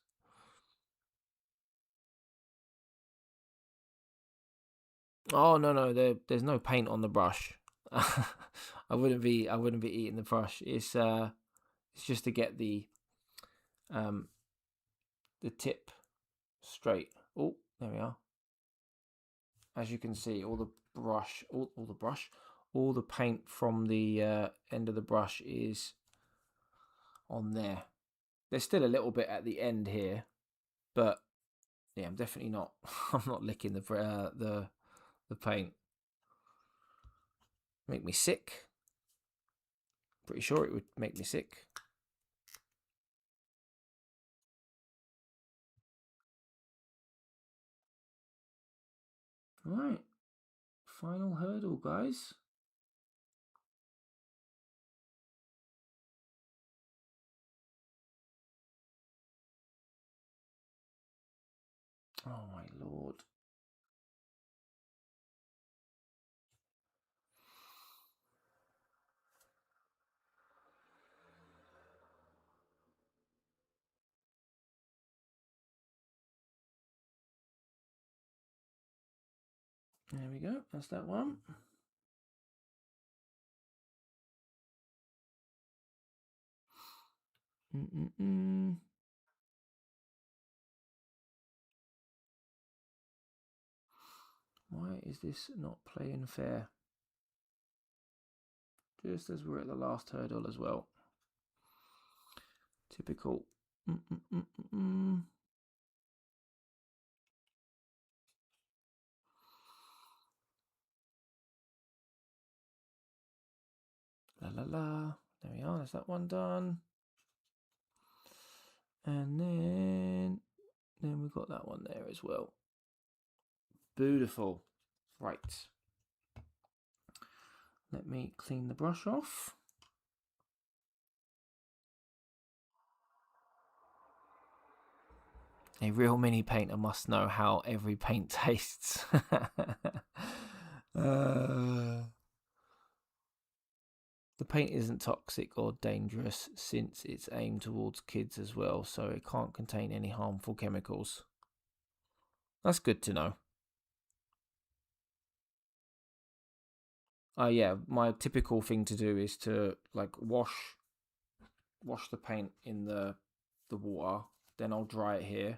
Oh no, there's no paint on the brush. I wouldn't be eating the brush. It's just to get the tip straight. Oh, there we are. As you can see, all the paint from the end of the brush is on there. There's still a little bit at the end here, but yeah, I'm definitely not. I'm not licking the paint. Make me sick. Pretty sure it would make me sick. Right, final hurdle, guys. Oh my lord. There we go. That's that one. Why is this not playing fair? Just as we're at the last hurdle as well. Typical. La la la. There we are. There's that one done. And then we've got that one there as well. Beautiful. Right. Let me clean the brush off. A real mini painter must know how every paint tastes. The paint isn't toxic or dangerous since it's aimed towards kids as well, so it can't contain any harmful chemicals. That's good to know. Yeah, my typical thing to do is to like wash the paint in the water, then I'll dry it here.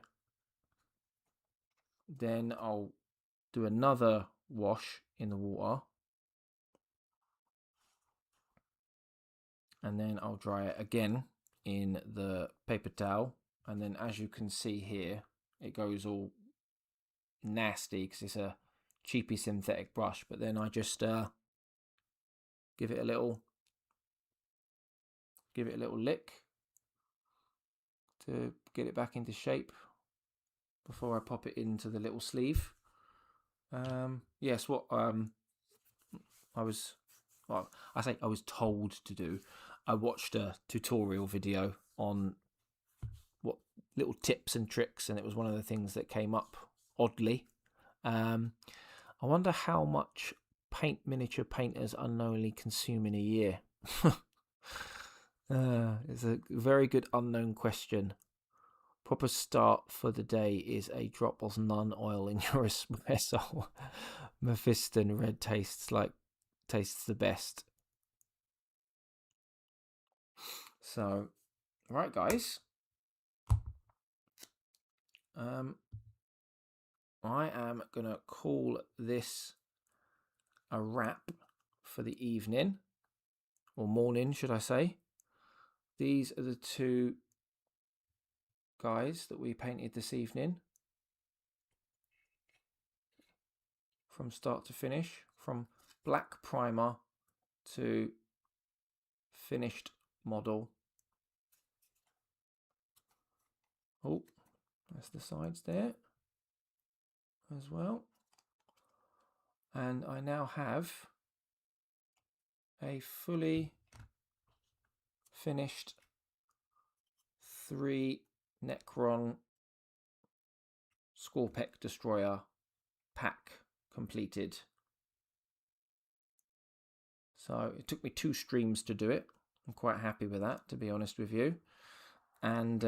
Then I'll do another wash in the water, and then I'll dry it again in the paper towel. And then, as you can see here, it goes all nasty because it's a cheapy synthetic brush. But then I just give it a little lick to get it back into shape before I pop it into the little sleeve. Yes, what I was well, I say I was told to do. I watched a tutorial video on what little tips and tricks, and it was one of the things that came up oddly. I wonder how much miniature painters unknowingly consume in a year. It's a very good unknown question. Proper start for the day is a drop of none oil in your espresso. Mephiston red tastes the best. So, right, guys. I am gonna call this a wrap for the evening, or morning, should I say. These are the two guys that we painted this evening. From start to finish, from black primer to finished model. Oh, that's the sides there as well. And I now have a fully finished 3 Necron Skorpekh Destroyer pack completed. So it took me 2 streams to do it. I'm quite happy with that, to be honest with you. And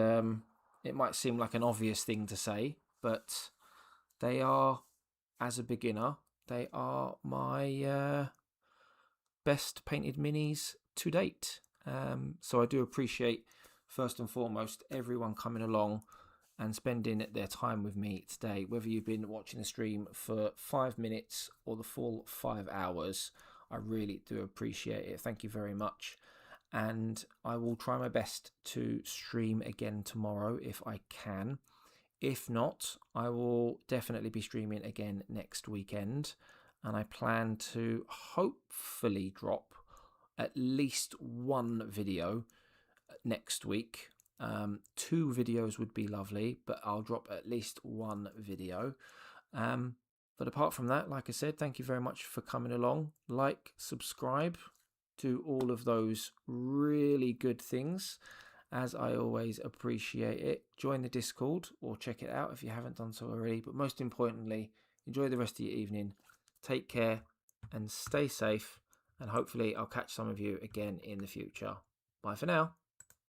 it might seem like an obvious thing to say, but they are, as a beginner, they are my best painted minis to date. So I do appreciate, first and foremost, everyone coming along and spending their time with me today, whether you've been watching the stream for 5 minutes or the full 5 hours. I really do appreciate it. Thank you very much. And I will try my best to stream again tomorrow if I can. If not, I will definitely be streaming again next weekend. And I plan to hopefully drop at least 1 video next week. 2 videos would be lovely, but I'll drop at least 1 video. But apart from that, like I said, thank you very much for coming along. Like, subscribe, do all of those really good things, as I always appreciate it. Join the Discord or check it out if you haven't done so already. But most importantly, enjoy the rest of your evening. Take care and stay safe. And hopefully I'll catch some of you again in the future. Bye for now.